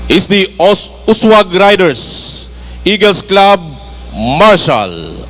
is the Uswag Riders, Eagles Club, Marshall.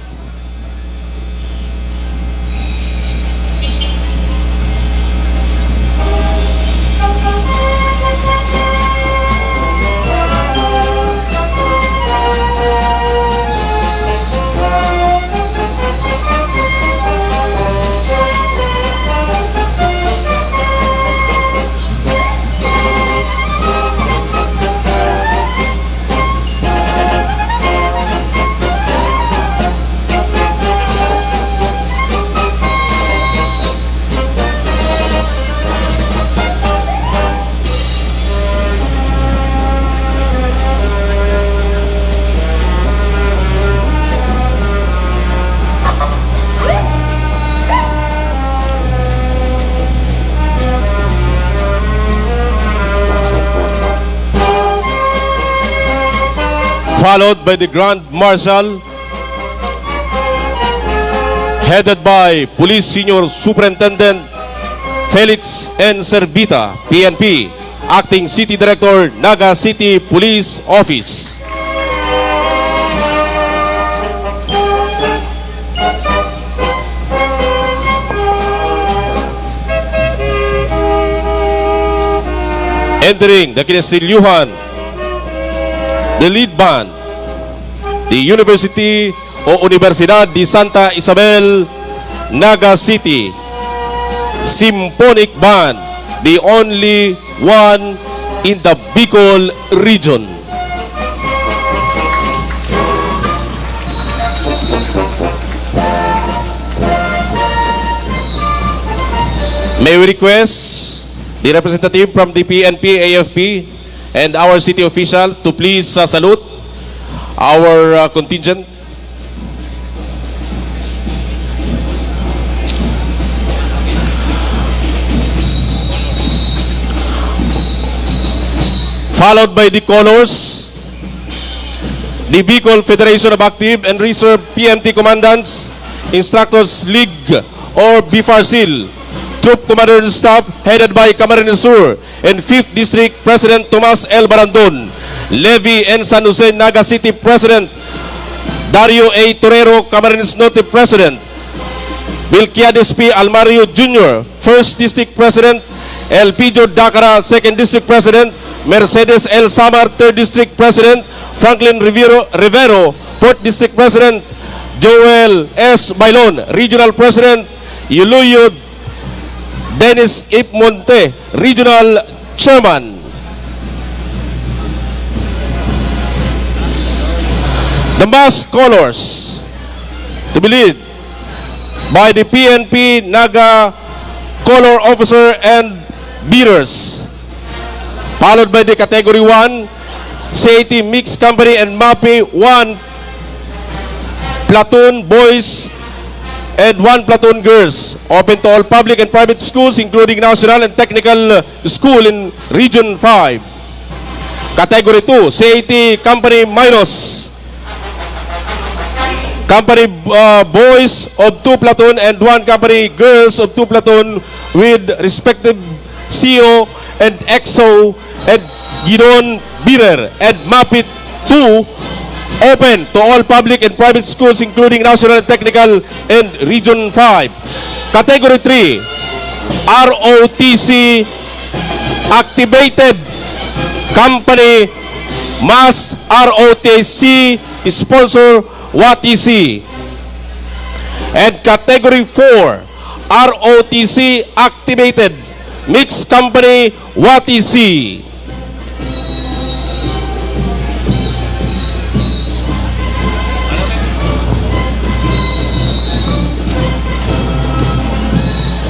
Followed by the Grand Marshal, headed by Police Senior Superintendent Felix N. Servita, PNP, Acting City Director, Naga City Police Office. Entering the Kinesilyuhan, the lead band, the University o Universidad de Santa Isabel, Naga City Symphonic Band, the only one in the Bicol region. May we request the representative from the PNP, AFP, and our city official to please salute our contingent. Followed by the colors, the Bicol Federation of Active and Reserve PMT Commandants, Instructors League or BFARCIL, Troop Commander and Staff headed by Camarines Sur and 5th District President Tomas L. Barandon, Levy and San Jose Naga City President Dario A. Torero, Camarines Norte President, Bilquiades P. Almario Jr., 1st District President, Elpidio Dacara, 2nd District President, Mercedes L. Samar, 3rd District President, Franklin Rivero, 4th District President, Joel S. Bailon, Regional President, Yuluyo Dennis Ipmonte, Regional Chairman. The mass colors to be led by the PNP Naga Color Officer and Beaters, followed by the Category 1 CAT Mixed Company and MAPI 1 platoon boys and 1 platoon girls, open to all public and private schools including national and technical school in Region 5. Category 2 CAT Company Minus Company boys of 2 platoon and 1 company girls of 2 platoon with respective CO and EXO and Gidon Birer, and MAPIT 2 open to all public and private schools including national and technical and Region 5. Category 3 ROTC activated company Mass ROTC sponsor WATC, and Category 4 ROTC activated mixed company WATC.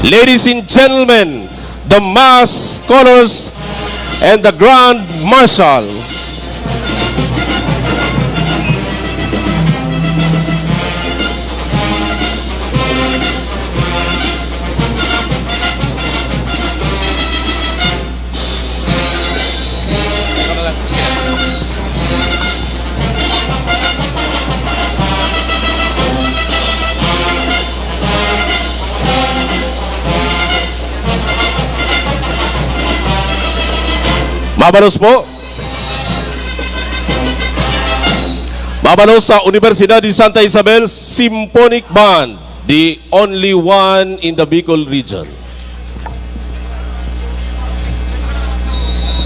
Ladies and gentlemen, the mass colors and the Grand Marshals. Mabalos po. Babalo sa Universidad de Santa Isabel Symphonic Band, the only one in the Bicol region.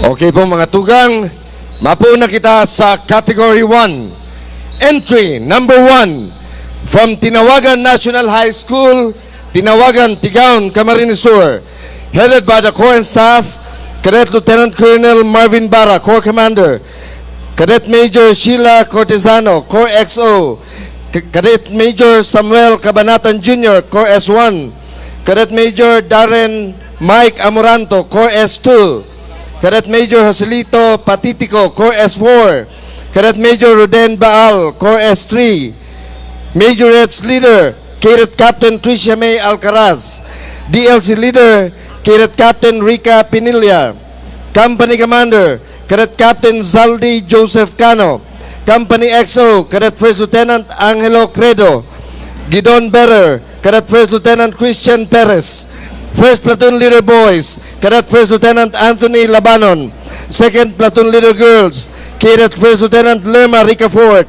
Okay po mga tugang, mapuuna kita sa Category 1. Entry number 1 from Tinawagan National High School, Tinawagan, Tigaon, Camarines Sur, headed by the Corps and Staff, Cadet Lieutenant Colonel Marvin Barra, Corps Commander, Cadet Major Sheila Cortesano, Corps XO, Cadet Major Samuel Cabanatan Jr., Corps S1, Cadet Major Darren Mike Amoranto, Corps S2, Cadet Major Joselito Patitico, Corps S4, Cadet Major Ruden Baal, Corps S3, Majorettes Leader, Cadet Captain Tricia May Alcaraz, DLC Leader, Cadet Captain Rica Pinilla, Company Commander, Cadet Captain Zaldi Joseph Cano, Company XO, Cadet First Lieutenant Angelo Credo, Gidon Better, Cadet First Lieutenant Christian Perez, First Platoon Leader Boys, Cadet First Lieutenant Anthony Labanon, Second Platoon Leader Girls, Cadet First Lieutenant Lerma Ricafort,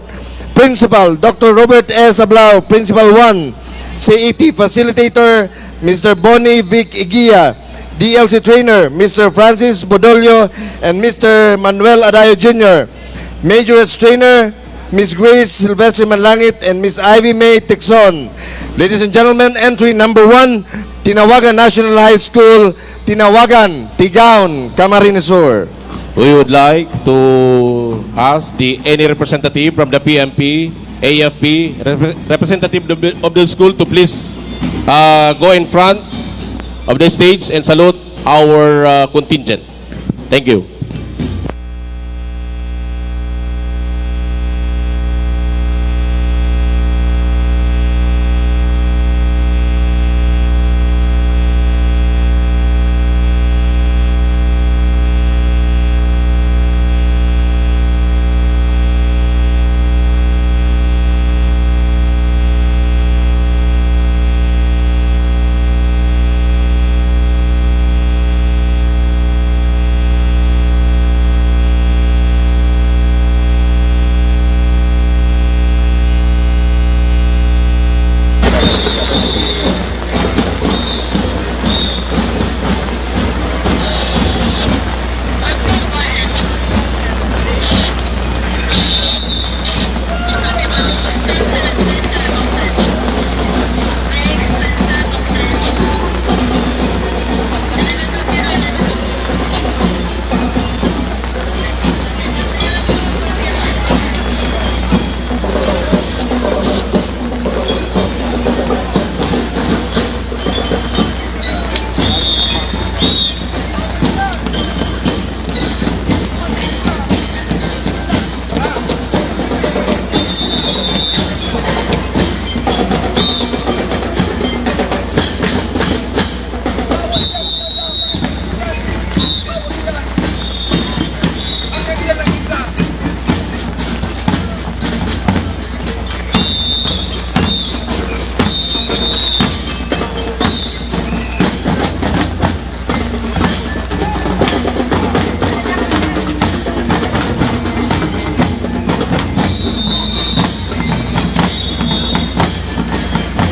Principal Dr. Robert S. Ablao, Principal 1, CET Facilitator Mr. Bonnie Vic Igia, DLC Trainer Mr. Francis Bodolio and Mr. Manuel Adayo Jr., Majorettes Trainer Miss Grace Silvestre Manlangit and Miss Ivy May Tixon. Ladies and gentlemen, entry number 1, Tinawagan National High School, Tinawagan, Tigaon, Camarines Sur. We would like to ask any representative from the PMP, AFP, representative of the school to please go in front of the stage and salute our contingent. Thank you.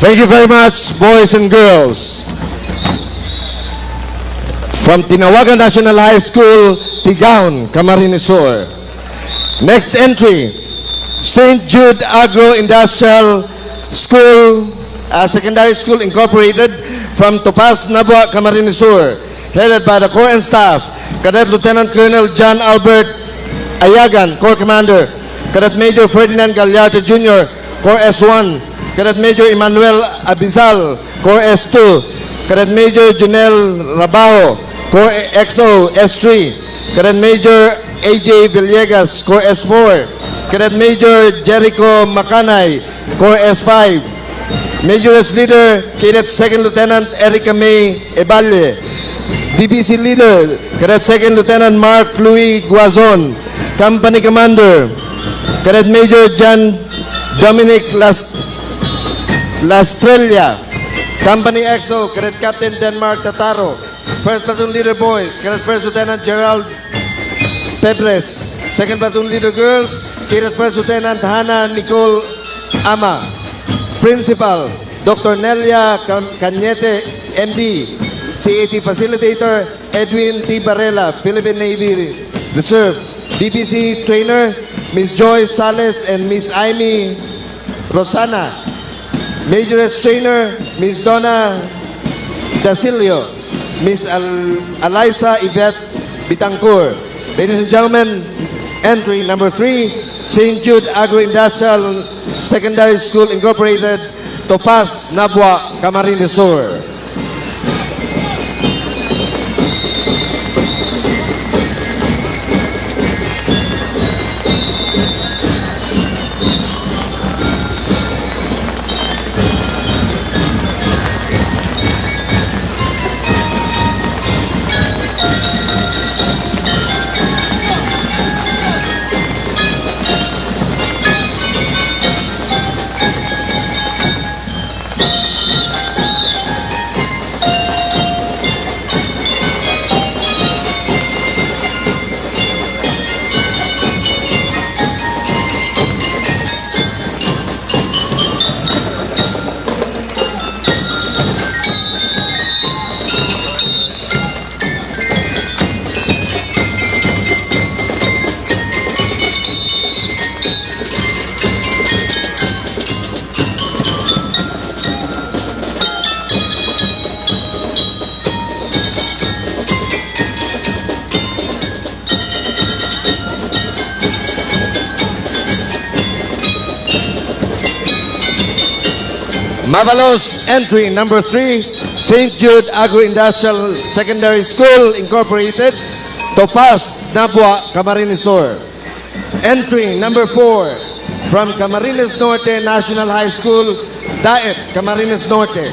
Thank you very much, boys and girls. From Tinawagan National High School, Tigaon, Camarines Sur. Next entry, St. Jude Agro-Industrial School, Secondary School Incorporated from Topaz, Nabua, Camarines Sur, headed by the Corps and Staff, Cadet Lieutenant Colonel John Albert Ayagan, Corps Commander, Cadet Major Ferdinand Gallardo Jr., Corps S1, Cadet Major Emmanuel Abizal, Corps S2, Cadet Major Junel Rabaho, Corps XO S3, Cadet Major AJ Villegas, Corps S4, Cadet Major Jericho Macanay, Corps S5, Majorettes Leader, Cadet Second Lieutenant Erica May Eballe, DBC Leader, Cadet Second Lieutenant Mark Louis Guazon, Company Commander, Cadet Major John Dominic Lastrella, Company XO, Cadet Captain Denmark Tataro, First Platoon Leader Boys, Cadet First Lieutenant Gerald Pebres. Second Platoon Leader Girls, Cadet First Lieutenant Hannah Nicole Ama. Principal, Dr. Nelia Cañete, MD. CAT Facilitator, Edwin T. Barrela, Philippine Navy Reserve. DBC Trainer, Ms. Joyce Sales and Ms. Amy Rosana. Majorette Trainer, Ms. Donna Dasilio, Ms. Eliza Yvette Bitancourt. Ladies and gentlemen, entry number 3, St. Jude Agro-Industrial Secondary School Incorporated, Topaz, Nabua, Camarines Sur. Mavalos, entry number 3, St. Jude Agro-Industrial Secondary School Incorporated, Topaz, Nabua, Camarines Sur. Entry number 4, from Camarines Norte National High School, Daet, Camarines Norte.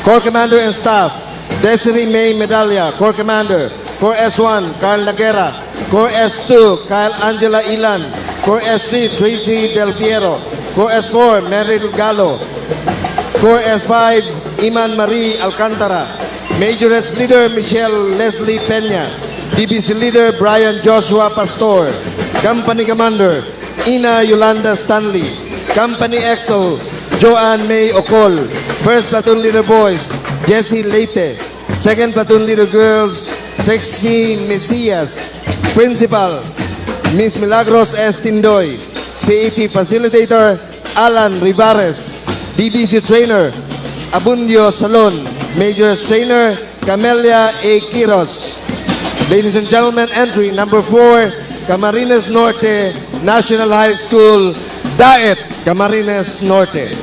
Corps Commander and Staff, Desiree May Medalla, Corps Commander. Corps S1, Carl Laguera. Corps S2, Kyle Angela Ilan. Corps S3, Tracy Del Fiero. Corps S4, Meryl Gallo. Corps S5, Iman Marie Alcantara. Majorettes Leader, Michelle Leslie Peña. DBC Leader, Brian Joshua Pastor. Company Commander, Ina Yolanda Stanley. Company EXO, Joanne May Ocol. First Platoon Leader Boys, Jesse Leite. Second Platoon Leader Girls, Trixie Mesias. Principal, Miss Milagros S. Tindoy. CAT Facilitator, Alan Rivares. DBC Trainer, Abundio Salon. Major Trainer, Camelia A. Quiros. Ladies and gentlemen, entry number 4, Camarines Norte National High School, Daet, Camarines Norte.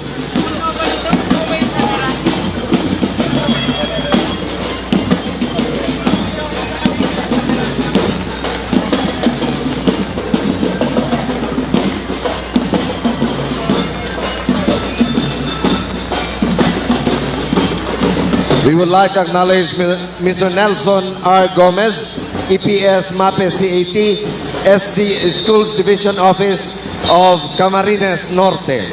We would like to acknowledge Mr. Nelson R. Gomez, EPS MAPE CAT, SD Schools Division Office of Camarines Norte.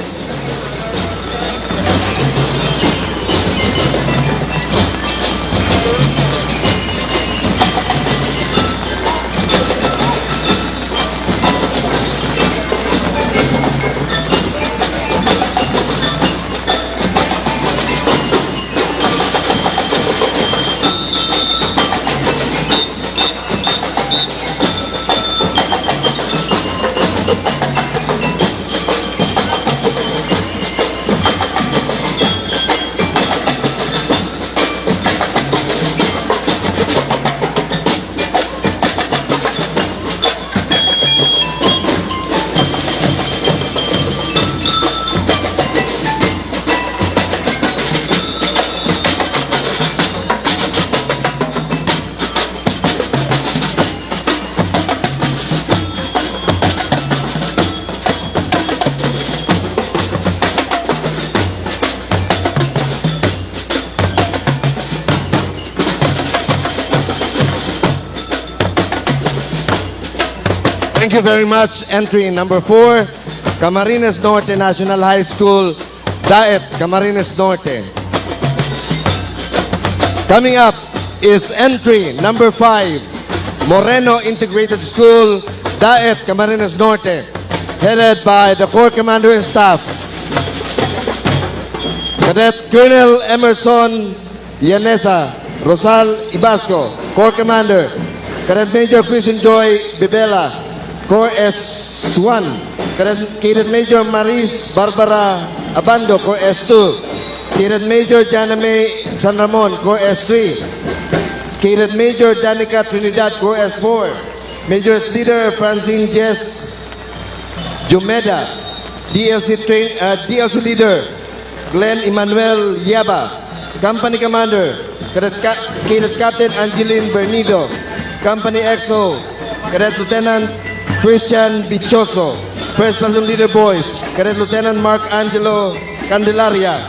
Thank you very much. Entry number 4, Camarines Norte National High School, Daet, Camarines Norte. Coming up is entry number 5, Moreno Integrated School, Daet, Camarines Norte, headed by the Corps Commander and Staff, Cadet Colonel Emerson Yanesa Rosal Ibasco, Corps Commander, Cadet Major Christian Joy Bibela, Corps S1, Cadet Major Maris Barbara Abando, Corps S2, Cadet Major Jana May San Ramon, Corps S3, Cadet Major Danica Trinidad, Corps S4, Major Leader Francine Jess Jumeda, DLC Leader Glenn Emmanuel Yaba, Company Commander Cadet Captain Angeline Bernido, Company XO Cadet Lieutenant Christian Bichoso, First Platoon Leader Boys Cadet Lieutenant Mark Angelo Candelaria,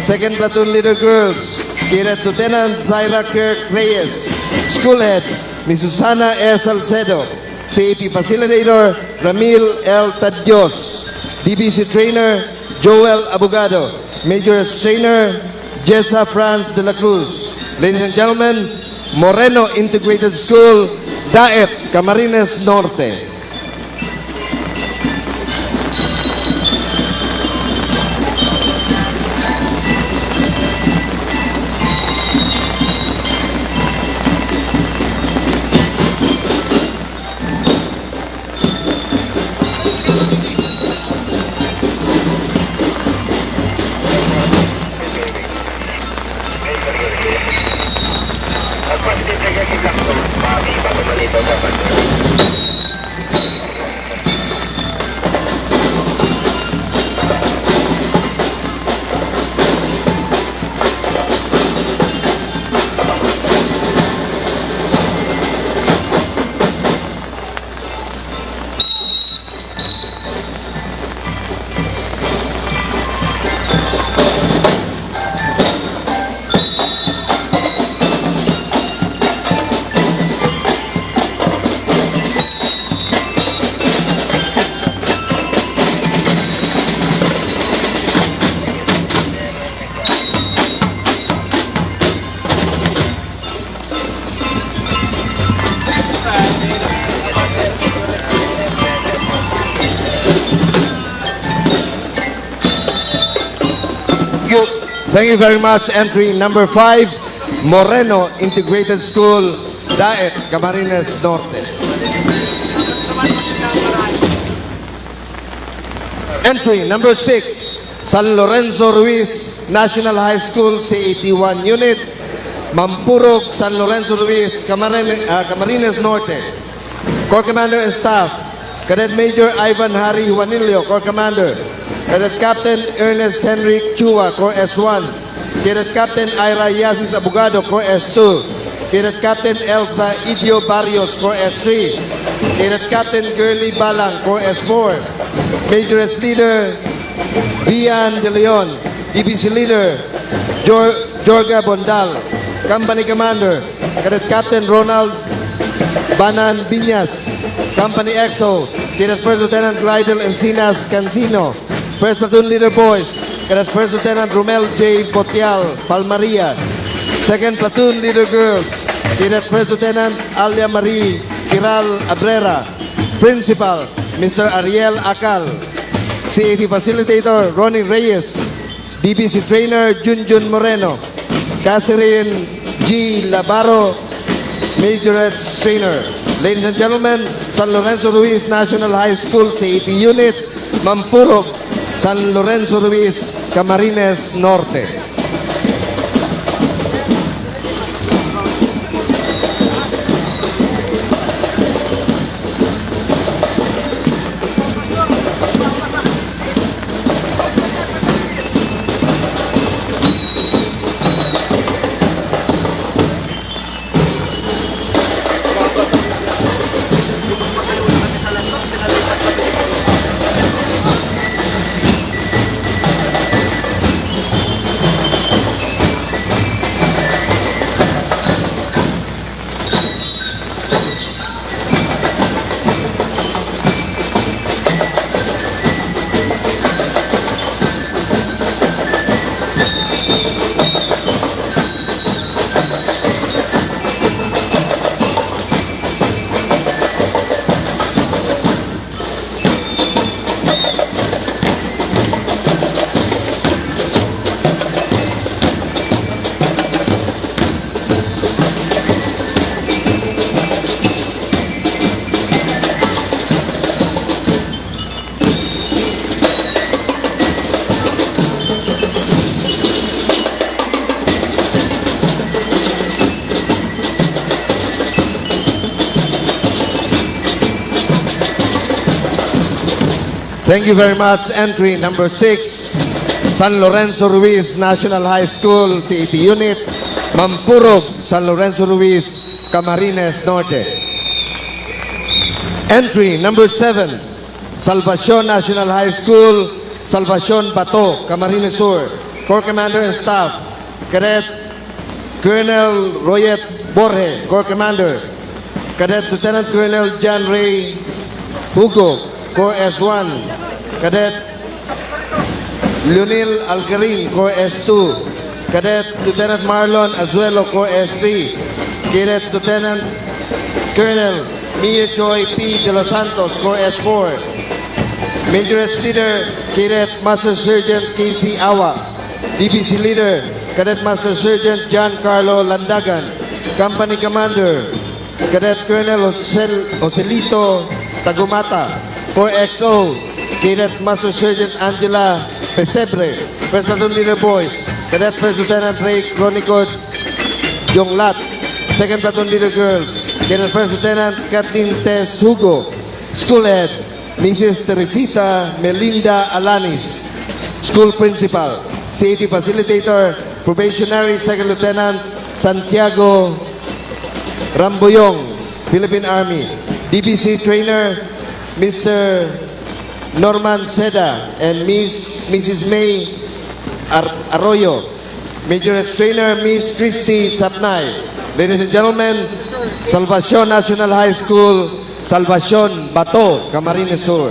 Second Platoon Leader Girls Cadet Lieutenant Zaira Kirk Reyes, School Head Ms. Susana S. Salcedo, CAP Facilitator Ramil L. Tadios, DBC Trainer Joel Abogado, Major Trainer Jessa Franz de la Cruz. Ladies and gentlemen, Moreno Integrated School, Daet, Camarines Norte. Thank you very much. Entry number 5, Moreno Integrated School, Daet, Camarines Norte. Entry number 6, San Lorenzo Ruiz National High School, C81 Unit, Mampurog, San Lorenzo Ruiz, Camarines Norte. Corps Commander and Staff, Cadet Major Ivan Hari Juanilio, Corps Commander. Cadet Captain Ernest Henry Chua, Corps S1. Cadet Captain Ira Yasis Abogado, Corps S2. Cadet Captain Elsa Idio Barrios, Corps S3. Cadet Captain Girly Balang, Corps S4. Majoress Leader Vian De Leon. DBC Leader Jorga Bondal. Company Commander Cadet Captain Ronald Banan Binyas. Company XO Cadet First Lieutenant Glidel Encinas Cancino. First Platoon Leader Boys, Cadet First Lieutenant Romel J. Potial, Palmaria. Second Platoon Leader Girls, Cadet First Lieutenant Alia Marie Kiral Abrera. Principal, Mr. Ariel Akal. CAT Facilitator, Ronnie Reyes. DBC Trainer, Junjun Moreno. Catherine G. Labaro, Majorette Trainer. Ladies and gentlemen, San Lorenzo Ruiz National High School, CAT Unit, Mampurog, San Lorenzo Ruiz, Camarines Norte. Thank you very much. Entry number 6, San Lorenzo Ruiz National High School, CET Unit, Mampurog, San Lorenzo Ruiz, Camarines Norte. Entry number 7, Salvacion National High School, Salvacion Bato, Camarines Sur. Corps Commander and Staff, Cadet Colonel Royet Borge, Corps Commander. Cadet Lieutenant Colonel John Ray Hugo, Corps S1. Cadet Leonel Algarin, Corps S2. Cadet Lieutenant Marlon Azuelo, Corps S3. Cadet Lieutenant Colonel Mia Joy P. De Los Santos, Corps S4. Major Leader, Cadet Master Sergeant Casey Awa. DPC Leader, Cadet Master Sergeant John Carlo Landagan. Company Commander, Cadet Colonel Joselito Tagumata. Corps XO, Cadet Master Sergeant Angela Pesebre. First Platoon Leader Boys, Cadet First Lieutenant Ray Chronico Jonglat. Second Platoon Leader Girls, Cadet First Lieutenant Kathleen Tess Hugo. School Head, Mrs. Teresita Melinda Alanis. School Principal, CET Facilitator, Probationary Second Lieutenant Santiago Ramboyong, Philippine Army. DPC Trainer, Mr. Norman Seda and Mrs. May Arroyo. Major Trainer, Miss Christy Sapnay. Ladies and gentlemen, Salvacion National High School, Salvacion Bato, Camarines Sur.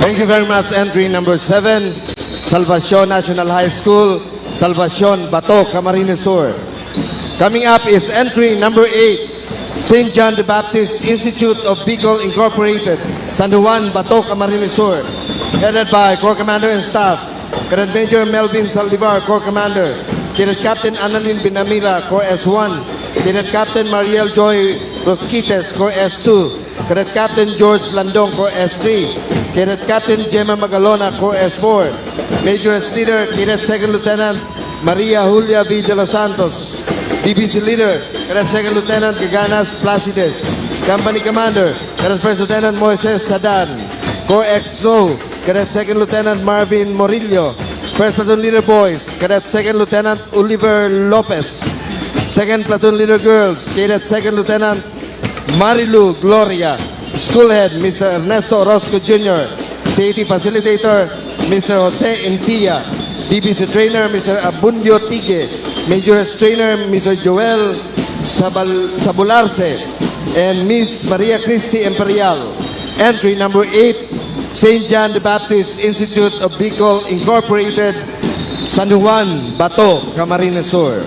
Thank you very much. Entry number 7, Salvacion National High School, Salvacion Bato, Camarines Sur. Coming up is entry number 8, St. John the Baptist Institute of Bicol Incorporated, San Juan, Bato, Camarines Sur. Headed by Corps Commander and Staff, Cadet Major Melvin Saldivar, Corps Commander. Cadet Captain Annalyn Binamira, Corps S1. Cadet Captain Mariel Joy Rosquites, Corps S2. Cadet Captain George Landong, Corps S3. Cadet Captain Gemma Magalona, Corps S4. Major Leader, Cadet Second Lieutenant Maria Julia V. De Los Santos. DPC Leader, Cadet Second Lieutenant Gaganas Placides. Company Commander, Cadet First Lieutenant Moises Sadan. Corps XO, Cadet Second Lieutenant Marvin Morillo. First Platoon Leader Boys, Cadet Second Lieutenant Oliver Lopez. Second Platoon Leader Girls, Cadet Second Lieutenant Marilu Gloria. School Head, Mr. Ernesto Orozco Jr. CET Facilitator, Mr. Jose Intilla. DPC Trainer, Mr. Abundio Tige. Major Trainer, Mr. Joel Sabularse. And Miss Maria Cristi Imperial. Entry number 8, St. John the Baptist Institute of Bicol Incorporated, San Juan, Bato, Camarines Sur.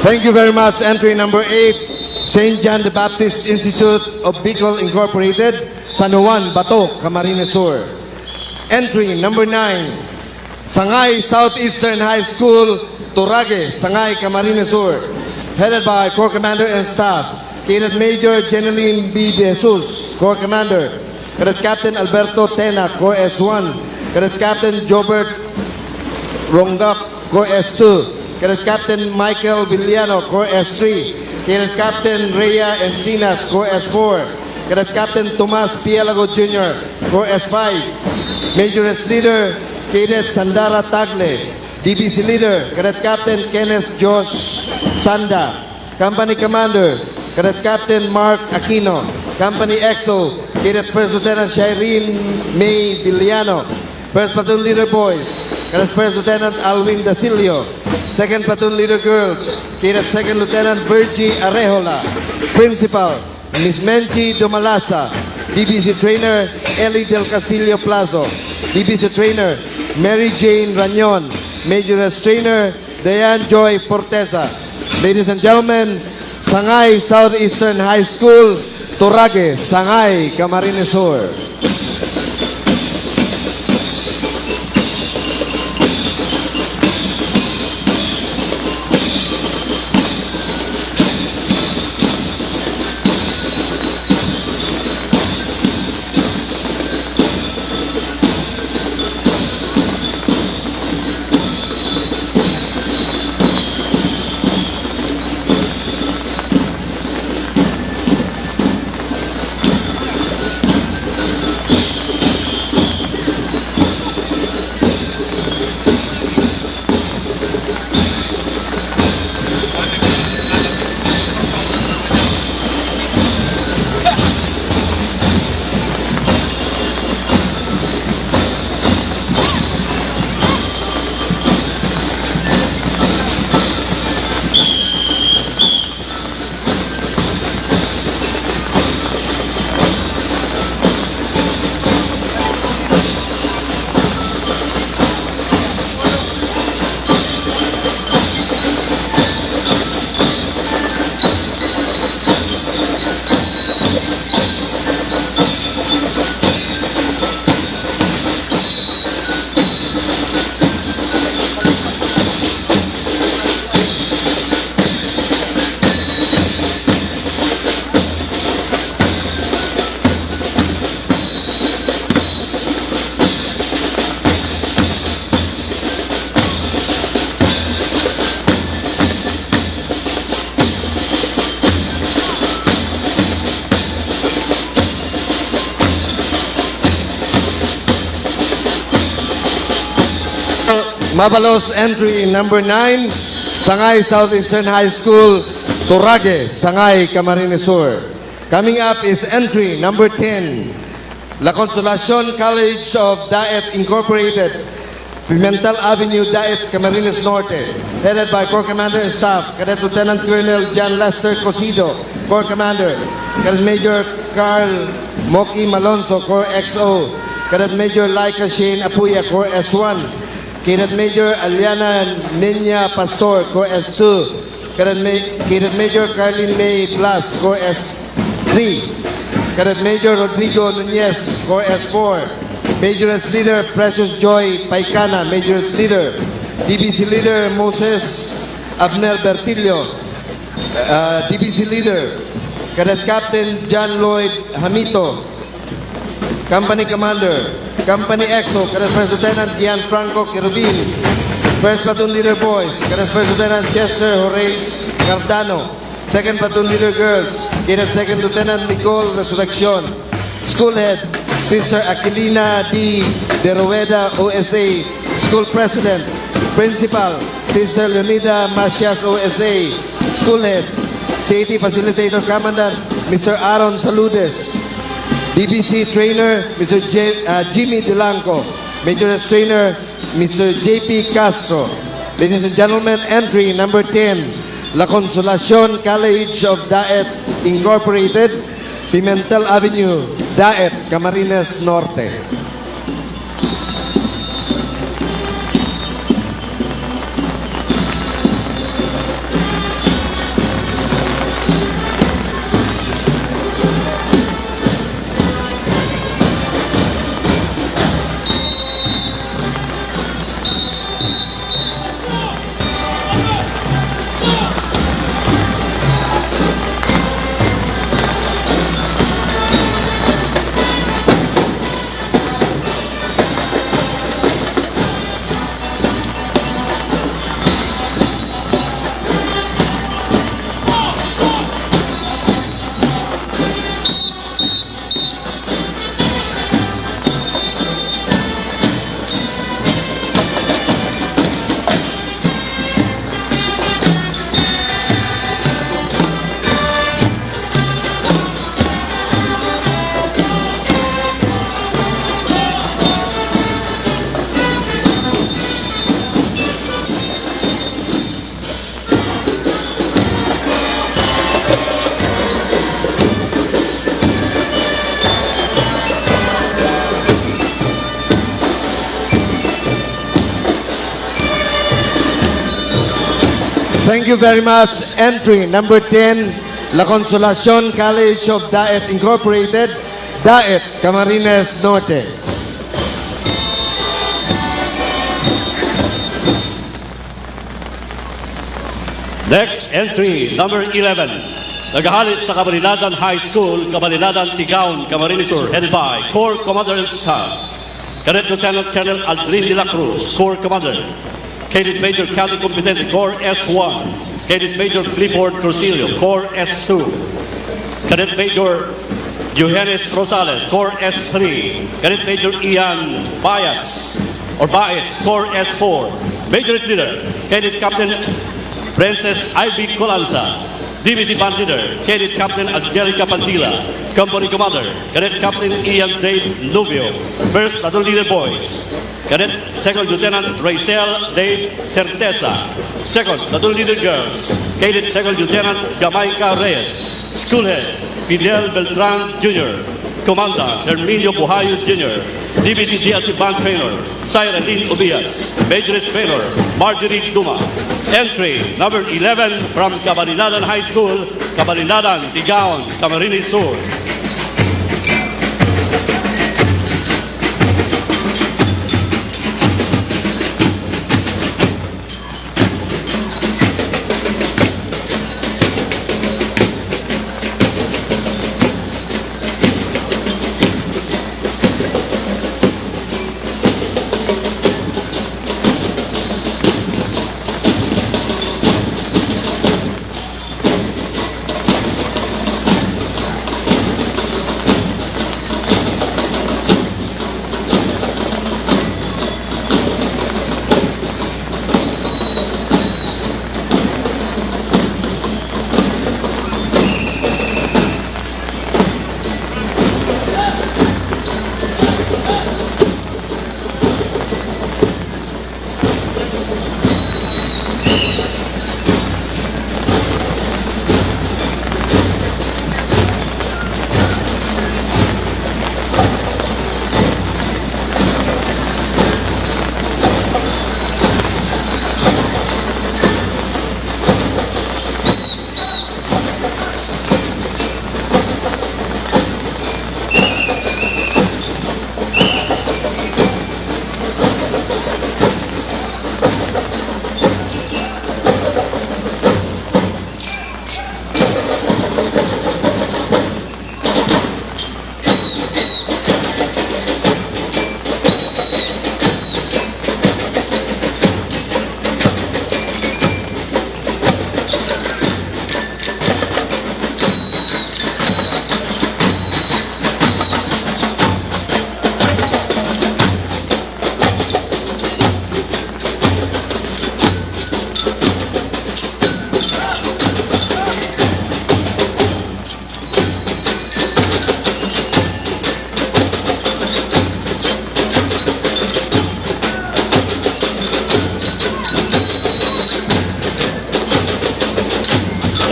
Thank you very much. Entry number 8, St. John the Baptist Institute of Bicol Incorporated, San Juan, Bato, Camarines Sur. Entry number 9, Sangay Southeastern High School, Turage, Sangay, Camarines Sur. Headed by Corps Commander and Staff, Cadet Major Jeneline B. De Jesus, Corps Commander. Cadet Captain Alberto Tena, Corps S1. Cadet Captain Jobert Rongap, Corps S2. Cadet Captain Michael Villano, Corps S3. Cadet Captain Rhea Encinas, Corps S4. Cadet Captain Tomas Pielago Jr., Corps S5. Major S Leader, Cadet Sandara Tagle. DBC Leader, Cadet Captain Kenneth Josh Sanda. Company Commander, Cadet Captain Mark Aquino. Company EXO, Cadet First Lieutenant Shireen May Villano. First Platoon Leader Boys, Cadet First Lieutenant Alwin Dasilio. Second Platoon Leader Girls, Cadet Second Lieutenant Virgie Arejola. Principal, Ms. Menchi Domalasa. DBC Trainer, Ellie Del Castillo Plazo. DBC Trainer, Mary Jane Ranyon. Major S Trainer, Diane Joy Portesa. Ladies and gentlemen, Sangay Southeastern High School, Turage, Sangay, Camarines Sur. Mabalos entry number 9, Sangay Southeastern High School, Turage, Sangay, Camarines Sur. Coming up is entry number 10, La Consolacion College of Daet Incorporated, Pimentel Avenue, Daet, Camarines Norte. Headed by Corps Commander and Staff, Cadet Lieutenant Colonel John Lester Cosido, Corps Commander. Cadet Major Carl Moki Malonzo, Corps XO. Cadet Major Laika Shane Apuya, Corps S1. Cadet Major Aliana Nenya Pastor, Corps S2. Cadet Major Carlin May Blas, Corps S3. Cadet Major Rodrigo Nunez, Corps S4. Major S Leader Precious Joy Paicana, Major S Leader. DBC Leader Moses Abner Bertillo, DBC Leader. Cadet Captain John Lloyd Hamito. Company Commander, Company EXO, Cadet First Lieutenant Gianfranco Querubin. First Platoon Leader Boys, Cadet First Lieutenant Chester Horace Cardano. Second Platoon Leader Girls, Cadet Second Lieutenant Nicole Resurreccion. School Head, Sister Aquilina D. De Rueda, OSA. School President, Principal, Sister Leonida Macias, OSA. School Head, CAT Facilitator Commandant, Mr. Aaron Saludes. DBC Trainer, Mr. Jimmy Delanco. Major S Trainer, Mr. JP Castro. Ladies and gentlemen, entry number 10, La Consolacion College of Daet Incorporated, Pimentel Avenue, Daet, Camarines Norte. Thank you very much. Entry number 10, La Consolacion College of Daet Incorporated, Daet, Camarines Norte. Next entry, number 11. Nagahalit sa Camarinadan High School, Camarinadan Tigaon, Camarines Sur, headed by Corps Commander and Staff, Cadet Lieutenant Colonel Aldrin de la Cruz, Corps Commander, Cadet Major County Competente, Corps S1, Cadet Major Clifford Crucilio, Corps S2, Cadet Major Johannes Rosales, Corps S3, Cadet Major Ian Baez, Corps S4, Major Leader, Cadet Captain Princess Ivy Colanza, DVC Band Leader, Cadet Captain Angelica Pantila, Company Commander, Cadet Captain Ian Dave Nubio, First Platoon Leader Boys, Cadet Second Lieutenant Rachel Dave Certeza, Second Platoon Leader Girls, Cadet Second Lieutenant Jamaica Reyes, Schoolhead Fidel Beltran Jr., Commander Herminio Buhayo Jr., DVC DLT Band Trainer, Syra Lynn Ubias, Majorist Trainer, Marjorie Duma. Entry number 11 from Camarinadan High School, Camarinadan, Tigaon, Camarines Sur.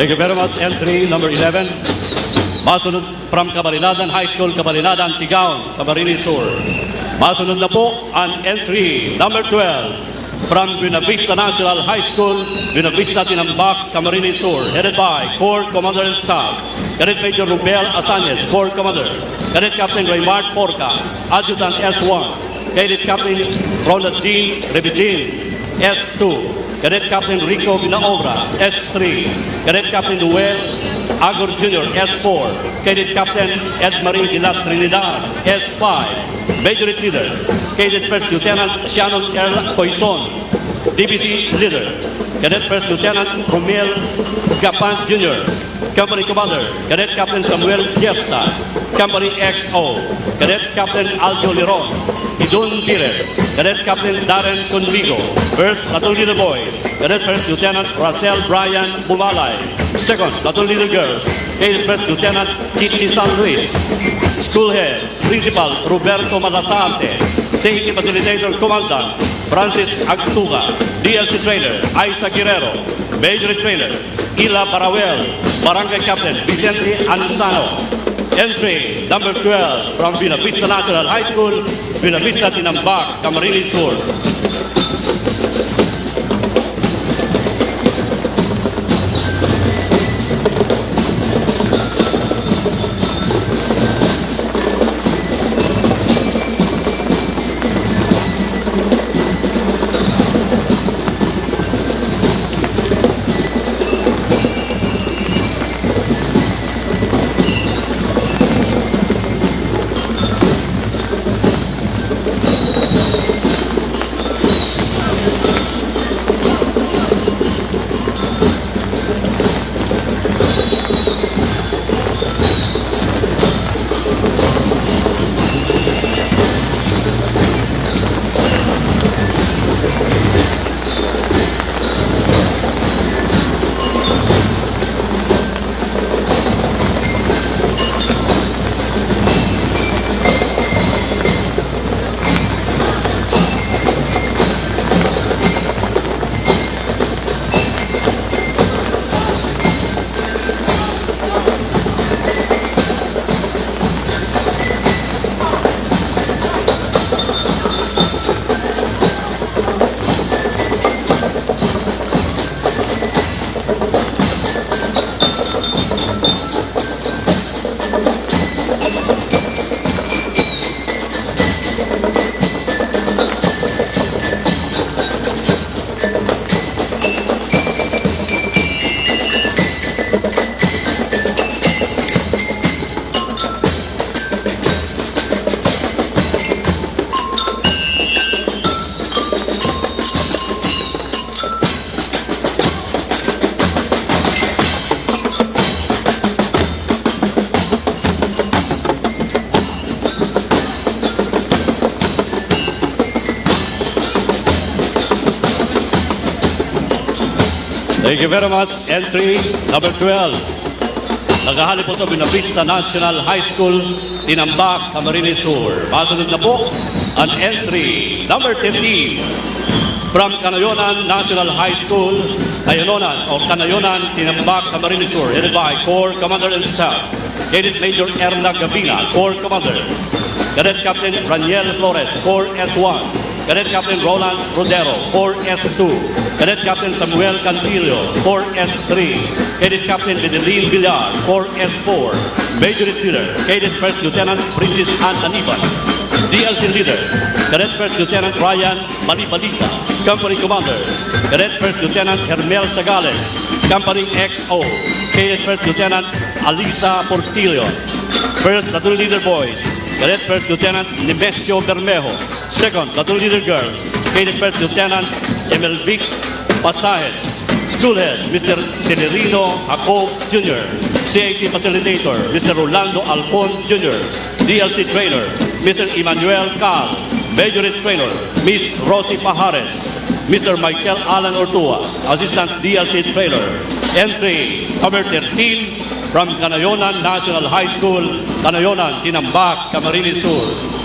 Thank you very much. Entry number 11. Masunod from Camarinadan High School, Camarinadan, Tigaon, Camarines Sur. Masunod na po ang entry number 12 from Buena Vista National High School, Buena Vista, Tinambak, Camarines Sur, headed by Corps Commander and Staff, Cadet Major Rubel Asanes, Corps Commander, Cadet Captain Raymart Porca, Adjutant S1, Cadet Captain Ronald Dean Rebidin, S2, Cadet Captain Rico Binaobra, S3, Cadet Captain Noel Agor Jr., S4, Cadet Captain Edmarie de la Trinidad, S5, Major Leader, Cadet First Lieutenant Shannon L. Coison, DBC Leader, Cadet First Lieutenant Romel Gapan Jr., Company Commander, Cadet Captain Samuel Fiesta, Company XO, Cadet Captain Aljo Liron, Idun Pirer, Cadet Captain Darren Convigo, First Platoon Leader Boys, Cadet First Lieutenant Rosel Brian Bulalay, Second Platoon Leader Girls, Cadet First Lieutenant Chichi San Luis, School Head, Principal Roberto Malasarte, Safety Facilitator Commandant Francis Agtuga, DLC Trainer Isa Guerrero, Major Trainer Ila Barawel, Barangay Captain Vicente Ansano. Entry number 12 from Buena Vista National High School, Buena Vista, Tinambak, Camarines Sur. Thank you very much. Entry number 12. Naghahali po sa Buenavista National High School, Tinambak, Camarines Sur. Masunod na po ang entry number 13 from Canayonan National High School, Canayonan or Canayonan, Tinambak, Camarines Sur, headed by Corps Commander and Staff, Cadet Major Erna Gavina, Corps Commander, Cadet Captain Raniel Flores, Corps S1, Cadet Captain Roland Rodero, Corps S2, Cadet Captain Samuel Cantillo, Corps S3, Cadet Captain Bedelin Villar, Corps S4, Major Leader, Cadet First Lieutenant Princess Ann Aniban, DLC Leader, Cadet First Lieutenant Ryan Malibalita, Company Commander, Cadet First Lieutenant Hermel Sagales, Company XO, Cadet First Lieutenant Alisa Portillo, First Platoon Leader Boys, Cadet First Lieutenant Nemesio Bermejo, Second Platoon Leader Girls, Cadet First Lieutenant Emelvic Pasajes, School Head Mr. Celerino Jacob Jr., CAT Facilitator Mr. Rolando Alpon Jr., DLC Trainer Mr. Emmanuel Cal, Majorist Trainer Miss Rosie Pajares, Mr. Michael Alan Ortua, Assistant DLC Trainer. Entry number 13 from Canayonan National High School, Canayonan, Tinambak, Camarines Sur.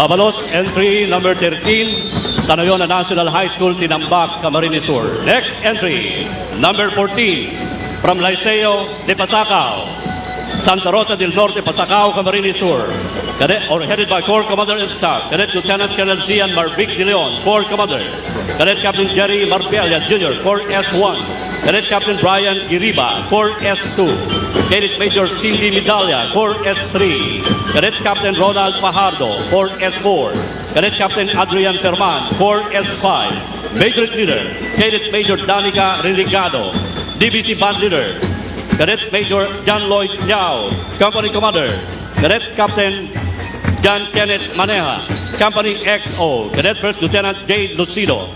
Babalos, entry number 13, Canayonan National High School, Tinambak, Camarines Sur. Next entry, number 14, from Liceo de Pasacao, Santa Rosa del Norte, Pasacao, Camarines Sur. Cadet, or headed by Corps Commander and Staff, Cadet Lieutenant Colonel Cian Marvic de Leon, Corps Commander. Cadet Captain Jerry Marbella Jr., Corps S1. Cadet Captain Brian Iriba, Corps S2. Cadet Major Cindy Medalla, Corps S3. Cadet Captain Ronald Pajardo, Corps S4. Cadet Captain Adrian Ferman, Corps S5. Major Leader, Cadet Major Danica Renegado, DBC Band Leader. Cadet Major John Lloyd Liao, Company Commander. Cadet Captain John Kenneth Maneja, Company XO. Cadet First Lieutenant Jade Lucido.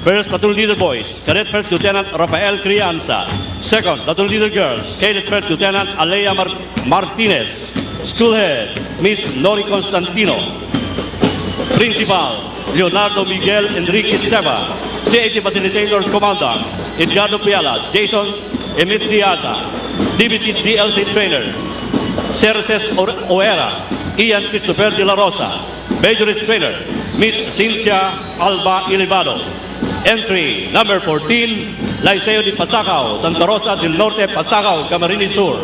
First Platoon Leader Boys, Cadet First Lieutenant Rafael Crianza. Second Platoon Leader Girls, Cadet First Lieutenant Alea Martinez. School Head, Miss Nori Constantino. Principal, Leonardo Miguel Enrique Seba. CAT Facilitator Commandant, Edgardo Piala, Jason Emitiata. DBC DLC Trainer, Cerces Oera, Ian Christopher de la Rosa. Majorist Trainer, Miss Cynthia Alba Ilibado. Entry number 14, Liceo de Pasacao, Santa Rosa del Norte, Pasacao, Camarines Sur.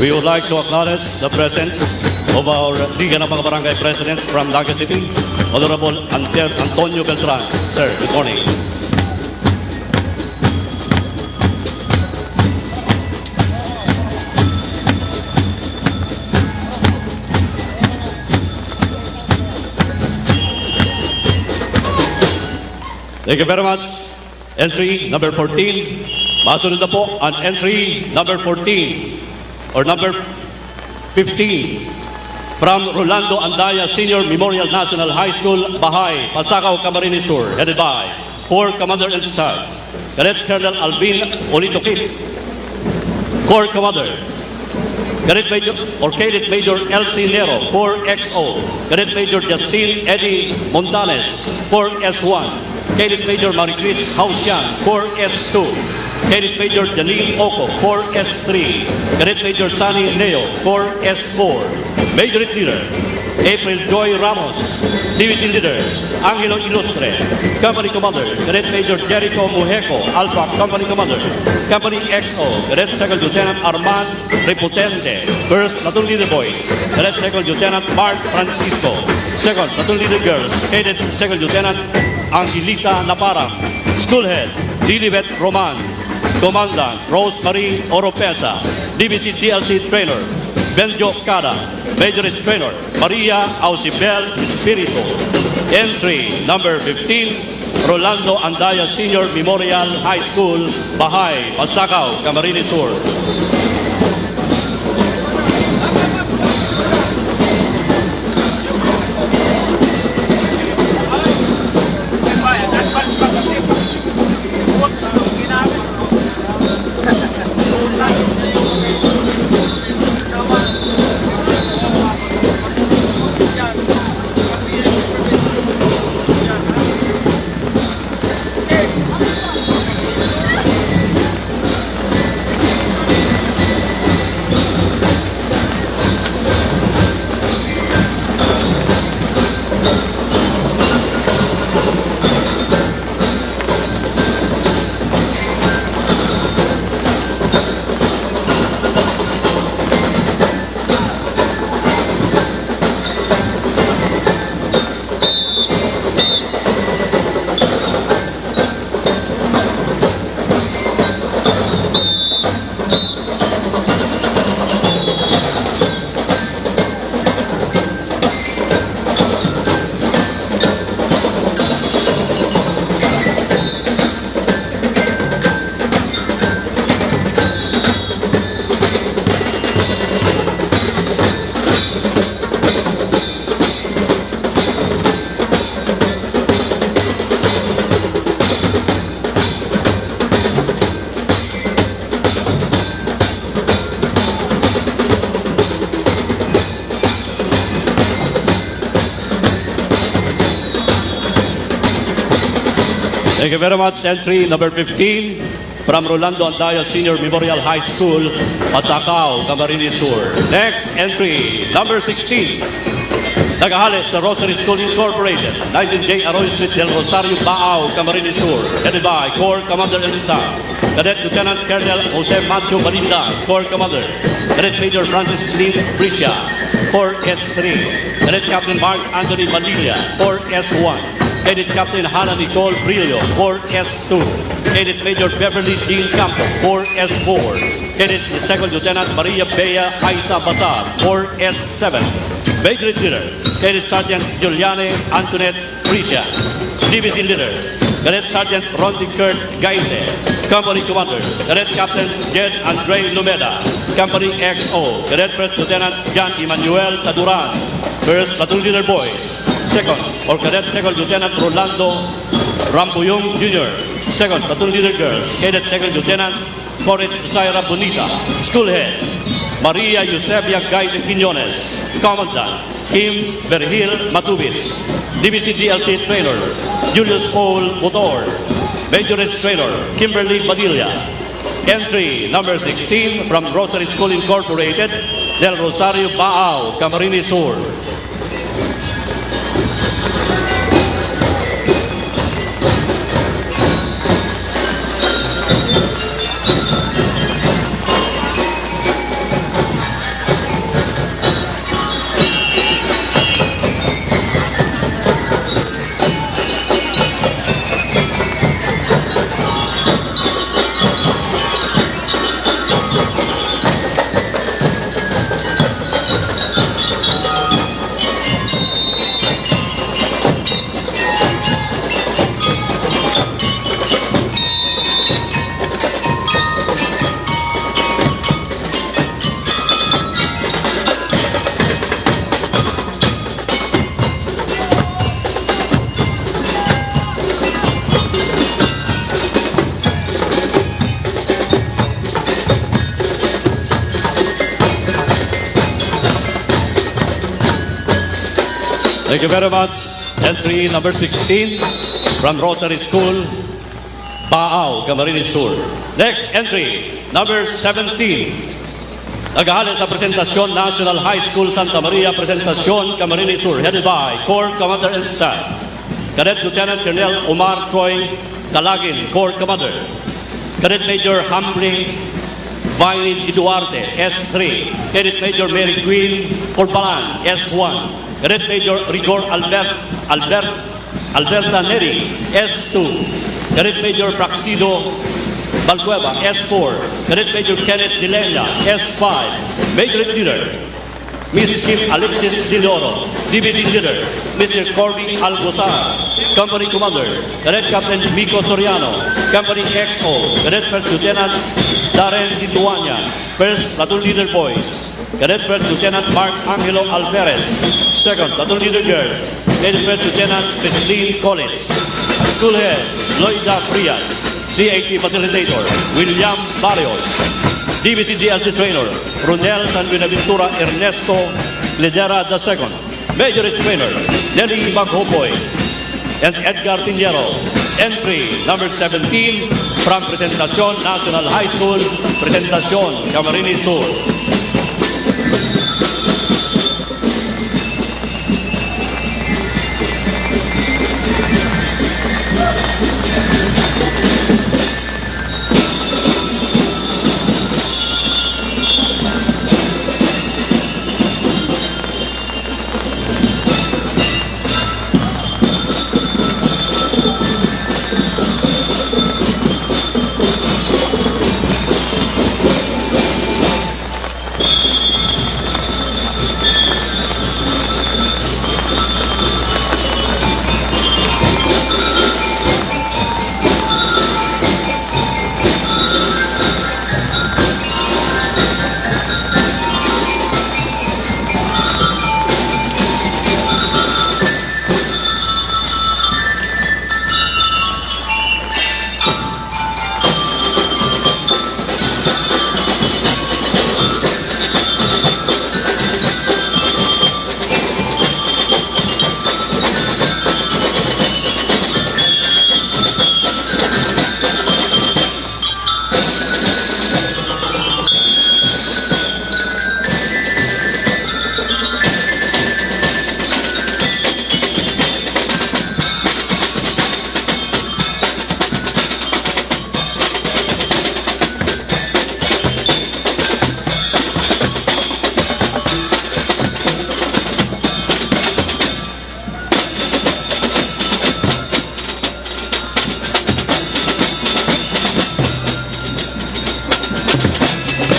We would like to acknowledge the presence of our Liga ng mga Barangay President from Naga City, Honorable Antonio Beltran. Sir, good morning. Thank you very much. Entry number 14. Masunod na po ang entry number 14 or number 15 from Rolando Andaya Senior Memorial National High School, Bahay, Pasakaw, Camarines Sur, headed by Corps Commander and Staff, Cadet Colonel Alvin Olitokit, Corps Commander, Cadet Major or Cadet Major LC Nero, Corps XO, Cadet Major Justin Eddie Montanes, Corps S1, Cadet Major Maricris Hausian, Corps S2, Cadet Major Janine Oco, Corps S3, Cadet Major Sunny Neo, Corps S4, Major Leader April Joy Ramos, Division Leader Angelo Ilustre, Company Commander Cadet Major Jericho Mujeco, Alpha Company Commander, Company XO, Cadet Second Lieutenant Armand Reputente, First Platoon Leader Boys, Cadet Second Lieutenant Mark Francisco, Second Platoon Leader Girls, Cadet Second Lieutenant Angelita Naparang, School Head Lilibet Roman, Commandant Rosemary Oropesa, DBC DLC Trainer Benjo Cada, Majorist Trainer Maria Ausibel Espiritu. Entry number 15, Rolando Andaya Senior Memorial High School, Bahay, Pasakaw, Camarines Sur. Thank you very much. Entry number 15 from Rolando Andaya Senior Memorial High School, Pasakaw, Camarines Sur. Next, entry number 16. Nagahali sa Rosary School Incorporated, 19J Arroyo Street del Rosario, Baao, Camarines Sur, headed by Corps Commander and Staff, Cadet Lieutenant Colonel Jose Macho Balinda, Corps Commander, Cadet Major Francis Lee Briscia, Corps S3, Cadet Captain Mark Anthony Manilla, Corps S1, Cadet Captain Hannah Nicole Brillo, Corps S2, Cadet Major Beverly Jean Campo, Corps S4, Cadet Second Lieutenant Maria Bea Aisa Basar, Corps S7, Major Leader Cadet Sergeant Juliane Antoinette Briscia, Division Leader Cadet Sergeant Rondi Kurt Gaite, Company Commander Cadet Captain Jed Andre Lumeda, Company XO Cadet First Lieutenant John Emmanuel Taduran, First Platoon Leader Boys, Second or Cadet Second Lieutenant Rolando Rambuyong Jr., Second Platoon Leader Girls, Cadet Second Lieutenant Corres Zaira Bonita, School Head Maria Eusebia Gaite Quinones, Commandant Kim Berhil Matubis, DBC DLC Trainer Julius Paul Motor, Majorist Trainer Kimberly Padilla. Entry number 16 from Rosary School Incorporated, Del Rosario, Baao, Camarines Sur. Thank you very much. Entry number 16 from Rosary School, Paao, Camarines Sur. Next entry, number 17. Naghahalin sa presentasyon, National High School, Santa Maria, presentasyon, Camarines Sur, headed by Corps Commander and Staff, Cadet Lieutenant Colonel Omar Troy Talagin, Corps Commander. Cadet Major Humphrey Viney Duarte, S3. Cadet Major Mary Queen Corbalan, S1. Cadet Major Rigor Alberta Neri, S2. Cadet Major Praxido Balcueva, S4. Cadet Major Kenneth Dilena, S5. Major Leader, Miss Kim Alexis Diloro. Division Leader, Mr. Corby Algosar. Company Commander, Cadet Captain Miko Soriano. Company XO, Cadet First Lieutenant Darren Dituanya. First Platoon Leader Boys, Cadet First Lieutenant Mark Angelo Alvarez. Second Platoon Leader Girls, Cadet First Lieutenant Christine Collis. School Head, Loida Frias. CAT Facilitator, William Barrios. DVC DLC Trainer, Brunel San Buenaventura Ernesto Lidera II. Major Trainer, Nelly Maghopoy and Edgar Pinheiro. Entry number 17 from Presentacion National High School, Presentacion, Camarines Sur.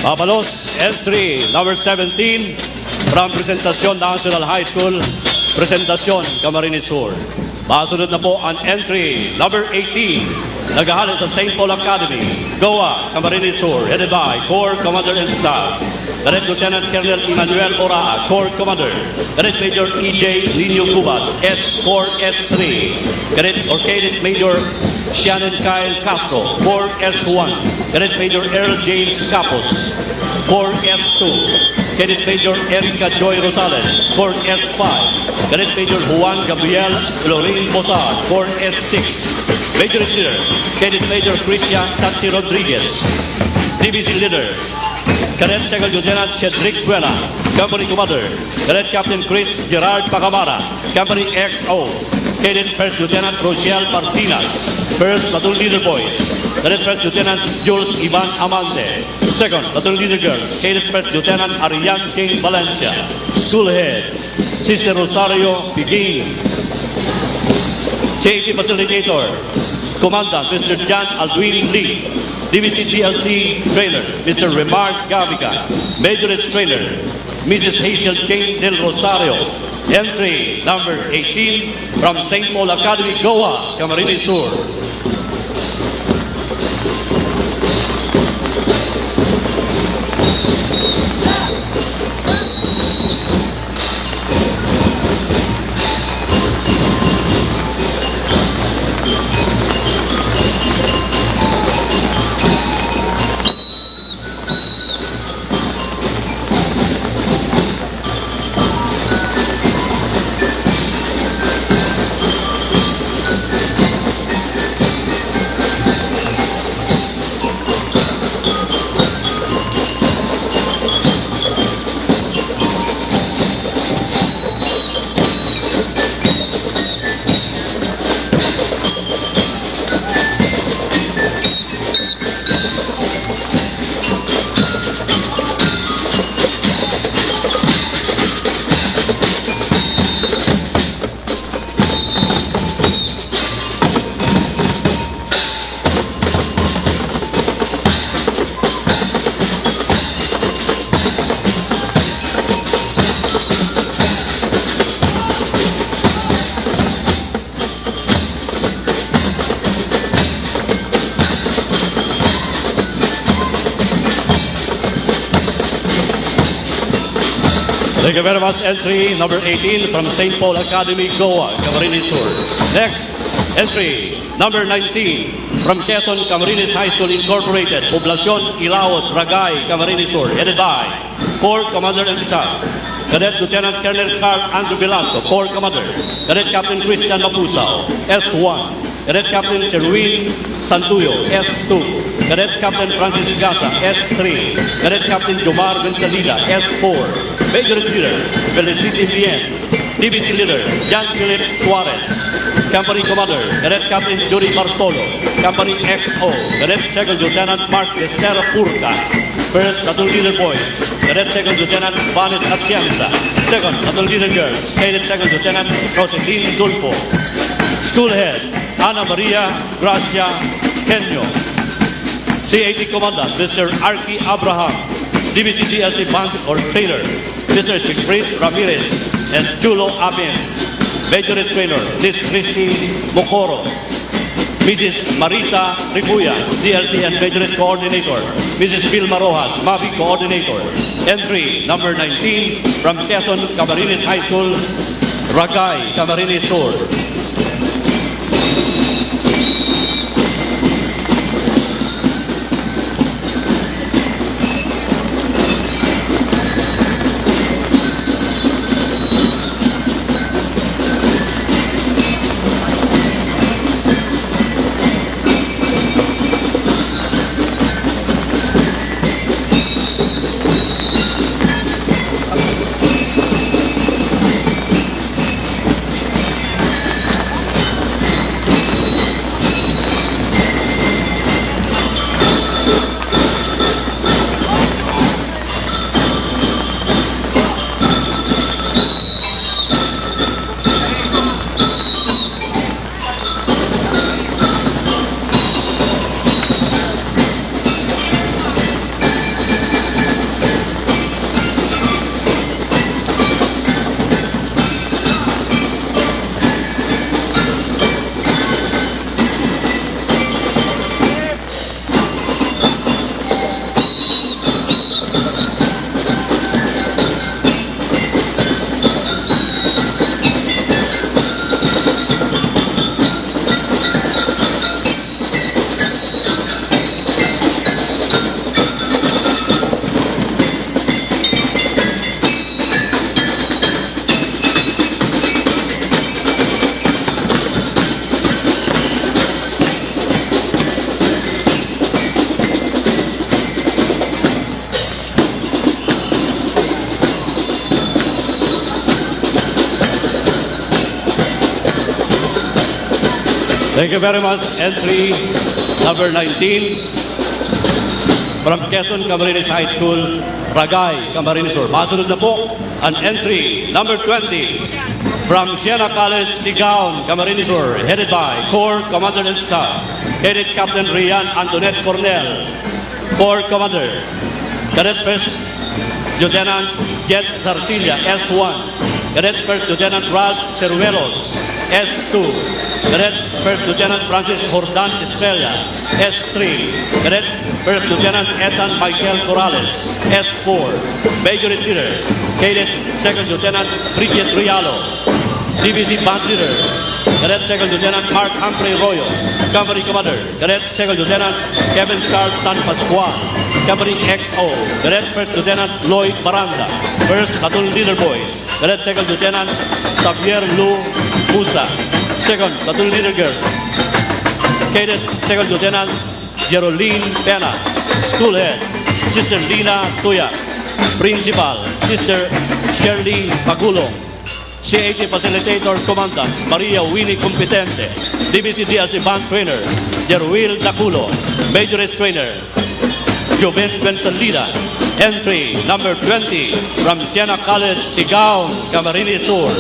Papalos, entry number 17 from Presentacion National High School, Presentacion, Camarines Sur. Masunod na po ang entry number 18, naghahalin sa St. Paul Academy, Goa, Camarines Sur, headed by Corps Commander and Staff, Cadet Lieutenant Colonel Emmanuel Oraa, Corps Commander, Cadet Major E.J. Nino Cubat, S4 S3, Cadet Major Shannon Kyle Castro, Corps S1, Cadet Major Earl James Capos, Corps S2, Cadet Major Erica Joy Rosales, Corps S5, Cadet Major Juan Gabriel Lorin Bosar, Corps S6, Major Leader, Cadet Major Christian Sachi Rodriguez, Division Leader, Cadet Second Lieutenant Cedric Buena, Company Commander, Cadet Captain Chris Gerard Pacamara, Company XO, Cadet First Lieutenant Rochelle Martinez, First Platoon Leader Boys, Cadet First Lieutenant Jules Ivan Amante, Second Platoon Leader Girls, Cadet First Lieutenant Ariane King Valencia, School Head, Sister Rosario Piguin, Safety Facilitator, Commandant Mr. John Aldwin Lee, DVC DLC Trainer, Mr. Remark Gavica, Majorist Trainer, Mrs. Hazel Jane Del Rosario. Entry number 18 from St. Paul Academy, Goa, Camarines Sur. Thank you very much. Entry number 18 from St. Paul Academy, Goa, Camarines Sur. Next, entry number 19 from Quezon Camarines High School Incorporated, Poblacion Ilaot, Ragay, Camarines Sur, headed by Corps Commander and Staff, Cadet Lieutenant Colonel Carl Andrew Velasco, Corps Commander, Cadet Captain Christian Mapusao, S1, Cadet Captain Sherwin Santuyo, S2, Cadet Captain Francis Gasa, S3, Cadet Captain Jomar Gonzalida, S4, Major Leader Felicity Bien, DBC Leader Jan Philip Suarez, Company Commander Cadet Captain Jory Bartolo, Company XO, Cadet Second Lieutenant Mark Estera Purca, First Platoon Leader Boys, Cadet Second Lieutenant Vanes Atienza, Second Platoon Leader Girls, Cadet Second Lieutenant Roseline Dulfo, School Head Ana Maria Gracia Kenyo, CAT Commandant Mr. Arki Abraham, DBC DLC Band or Trainer Mr. Sigfrid Ramirez and Chulo Amin, Major Trainer Liz Christy Mokoro, Mrs. Marita Ribuya, DLC and Major Coordinator, Mrs. Vilma Rojas, Mavi Coordinator. Entry number 19 from Quezon Camarines High School, Ragay, Camarines Sur. Thank you very much. Entry number 19 from Quezon Camarines High School, Ragay, Camarines Sur. Masunod na po ang entry number 20 from Siena College, Tigaon, Camarines Sur, headed by Corps Commander and Staff, Cadet Captain Rian Antoinette Cornel, Corps Commander, Cadet First Lieutenant Jet Zarcilia, S1, Cadet First Lieutenant Ralph Ceruelos, S2, Cadet First Lieutenant Francis Jordan Estrella, S3, Cadet First Lieutenant Ethan Michael Corrales, S4, Major Leader, Cadet Second Lieutenant Bridget Rialo, DBC Band Leader, Cadet Second Lieutenant Mark Humphrey Royo, Company Commander, Cadet Second Lieutenant Kevin Carl San Pascual, Company XO, Cadet First Lieutenant Lloyd Baranda, First Platoon Leader Boys, Cadet Second Lieutenant Xavier Lu Musa, Second Platoon Leader Girls, Cadet Second Lieutenant Jeroline Pena, School Head Sister Lina Tuya, Principal Sister Shirley Pagulong, CAT Facilitator Commandant Maria Winnie Competente, DBC DLC Band Trainer Jerwil Daculo, Major Trainer Joven Gonzalida. Entry number 20 from Siena College, Tigaon, Camarines Sur.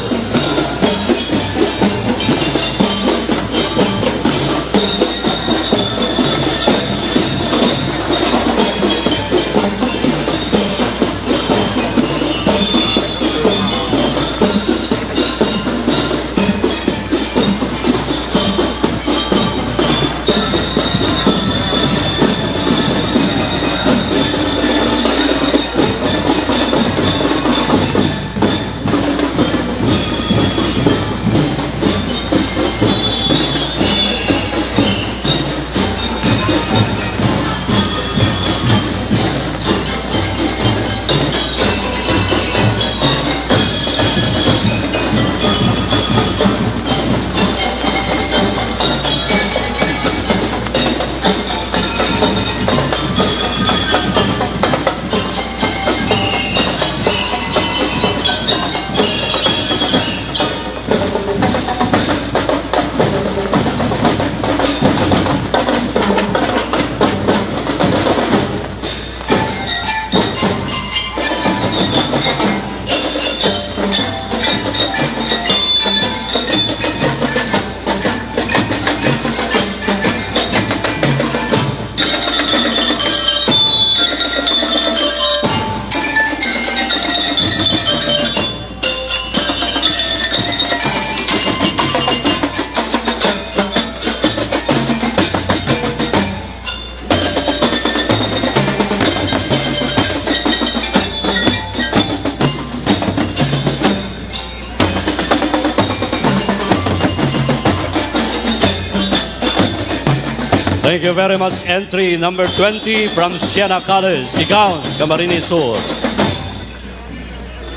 Thank you very much. Entry number 20 from Siena College, Tigaon, Camarines Sur.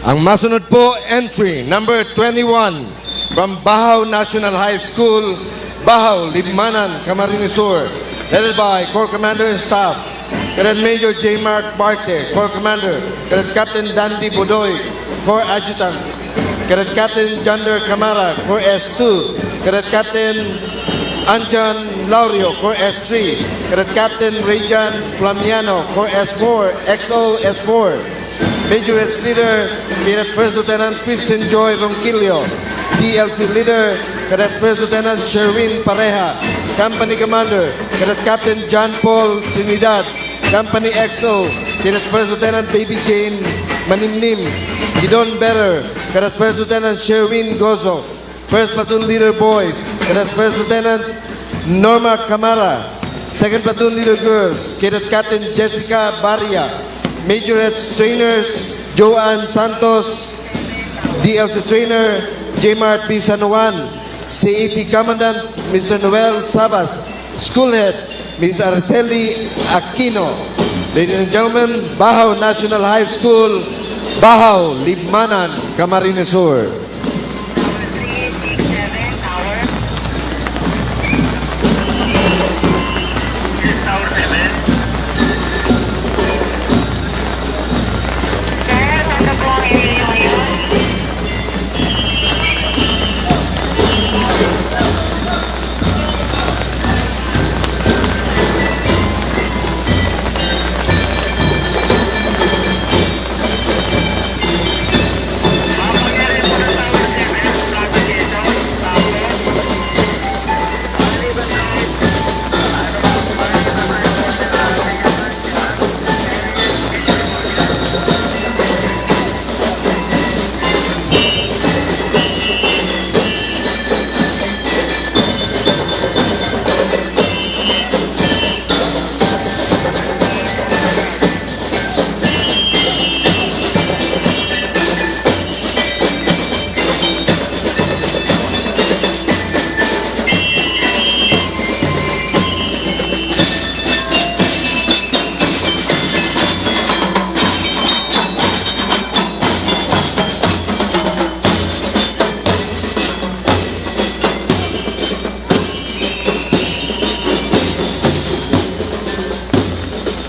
Ang masunod po, entry number 21 from Bahaw National High School, Bahaw, Libmanan, Camarines Sur, headed by Corps Commander and Staff, Cadet Major J. Mark Barte, Corps Commander, Cadet Captain Dandy Budoy, Corps Adjutant, Cadet Captain Jander Camara, Corps S2, Cadet Captain Anjan Laurio, Corps S3, Cadet Captain Rejan Flamiano, Corps S4, XO S4, Major S Leader, Cadet First Lieutenant Christian Joy Ronquillo, DLC Leader, Cadet First Lieutenant Sherwin Pareja, Company Commander, Cadet Captain John Paul Trinidad, Company XO, Cadet First Lieutenant Baby Jane Manimnim, Gidon Better, Cadet First Lieutenant Sherwin Gozo, First Platoon Leader Boys, Cadet First Lieutenant Norma Camara, Second Platoon Leader Girls, Cadet Captain Jessica Baria, Majorettes Trainers Joanne Santos, DLC Trainer J-Mart P. San Juan, CAT Commandant Mr. Noel Sabas, School Head Ms. Araceli Aquino. Ladies and gentlemen, Bahaw National High School, Bahaw, Libmanan, Camarines Sur.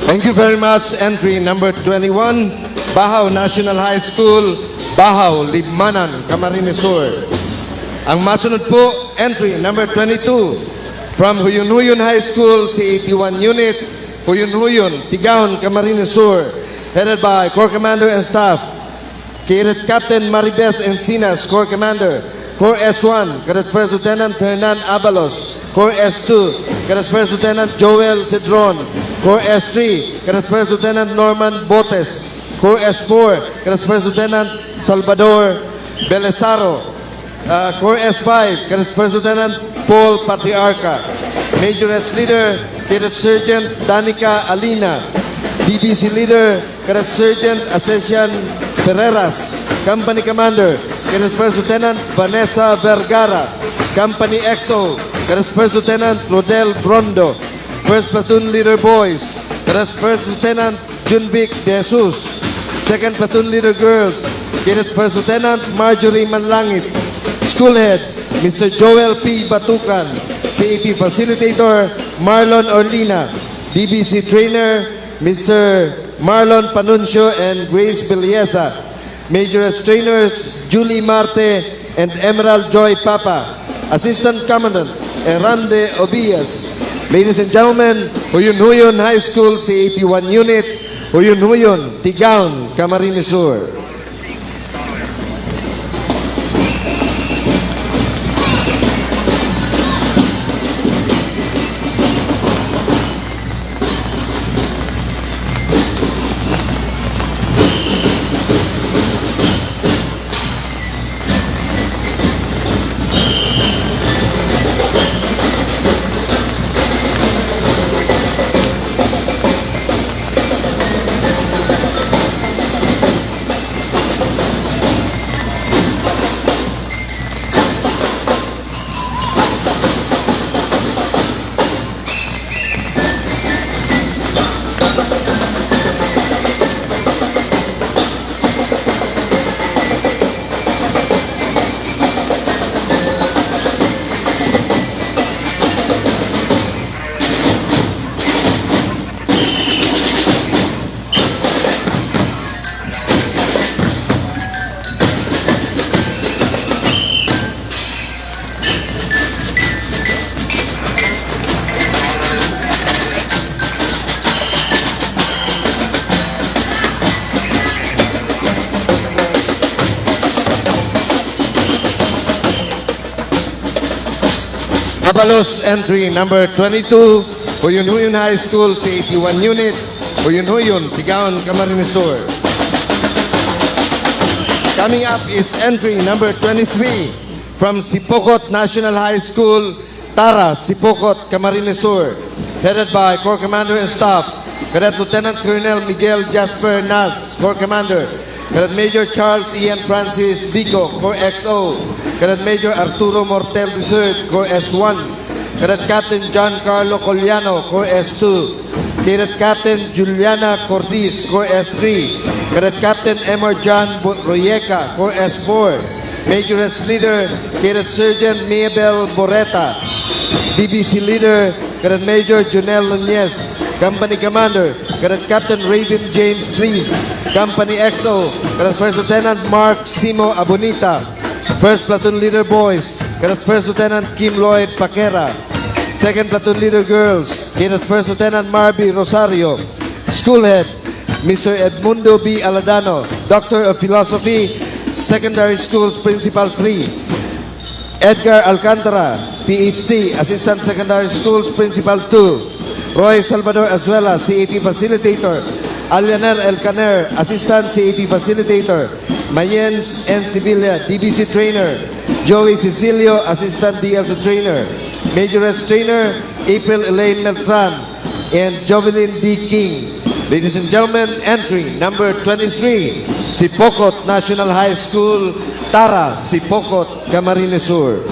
Thank you very much. Entry number 21, Bahaw National High School, Bahaw, Libmanan, Camarines Sur. Ang masunod po, entry number 22, from Huyun-Huyun High School, C81 Unit, Huyun-Huyun, Tigaon, Camarines Sur, headed by Corps Commander and Staff, Cadet Captain Maribeth Encinas, Corps Commander, Corps S1, Cadet First Lieutenant Hernan Abalos, Corps S2, Cadet First Lieutenant Joel Cedron, Corps S3, Cadet First Lieutenant Norman Botes, Corps S4, Cadet First Lieutenant Salvador Belesaro, Corps S5, Cadet First Lieutenant Paul Patriarca, Major S Leader, Cadet Sergeant Danica Alina, DBC Leader, Cadet Sergeant Ascension Ferreras, Company Commander, Cadet First Lieutenant Vanessa Vergara, Company XO, Cadet First Lieutenant Rodel Brondo, First Platoon Leader Boys, Cadet First Lieutenant Junvic De Jesus, Second Platoon Leader Girls, Cadet First Lieutenant Marjorie Manlangit, School Head Mr. Joel P. Batukan, CAT Facilitator Marlon Orlina, DBC Trainer Mr. Marlon Panuncio and Grace Beliesa, Major as Trainers Julie Marte and Emerald Joy Papa, Assistant Commandant Erande Obias. Ladies and gentlemen, Huyun-Huyun High School, C81 Unit, Huyun-Huyun, Tigaon, Camarines Sur. Mabalos entry number 22, Huyun High School, C81 unit, Huyun, Tigaon, Camarines Sur. Coming up is entry number 23 from Sipokot National High School, Tara, Sipokot, Camarines Sur, headed by Corps Commander and Staff, Cadet Lieutenant Colonel Miguel Jasper Nas, Corps Commander, Cadet Major Charles Ian Francis Bico, Corps XO, Cadet Major Arturo Mortel III, Corps S1, Cadet Captain John Carlo Coliano, Corps S2, Cadet Captain Juliana Cordiz, Corps S3, Cadet Captain Emmer John Royeca, Corps S4, Major Heads Leader, Cadet Sergeant Miabel Boreta, DBC Leader, Cadet Major Junel Nunez, Company Commander, Cadet Captain Raven James Please, Company XO, Cadet First Lieutenant Mark Simo Abonita, First Platoon Leader Boys, Cadet First Lieutenant Kim Lloyd Paquera, Second Platoon Leader Girls, Cadet First Lieutenant Marby Rosario, School Head, Mr. Edmundo B. Aladano, Doctor of Philosophy, Secondary Schools Principal 3, Edgar Alcantara, PhD, Assistant Secondary Schools Principal 2, Roy Salvador Azuela, CAT Facilitator, Alianer Elcaner, Assistant CAT Facilitator, Mayens N. Sevilla, DBC Trainer, Joey Cecilio, Assistant DLC Trainer, Major S. Trainer, April Elaine Meltran, and Jovelyn D. King. Ladies and gentlemen, entry number 23, Sipokot National High School, Tara, Sipokot, Camarines Sur.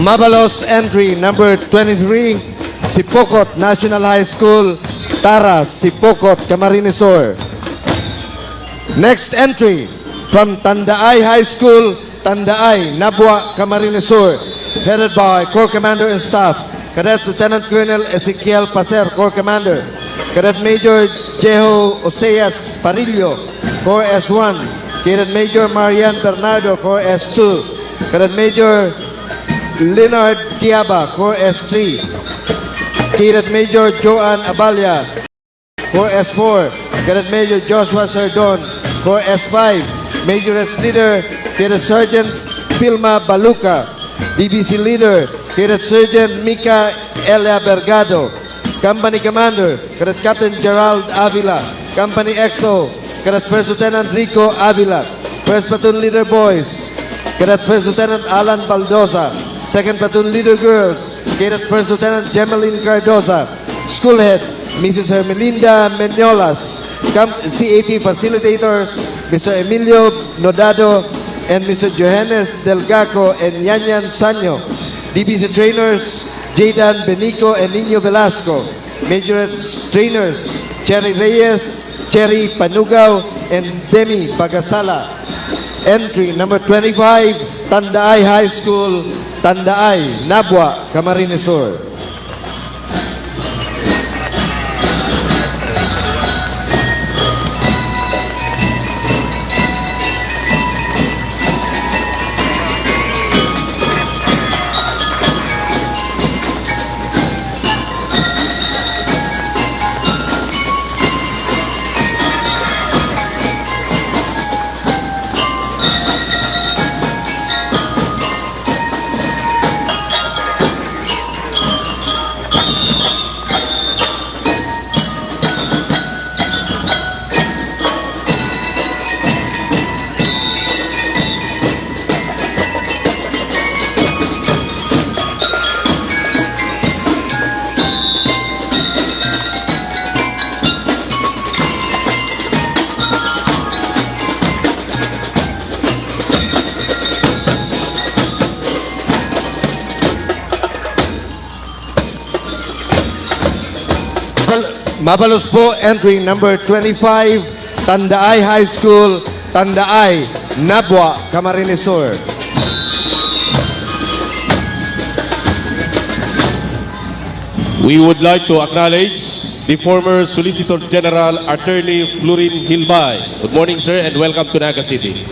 Mabalos entry number 23, Sipokot National High School, Tara, Sipokot, Camarines Sur. Next entry from Tandaay High School, Tandaay, Nabua, Camarines Sur, headed by Corps Commander and Staff, Cadet Lieutenant Colonel Ezekiel Paser, Corps Commander, Cadet Major Jeho Oseas Parillo, Corps S1, Cadet Major Marian Bernardo, Corps S2, Cadet Major Leonard Tiaba, Corps S3, Cadet Major Joan Abalia, Corps S4, Cadet Major Joshua Sardon, Corps S5, Major S Leader, Cadet Sergeant Filma Baluca, DBC Leader, Cadet Sergeant Mika Elia Bergado, Company Commander, Cadet Captain Gerald Avila, Company XO, Cadet First Lieutenant Rico Avila, First Platoon Leader Boys, Cadet First Lieutenant Alan Baldoza, Second Platoon Leader Girls, Cadet First Lieutenant Gemeline Cardoza, School Head, Mrs. Hermelinda Menyolas, CAT Facilitators, Mr. Emilio Nodado, and Mr. Johannes Delgaco and Yanyan Sanyo, DBC Trainers, Jaydan Benico and Nino Velasco, Major Trainers, Cherry Reyes, Cherry Panugao, and Demi Bagasala. Entry number 25, Tandaay High School, Tandaay, Nabua, Camarines Sur. Mabalos po, entry number 25, Tandaay High School, Tandaay, Nabwa, Camarines Sur. We would like to acknowledge the former Solicitor General Attorney Florin Hilbay. Good morning, sir, and welcome to Naga City.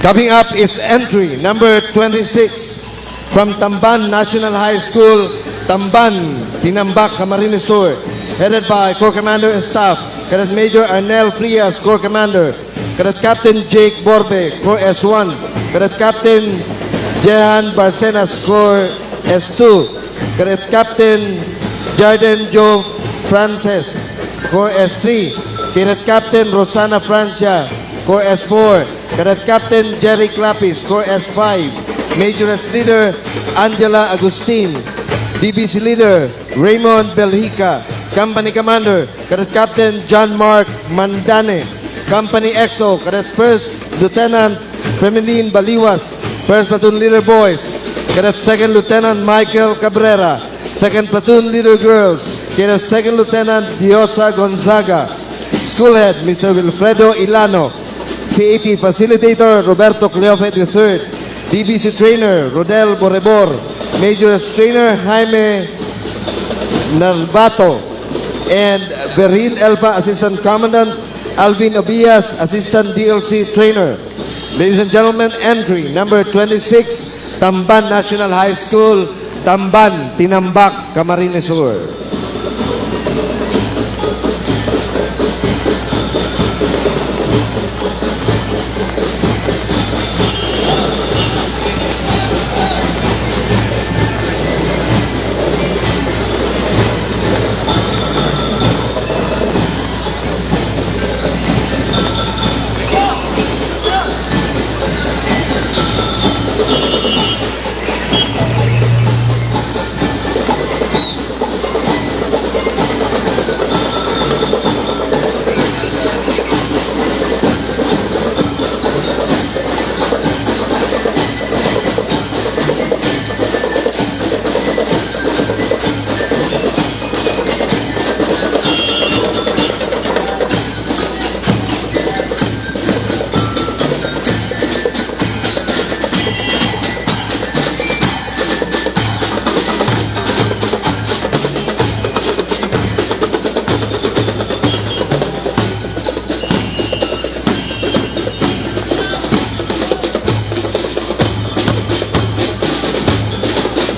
Coming up is entry number 26 from Tamban National High School, Tamban, Tinambak, Camarines Sur, headed by Corps Commander and Staff, Cadet Major Arnel Frias, Corps Commander, Cadet Captain Jake Borbe, Corps S1, Cadet Captain Jehan Barcenas, Corps S2, Cadet Captain Jarden Joe Frances, Corps S3, Cadet Captain Rosana Francia, Corps S4, Cadet Captain Jerry Clapis, Corps S5, Majoress Leader Angela Agustin, DBC Leader Raymond Belhica, Company Commander Cadet Captain John Mark Mandane, Company EXO Cadet First Lieutenant Femeline Baliwas, First Platoon Leader Boys Cadet Second Lieutenant Michael Cabrera, Second Platoon Leader Girls Cadet Second Lieutenant Diosa Gonzaga, School Head Mr. Wilfredo Ilano, CAT Facilitator Roberto Cleofe III, DBC Trainer Rodel Borebor, Majoress Trainer Jaime Narvato, and Berin Elba Assistant Commandant, Alvin Obias Assistant DLC Trainer. Ladies and gentlemen, entry number 26, Tamban National High School, Tamban, Tinambak, Camarines Sur.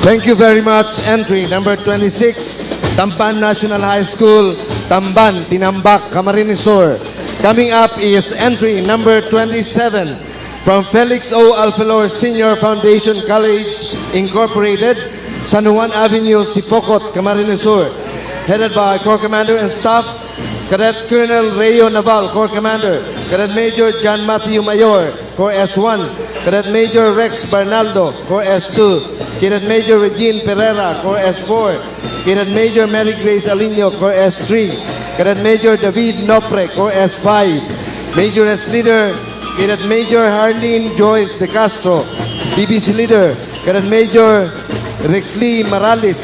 Thank you very much. Entry number 26, Tamban National High School, Tamban, Tinambak, Camarines Sur. Coming up is entry number 27 from Felix O. Alfalor Senior Foundation College Incorporated, San Juan Avenue, Sipocot, Camarines Sur. Headed by Corps Commander and Staff, Cadet Colonel Rayo Naval, Corps Commander, Cadet Major John Matthew Mayor, Corps S1, Cadet Major Rex Bernaldo, Corps S2, Cadet Major Regine Pereira, Corps S4, Cadet Major Mary Grace Alino, Corps S3, Cadet Major David Nopre, Corps S5, Majoress Leader, Cadet Major Harleen Joyce De Castro, DBC Leader, Cadet Major Rickley Maralit,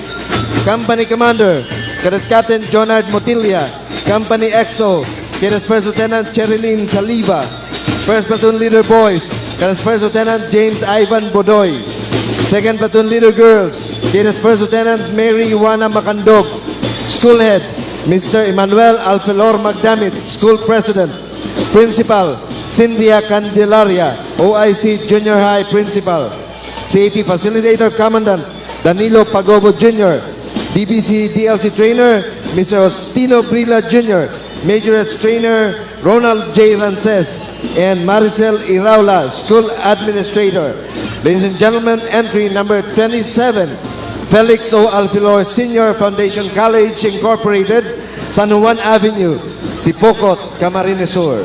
Company Commander, Cadet Captain Jonard Motilia, Company EXO, Cadet First Lieutenant Cherilyn Saliva, First Platoon Leader Boys, Cadet First Lieutenant James Ivan Bodoy, Second Platoon Leader Girls, Cadet First Lieutenant Mary Juana Macandog, School Head, Mr. Emmanuel Alfalor Magdamit, School President, Principal, Cynthia Candelaria, OIC Junior High Principal, CAT Facilitator Commandant, Danilo Pagobo Jr., DBC DLC Trainer, Mr. Ostino Brila Jr., Majoress Trainer, Ronald J. Rances, and Maricel Iraula, School Administrator. Ladies and gentlemen, entry number 27, Felix O. Alfilor Senior Foundation College Incorporated, San Juan Avenue, Sipocot, Camarines Sur.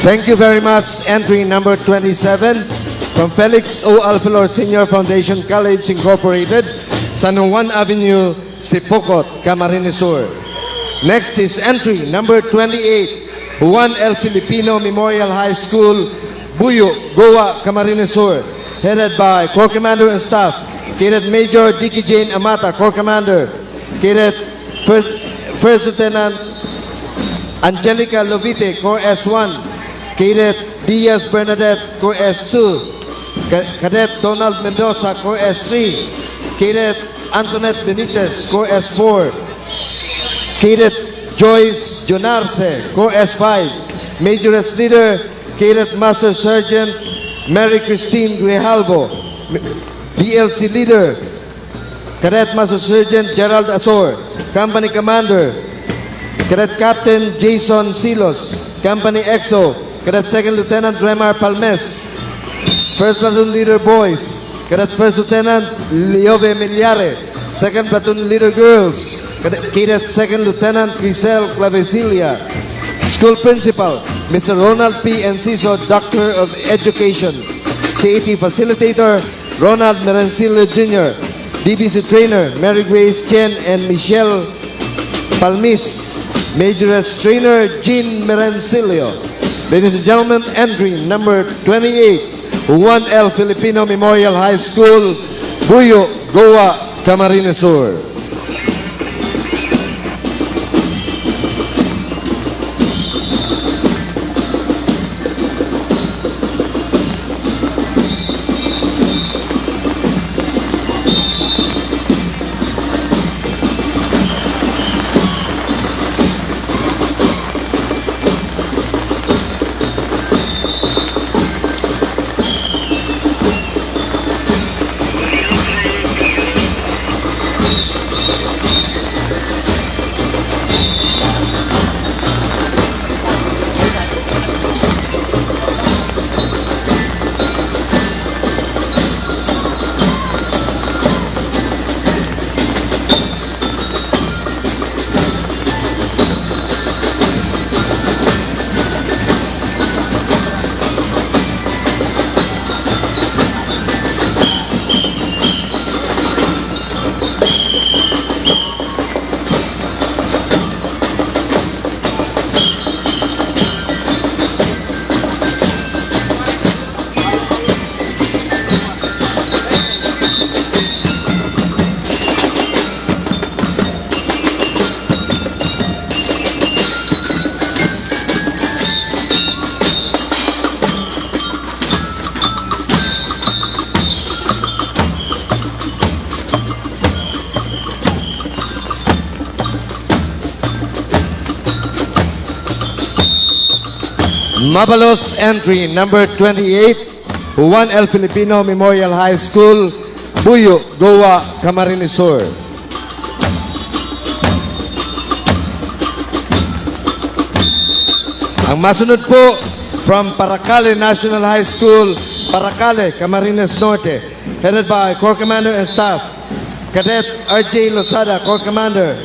Thank you very much. Entry number 27 from Felix O. Alfilor Senior Foundation College Incorporated, San Juan Avenue, Sipocot, Camarines Sur. Next is entry number 28, Juan L. Filipino Memorial High School, Buyo, Goa, Camarines Sur, headed by Corps Commander and Staff, Cadet Major Dicky Jane Amata, Corps Commander, Cadet First Lieutenant Angelica Lovite, Corps S1, Cadet Diaz Bernadette, Corps S2, Cadet Donald Mendoza, Corps S3, Cadet Antoinette Benitez, Corps S4, Cadet Joyce Jonarce, Corps S5, Major as Leader, Cadet Master Sergeant Mary Christine Grijalvo, DLC Leader, Cadet Master Sergeant Gerald Asor, Company Commander, Cadet Captain Jason Silos, Company EXO, Cadet Second Lieutenant Remar Palmes, First Platoon Leader Boys, Cadet First Lieutenant Leove Miliare, Second Platoon Leader Girls, Cadet Second Lieutenant Grisel Clavesilia, School Principal Mr. Ronald P. Enciso, Doctor of Education, CAT Facilitator Ronald Merencillo Jr., DBC Trainer Mary Grace Chen and Michelle Palmis, Majoress Trainer Jean Merencillo. Ladies and gentlemen, entry number 28, Juan L. Filipino Memorial High School, Buyo, Goa, Camarines Sur. Mabalos entry number 28, Juan L. Filipino Memorial High School, Buyo, Goa, Camarines Sur. Ang masunod po from Paracale National High School, Paracale, Camarines Norte, headed by Corps Commander and Staff, Cadet R.J. Losada, Corps Commander,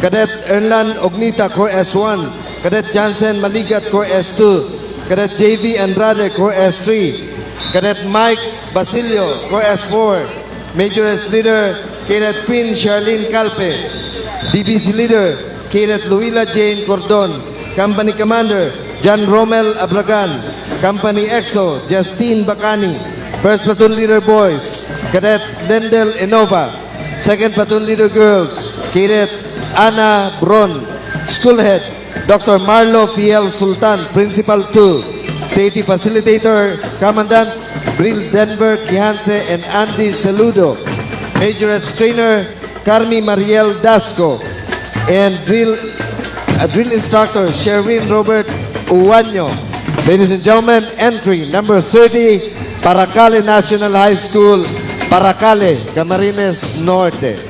Cadet Erlan Ognita, Corps S1, Cadet Jansen Maligat, Corps S2, Cadet J.V. Andrade, Corps S3, Cadet Mike Basilio, Corps S4, Major as Leader, Cadet Queen Charlene Calpe, DBC Leader, Cadet Luila Jane Cordon, Company Commander, John Romel Abragan, Company EXO, Justine Bacani, First Platoon Leader Boys, Cadet Lendel Enova, Second Platoon Leader Girls, Cadet Ana Bron, School Head, Dr. Marlo Fiel Sultan, Principal 2, Safety Facilitator, Commandant Bril Denver Kihanse and Andy Saludo, Major as Trainer, Carmi Mariel Dasco, and Drill Instructor, Sherwin Robert Uwanyo. Ladies and gentlemen, entry number 30, Paracale National High School, Paracale, Camarines Norte.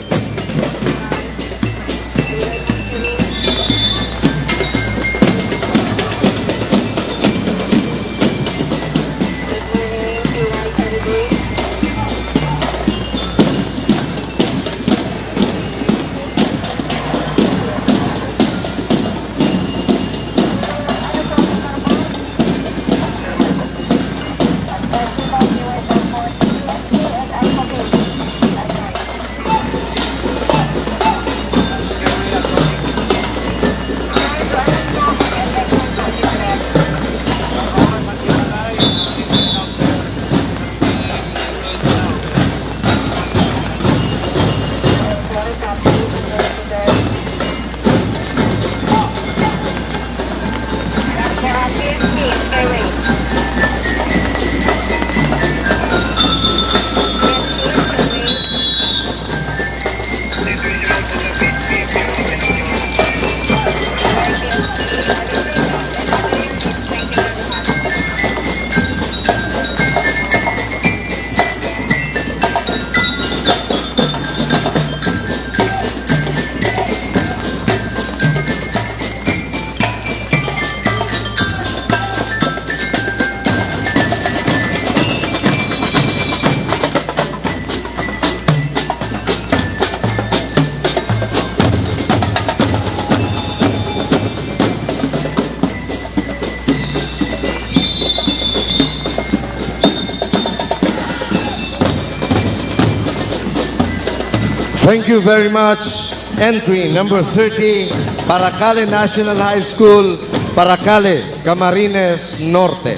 Thank you very much. Entry number 30, Paracale National High School, Paracale, Camarines Norte.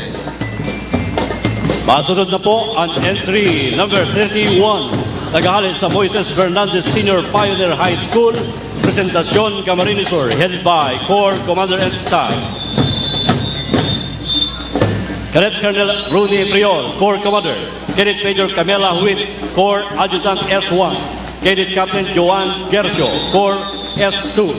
Masunod na po ang entry number 31. Nagahalin sa Moises Fernandez Senior Pioneer High School, Presentacion, Camarines Sur, headed by Corps Commander and Staff. Cadet Colonel Rooney Priol, Corps Commander. Cadet Major Camela Huit, Corps Adjutant S1. Cadet Captain Joan Gercio, Corps S2.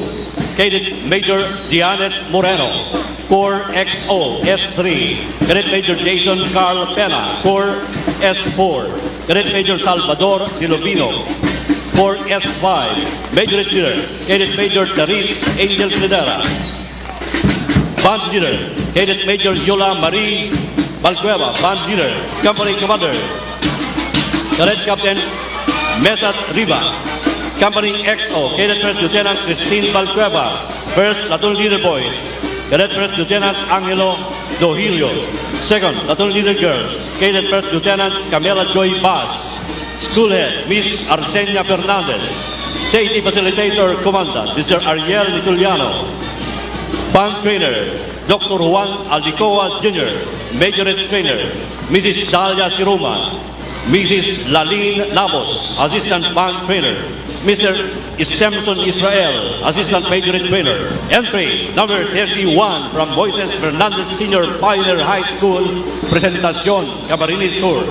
Cadet Major Janet Moreno, Corps XO S3. Cadet Major Jason Carl Pena, Corps S4. Cadet Major Salvador Dilobino, Corps S5. Major Leader, Cadet Major Daris Angel Cedera. Band Leader, Cadet Major Yola Marie Balcueva, Band Leader. Company Commander, Cadet Captain Mesat Riva. Company XO, Cadet First Lieutenant Christine Balcueva. First Platoon Leader Boys, Cadet First Lieutenant Angelo Dohilio. Second Platoon Leader Girls, Cadet First Lieutenant Camela Joy Bas. School Head, Miss Arsenia Fernandez. Safety Facilitator Commandant, Mr. Ariel Nituliano. Band Trainer, Dr. Juan Aldicoa Jr. Majoress Trainer, Mrs. Dalia Siruman. Mrs. Laline Labos, Assistant Band Trainer. Mr. Stemson Israel, Assistant Majorette Trainer. Entry number 31 from Moises Fernandez Senior Pioneer High School, Presentacion, Camarines Sur.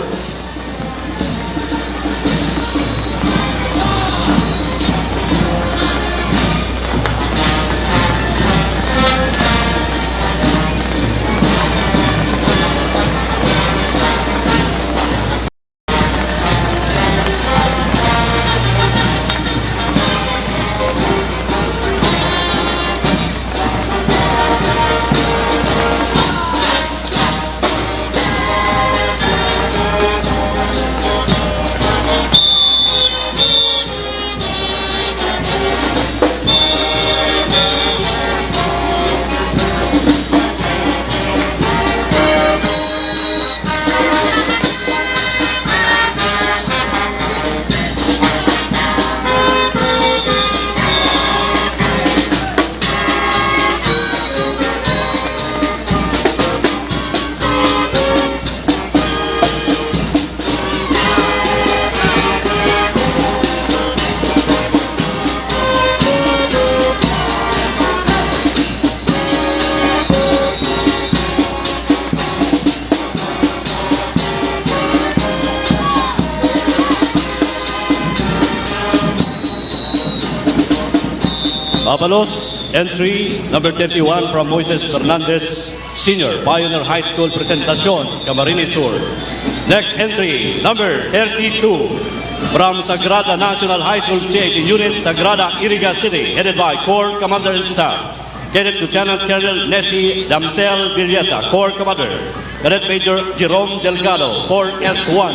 Avalos, entry number 31 from Moises Fernandez Senior Pioneer High School, Presentacion, Camarines Sur. Next entry number 32 from Sagrada National High School CIT Unit, Sagrada Iriga City, headed by Corps Commander and Staff. Cadet Lieutenant Colonel Nessie Damsel Villesa, Corps Commander. Cadet Major Jerome Delgado, Corps S1.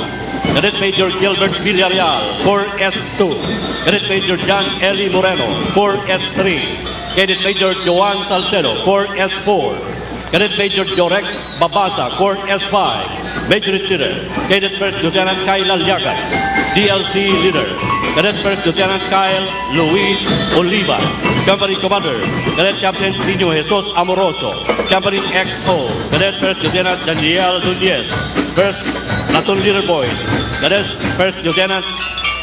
Cadet Major Gilbert Villarreal, Corps S2. Cadet Major John Eli Moreno, Corps S3. Cadet Major Joan Salcedo, Corps S4. Cadet Major Jorex Babasa, Corps S5. Major Leader, Cadet First Lieutenant Kyle Aliagas, DLC Leader. Cadet First Lieutenant Kyle Luis Oliva. Company Commander, Cadet Captain Nino Jesus Amoroso. Company XO, Cadet First Lieutenant Daniel Nunez. First Platoon Leader Boys, Cadet First Lieutenant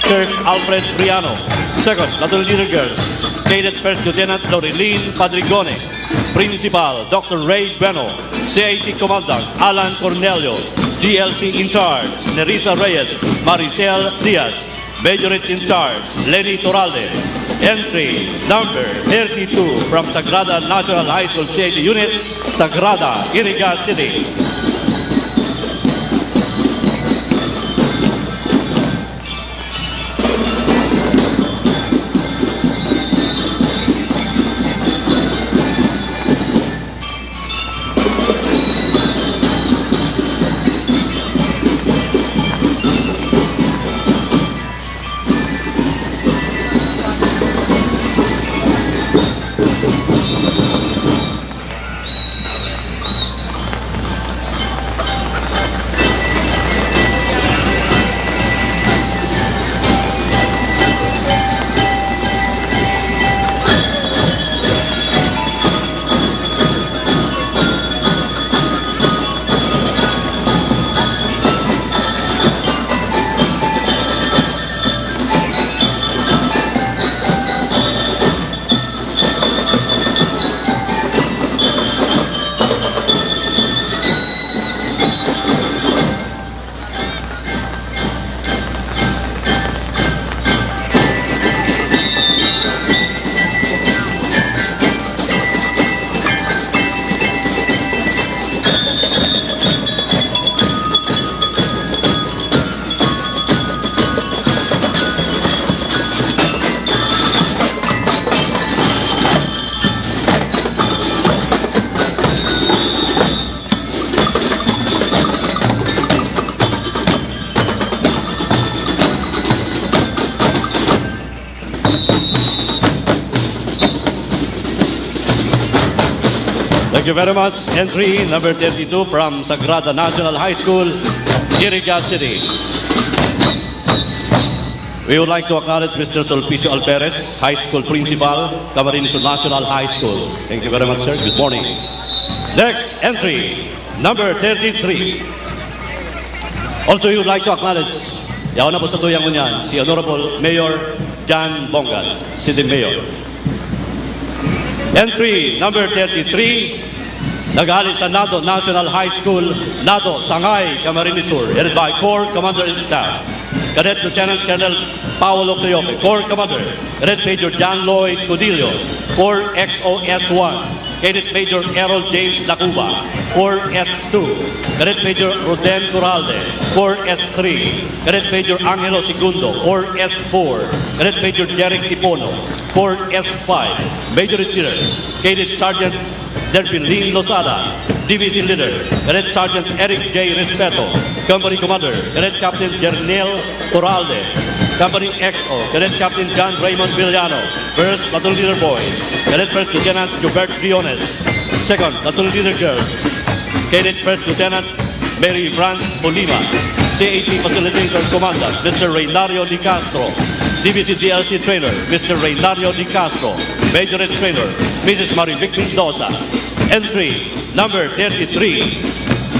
Kirk Alfred Priano. Second Platoon Leader Girls, Cadet First Lieutenant Loreline Padrigone. Principal Dr. Ray Bueno. CIT Commandant Alan Cornelio. DLC in charge Nerissa Reyes, Maricel Diaz. Majorette in charge Lenny Toralde. Entry number 32 from Sagrada National High School CIT Unit, Sagrada Iriga City. Thank you very much. Entry number 32 from Sagrada National High School, Iriga City. We would like to acknowledge Mr. Sulpicio Alperes, High School Principal, Camarines National High School. Thank you very much, sir. Good morning. Next entry, number 33. Also, we would like to acknowledge, yaw na po sa tuyang unyan, si Honorable Mayor John Bongal, City Mayor. Entry number 33, nag-aalis sa NATO National High School, NATO Sangay, Camarines Sur, headed by Corps Commander in Staff, Cadet Lieutenant Colonel Paolo Cleope, Corps Commander, Cadet Major John Lloyd Codillo, Corps XOS-1, Cadet Major Errol James Lacuba, Corps S2, Cadet Major Roden Corralde, Corps S3, Cadet Major Angelo Segundo, Corps S4, Cadet Major Derek Tipono, Corps S5, Major Leader, Cadet Sergeant Delphin Lynn Losada, Division Leader, Cadet Sergeant Eric J. Respeto, Company Commander, Cadet Captain Jernel Corralde, Company XO, Cadet Captain John Raymond Villano, First Platoon Leader Boys, Cadet First Lieutenant Gilbert Briones, Second Platoon Leader Girls, Cadet First Lieutenant Mary France Molina, CAT Facilitator Commandant, Mr. Reynario Di Castro, DVC DLC Trainer, Mr. Reynario Di Castro, Majoress Trainer, Mrs. Marivic Mendoza. Entry number 33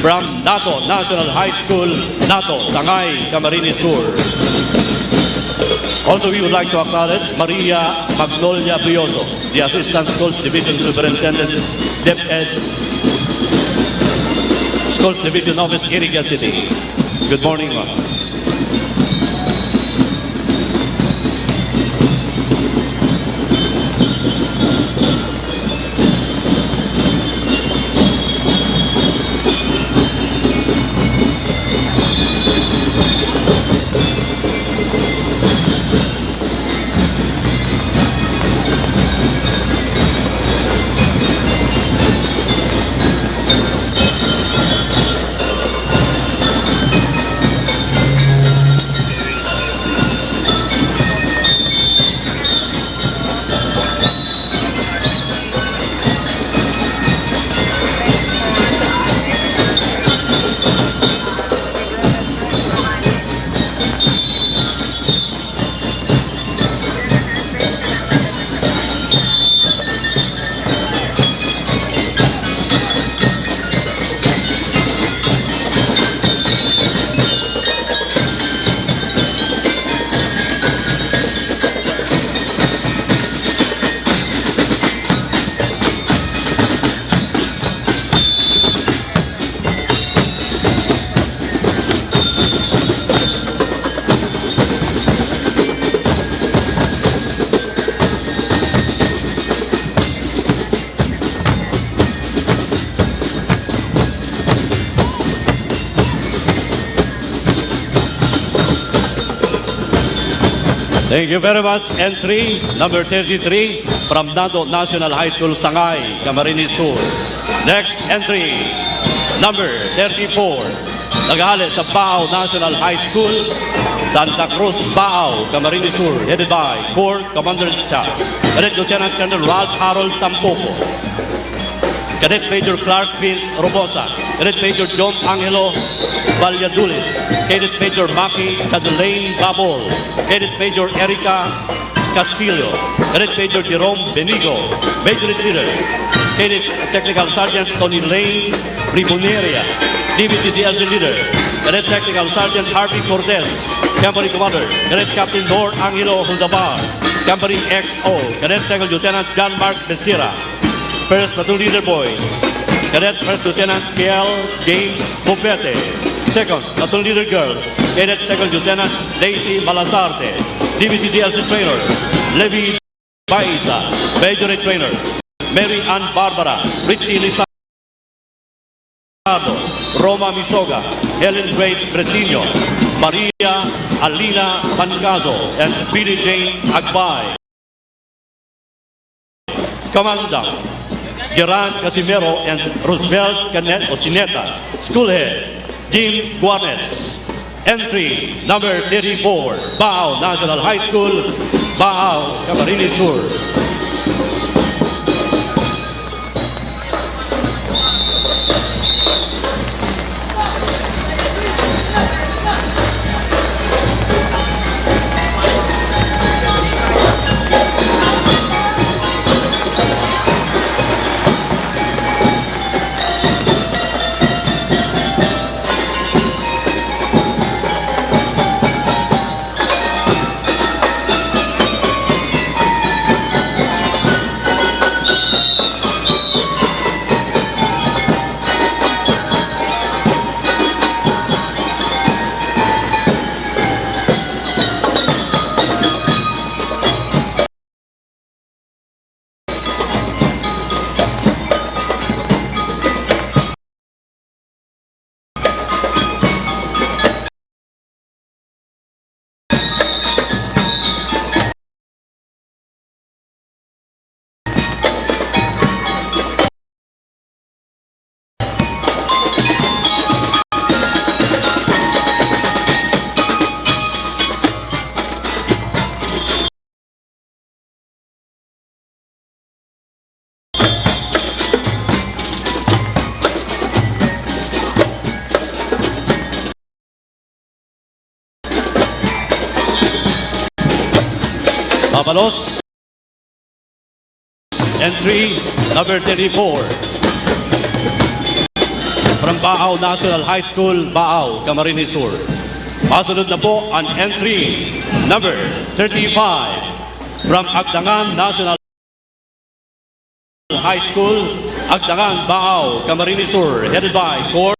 from NATO National High School, NATO Sangay, Camarines Sur. Also, we would like to acknowledge Maria Magnolia Brioso, the Assistant Schools Division Superintendent, DepEd, Schools Division Office, Iriga City. Good morning, ma'am. Thank you very much. Entry number 33 from NATO National High School, Sangay, Camarines Sur. Next entry, number 34. Nag-aalis sa Bao National High School, Santa Cruz, Bao, Camarines Sur, headed by Corps Commander in Staff, Cadet Lieutenant Colonel Ralph Harold Tampoco, Cadet Major Clark Vince Robosa, Cadet Major John Angelo Valladolid, Cadet Major Maki Chadelaine Babol, Cadet Major Erica Castillo, Cadet Major Jerome Benigo, Major Leader, Cadet Technical Sergeant Tony Lane Riboneria, DVC DLC Leader, Cadet Technical Sergeant Harvey Cortez, Company Commander, Cadet Captain Nor Angelo Huldabar, Company XO, Cadet Second Lieutenant John Mark Becerra, First Platoon Leader Boys, Cadet First Lieutenant KL James Bopete, Second Platoon Leader Girls, Cadet Second Lieutenant Daisy Malazarte, DVC DLC Trainer, Levi Baisa, Major Trainer, Mary Ann Barbara, Richie Lizardo, Roma Misoga, Helen Grace Presino, Maria Alina Pancazo, and Billy Jane Agbay. Commandant Geran Casimero and Roosevelt Canet Osineta. School Head Jim Guarnes. Entry number 34, Bao National High School, Bao, Camarines Sur. Papalos. Entry number 34. From Baao National High School, Baao, Camarines Sur. Masunod na po ang entry number 35 from Agdangan National High School, Agdangan, Baao, Camarines Sur, headed by Corps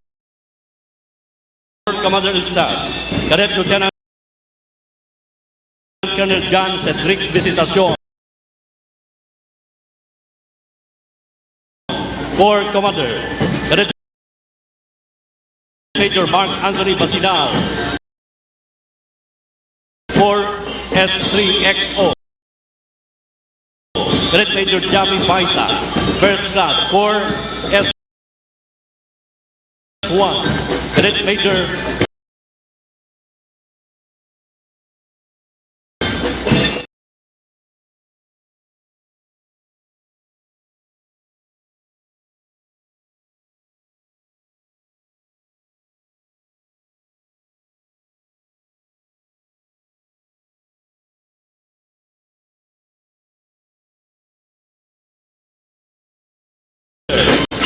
Commander in Staff, Cadet Lieutenant Colonel John Cedric Visitacion. Corps Commander, Cadet Major Mark Anthony Basidal. Corps S3XO. Cadet Major Javi Baita. First Class, Corps S1. Cadet Major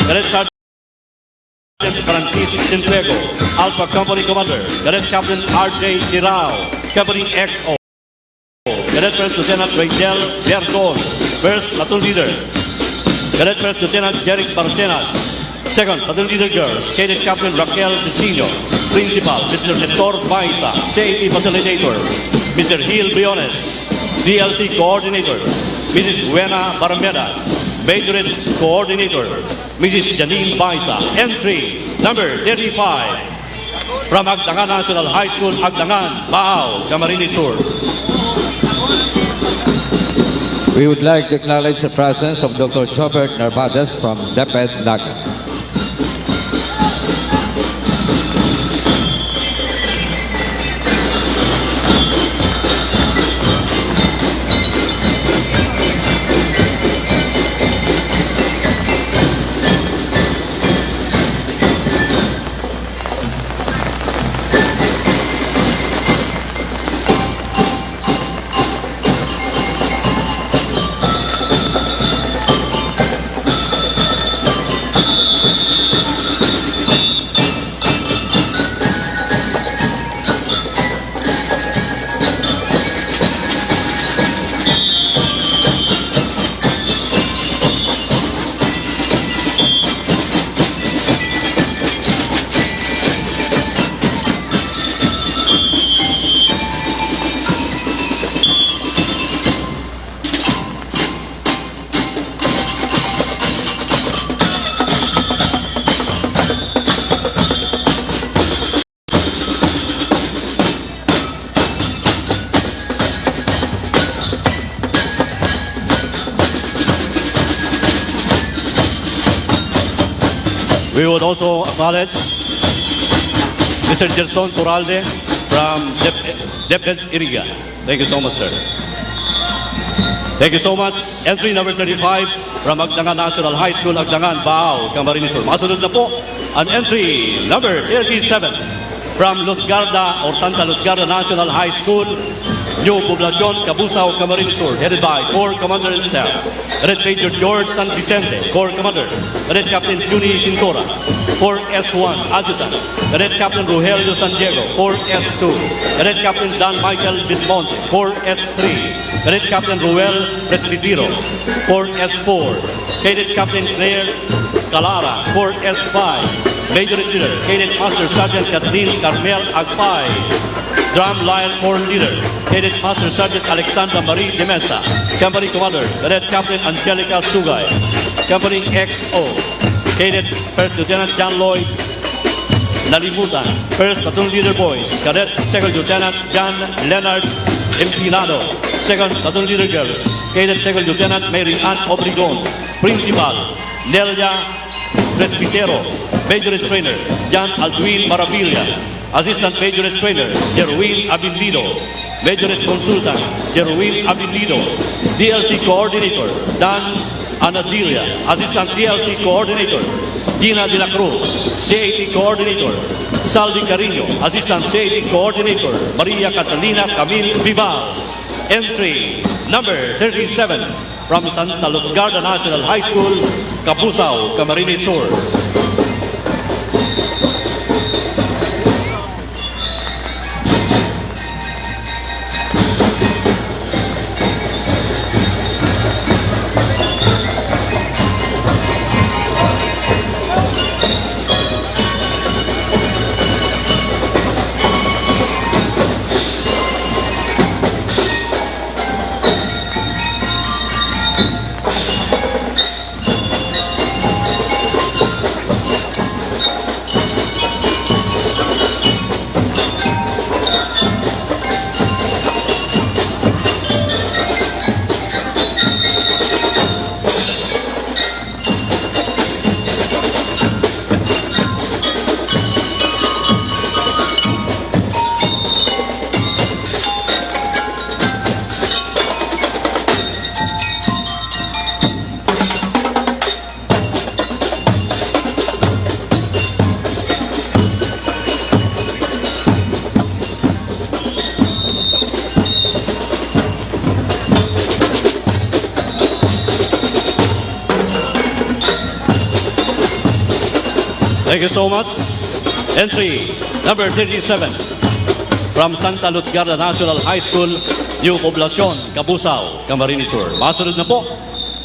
Cadet Sergeant Francis Sintuego, Alpha Company Commander, Cadet Captain R.J. Tirao, Company XO, Cadet First Lieutenant Raydel Berton, First Platoon Leader, Cadet First Lieutenant Jeric Barcenas, Second Platoon Leader Girls, Cadet Captain Raquel Vicino, Principal Mr. Nestor Baisa, CAT Facilitator, Mr. Gil Briones, DLC Coordinator, Mrs. Buena Barameda, Majorates Coordinator, Mrs. Janine Baisa. Entry number 35 from Agdangan National High School, Agdangan, Baao, Camarines Sur. We would like to acknowledge the presence of Dr. Jobert Narvaez from DepEd Naga. We would also acknowledge Mr. Gerson Turalde from DepEd Iriga. Thank you so much, sir. Thank you so much. Entry number 35 from Agdangan National High School, Agdangan, Baao, Camarines Sur. Masunod na po ang entry number 37 from Lutgarda or Santa Lutgarda National High School, New Poblacion, Cabusao, Camarines Sur, headed by Corps Commander in Staff, Cadet Major George San Vicente, Corps Commander, Cadet Captain Juni Cintora, Corps S1, Adjutant, Cadet Captain Rogelio San Diego, Corps S2, Cadet Captain Dan Michael Vismonte, Corps S3, Cadet Captain Ruel Presbitero, Corps S4, Cadet Captain Claire Calara, Corps S5, Major Leader, Cadet Master Sergeant Kathleen Carmel Agpay, Drum Line Corps Leader, Cadet Master Sergeant Alexandra Marie de Mesa, Company Commander, Cadet Captain Angelica Sugay, Company XO, Cadet First Lieutenant John Lloyd Nalimutan, First Platoon Leader Boys, Cadet Second Lieutenant John Leonard Empinado, Second Platoon Leader Girls, Cadet Second Lieutenant Mary Ann Obregon, Principal Nelia Presbitero, Major Trainer John Alduin Maravilla, Assistant Major Trainer Jerwin Abilido, Major Consultant Jerwin Abilido, DLC Coordinator Dan Anadilia, Assistant DLC Coordinator Gina de la Cruz, CAT Coordinator Saldi Carino, Assistant CAT Coordinator Maria Catalina Camille Vival. Entry number 37 from Santa Luzgarda National High School, Cabusao, Camarines Sur. Thank you so much. Entry number 37 from Santa Luzgarda National High School, New Poblacion, Cabusao, Camarines Sur. Masunod na po.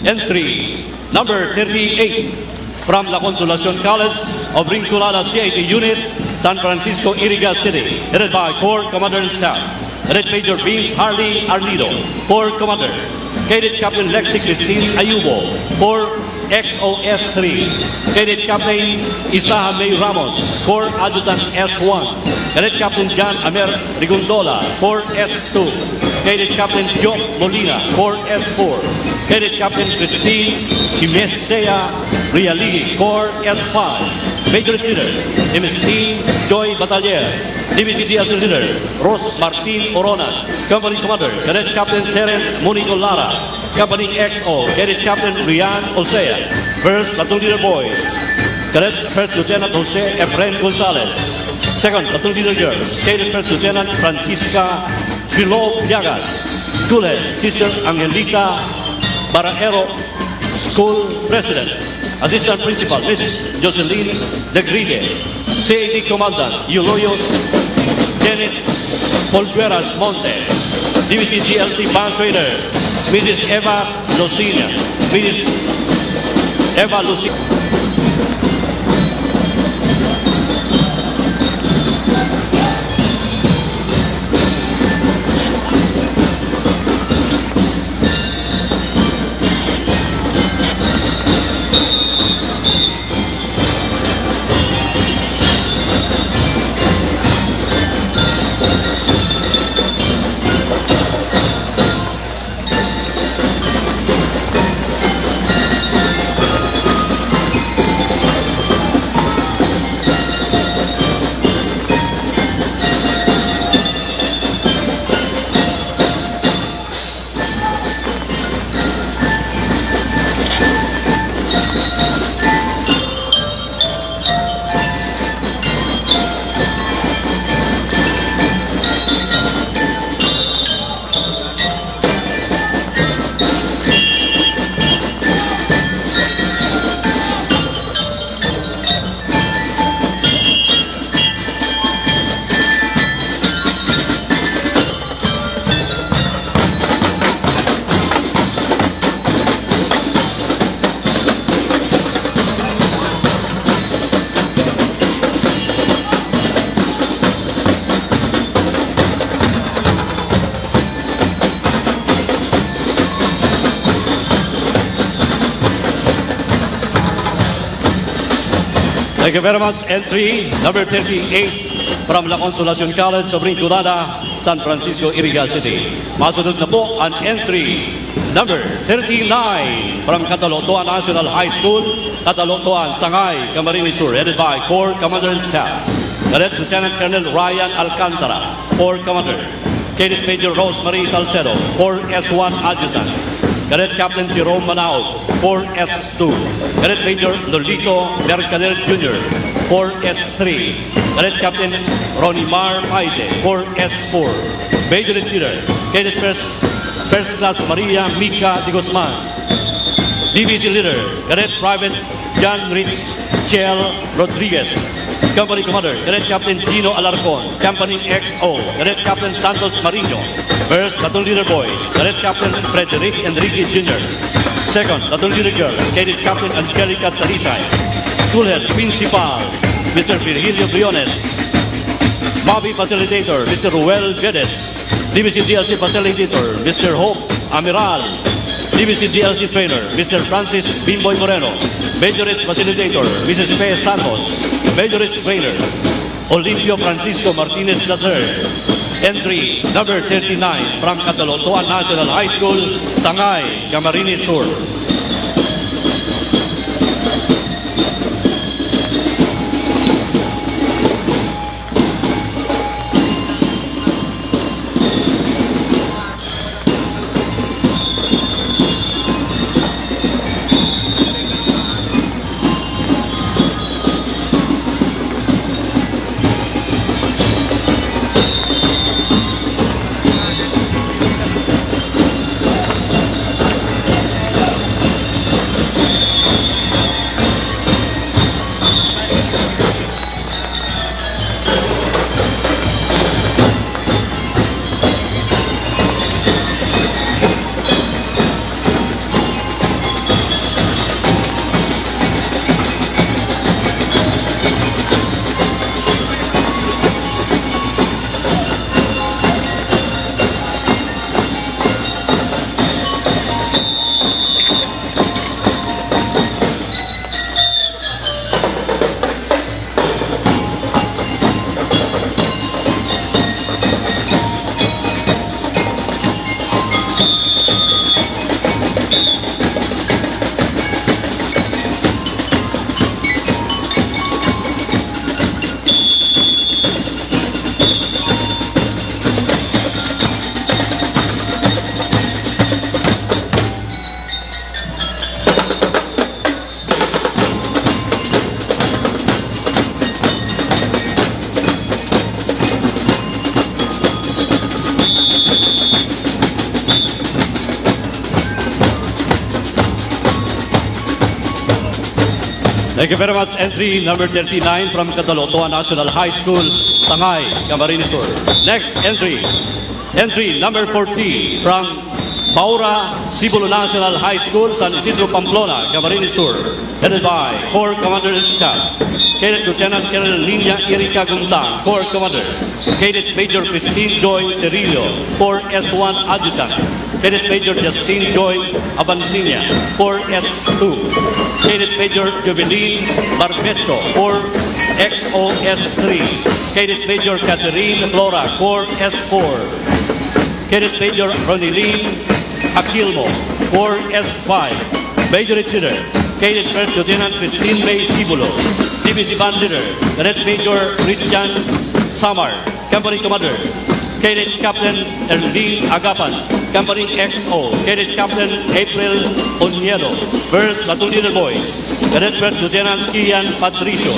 Entry number 38 from La Consolacion College of Rinconada CIT Unit, San Francisco, Iriga City, headed by Corps Commander and Staff, Red Major Beams Harley Arlido, Corps Commander, Cadet Captain Lexi Christine Ayubo, Corps XOS-3, Cadet Captain Isaha May Ramos, Corps Adjutant S1, Cadet Captain John Amer Rigondola, Corps S2, Cadet Captain Joe Molina, Corps S4, Cadet Captain Christine Chimesea Rialigi, Corps S5, Major Leader Emestine Joy Batalier, Division DLC Leader Ros Martin Orona, Company Commander Cadet Captain Terence Monico Lara, Company XO Cadet Captain Rian Osea, First Platoon Leader Boys Cadet First Lieutenant Jose Efren Gonzalez, Second Platoon Leader Girls Cadet First Lieutenant Francisca Philo Llagas, School Head Sister Angelita Barajero, School President Assistant Principal Miss Jocelyn Degride, CAD Commandant Euloyo Dennis Polgueras Monte, Division GLC Band Trainer Mrs. Eva Lucina, Mrs. Eva Lucina. Thank you very much. Entry number 38 from La Consolacion College of Rinconada, San Francisco, Iriga City. Masunod na po ang entry number 39 from Catalotoan National High School, Catalotoan, Sangay, Camarines Sur, headed by Corps Commander and Staff, Cadet Lieutenant Colonel Ryan Alcantara, Corps Commander, Cadet Major Rosemary Salcedo, Corps S1 Adjutant, Cadet Captain Jerome Manao, Corps S2, Cadet Major Lolito Mercader Jr., Corps S3, Cadet Captain Ronnie Mar Paide, Corps S4, Major Leader, Cadet First Class Maria Mica de Guzman. DBC Leader, Cadet Private John Rich Chel Rodriguez. Company Commander, Cadet Captain Gino Alarcon. Company XO, Cadet Captain Santos Marino. First Platoon Leader Boys, Cadet Captain Frederick Enrique Jr. Second Platoon Leader Girls, Cadet Captain Angelica Talisay. School Head Principal, Mr. Virgilio Briones. Bobby Facilitator, Mr. Ruel Guedes. DBC DLC Facilitator, Mr. Hope Amiral. DBC DLC Trainer, Mr. Francis Bimboy Moreno. Majorist Facilitator, Mrs. Pe Santos. Majorist Trainer, Olimpio Francisco Martinez III. Entry number 39 from Catalotoan National High School, Sangay, Camarines Sur. Thank you very much. Entry number 39 from Catalotoan National High School, Sangay, Camarines Sur. Next entry. Entry number 40 from Maura Cibulo National High School, San Isidro, Pamplona, Camarines Sur. Headed by Corps Commander in Staff, Cadet Lieutenant Colonel Linya Erika Guntang, Corps Commander. Cadet Major Christine Joy Cerillo, Corps S1 Adjutant. Cadet Major Justine Joy Abansinia, Corps S2. Cadet Major Jubilin Barbecho, Corps XOS3. Cadet Major Catherine Flora, Corps S4. Cadet Major Ronilyn Aquilmo, Corps S5. Major Leader, Cadet First Lieutenant Christine May Cibulo. DBC Band Leader, Cadet Major Christian Samar. Company Commander, Cadet Captain Erlin Agapan. Company XO, Cadet Captain April Oniedo. First Platoon Leader Boys, Cadet First Lieutenant Kian Patricio.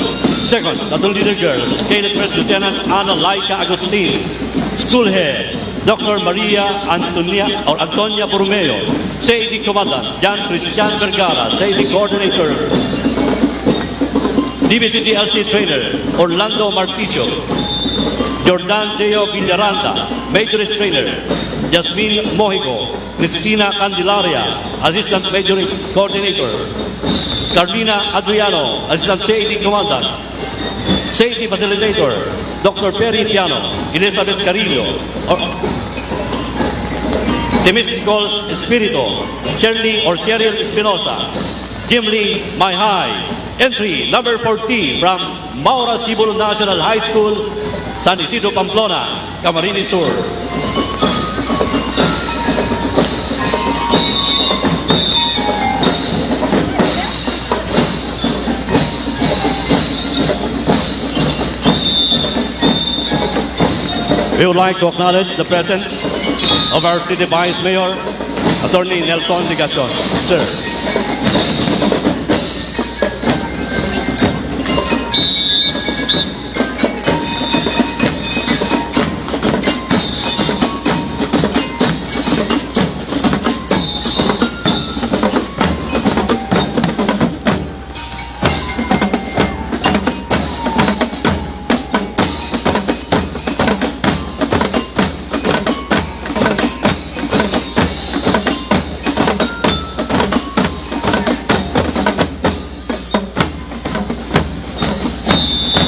Second Platoon Leader Girls, Cadet First Lieutenant Ana Laika Agustin. School Head, Dr. Maria Antonia Borromeo. CAD Commandant, Jan Christian Vergara. CAD Coordinator, DBC DLC Trainer, Orlando Marticio. Jordan Deo Villaranda, Majorist Trainer. Jasmine Mojico, Cristina Candelaria, Assistant Major Coordinator. Carlina Adriano, Assistant CAD Commandant. CAD Facilitator, Dr. Perry Piano, Elizabeth Carillo. Temesticos Espirito, Shirley or Cheryl Espinosa. Jim Lee Maihai. Entry number 40 from Maura Cibulo National High School, San Isidro, Pamplona, Camarines Sur. We would like to acknowledge the presence of our City Vice Mayor, Attorney Nelson Ligacion. Sir.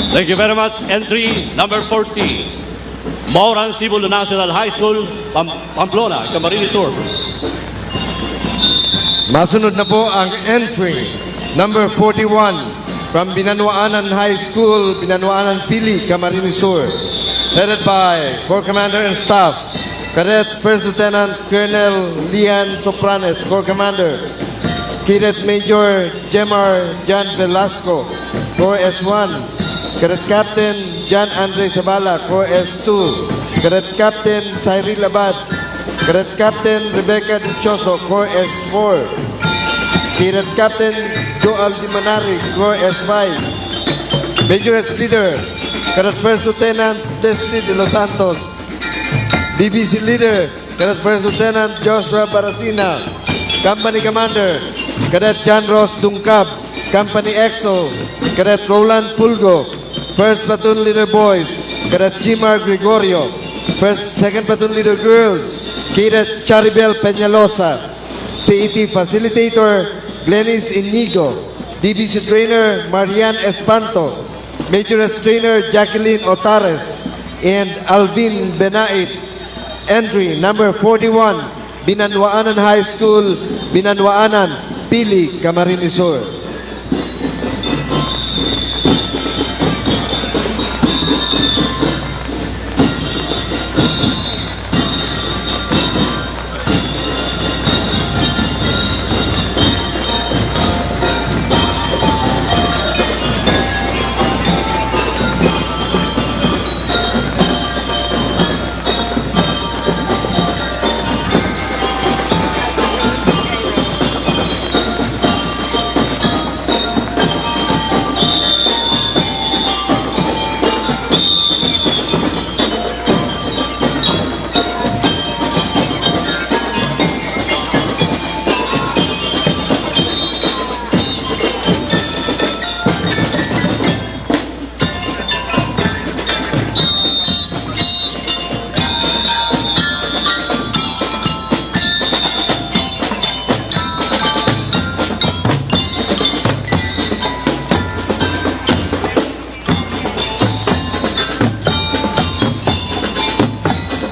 Thank you very much. Entry number 40, Mauran Cebu National High School, Pamplona, Camarines Sur. Masunod na po ang entry number 41 from Binanuanan High School, Binanuanan Pili, Camarines Sur. Headed by Corps Commander and Staff, Cadet First Lieutenant Colonel Lian Sopranes, Corps Commander. Cadet Major Jemar Jan Velasco, Corps S1. Cadet Captain Jan Andre Sabala, Corps S2. Cadet Captain Cyril Abad. Cadet Captain Rebecca Dichoso, Corps S4. Cadet Captain Joel Dimanari, Corps S5. Major S Leader, Cadet First Lieutenant Destiny de los Santos. DBC Leader, Cadet First Lieutenant Joshua Barasina. Company Commander, Cadet John Ross Dungkab. Company EXO, Cadet Roland Pulgo. First Platoon Leader Boys, Cadet Jimar Gregorio. Second Platoon Leader Girls, Cadet Charibel Peñalosa. CET Facilitator, Glenis Inigo. DBC Trainer, Marian Espanto. Major S Trainer, Jacqueline Otares. And Alvin Benait. Entry number 41, Binanuanan High School, Binanuanan, Pili, Camarines Sur.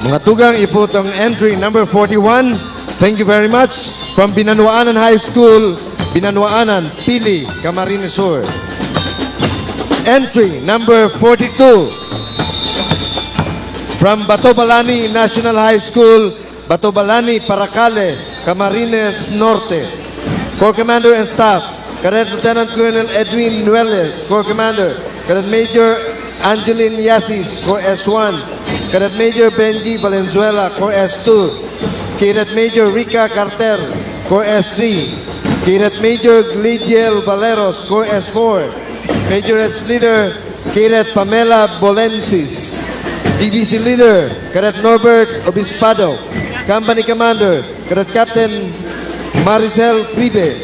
Mga tugang, iputong entry number 41. Thank you very much. From Binanuanan High School, Binanuanan, Pili, Camarines Sur. Entry number 42. From Batobalani National High School, Batobalani, Paracale, Camarines Norte. Corps Commander and Staff, Cadet Lieutenant Colonel Edwin Nueles, Corps Commander. Cadet Major Angeline Yasis, Corps S1. Cadet Major Benji Valenzuela, Corps S2. Cadet Major Rica Carter, Corps S3. Cadet Major Glidiel Valeros, Corps S4. Major Edge Leader, Cadet Pamela Bolensis. DBC Leader, Cadet Norbert Obispado. Company Commander, Cadet Captain Maricel Cribe.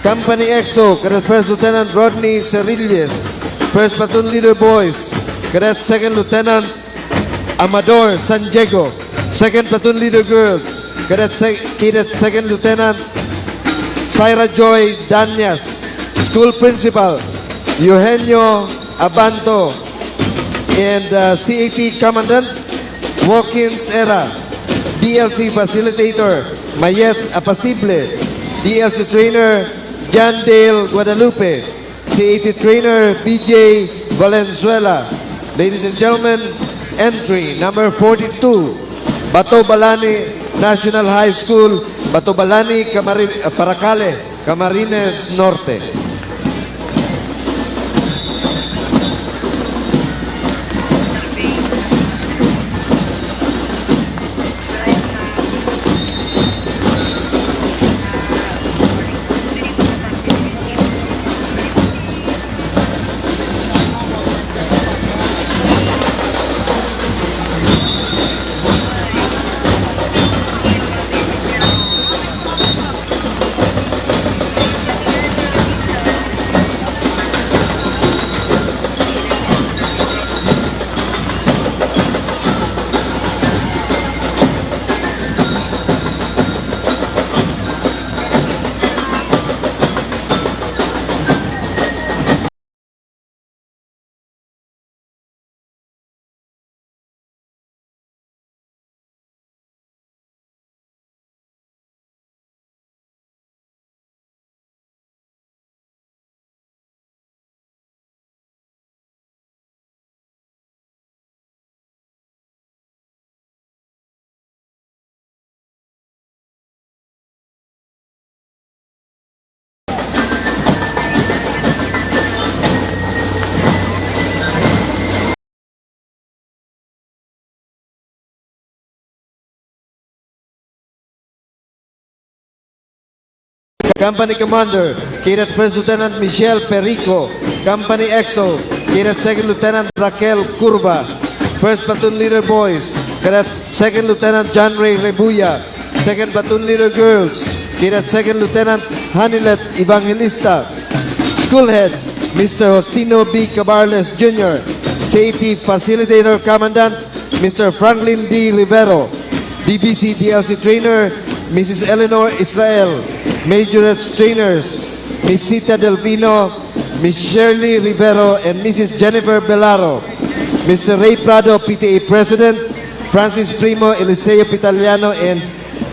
Company EXO, Cadet First Lieutenant Rodney Cerilles. First Platoon Leader Boys, Cadet Second Lieutenant Amador San Diego. Second Platoon Leader Girls, Cadet Second Lieutenant Syra Joy Danyas. School Principal Eugenio Abanto. And CAT Commandant Walkins Era. DLC Facilitator Mayet Apasible. DLC Trainer John Dale Guadalupe. CAT Trainer BJ Valenzuela. Ladies and gentlemen, entry number 42, Batobalani National High School, Batobalani, Paracale, Camarines Norte. Company Commander, Cadet First Lieutenant Michelle Perico. Company EXO, Cadet Second Lieutenant Raquel Curva. First Platoon Leader Boys, Cadet Second Lieutenant John Ray Rebuya. Second Platoon Leader Girls, Cadet Second Lieutenant Hanilet Evangelista. School Head, Mr. Justino B. Cabarles Jr. CAT Facilitator Commandant, Mr. Franklin D. Rivero. DBC DLC Trainer, Mrs. Eleanor Israel. Majorettes Trainers, Ms. Sita Delvino, Ms. Shirley Rivero, and Mrs. Jennifer Belaro. Mr. Ray Prado, PTA President, Francis Primo, Eliseo Pitaliano, and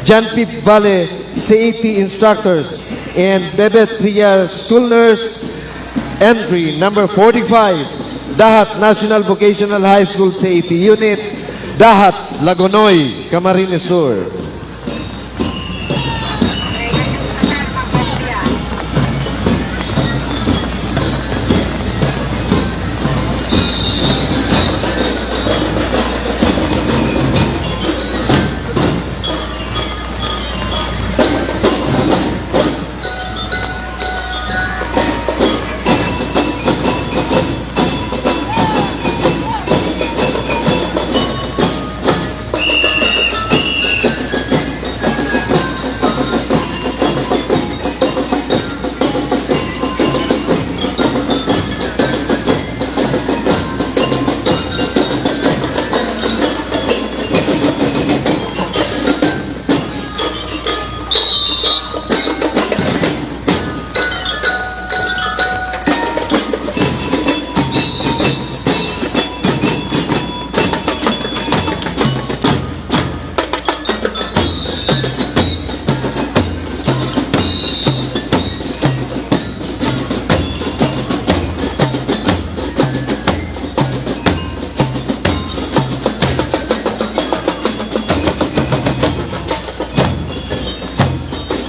John Pip Valle, CAT Instructors, and Bebe Tria School Nurse. Entry number 45, Dahat National Vocational High School CAT Unit, Dahat, Lagonoy, Camarines Sur.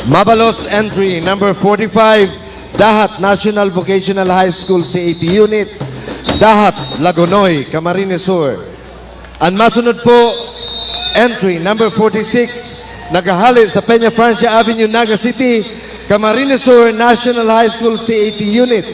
Mabalos entry number 45, Dahat National Vocational High School CAT Unit, Dahat, Lagonoy, Camarines Sur. Ang masunod po, entry number 46, nagahali sa Peña Francia Avenue, Naga City, Camarines Sur National High School CAT Unit,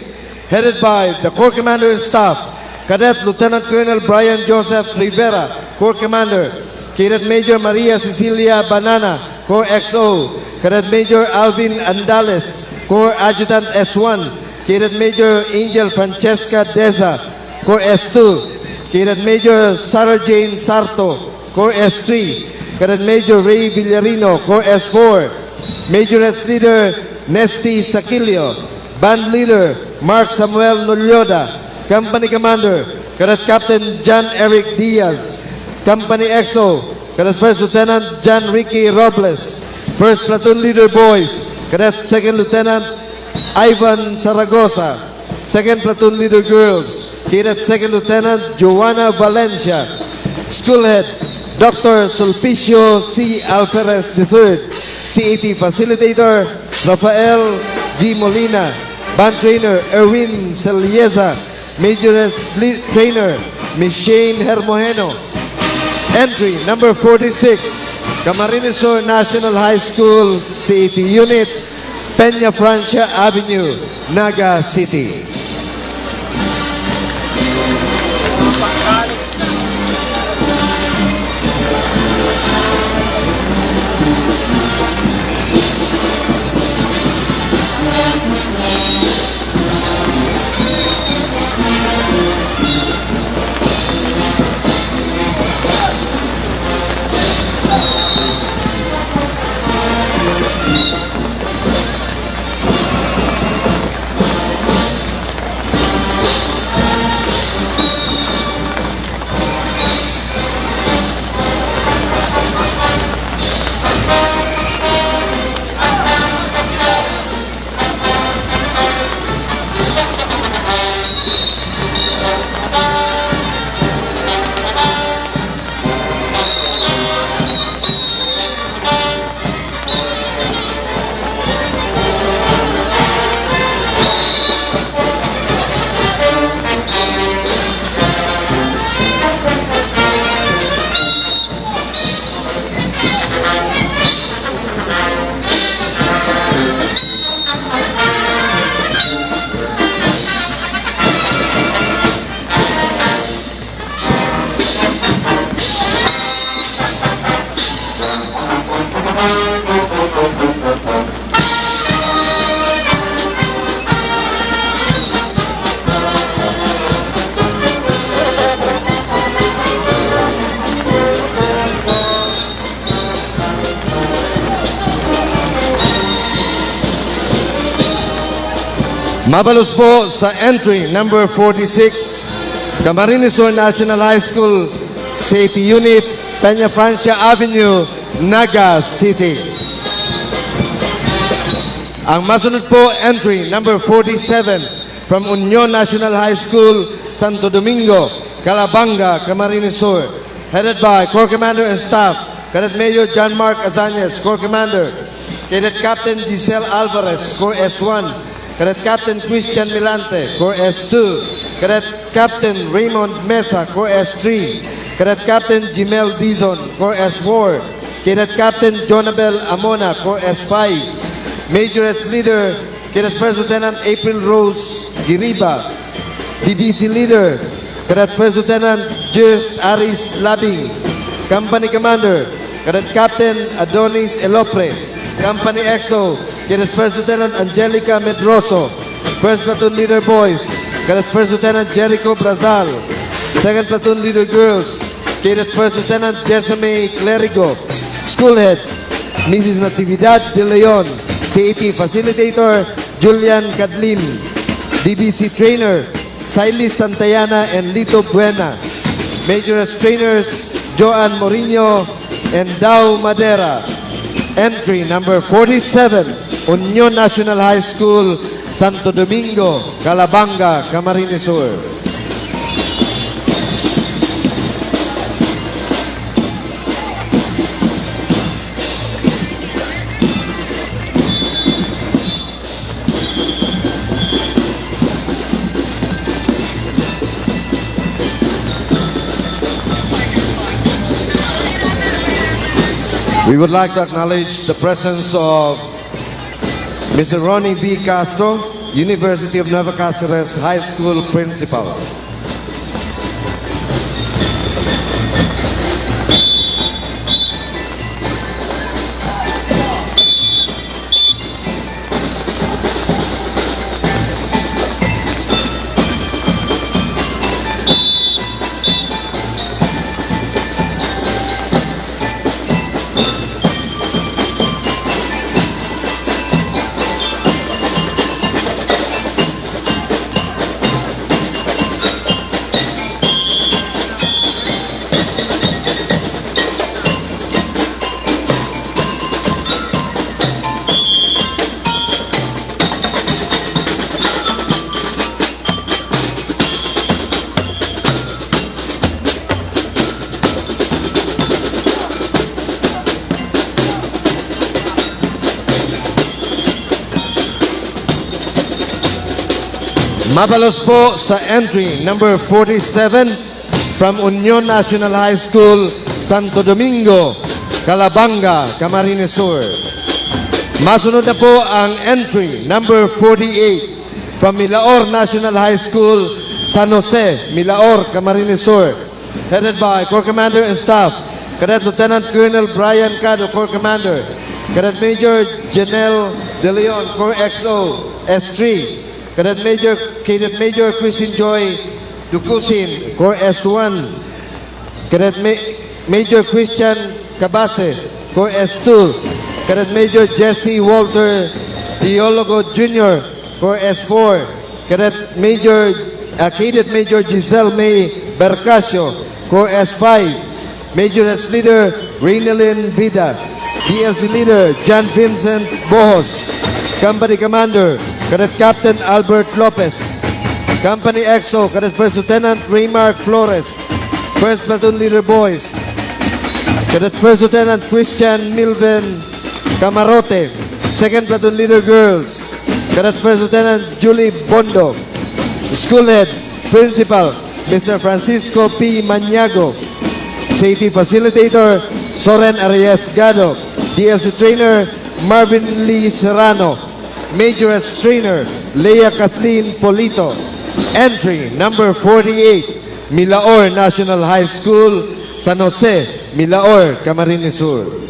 headed by the Corps Commander and Staff, Cadet Lieutenant Colonel Brian Joseph Rivera, Corps Commander, Cadet Major Maria Cecilia Banana, Corps XO, Cadet Major Alvin Andales, Corps Adjutant S1, Cadet Major Angel Francesca Deza, Corps S2, Cadet Major Sarah Jane Sarto, Corps S3, Cadet Major Ray Villarino, Corps S4, Majorettes Leader Nesty Saquilio, Band Leader Mark Samuel Nolyoda, Company Commander Cadet Captain John Eric Diaz, Company EXO, Cadet First Lieutenant John Ricky Robles, First Platoon Leader Boys, Cadet Second Lieutenant Ivan Zaragoza, Second Platoon Leader Girls, Cadet Second Lieutenant Joanna Valencia, School Head Dr. Sulpicio C. Alferez III, CAT Facilitator Rafael G. Molina, Band Trainer Erwin Celieza, Majoress Trainer Ms. Shane Hermojeno. Entry number 46, Camarines Sur National High School CAT Unit, Peña Francia Avenue, Naga City. Mabalos po sa entry number 46, Camarines Sur National High School, Safety Unit, Peña Francia Avenue, Naga City. Ang masunod po, entry number 47 from Union National High School, Santo Domingo, Calabanga, Camarines Sur, headed by Corps Commander and Staff, Cadet Major John Mark Azañez, Corps Commander, Cadet Captain Giselle Alvarez, Corps S1, Cadet Captain Christian Milante, Corps S2, Cadet Captain Raymond Mesa, Corps S3, Cadet Captain Jimel Dizon, Corps S4, Cadet Captain Jonabel Amona, Corps S5, Major as Leader, Cadet First Lieutenant April Rose Giriba, DBC Leader, Cadet First Lieutenant Just Aris Labing, Company Commander, Cadet Captain Adonis Elopre, Company EXO, Cadet First Lieutenant Angelica Medroso, First Platoon Leader Boys, Cadet First Lieutenant Jericho Brazal, Second Platoon Leader Girls, Cadet First Lieutenant Jessame Clerigo, School Head, Mrs. Natividad De Leon, CAT Facilitator, Julian Cadlim, DBC Trainer, Silis Santayana and Lito Buena, Major as Trainers, Joan Morino and Dao Madera. Entry number 47, Union National High School, Santo Domingo, Calabanga, Camarines Sur. We would like to acknowledge the presence of Mr. Ronnie B. Castro, University of Nueva Cáceres High School Principal. Mabalos po sa entry number 47 from Union National High School, Santo Domingo, Calabanga, Camarines Sur. Masunod na po ang entry number 48 from Milaor National High School, San Jose, Milaor, Camarines Sur, headed by Corps Commander and Staff, Cadet Lieutenant Colonel Brian Cado, Corps Commander, Cadet Major Janelle De Leon, Corps XO, S3, Cadet Major Christine Joy Ducusin, Corps S1, Cadet Major Christian Cabase, Corps S2, Cadet Major Jesse Walter Diologo Jr., Corps S4, Cadet Major Giselle May Bercasio, Corps S5, Major as Leader Raynalyn Vida, DLC Leader John Vincent Bohos, Company Commander Cadet Captain Albert Lopez, Company EXO Cadet First Lieutenant Raymark Flores, First Platoon Leader Boys, Cadet First Lieutenant Christian Milven Camarote, Second Platoon Leader Girls, Cadet First Lieutenant Julie Bondo, School Head Principal Mr. Francisco P. Maniago, Safety Facilitator Soren Arriesgado, DLC Trainer Marvin Lee Serrano, Major as Trainer Leia Kathleen Polito. Entry number 48, Milaor National High School, San Jose, Milaor, Camarines Sur.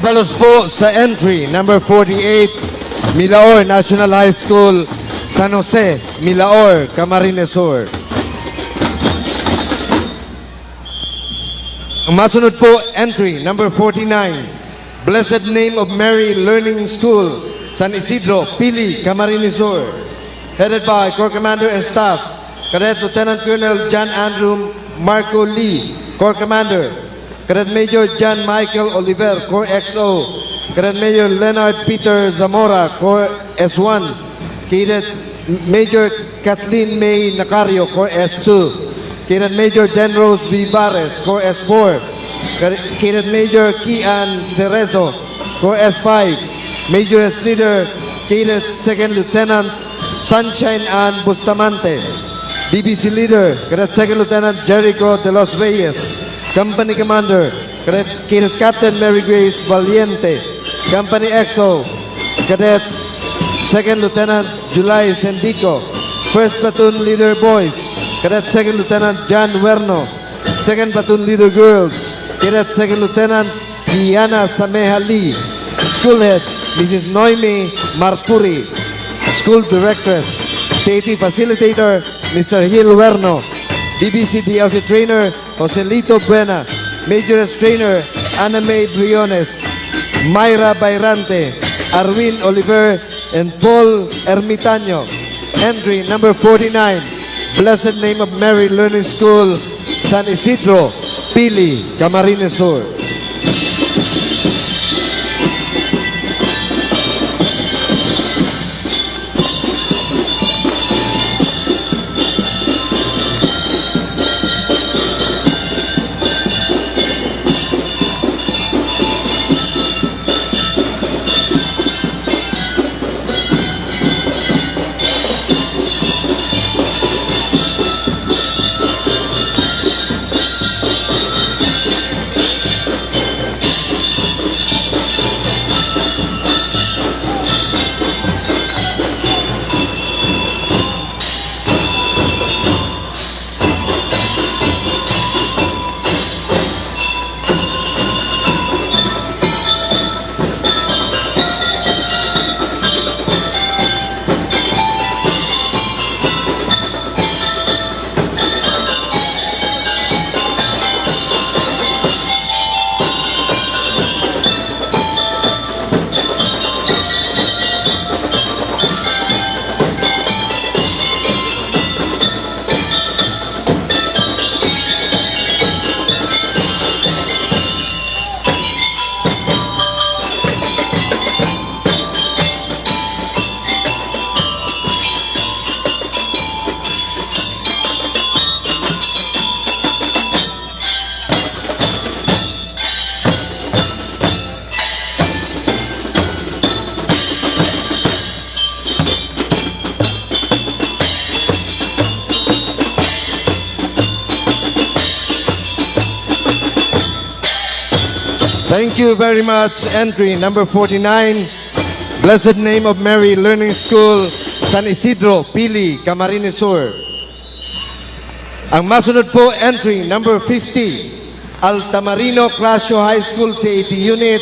Dabalos po sa entry, number 48, Milaor National High School, San Jose, Milaor, Camarines Sur. Ang masunod po, entry, number 49, Blessed Name of Mary Learning School, San Isidro, Pili, Camarines Sur. Headed by Corps Commander and Staff, Cadet Lieutenant Colonel John Andrew Marco Lee, Corps Commander. Cadet Major John Michael Oliver, Corps XO. Cadet Major Leonard Peter Zamora, Corps S1. Cadet Major Kathleen May Nacario, Corps S2. Cadet Major Denrose Vivares, Corps S4. Cadet Major Kian Cerezo, Corps S5. Major S Leader, Cadet Second Lieutenant Sunshine Ann Bustamante. DBC Leader, Cadet Second Lieutenant Jericho De Los Reyes. Company Commander, Cadet Captain Mary Grace Valiente. Company XO, Cadet Second Lieutenant July Sendico. First Platoon Leader Boys, Cadet Second Lieutenant John Werno. Second Platoon Leader Girls, Cadet Second Lieutenant Diana Sameha Lee. School Head, Mrs. Noemi Marpuri. School Directress, Safety Facilitator, Mr. Gil Werno. DBC DLC Trainer, Joselito Buena. Major S Trainer, Ana May Briones. Myra Bayrante, Arwin Oliver, and Paul Ermitaño. Entry number 49, Blessed Name of Mary Learning School, San Isidro, Pili, Camarines Sur. Thank you very much. Entry number 49, Blessed Name of Mary Learning School, San Isidro, Pili, Camarines Sur. Ang masunod po, entry number 50, Altamarino Clasio High School CAT Unit,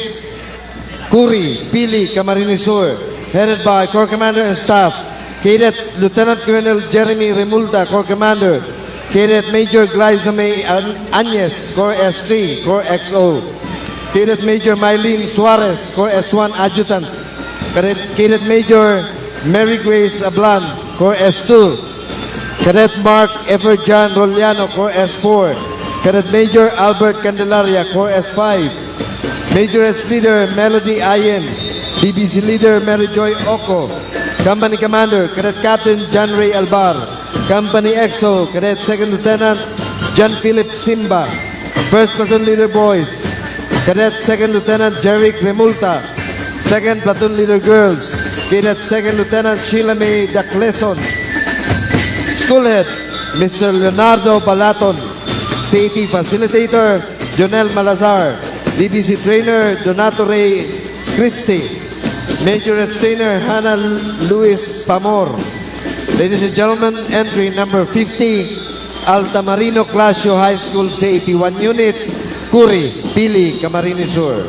Curi, Pili, Camarines Sur. Headed by Corps Commander and Staff, Cadet Lieutenant Colonel Jeremy Remulta, Corps Commander. Cadet Major Glyza May Agnes, Corps S3, Corps XO. Cadet Major Mylene Suarez, Corps S1 Adjutant. Cadet Major Mary Grace Ablan, Corps S2. Cadet Mark Everjan Roliano, Corps S4. Cadet Major Albert Candelaria, Corps S5. Major S Leader Melody Ayen. DBC Leader Mary Joy Oko. Company Commander, Cadet Captain John Ray Albar. Company XO, Cadet Second Lieutenant John Philip Simba. First Platoon Leader Boys, Cadet Second Lieutenant Jeric Remulta. Second Platoon Leader Girls, Cadet Second Lieutenant Sheila May Dacleson. School Head, Mr. Leonardo Balaton. CAT Facilitator, Jonel Malazar. DBC Trainer, Donato Ray Christie. Major Trainer, Hannah Luis Pamor. Ladies and gentlemen, entry number 50, Altamarino Clasio High School CAT 1 Unit, Curi, Pili, Camarines Sur.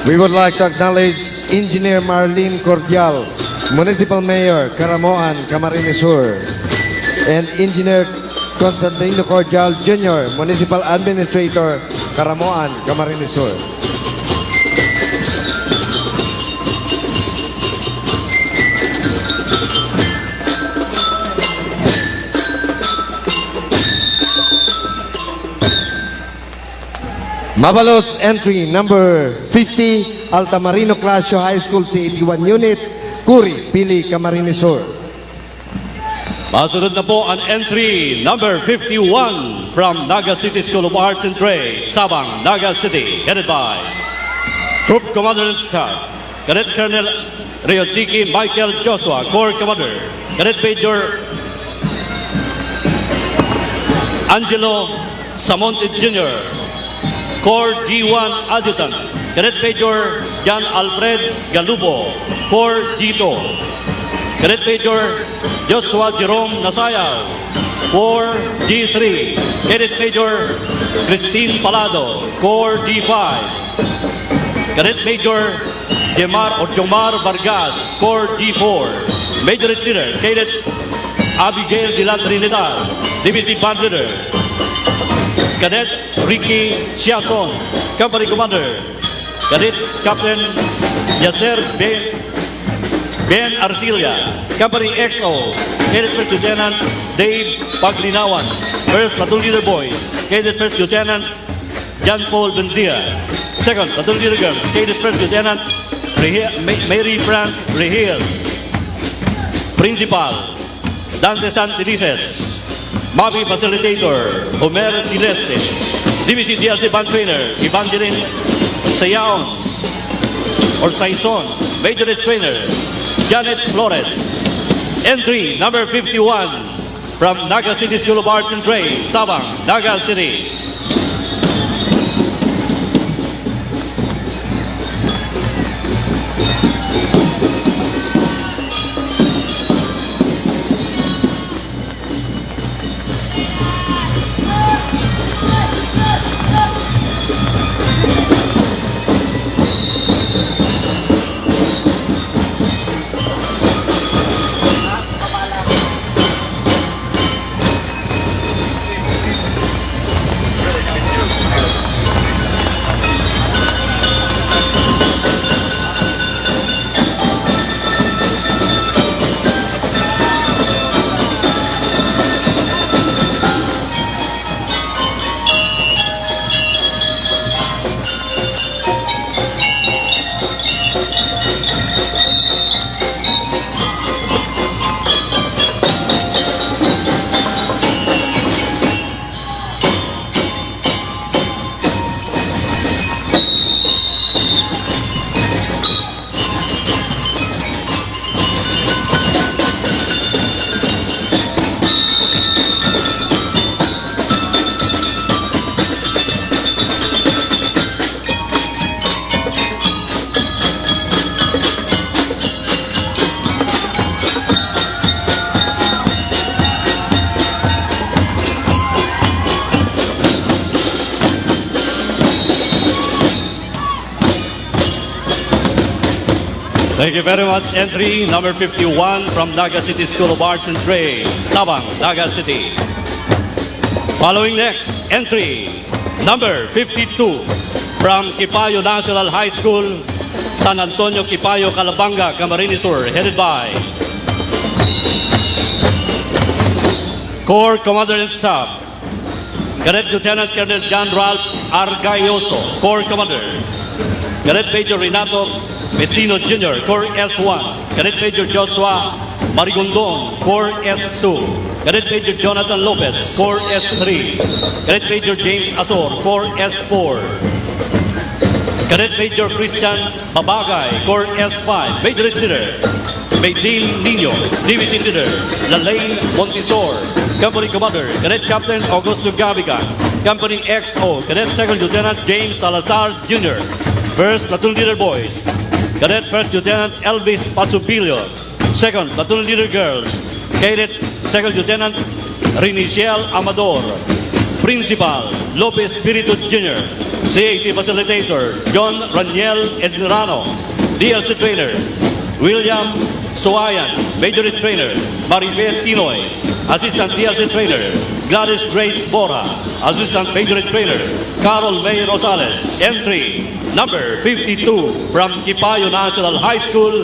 We would like to acknowledge Engineer Marlene Cordial, Municipal Mayor, Caramoan, Camarines Sur, and Engineer Constantino Cordial Jr., Municipal Administrator, Caramoan, Camarines Sur. Mabalos entry number 50, Altamarino Clasio High School C81 Unit, Curi, Pili, Camarines Sur. Masunod na po ang entry number 51 from Naga City School of Arts and Trade, Sabang, Naga City, headed by Troop Commander and Staff, Cadet Colonel Riotiki Michael Joshua, Corps Commander, Cadet Major Angelo Samonte Jr., Corps G1 Adjutant, Cadet Major John Alfred Galubo, Corps G2, Cadet Major Joshua Jerome Nasayaw, Corps G3, Cadet Major Christine Palado, Corps D5, Cadet Major Jomar Vargas, Corps D4, Major Leader, Cadet Abigail de la Trinidad, Division Band Leader, Cadet Ricky Siason, Company Commander, Cadet Captain Yasser Ben Arcilia, Company XO, Cadet First Lieutenant Dave Paglinawan, First Platoon Leader Boys, Cadet First Lieutenant John Paul Bendia, Second Platoon Leader Girls, Cadet First Lieutenant Mary France Rehil, Principal Dante Santelices, Mavi Facilitator, Homer Celeste, DVC DLC Band Trainer, Evangeline Sayaon, or Saison, Major Trainer, Janet Flores. Entry number 51 from Naga City School of Arts and Trade, Sabang, Naga City. Thank you very much. Entry number 51 from Naga City School of Arts and Trade, Sabang, Naga City. Following next, entry number 52 from Kipayo National High School, San Antonio, Kipayo, Calabanga, Camarines Sur, headed by Corps Commander and Staff, Cadet Lieutenant Colonel John Ralph Argayoso, Corps Commander, Cadet Major Renato Vecino Jr., Corps S1, Cadet Major Joshua Marigondon, Corps S2, Cadet Major Jonathan Lopez, Corps S3, Cadet Major James Azor, Corps S4, Cadet Major Christian Babagay, Corps S5, Major Leader Maydin Nino, Division Leader Lalaine Montisor, Company Commander Cadet Captain Augusto Gavigan, Company XO, Cadet Second Lieutenant James Salazar Jr., First Platoon Leader Boys, Cadet First Lieutenant Elvis Pasubilio, Second Platoon Leader Girls, Cadet Second Lieutenant Riniciel Amador, Principal Lopez Espiritu Jr., CAT Facilitator, John Raniel Edrano. DLC Trainer, William Soayan. Majority Trainer, Maribel Tinoy. Assistant DLC Trainer, Gladys Grace Bora. Assistant Majority Trainer, Carol May Rosales. Entry number 52 from Kipayo National High School,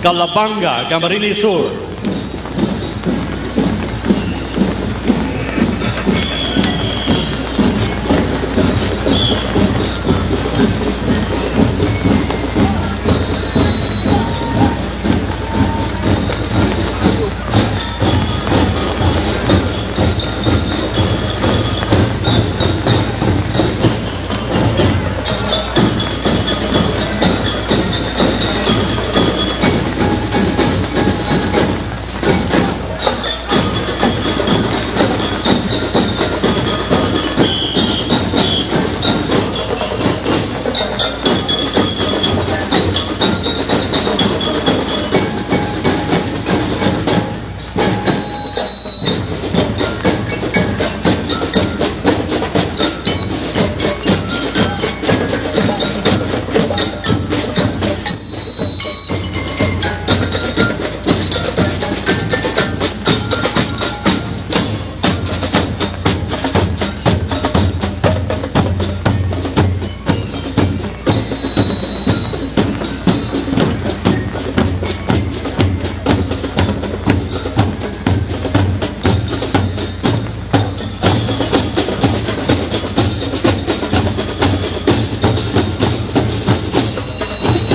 Calabanga, Camarines Sur.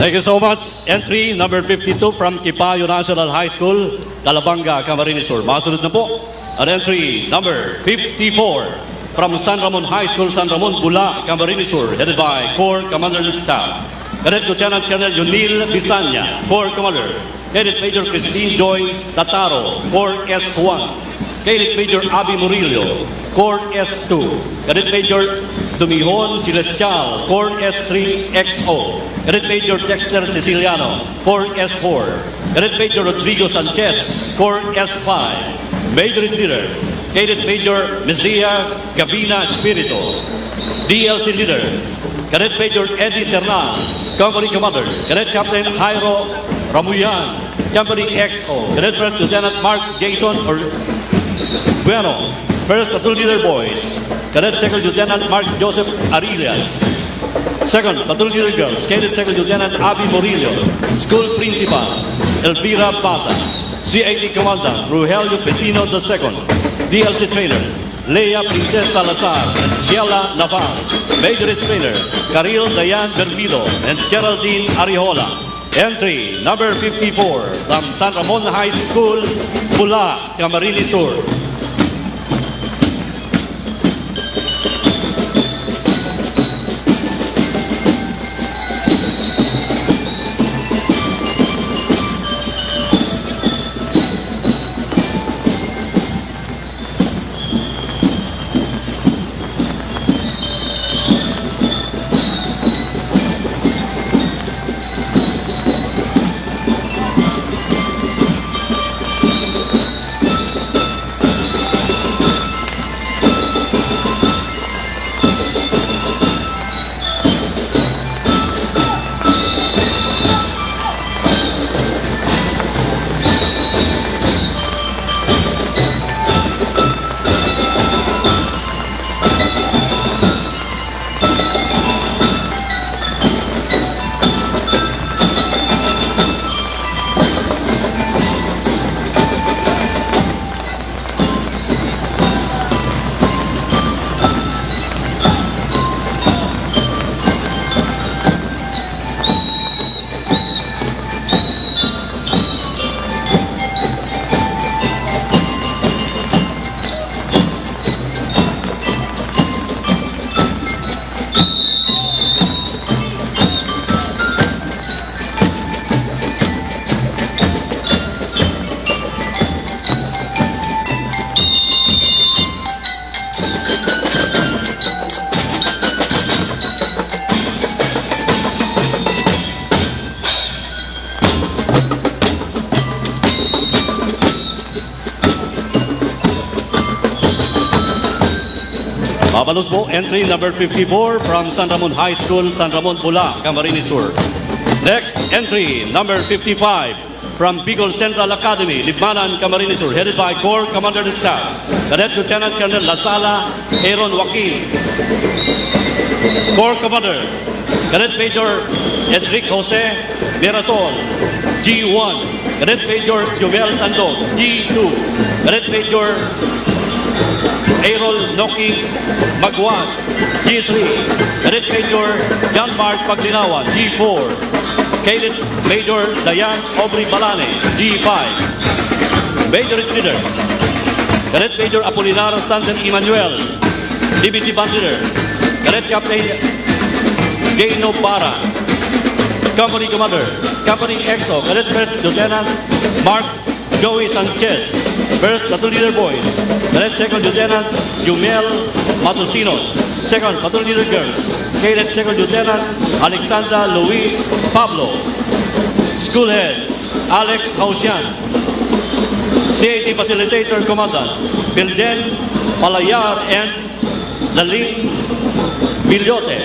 Thank you so much. Entry number 52 from Kipayo National High School, Calabanga, Camarines Sur. Masunod na po ang entry number 54 from San Ramon High School, San Ramon, Bula, Camarines Sur, headed by Corps Commander and Staff. Cadet Lieutenant Colonel Yunil Bisanya, Corps Commander. Cadet Major Christine Joy Tataro, Corps S1. Cadet Major Abby Murillo, Corps S2. Cadet Major Dumihon Celestial, Corps S3 XO. Cadet Major Dexter Siciliano, Corps S4. Cadet Major Rodrigo Sanchez, Corps S5. Major Leader, Cadet Major Mezia Gavina Espirito. DLC Leader, Cadet Major Eddie Sernan, Company Commander. Cadet Captain Jairo Ramuyan, Company XO. Cadet First Lieutenant Mark Jason Bueno, First Platoon Leader Boys. Cadet Second Lieutenant Mark Joseph Arillas. Second Platoon Leader Girls, Cadet Second Lieutenant Abby Murillo. School Principal, Elvira Bata. CAT Commandant, Rogelio Pesino II. DLC Trainer, Leia Princess Salazar and Sheila Navarre. Major Trainer, Karil Dayan Bermido and Geraldine Arihola. Entry number 54 from San Ramon High School, Bula, Camarines Sur. Mabalos po, entry number 54 from San Ramon High School, San Ramon, Bula, Camarines Sur. Next, entry number 55 from Bicol Central Academy, Libmanan, Camarines Sur, headed by Corps Commander of Staff, Cadet Lieutenant Colonel Lasala Aaron Joaquin. Corps Commander, Cadet Major Enric Jose Mirasol, G1. Cadet Major Jovel Tandog, G2. Cadet Major Aerol Noki Magwan, G3. Cadet Major John Mark Paglinawan, G4. Cadet Major Dayan Aubrey Balane, G5. Major Leader, Cadet Major Apolinar Santen Emmanuel, DBC Band Leader, Cadet Captain Jano Para, Company Commander, Company EXO, Cadet First Lieutenant Mark Joey Sanchez, First Platoon Leader Boys, Cadet Second Lieutenant Jumel Matosinos, Second Platoon Leader Girls, Cadet Second Lieutenant Alexandra Luis Pablo, School Head Alex Hausian, CAT Facilitator Commandant Pilden Palayar and Laling Villote,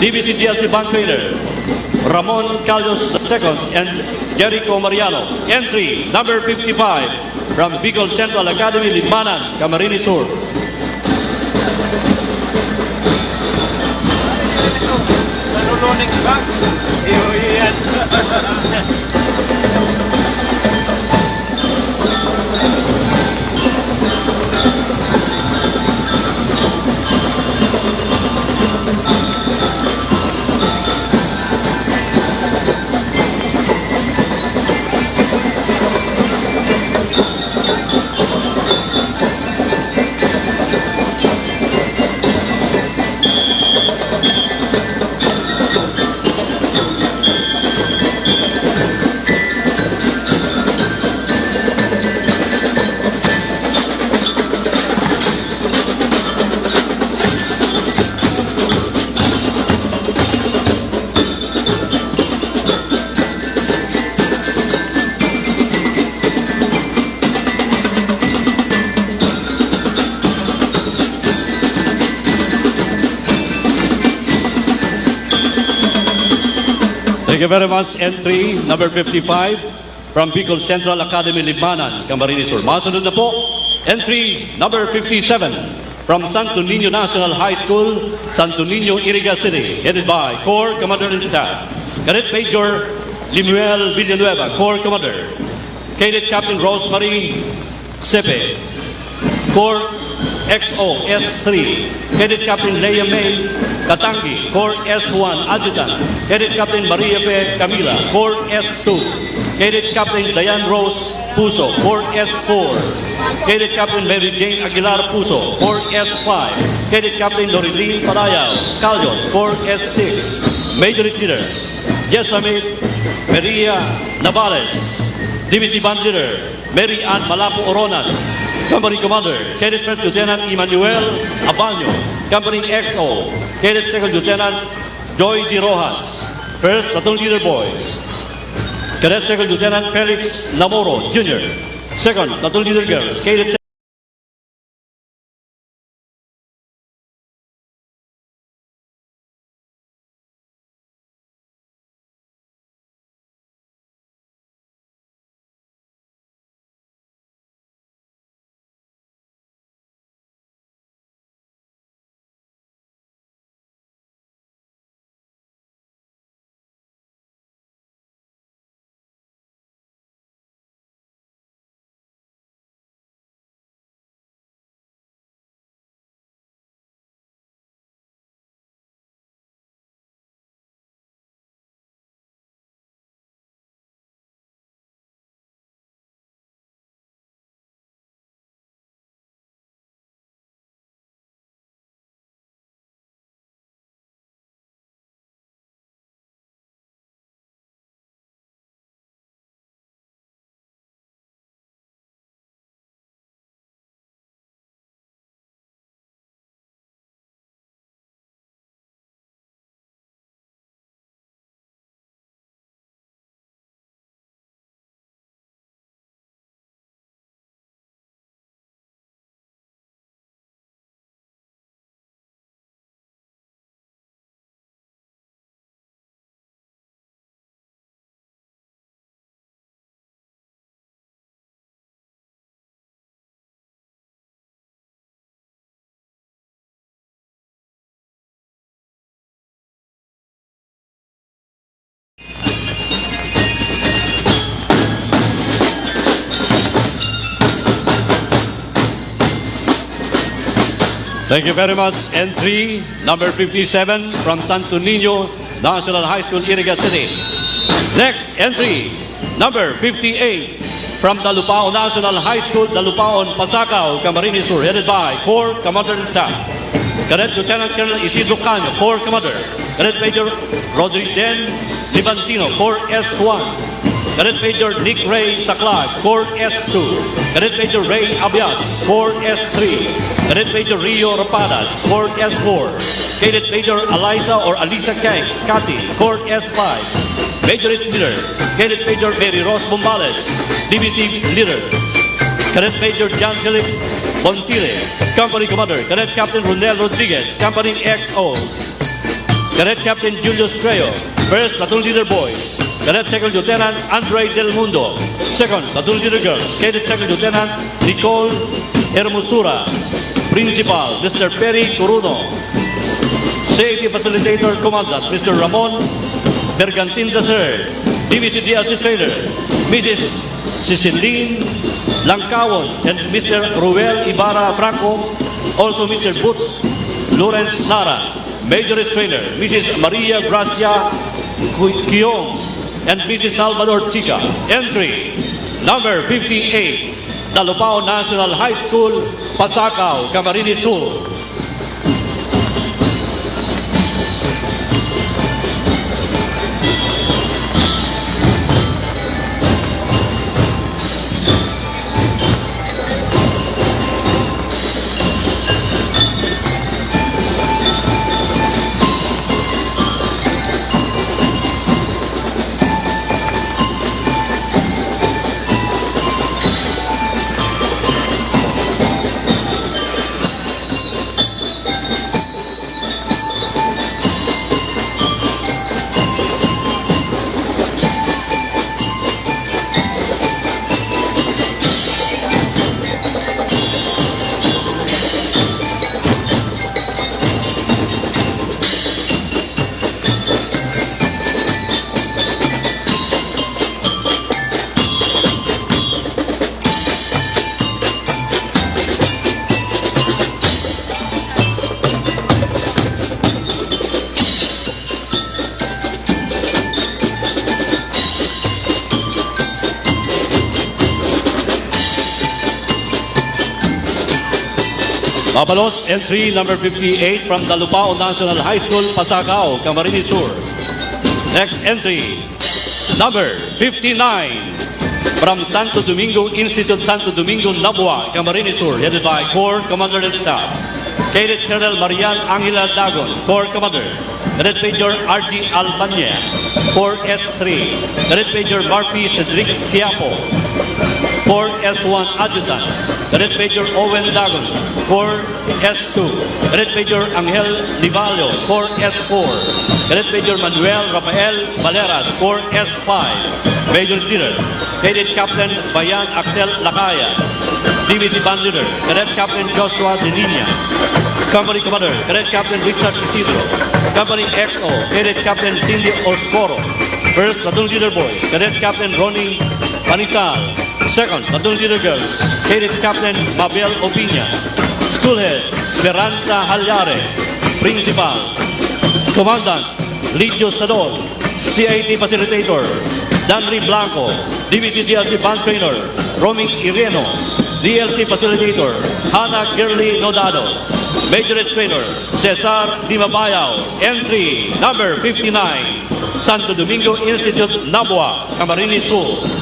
DBC DLC Bank Trainer Ramon Callos II and Jericho Mariano. Entry number 55 from Bicol Central Academy, Libmanan, Camarines Sur. Thank you very much. Entry number 55 from Bicol Central Academy, Libmanan, Camarines Sur. Masunod na po, entry number 57 from Santo Niño National High School, Santo Niño, Iriga City, headed by Corps Commander and Staff, Cadet Major Limuel Villanueva, Corps Commander, Cadet Captain Rosemary Sepe, Corps XO S3, Cadet Captain Leia May Katangi, Corps S1 Adjutant, Cadet Captain Maria P. Camila, Corps S2, Cadet Captain Diane Rose Puso, Corps S4, Cadet Captain Mary Jane Aguilar Puso, Corps S5, Cadet Captain Loreline Parayao Caljos, Corps S6, Major Leader Jessamine Maria Navales, DBC Band Leader Mary Ann Malapo Oronan, Company Commander Cadet First Lieutenant Emmanuel Abanyo, Company XO Cadet Second Lieutenant Joy De Rojas, First Platoon Leader Boys, Cadet Second Lieutenant Felix Namoro Jr., Second Platoon Leader Girls, Cadet Thank you very much. Entry number 57 from Santo Niño National High School, Iriga City. Next entry number 58 from Dalupao National High School, Dalupaon, Pasacao, Camarines Sur, headed by Corps Commander in Staff Cadet Lieutenant Colonel Isidro Canio, Corps Commander. Cadet Major Rodrigo Den Libantino, Corps S1. Cadet Major Nick Ray Saclag, Corps S2. Cadet Major Ray Abias, Corps S3. Cadet Major Rio Rapadas, Corps S4. Cadet Major Eliza or Alisa Kati, Corps S5. Major Leader, Cadet Major Mary Rose Bombales, DBC Leader. Cadet Major John Philip Bontile, Company Commander. Cadet Captain Ronel Rodriguez, Company XO. Cadet Captain Julius Trejo, First Platoon Leader Boys. Cadet Second Lieutenant Andre Del Mundo, Second Platoon Leader Girls. Cadet Second Lieutenant Nicole Hermosura, Principal Mr. Perry Coruno, Safety Facilitator Commandant Mr. Ramon Bergantin III, DVC DLC Trainer Mrs. Ceciline Langkawon and Mr. Ruel Ibarra Franco, also Mr. Butz Lawrence Nara, Major Trainer Mrs. Maria Gracia Kiong and Mrs. Salvador Chica. Entry number 58, Dalupao National High School, Pasacao, Camarines Sur. Mabalos, entry number 58 from Dalupao National High School, Pasacao, Camarines Sur. Next entry, number 59 from Santo Domingo Institute, Santo Domingo, Nabua, Camarines Sur, headed by Corps Commander and Staff Cadet Colonel Marian Angela Dagon, Corps Commander. Cadet Major R.G. Albania, Corps S3. Cadet Major Marpi Cedric Quiapo, Corps S1 Adjutant. Cadet Major Owen Dagon, Corps S2. Cadet Major Angel Livalio, Corps S4. Cadet Major Manuel Rafael Valeras, Corps S5. Major Leader, Cadet Captain Bayan Axel Lakaya, DVC Band Leader, Cadet Captain Joshua De Lina. Company Commander, Cadet Captain Richard Isidro. Company XO, Cadet Captain Cindy Oscoro. First Platoon Leader Boys, Cadet Captain Ronnie Panisal. Second Platoon Leader Girls, Cadet Captain Mabel Opiña. Schoolhead, Esperanza Halyare. Principal, Commandant Lidio Sadol. CIT Facilitator, Danry Blanco. DVC DLC Band Trainer, Roming Ireno. DLC Facilitator, Hannah Girly Nodado. Major Trainer, Cesar Dimabayao. Entry number 59, Santo Domingo Institute, Nabua, Camarines Sur.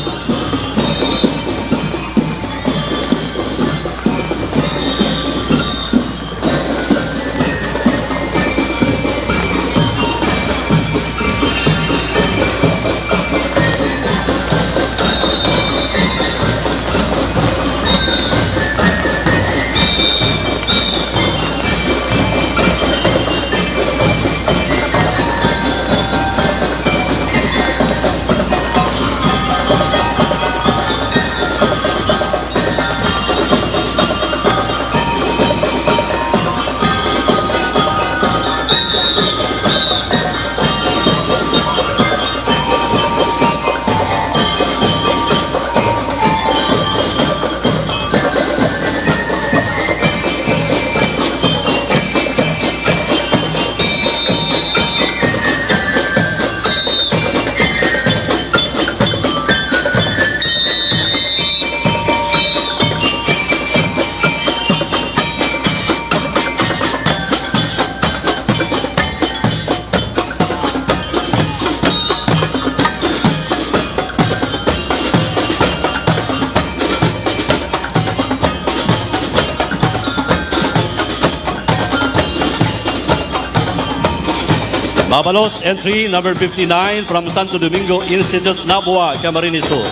Mabalos, entry number 59 from Santo Domingo Institute, Nabua, Camarines Sur.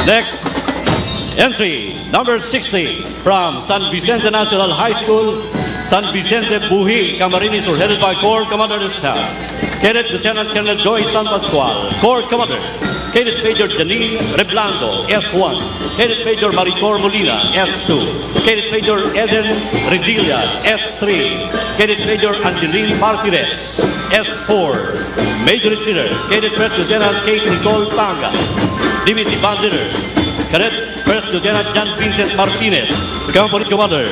Next, entry number 60 from San Vicente National High School, San Vicente Buhi, Camarines Sur, headed by Corps Commander of Staff, Cadet Lieutenant Colonel Joyce San Pascual, Corps Commander, Cadet Major Janine Reblando, S1, Cadet Major Maricor Molina, S2, Cadet Major Eden Redillas, S3, Cadet Major Angeline Martinez, S4, Major Leader, Cadet First Lieutenant Kate Nicole Panga, Divisi Band Leader, Cadet First Lieutenant John Vincent Martinez, Company Commander,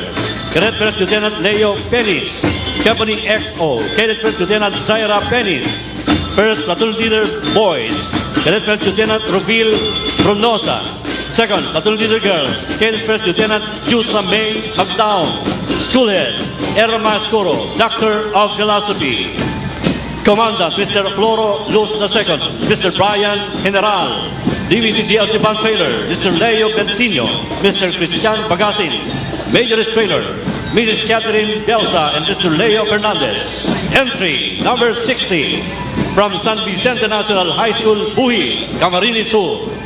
Cadet First Lieutenant Leo Penis, Company XO, Cadet First Lieutenant Zaira Penis, First Platoon Leader Boys, Cadet First Lieutenant Rovil Fronosa, Second Platoon Leader Girls, Cadet First Lieutenant Jusa May Magdaon, School Head Erma Escoro, Doctor of Philosophy, Commandant Mr. Floro Luz II, Mr. Brian General, DVC DLC Band Trailer, Mr. Leo Benzino, Mr. Christian Bagasin, Major Trailer, Mrs. Catherine Belsa, and Mr. Leo Fernandez. Entry number 60 from San Vicente National High School, Buhi, Camarines Sur.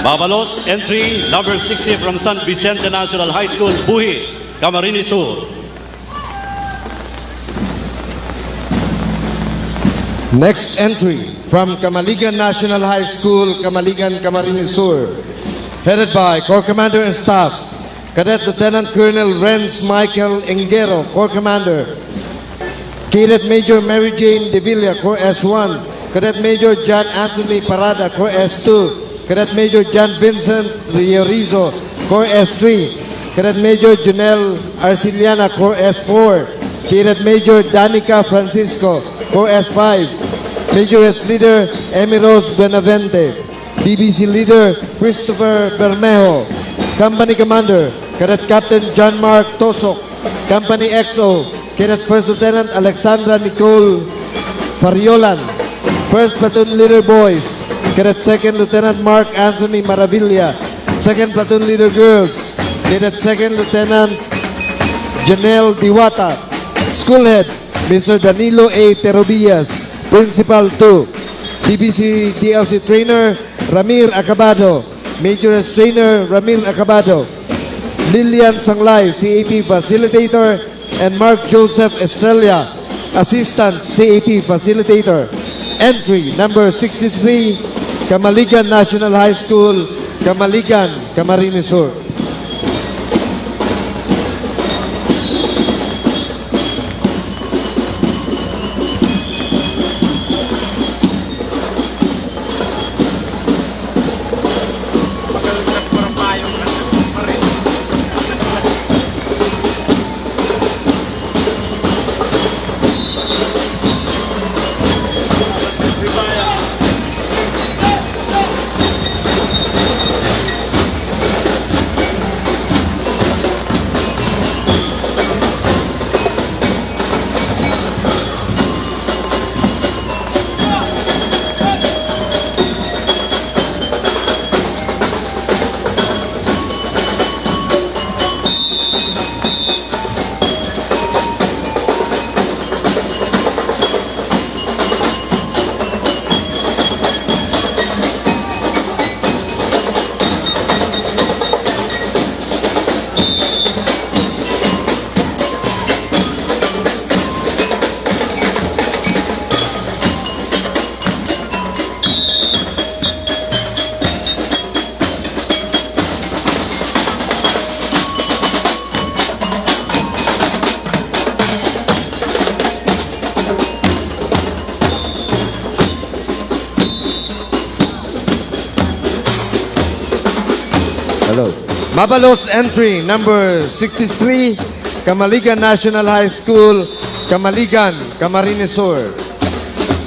Mabalos, entry number 60 from San Vicente National High School, Buhi, Camarines Sur. Next entry from Camaligan National High School, Camaligan, Camarines Sur, headed by Corps Commander and Staff, Cadet Lieutenant Colonel Renz Michael Engero, Corps Commander, Cadet Major Mary Jane De Villa, Corps S1, Cadet Major John Anthony Parada, Corps S2, Cadet Major John Vincent Riorizo, Corps S3, Cadet Major Junel Arciliana, Corps S4, Cadet Major Danica Francisco, Corps S5, Major S Leader Emiros Benavente, DBC Leader Christopher Bermejo, Company Commander Cadet Captain John Mark Tosok, Company XO, Cadet First Lieutenant Alexandra Nicole Fariolan, First Platoon Leader Boys, Cadet Second Lieutenant Mark Anthony Maravilla, Second Platoon Leader Girls, Cadet Second Lieutenant Janelle Diwata, School Head Mr. Danilo A. Terobillas, Principal 2, DBC DLC Trainer Ramir Acabado, Major S Trainer Ramir Acabado, Lilian Sanglay, CAP Facilitator, and Mark Joseph Estrella, Assistant CAP Facilitator. Entry number 63, Camaligan National High School, Camaligan, Camarines Sur. Mabalos entry number 63, Camaligan National High School, Camaligan, Camarines Sur.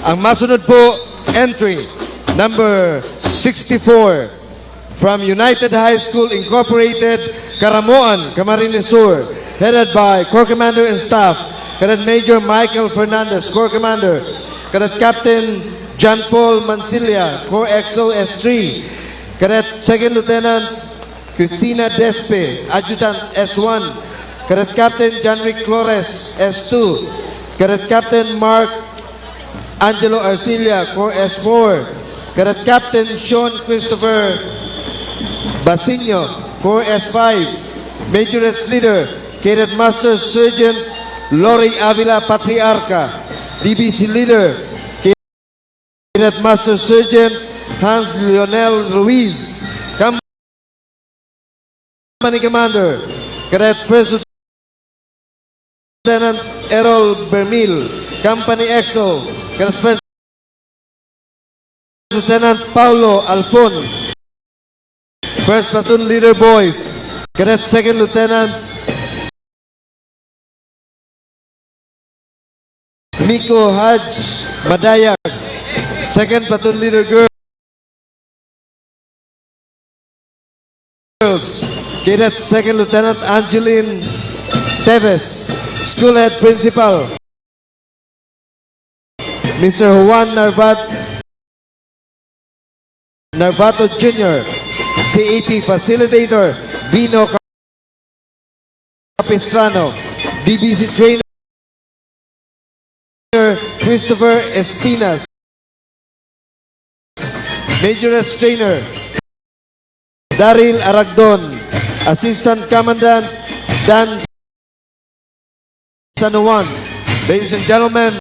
Ang masunod po, entry number 64 from United High School Incorporated, Caramoan, Camarines Sur, headed by Corps Commander and Staff, Cadet Major Michael Fernandez, Corps Commander, Cadet Captain John Paul Mancilia, Corps XO S3, Cadet Second Lieutenant Cristina Despe, Adjutant S1, Cadet Captain John Rick Flores, S2, Cadet Captain Mark Angelo Arcilia, Corps S4, Cadet Captain Sean Christopher Basinio, Corps S5, Majorette Leader, Cadet Master Sergeant Lori Avila Patriarca, DBC Leader, Cadet Master Sergeant Hans Lionel Ruiz, Company Commander, Cadet First Lieutenant Errol Bermil, Company EXO, Cadet First Lieutenant Paulo Alfon, First Platoon Leader Boys, Cadet Second Lieutenant Miko Haj Madayak, Second Platoon Leader Girls, Cadet Second Lieutenant Angeline Teves, School Head Principal Mr. Juan Narvato Jr., CAT Facilitator Vino Capistrano, DBC Trainer Christopher Espinas, Majorette Trainer Daryl Aragdon, Assistant Commandant Dan San Juan. Ladies and gentlemen,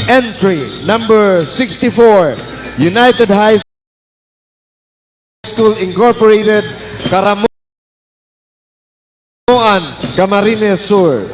entry number 64, United High School Incorporated, Caramoan, Camarines Sur.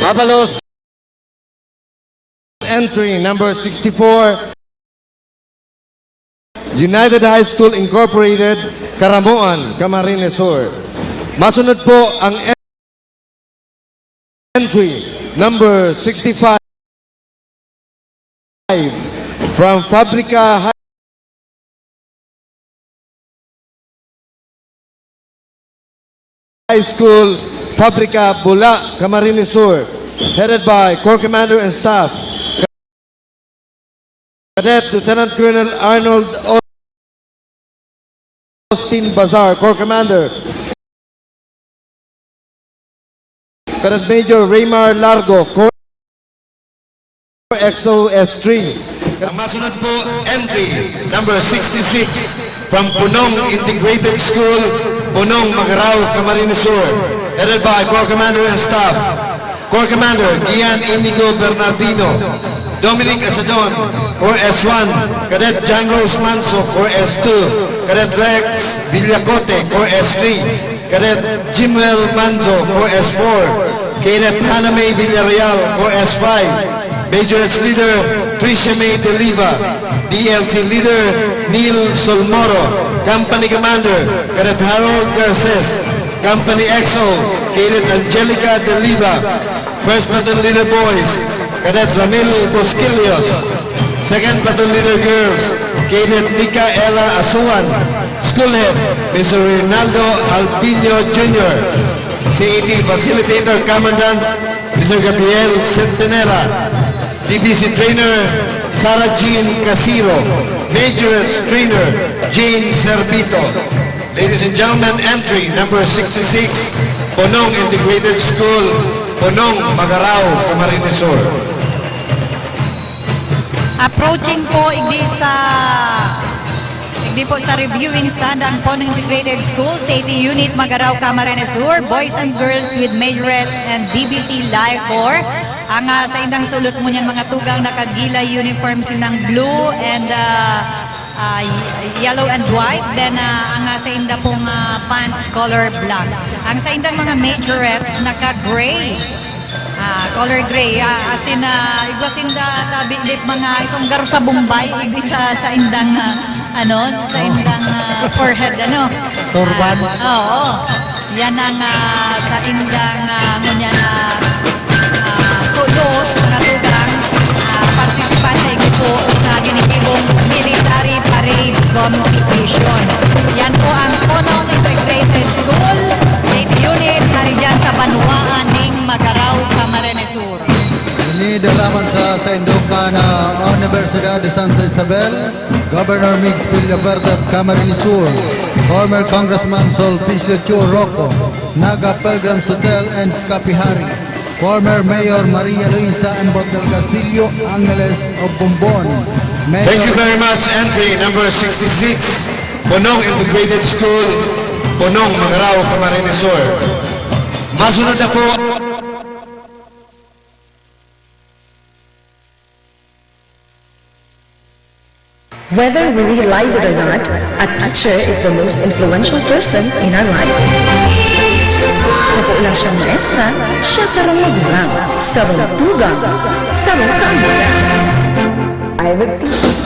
Avalos entry number 64, United High School Incorporated, Caramoan, Camarines Sur. Masunod po ang entry number 65 from Fabrica High School, Fabrica, Bula, Camarines Sur, headed by Corps Commander and Staff, Cadet Lieutenant Colonel Arnold Austin Bazar, Corps Commander, Cadet Major Raymar Largo, Corps XOS3. Ang masunod po, entry number 66 from Punong Integrated School, Punong, Magarao, Camarines Sur, headed by Corps Commander and Staff, Corps Commander Gian Inigo Bernardino, Dominic Asadon, Corps S1, Cadet John Rose Manso, Corps S2, Cadet Rex Villacote, Corps S3, Cadet Jimuel Manzo, Corps S4, Cadet Hannah May Villarreal, Corps S5, Major's Leader Tricia May Deliva, DLC Leader Neil Solmoro, Company Commander Cadet Harold Garces, Company XO Cadet Angelica Deliva, First Platoon Leader Boys Cadet Ramil Bosquilios, Second Platoon Leader Girls Cadet Micaela Asuan, School Head Mr. Rinaldo Albino Jr., CAD Facilitator Commandant Mr. Gabriel Centenera, DBC Trainer Sarah Jean Casiro, Major's Trainer Jane Servito. Ladies and gentlemen, entry number 66, Ponong Integrated School, Ponong, Magarao, Camarines Sur. Approaching po hindi po sa reviewing stand ang Ponong Integrated School, City Unit Magarao, Camarines Sur, boys and girls with majorettes and BBC Live Corps. Ang sa indang sulot mo niyang mga tugang nakagila uniforms ng blue and yellow and white. Then ang sa inda pong pants color black. Ang sa indang mga majorettes naka-gray. Color gray. As in, igwas inda tabindip mga itong garo sa Bombay. Hindi sa indang, sa indang forehead, Turban. Oo. Yan ang sa indang ngunyan sulot, mga tugang partisipante po sa ginitibong military parade competition. Yan po ang Ponong Integrated School, 8 units, nariyan sa Banuaan ng Magarao, Camarines Sur. Ini dalaman sa Induca na Universidad de Santa Isabel, Governor Mix Villaverta, Camarines Sur, former Congressman Sulpicio Chu Rocco, Naga Pilgrims Hotel and Kapihari, former Mayor Maria Luisa Embot del Castillo, Angeles of Bombon. Thank you very much. Entry number 66, Ponong Integrated School, Ponong, Magarao, Camarines Sur. Masunod na po Whether we realize it or not, a teacher is the most influential person in our life. Nakuulang siyang maestra, siya sarong magulang, sarong tugang, sarong kaambagan. I would teach.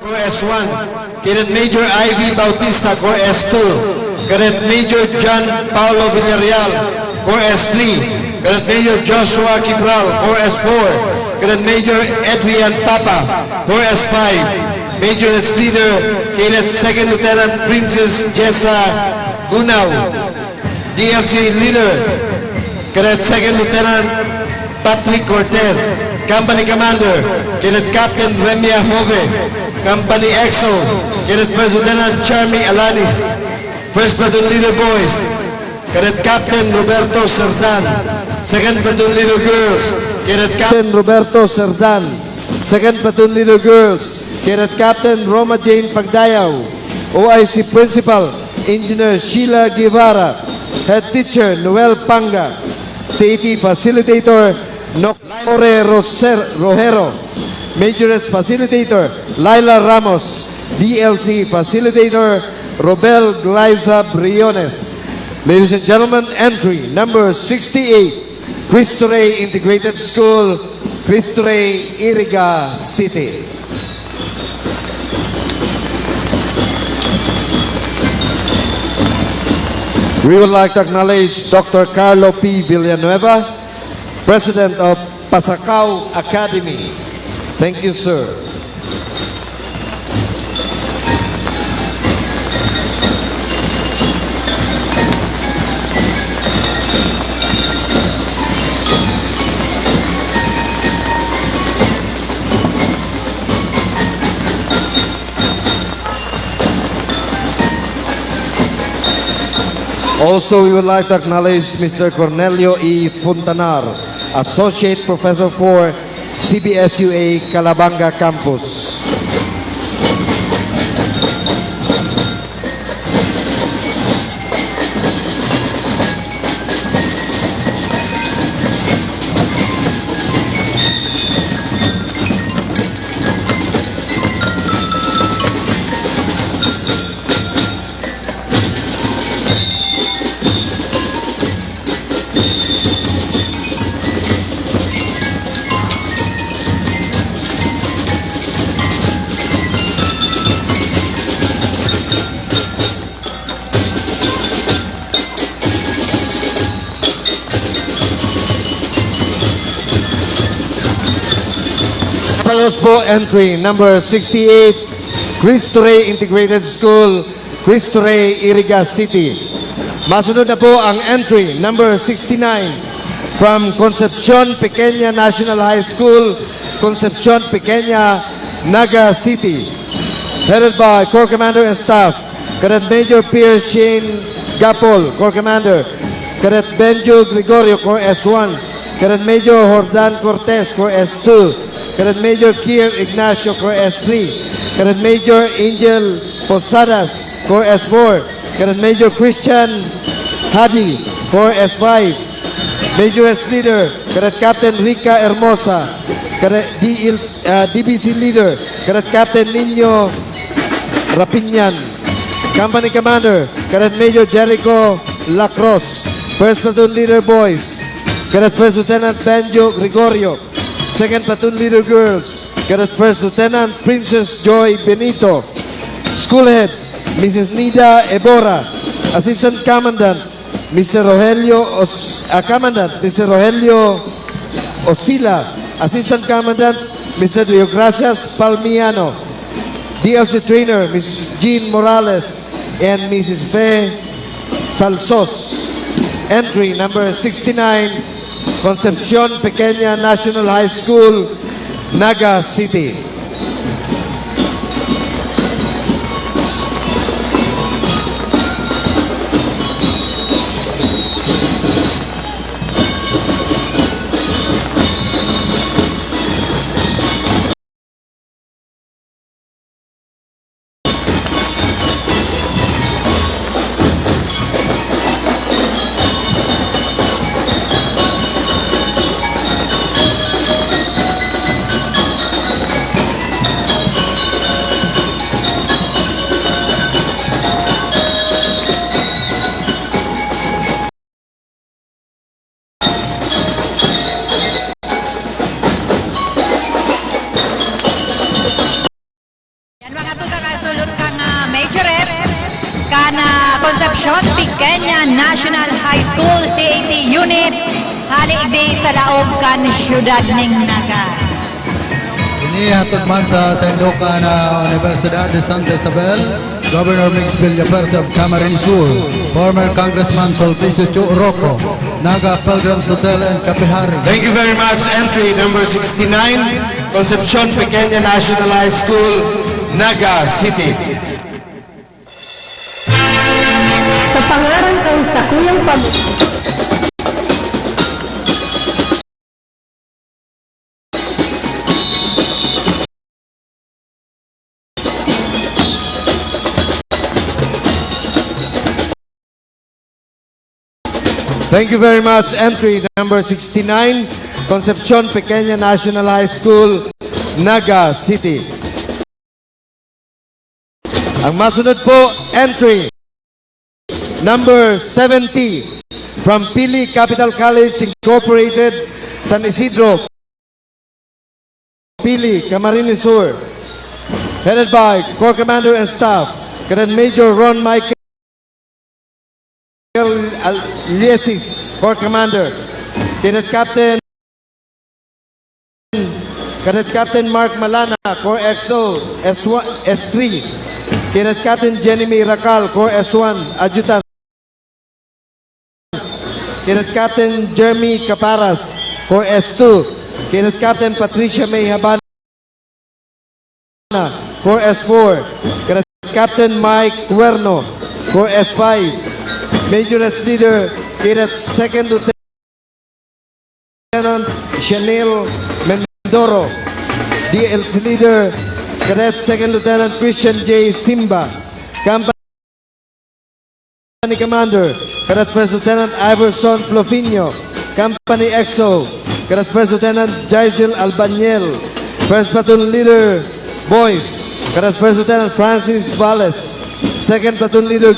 Core S1. Cadet Major Ivy Bautista, Core S2. Cadet Major John Paulo Villarreal, Core S3. Cadet Major Joshua Kibral, Core S4. Cadet Major Adrian Papa, Core S5. Major as Leader, Cadet Second Lieutenant Princess Jessa Gunaw. DLC Leader, Cadet Second Lieutenant Patrick Cortez. Company Commander, Cadet Captain Remia Hove. Company EXO, Cadet First Lieutenant Charmy Alanis. First Platoon Leader Boys, Cadet Captain Roberto Serdan. Second Platoon Leader Girls, Cadet Captain Roberto Serdan. Second Platoon Leader Girls, Cadet Captain Roma Jane Pagdayaw. OIC Principal, Engineer Sheila Guevara. Head Teacher Noel Panga. Safety Facilitator Nocore Rojero. Majoress Facilitator Laila Ramos. DLC Facilitator Robel Glyza Briones. Ladies and gentlemen, entry number 68, Cristo Rey Integrated School, Cristo Rey, Iriga City. We would like to acknowledge Dr. Carlo P. Villanueva, President of Pasacao Academy. Thank you, sir. Also, we would like to acknowledge Mr. Cornelio E. Funtanar, Associate Professor for CBSUA Calabanga Campus. Palos po, entry number 68, Cristo Rey Integrated School, Cristo Rey, Iriga City. Masunod na po ang entry number 69 from Concepcion Pequeña National High School, Concepcion Pequeña, Naga City. Headed by Corps Commander and Staff, Cadet Major Pierre Shane Gapol, Corps Commander, Cadet Benjo Gregorio, Corps S1, Cadet Major Jordan Cortez, Corps S2, Cadet Major Kier Ignacio, Corps S3, Cadet Major Angel Posadas, Corps S4, Cadet Major Christian Hadi, Corps S5, Major S Leader, Cadet Captain Rica Hermosa, Cadet DBC Leader, Cadet Captain Nino Rapinyan, Company Commander, Cadet Major Jericho Lacrosse, First Platoon Leader Boys, Cadet First Lieutenant Benjo Gregorio, Second Platoon Leader Girls, Cadet First Lieutenant Princess Joy Benito, School Head, Mrs. Nida Ebora, Assistant Commandant, Mr. Rogelio Commandant, Mr. Rogelio Osila, Assistant Commandant, Mr. Leo Gracias Palmiano, DLC Trainer, Mrs. Jean Morales, and Mrs. Fe Salsos. Entry number 69, Concepcion Pequeña National High School, Naga City. Pequeña National High School, CAT Unit, haligdi sa laog kan siyudad ning Naga. Ini hatod man sa Indoka na Universidad de Santa Isabel, Governor Mix Villaferte of Camarines Sur, former Congressman Sulpicio Chu Rocco, Naga Pilgrims Hotel and Kapihari. Thank you very much. Entry number 69, Concepcion Pequeña National High School, Naga City. Sa pangaran kang sakuyang pag... Thank you very much. Entry number 69, Concepcion Pequeña National High School, Naga City. Ang masunod po, entry number 70 from Pili Capital College Incorporated, San Isidro, Pili, Camarines Sur, headed by Corps Commander and Staff, Cadet Major Ron Michael Liesis, Corps Commander, Cadet Captain Mark Malana, Corps XO S3, Cadet Captain Jenny Racal, Corps S1, Adjutant, Cadet Captain Jeremy Caparas, Corps S2, Cadet Captain Patricia May Habana, Corps S4, Cadet Captain Mike Cuerno, Corps S5, Majorette Leader, Cadet Second Lieutenant Chanel Mendoro, DLC Leader, Cadet Second Lieutenant Christian J. Simba, Company Commander, Cadet First Lieutenant Iverson Plofino, Company EXO, Cadet First Lieutenant Jaisel Albaniel, First Platoon Leader, Boys, Cadet First Lieutenant Francis Valles, Second Platoon Leader,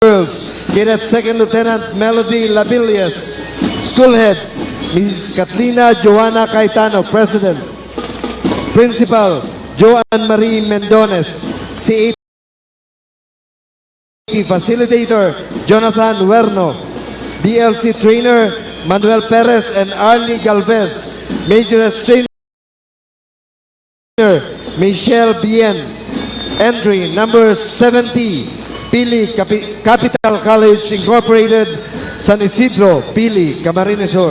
Girls, Cadet Second Lieutenant Melody Labilias, School Head, Mrs. Catlina Joanna Caetano, President, Principal, Joanne Marie Mendones, CAT Facilitator, Jonathan Werno, DLC Trainer, Manuel Perez and Arlie Galvez, Majorette Trainer, Michelle Bien, entry number 70, Pili Capital College Incorporated, San Isidro, Pili, Camarines Sur.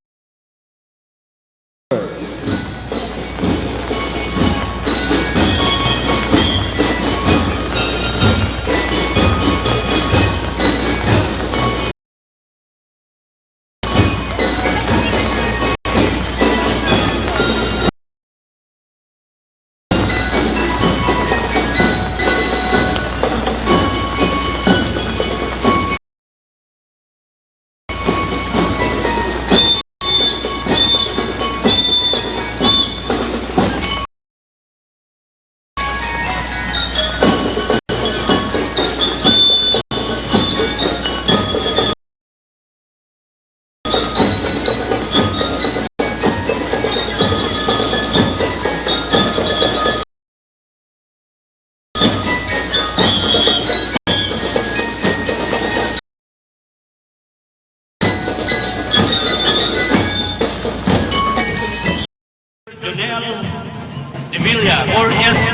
Emilia or S5,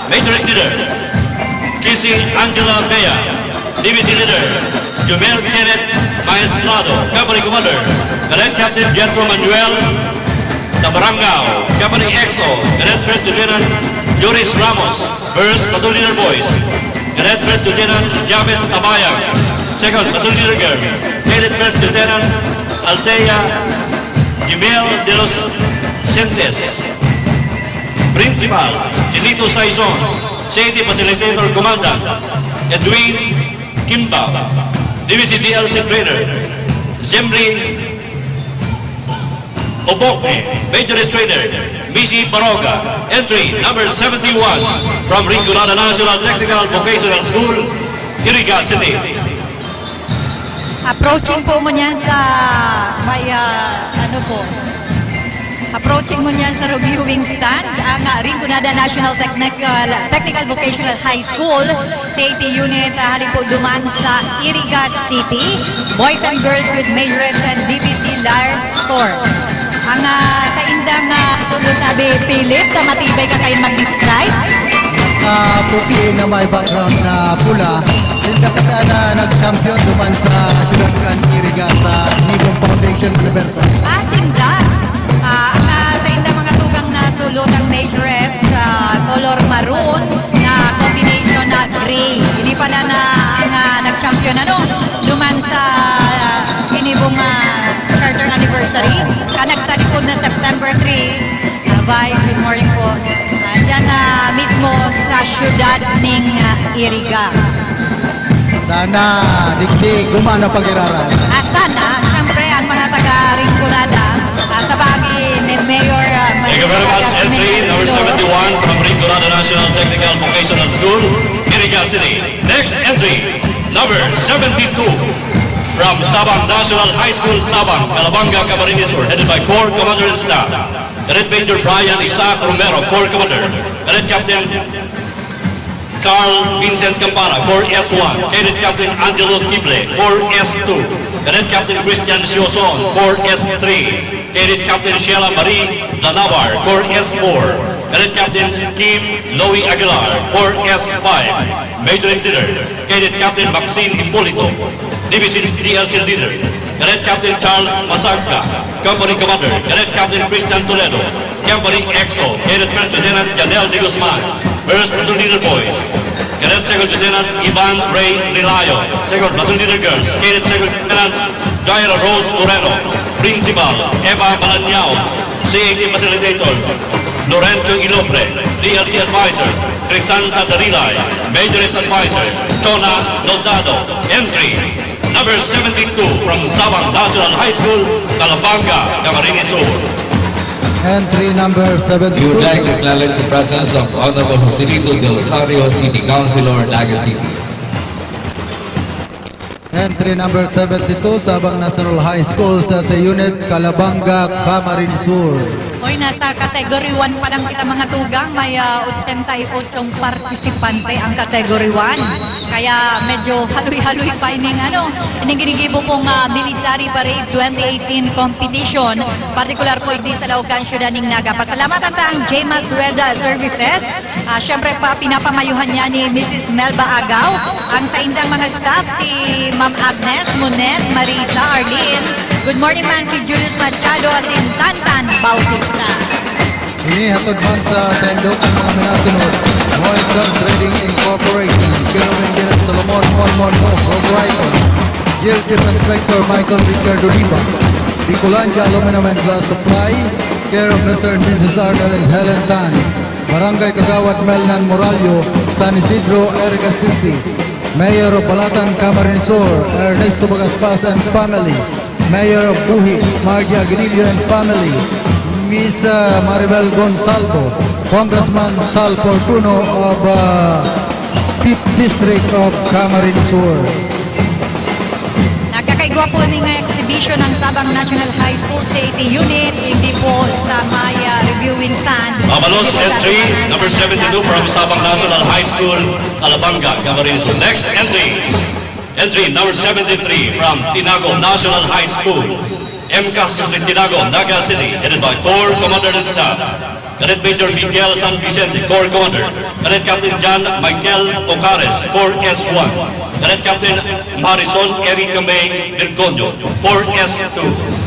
Major Leader, Kissy Angela Bea, Division Leader, Jumel Kenneth Maestrado, Company Commander, Cadet Captain Jethro Manuel Tabarangao, Company EXO, Cadet First Lieutenant Joris Ramos, First Platoon Leader Boys, Cadet First Lieutenant Javed Abayang, Second Platoon Leader Girls, Cadet First Lieutenant Altea Jimel de los Centes, Principal, Silito Saison, City Facilitator Commandant, Edwin Kimba, Division DLC Trainer, Zemri Oboke, Major Trainer, Missy Baroga, entry number 71 from Rinconada National Technical Vocational School, Iriga City. Approaching po mo niyan sa may ano po, Approaching mo niyan sa reviewing stand, ang Rinconada National Technical Vocational High School, Safety Unit, halip po duman sa Iriga City, Boys and Girls with Majorettes and BBC Lyre Corps. Ang sa indang tulong tabi Philip, matibay ka kayo mag-describe? Puti na may background na pula. Sinda ka na nag-champion duman sa National Kan Iriga sa Nibong Foundation University. Sinda. Sa indang mga tugang na sulot ang majorettes, color maroon na combination na gray. Hindi pala na ang nag-champion duman sa inibong charter anniversary. Kanagtalikod na September 3. Vice, good morning po. Diyan mismo sa syudad ng Iriga. Sana digdig gumana pag-iraran. Sana, siyempre, ang mga taga-Rinconada, sa bagay ni Mayor Thank you very much. Entry number 71 from Rinconada National Technical Vocational School, Iriga City. Next entry, number 72 from Sabang National High School, Sabang, Calabanga, Camarines Sur, headed by Corps Commander and Staff. Cadet Major Brian Isaac Romero, Corps Commander. Cadet Captain Carl Vincent Campana, Corps S1. Cadet Captain Angelo Tible, Corps S2. Cadet Captain Christian Sioson, Corps S3. Cadet Captain Sheila Marie Lanabar, Corps S4. Cadet Captain Kim Louie Aguilar, Corps S5. Major Leader, Cadet Captain Maxine Hipolito, Division DLC Leader. Cadet Captain Charles Masarka, Company Commander. Cadet Captain Christian Toledo, Company EXO. Cadet First Lieutenant Janelle de Guzman, First Platoon Leader Boys. Cadet Second Lieutenant Ivan Ray Nilayo, Second Platoon Leader Girls. Cadet Second Lieutenant Jaira Rose Moreno, Principal Eva Balanyao, CAT Facilitator Lorenzo Ilopre, DLC Advisor Crisanta Darilay, Majorette Advisor Chona Doldado. Entry number 72 from Sabang National High School, Calabanga, Camarines Sur. Entry number We would 72. like to acknowledge the presence of Honorable Joselito Del Rosario, City Councilor, Naga City. Entry number 72, Sabang National High School, State Unit, Calabanga, Camarines Sur. Hoy, nasa category 1 pa lang kita mga tugang. May 88 partisipante ang category 1. Kaya medyo haloy-haloy pa ining ginigibo pong Military Parade 2018 competition. Particular po hindi sa Laucan, Syudad ng Naga. Pasalamatan ta ang JMAS Weather Services. Siyempre pa pinapamayuhan niya ni Mrs. Melba Agaw. Ang sa indang mga staff, si Ma'am Agnes, Monet, Marisa, Arlene. Good morning man kay Julius Machado at si Tantan Bautista. Inihatod man sa sendok ng mga minasunod. Moy Cars Trading Incorporated, Kerwin Gerard Solomon, Monmono, Rob Brighton, Guild Chief Inspector Michael Richard Oliva, Bicolanja Aluminum and Glass Supply, care of Mr. and Mrs. Arnel and Helen Tan, Barangay Kagawad Melnan Morallo, San Isidro, Erica City, Mayor of Balatan, Camarines Sur, Ernesto Bagaspas and family, Mayor of Buhi, Margie Aguinillo and family, Miss Maribel Gonsalvo, Congressman Sal Fortuno of 5th District of Camarines Sur. Nagkakaigwa po ng exhibition ng Sabang National High School Safety Unit. Hindi po sa may reviewing stand. Avalos Hindi po entry dahil number 72 from Sabang National High School, Calabanga, Camarines Sur. Next entry number 73 from Tinago National High School, M. Castos in Tinago, Naga City, headed by Corps Commander and Staff. Cadet Major Miguel San Vicente, Corps Commander. Cadet Captain John Michael Ocares, Corps S1. Cadet Captain Marisol Erica May Delgonyo, Corps S2.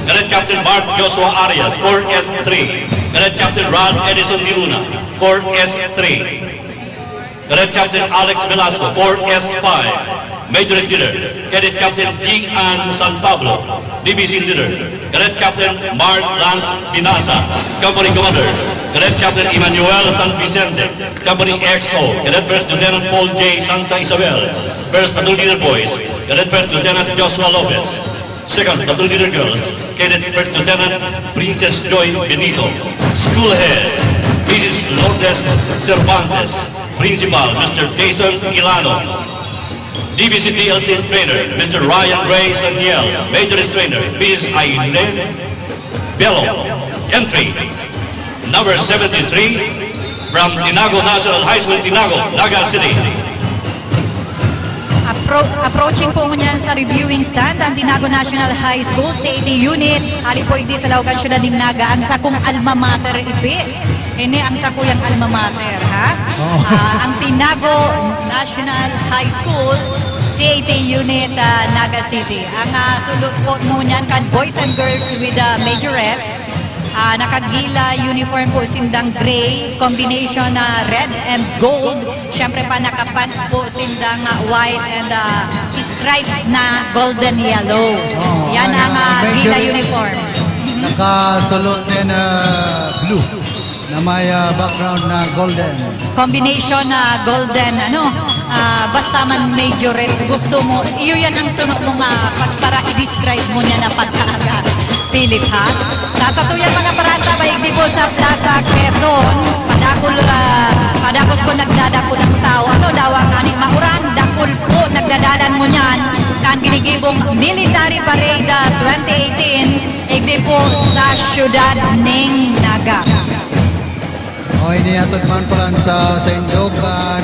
Cadet Captain Mark Joshua Arias, Corps S3. Cadet Captain Rod Edison Niluna, Corps S3. Cadet Captain Alex Velasco, Corps S5. Major Leader, Cadet Captain Jing An San Pablo, DBC Leader. Cadet Captain Mark Lance Pinasa, Company Commander. Cadet Captain Emmanuel San Vicente, Company XO. Cadet First Lieutenant Paul J. Santa Isabel, First Platoon Leader Boys. Cadet First Lieutenant Joshua Lopez, Second Platoon Leader Girls. Cadet First Lieutenant Princess Joy Benito, School Head Mrs. Lourdes Cervantes, Principal Mr. Jason Ilano, DBC DLC Trainer Mr. Ryan Ray Saniel, Major Trainer Ms. Aileen Bello. entry number 73 from Tinago National High School, Tinago, Naga City. Approaching po niyan sa reviewing stand ang Tinago National High School CAT Unit. Hali po hindi sa Laugan Syudad ng Naga. Ang sakong alma mater ipi. Ini ang sakuyang alma mater, ha? Ang Tinago National High School CAT Unit Naga City. Ang sulot po mo niyan kan boys and girls with majorettes. Nakagila uniform po sindang gray, combination na red and gold. Siyempre pa nakapants po sindang white and stripes na golden yellow. Yan ang gila uniform. Nakasulot din na blue na may background na golden. Combination na golden, basta man majorette. Gusto mo, iyo yan ang sunod mo para i-describe mo niya na pagkaaga. Pilit, ha? Sasatuyan mga paranta, baigdi po sa Plaza Quezon. Padakol po nagdadakol ang tao. Ano daw ang aning maurang? Dakol po nagdadalan mo niyan. Kan ginigibong Military Parade 2018. Igdi po sa siyudad ng Naga. Iniatod man pala sa Indokan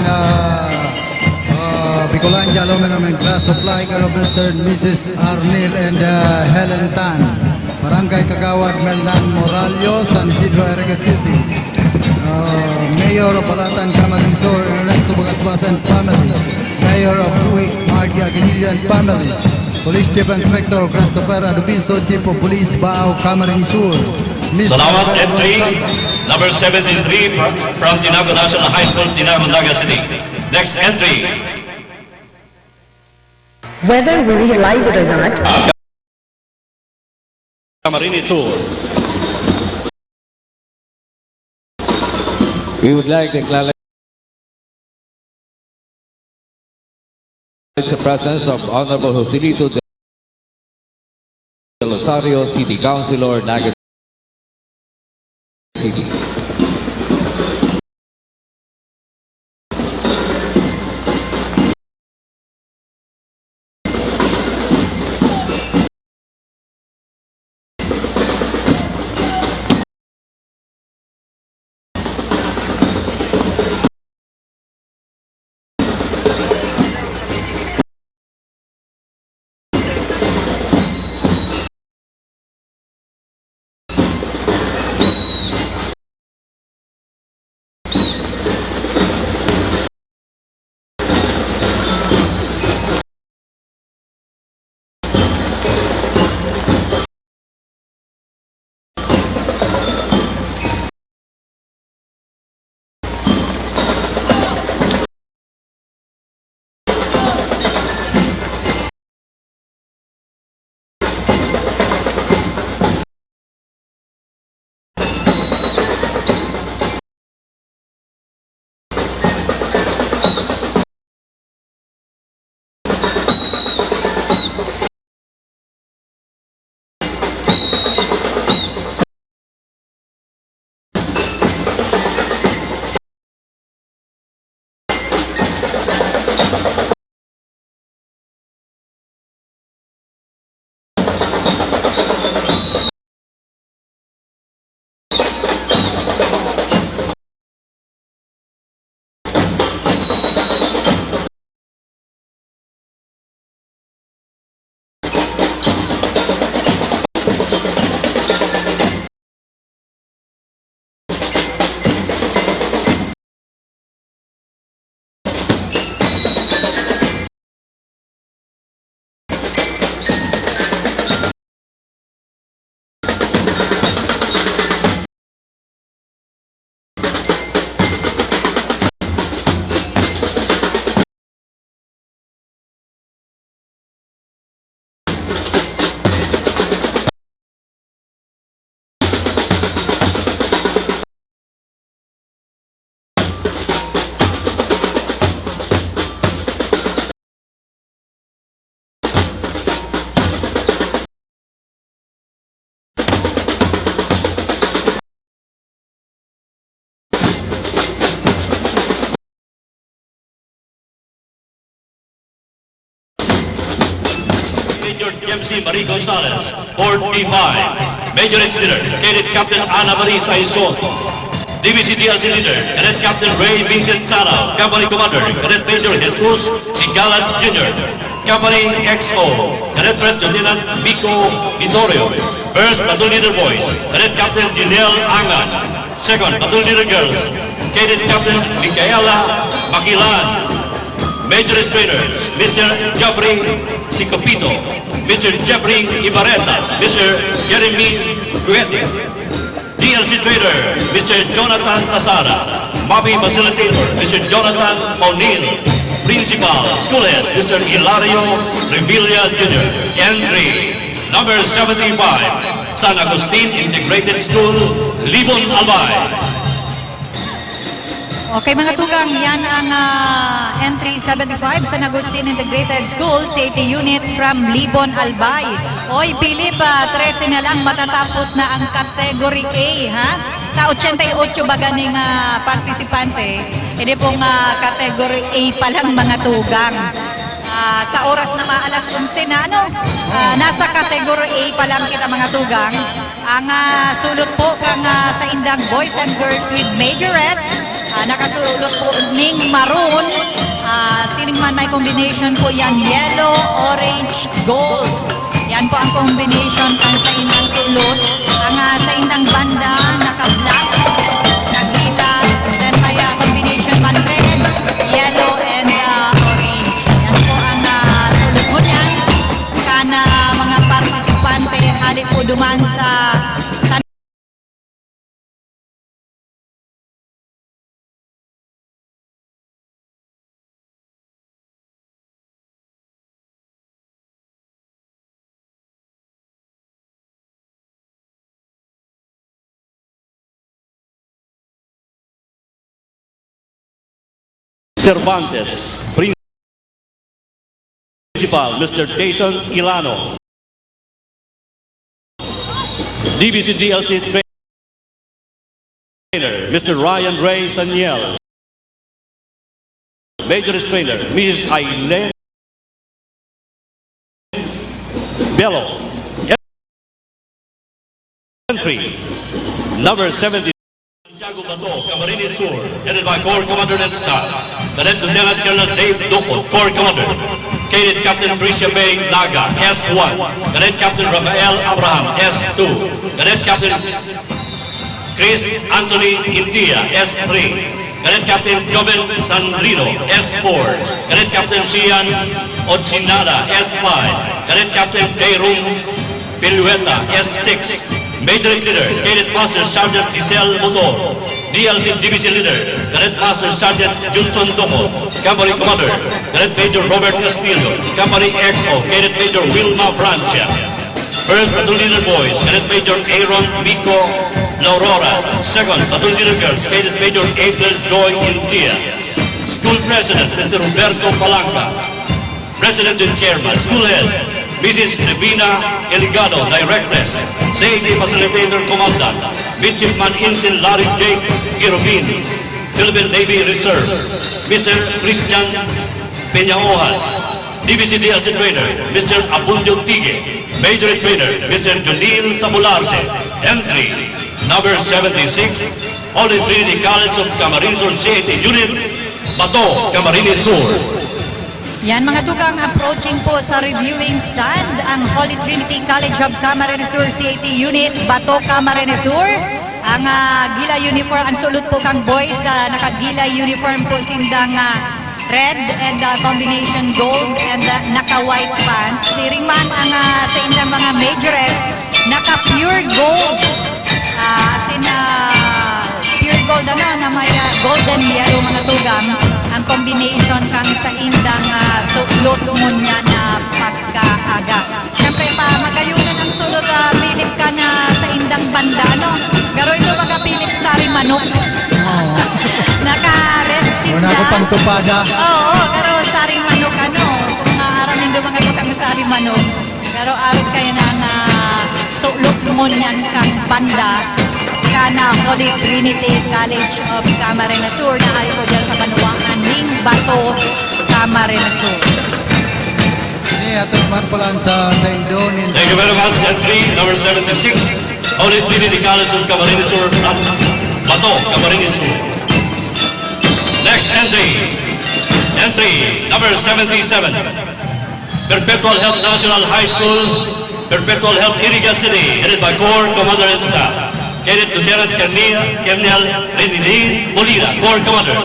Bicolandia Aluminum and Glass Supply care of Mr. and Mrs. Arnil and Helen Tan. Barangay Kagawad Meldan Moralio, San Isidro, Erega City. Mayor of Balatan, Camarines Sur, Ernesto Bagasbas and family. Mayor of Buwik, Marty Aguinillo and family. Police Chief Inspector Christopher Adubiso, Chief of Police, Bao, Camarines Sur. Salamat, entry number 73 from Tinago National High School, Tinago, Naga City. Next entry. Whether we realize it or not, Camarines Sur. We would like to acknowledge the presence of Honorable Joselito de Rosario, City Councilor, Naga City. Major MC Marie Gonzalez, Fort P5. Major Engineer, Cadet Captain Ana Marie Saison. DBCDLC Leader, Cadet Captain Ray Vincent Sara, Company Commander, Cadet Major Jesus Sigalan Jr. Company XO, Cadet Fred Lieutenant Vico Vitorio. First Platoon Leader Boys, Cadet Captain Janelle Angan. Second Platoon Leader Girls, Cadet Captain Micaela Makilan. Major Trainers, Mr. Jeffrey Sicopito, Mr. Jeffrey Ibareta, Mr. Jeremy Guete. DLC Trader, Mr. Jonathan Asara. Mobby Facilitator, Mr. Jonathan O'Neill. Principal, School Head, Mr. Hilario Revilla Jr. Entry, number 75, San Agustin Integrated School, Libon, Albay. Okay mga tugang, yan ang entry 75 San Agustin Integrated School, CAT Unit from Libon, Albay. Oy, Philip, 13 na lang matatapos na ang category A, ha? Ka 88 ba ganing partisipante? Hindi pong category A pa lang mga tugang. Sa oras na maalas 11 na, nasa category A pa lang kita mga tugang. Ang sulot po kang sa indang boys and girls with majorettes, nakasulot po ning maroon, sining man may combination po yan, yellow, orange, gold. Yan po ang combination ang sa indang sulot. Ang sa indang banda, naka-black, nakita, then may combination man red, yellow, and orange. Yan po ang sulot mo niyan. Kana mga partisipante, hali po duman sa Cervantes, Principal, Mr. Jason Ilano. DBCDLC Trainer, Mr. Ryan Ray Saniel. Major Trainer, Mrs. Aileen Bello. Entry, number 70. Santiago Bato, Camarines Sur, headed by Corps Commander and Staff. Cadet Lieutenant Colonel Dave Duco, Corps Commander. Cadet Captain Tricia May Naga, S1. Cadet Captain Rafael Abraham, S2. Cadet Captain Chris Anthony India, S3. Cadet Captain Joven Sandrino, S4. Cadet Captain Sian Odsinada, S5. Cadet Captain Jairum Pilueta, S6. Major Leader, Cadet Master Sergeant Giselle Motor. DLC Division Leader, Cadet Master Sergeant Johnson Doco. Company Commander, Cadet Major Robert Castillo. Company XO, Cadet Major Wilma Francia. First Platoon Leader Boys, Cadet Major Aaron Mico Laurora. Second Platoon Leader Girls, Cadet Major April Joy Intia. School President, Mr. Roberto Palanca. President and Chairman, School Head, Mrs. Revina Eligado, Directress. Safety Facilitator Commandant, Midshipman Ensign Larry J. Girobin, Philippine Navy Reserve, Mr. Christian Peñaojas, DBCDLC Trainer, Mr. Abundio Tige, Major Trainer, Mr. Junil Sabularse. Entry, number 76, Holy Trinity College of Camarines Sur CAT Unit, Bato, Camarines Sur. yan mga tugang, approaching po sa reviewing stand ang Holy Trinity College of Camarines Sur CAT Unit, Bato, Camarines Sur. Ang gila uniform, ang sulot po kang boys, nakagila uniform po sindang red and combination gold and naka-white pants. Siring man ang sa indang mga majorettes, naka-pure gold. Pure gold na may golden yellow mga tugang. Ang combination kang sa indang sulot mo niya na pagkaaga. Siyempre pa, magayunan ang sulot, pilip ka na sa indang banda, no? Pero ito magapilip sari manok. Naka-red sinda. Una ko pang tupada. Oo, pero sari manok, kung aramin do mga tukang sari manok. Pero aron kayo na sulot mo niyan kang banda. Kana Holy Trinity College of Camarines Sur na ari ko dyan sa Banuangan ning Bato, Camarines Sur. Ini atag manpalan sa Saindon in Thank you very much. Entry number 76, Holy Trinity College of Camarines Sur, San Bato, Camarines Sur. Next entry number 77, Perpetual Health National High School, Perpetual Health Iriga City, headed by Corps Commander and Staff. Cadet Lieutenant Colonel Renilin Molina, Corps Commander.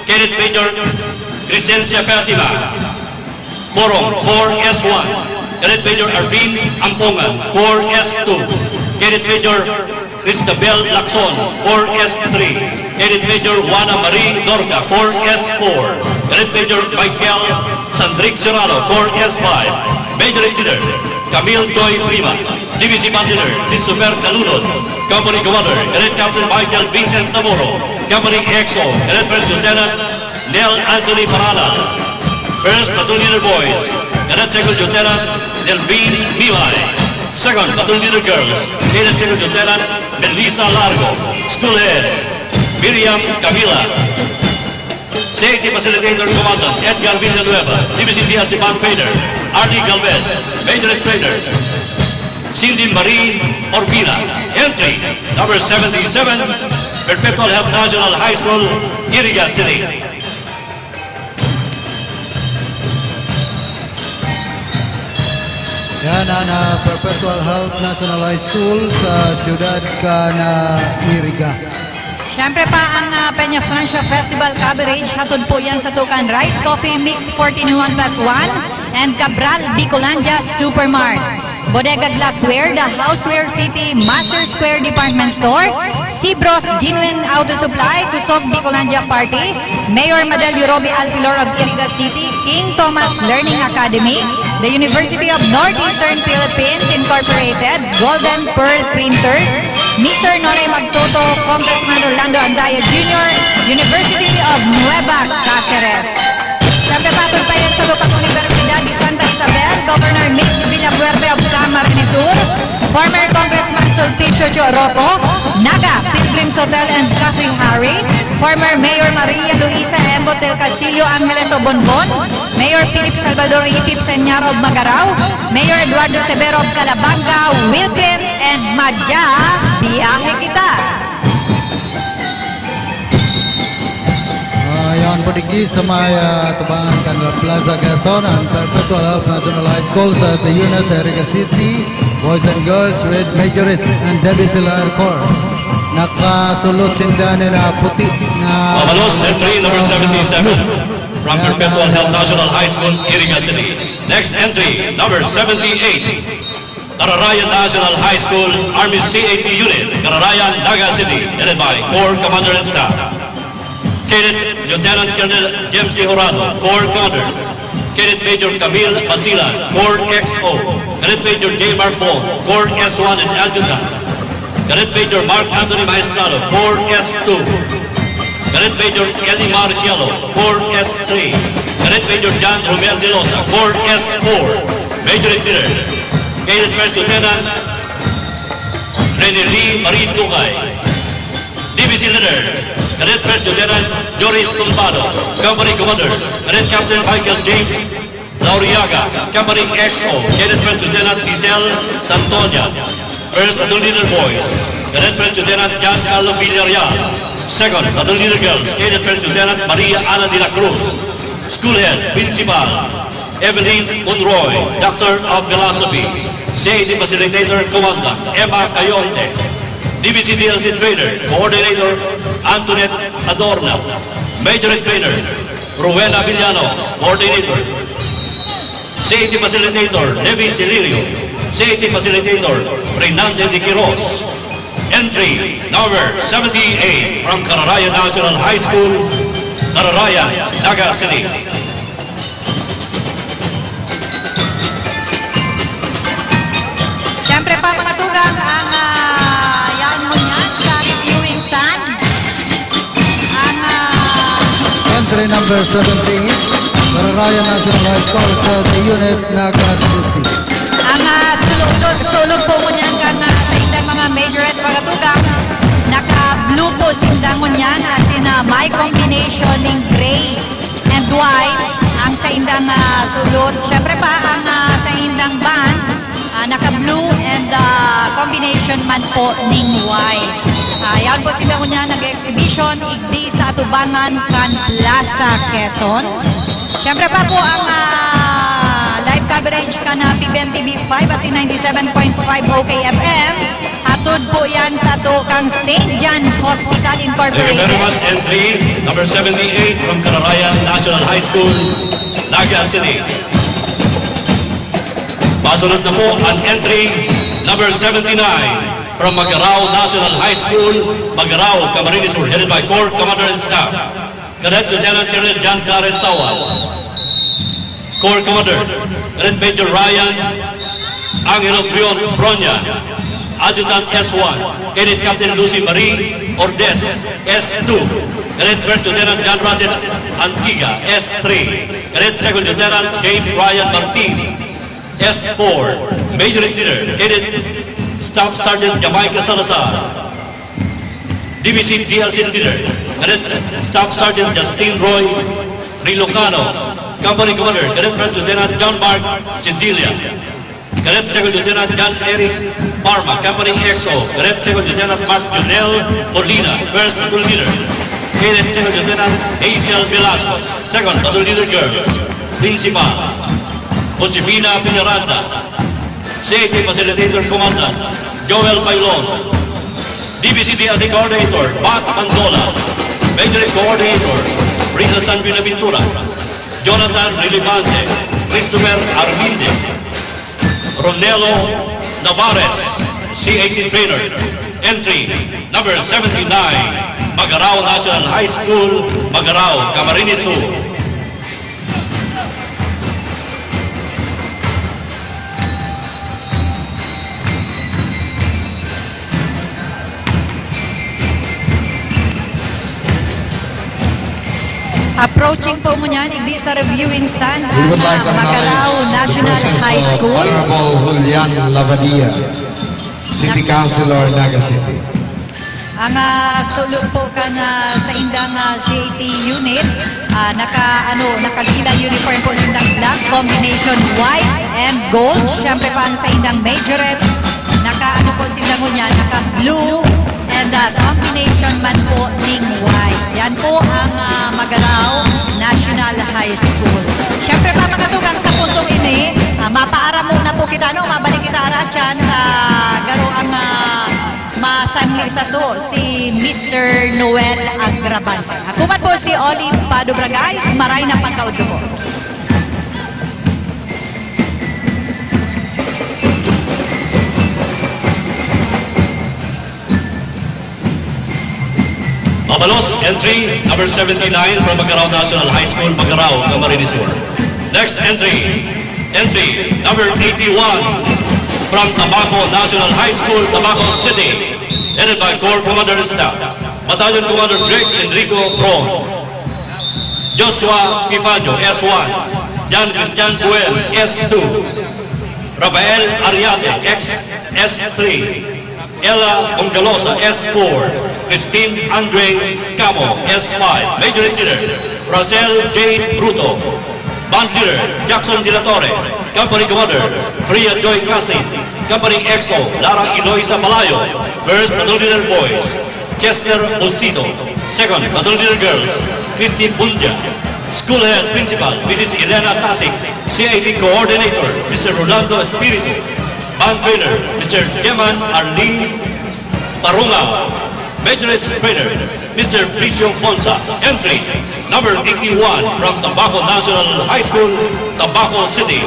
Cadet Major Crescencia Fatima, Corong, Corps S1. Cadet Major Arvin Ampongan, Corps S2. Cadet Major Cristabel Lacson, Corps S3. Cadet Major Juana Marie Dorca, Corps S4. Cadet Major Michael Sandrick Serrano, Corps S5. Major Leader Camille Joy Prima, Divisi Leader Christopher Calunod, Company Commander Cadet Captain Michael Vincent Namoro, Company XO Cadet First Lieutenant Nel Anthony Paranal. First Platoon Leader Boys, Cadet Second Lieutenant Nelvin Mimay. Second Platoon Leader Girls, Cadet Second Lieutenant Melissa Largo. School Head, Miriam Camila. Safety Facilitator Commandant Edgar Villanueva, Division DLC Band Trainer Arlie Galvez, Major Trainer Cindy Marie Orbina. Entry number 77, Perpetual Health National High School, Iriga City. Yan ang Perpetual Health National High School sa siyudad na Iriga. Siyempre pa ang Peña Francia Festival coverage. Hatod po yan sa Tukan Rice Coffee Mix 14-in-1 plus 1 and Cabral Bicolandia Supermart. Bodega Glassware, The Houseware City Master Square Department Store, Cibros Genuine Auto Supply, Kusog Bicolandia Party, Mayor Madelio Roby Alfilor of Iriga City, King Thomas Learning Academy, the University of Northeastern Philippines Incorporated, Golden Pearl Printers, Mr. Noray Magtoto, Congressman Orlando Andaya Jr., University of Nueva Cáceres. Siyempre patol pa yan sa Lupang Universidad de Santa Isabel, Governor Mix Villapuerte of Camarines Sur, former Congressman Sulpicio Choroco, Naga Pilgrims Hotel and Cafe Harry, former Mayor Maria Luisa Embo del Castillo Angeles of Bonbon, Mayor Philip Salvador Itip Senyar of Magarao, Mayor Eduardo Severo of Calabanga, Wilfred and Madja, biyahe kita. Yan padigi sa may tabangan kanila Plaza Quezon ang Perpetual Health National High School sa the unit Iriga City, boys and girls with majorette and Debbie Silar Corps. Nakasulot sindanin na puti na Mamalos, entry number 77 from Perpetual Health National High School, Iriga City. Next entry, number 78, Kararayan National High School, Army CAT Unit, Kararayan, Naga City, headed by Corps Commander and Staff. Cadet Lieutenant Colonel James C. Horado, Corps Commander. Cadet Major Camille Basilan, Corps XO. Cadet Major J. Mark Bond, Corps S1 and Adjutant. Cadet Major Mark Anthony Maestrado, Corps S2. Cadet Major Eddie Marcialo, Corps S3. Cadet Major John Romel De Losa, Corps S4. Major Leader, Cadet First Lieutenant Renilin Marie Tukay. Division Leader, Cadet First Lieutenant Joris Tumpado, Company Commander, Cadet Captain Michael James Lauriaga, Company XO, Cadet First Lieutenant Giselle Santonia. First Platoon Leader Boys, Cadet First Lieutenant Giancarlo Villarreal. Second Platoon Leader Girls, Cadet First Lieutenant Maria Ana de la Cruz. School Head, Principal Evelyn Monroy, Doctor of Philosophy. Safety Facilitator Commandant Emma Cayonte. DBC DLC Trainer, Coordinator Antoinette Adorna. Major Trainer Rowena Villano, Coordinator. Safety Facilitator Nevi Celirio. Safety Facilitator Reynante de Quiros. Entry number 78 from Kararayan National High School, Kararayan, Naga City. Siyempre pa mga tugang ang yan mo yan sa viewing stand. Ang entry number 17, Kararayan National High School sa the unit Naga City. sulog po mo niyan ka na sa indang mga majorette mga tugang. Naka-blue po sindang mo niyan as in may combination ng gray and and Dwight. Ang sa indang sulod, syempre pa ang sa indang band, naka-blue and combination man po ning white. Yan po sila ko niya nag-exhibition, igdi sa Atubangan, Can Plaza, Quezon. Syempre pa po ang live coverage ka na PBM TV5 as in 97.5 OKFM. Hatod po yan sa to kang St. John Hospital Thank you very Incorporated. much. Entry number 78 from Cararayan National High School, Naga City. Masunod na po ang entry number 79 from Magarao National High School, Magarao, Camarines Sur, headed by Corps Commander and Staff, Cadet Lieutenant Colonel John Clarence Sawal. Corps Commander, Cadet Major Ryan Angelo Bronya, Adjutant S1, Cadet Captain Lucy Marie Ordes, S2, Cadet First Lieutenant John Russell Antiga, S3, Cadet Second Lieutenant James Ryan Martin, S4, Major Leader, Cadet Staff Sergeant Jamaica Salazar, DBC DLC Leader, Cadet Staff Sergeant Justin Roy Rilocano, Company Commander, Cadet First Lieutenant John Mark Sindilia, Cadet Second Lieutenant John Eric Parma, Company XO, Cadet Second Lieutenant Mark Junel Molina, First Platoon Leader, Cadet Second Lieutenant Hazel Velasco, Second Platoon Leader Girls, Principal Josefina Pinaranda, Safety Facilitator Commandant Joel Pailon, DBC DLC Coordinator Pat Mandola, Major Coordinator Risa San Binaventura, Jonathan Relevante, Christopher Arminde, Ronelo Navarez, C-18 Trainer. Entry number 79, Magarao National High School, Magarao, Camarines Sur. Approaching po mo niyan, hindi sa reviewing stand, We would like to Magalao acknowledge the National presence High of School. Honorable Julian Lavadia, City Councilor, Naga City. Ang sulod po ka na sa indang CAT unit, nakagila uniform po sa indang black, combination white and gold. Siyempre pa ang sa indang majorette, po sila mo niya, naka-blue and combination man po ning white. Yan po ang Magalao National High School. Siyempre pa mga tugang sa puntong ini, mapaara muna po kita, mabalik kita aratyan, garo ang masangli sa to, si Mr. Noel Agrabante. Akumat po si Olive Padobra, guys, maray na pagkaudlo po. Mabalos, entry number 79 from Magarao National High School, Magarao, Camarines Sur. Next entry number 81 from Tabaco National High School, Tabaco City, headed by Corps Commander and Staff, Battalion Commander Greg Enrico Bron, Joshua Pifadio, S1, John Christian Buel, S2, Rafael Ariate, S3, Ella Ongalosa, S4, Christine Andre Camo, S5, Major Leader, Rosel Jade Bruto, Band Leader, Jackson De La Torre, Company Commander, Fria Joy Cassin, Company EXO, Lara Eloisa Malayo, First Platoon Leader Boys, Chester Osito, Second Platoon Leader Girls, Christy Bunja, School Head Principal, Mrs. Elena Tasik, CIT Coordinator, Mr. Rolando Espiritu, Band Trainer, Mr. Jeman Arlene Parunga, Majorette Trainer, Mr. Bricio Ponsa. Entry number 81 from Tabaco National High School, Tabaco City.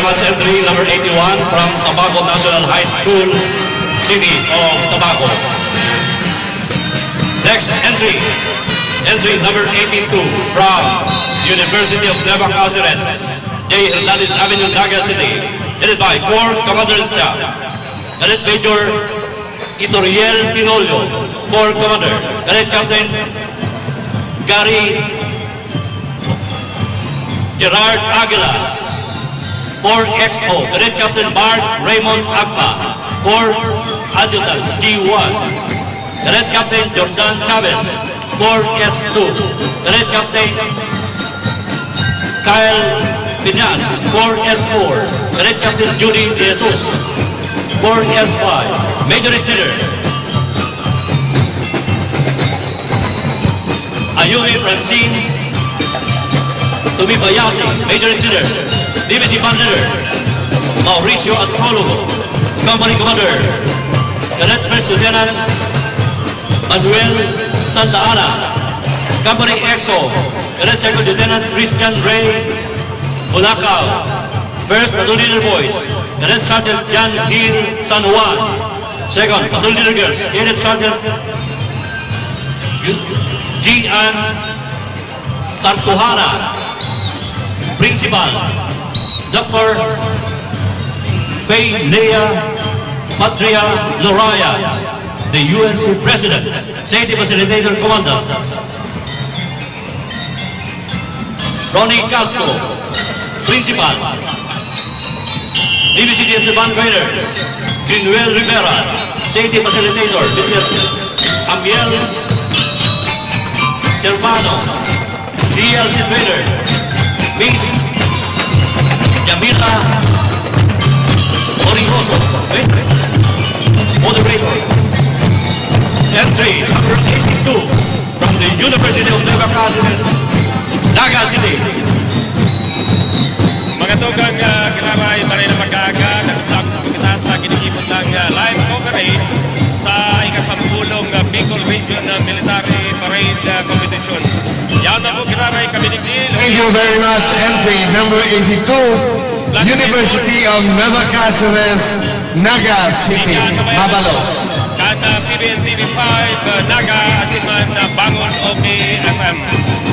much. Entry number 81 from Tobago National High School, City of Tobago. Next entry, entry number 82 from University of Nueva Cáceres, J. Hernandez Avenue, Naga City, headed by Corps Commander Staff, Cadet Major Itoriel Pinolio, Corps Commander, Cadet Captain Gary Gerard Aguila, Corps XO, Cadet Captain Mark Raymond Agpa, Corps Adjutant G1, Cadet Captain Jordan Chavez, Corps S2, Cadet Captain Kyle Pinas, Corps S4, Cadet Captain Judy De Jesus, Corps S5, Major Leader Ayumi Francine Tumibayasi, Major Leader Divisi Band Leader Mauricio Astrologo, Company Commander Cadet First Lieutenant Manuel Santa Ana, Company EXO, Cadet Second Lieutenant Christian Ray Bulacau, First Platoon Leader Boys, Cadet Sergeant Jan Gil San Juan, Second Platoon Leader Girls, Cadet Sergeant Gian Tartuhana, Principal Dr. Faye Lea Patria Loraya, the UNC President, Safety Facilitator Commandant, Ronnie Castro, Principal, DBCDF Band Trainer, Manuel Rivera, Safety Facilitator, Mr. Amiel Servano, DLC Trainer, Miss Yamila Origoso, Moderator. Entry number 82 from the University of Nueva Cáceres, Naga City. Mga tugang kinaray maray na mag-aaga, nag-usap sa kita sa kinikipot ng live coverage sa ikasampulong Bicol Region Military Parade Competition. Yan na po kinaray kami ni Gil. Thank you very much. Entry number 82, University of Nueva Cáceres, Naga City, Mabalos. Kada PBN TV5, Naga, Asiman, Bangon, OPFM.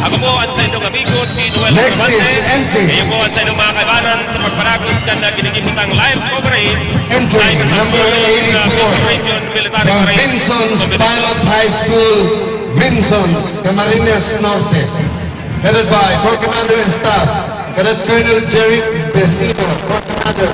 Ako po at sa inyong amigo, si Noel Next Amante. is entry. Kayo po at sa inyong mga kaibanan sa pagparagos na kinikipotang live coverage Entry sa number ikasampulong Bicol 84 Region Military from Parade Vinson's Competition. Pilot High School, Vinson's, Camarines Norte. Headed by Corps Commander and Staff, Cadet Colonel Jerry Vecino, Corps Commander.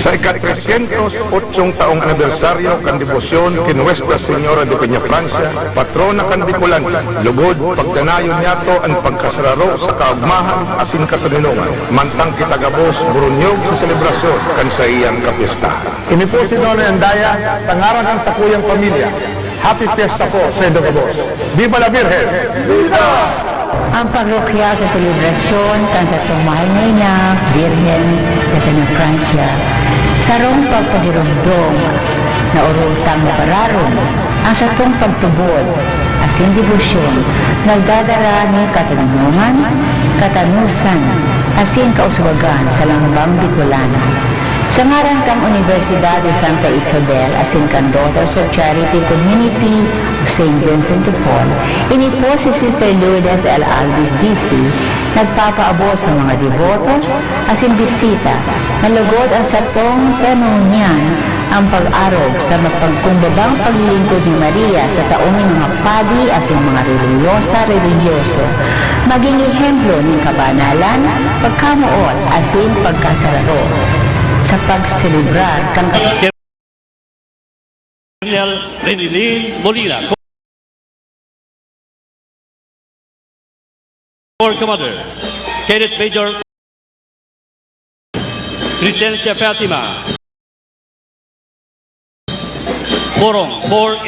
Sa ika-308 taong anibersaryo kan debosyon kay Nuestra Señora de Peñafrancia, patrona kan Bicolan, lugod pagdanayon niyato ang pagkasararo sa kaagmahan asin katuninungan, mantang kitagabos burunyog sa selebrasyon kan sa iyang kapistahan. Inipusin doon ang daya, tangaran ang sakuyang pamilya. Happy Fiesta po sa Indogabos. Viva la Virgen! Viva! Ang parokya sa selebrasyon kan sa tumahay niya, Virgen de Peñafrancia, sarong pagpagirumdom na urutang na pararon ang satong pagtubod asin debosyon nagdadala ni katanungan, katanusan asin kauswagan sa lambang Bicolana. Sa ngaran kang Universidad de Santa Isabel asin kang Daughters of Charity Community of St. Vincent de Paul, ini po si Sister Lourdes L. Alvis DC, nagpapaabot sa mga devotos asin bisita na lugod ang satong kanunyan ang pag-arog sa mapagkumbabang paglilingkod ni Maria sa taong mga padi asin mga religyoso, maging ehemplo ng kabanalan, pagkamuot asin pagkasararo sa pagselebrar kang Colonel Renilin Molina, Corps Commander, Cadet Major Crescencia Fatima, Corong, Corps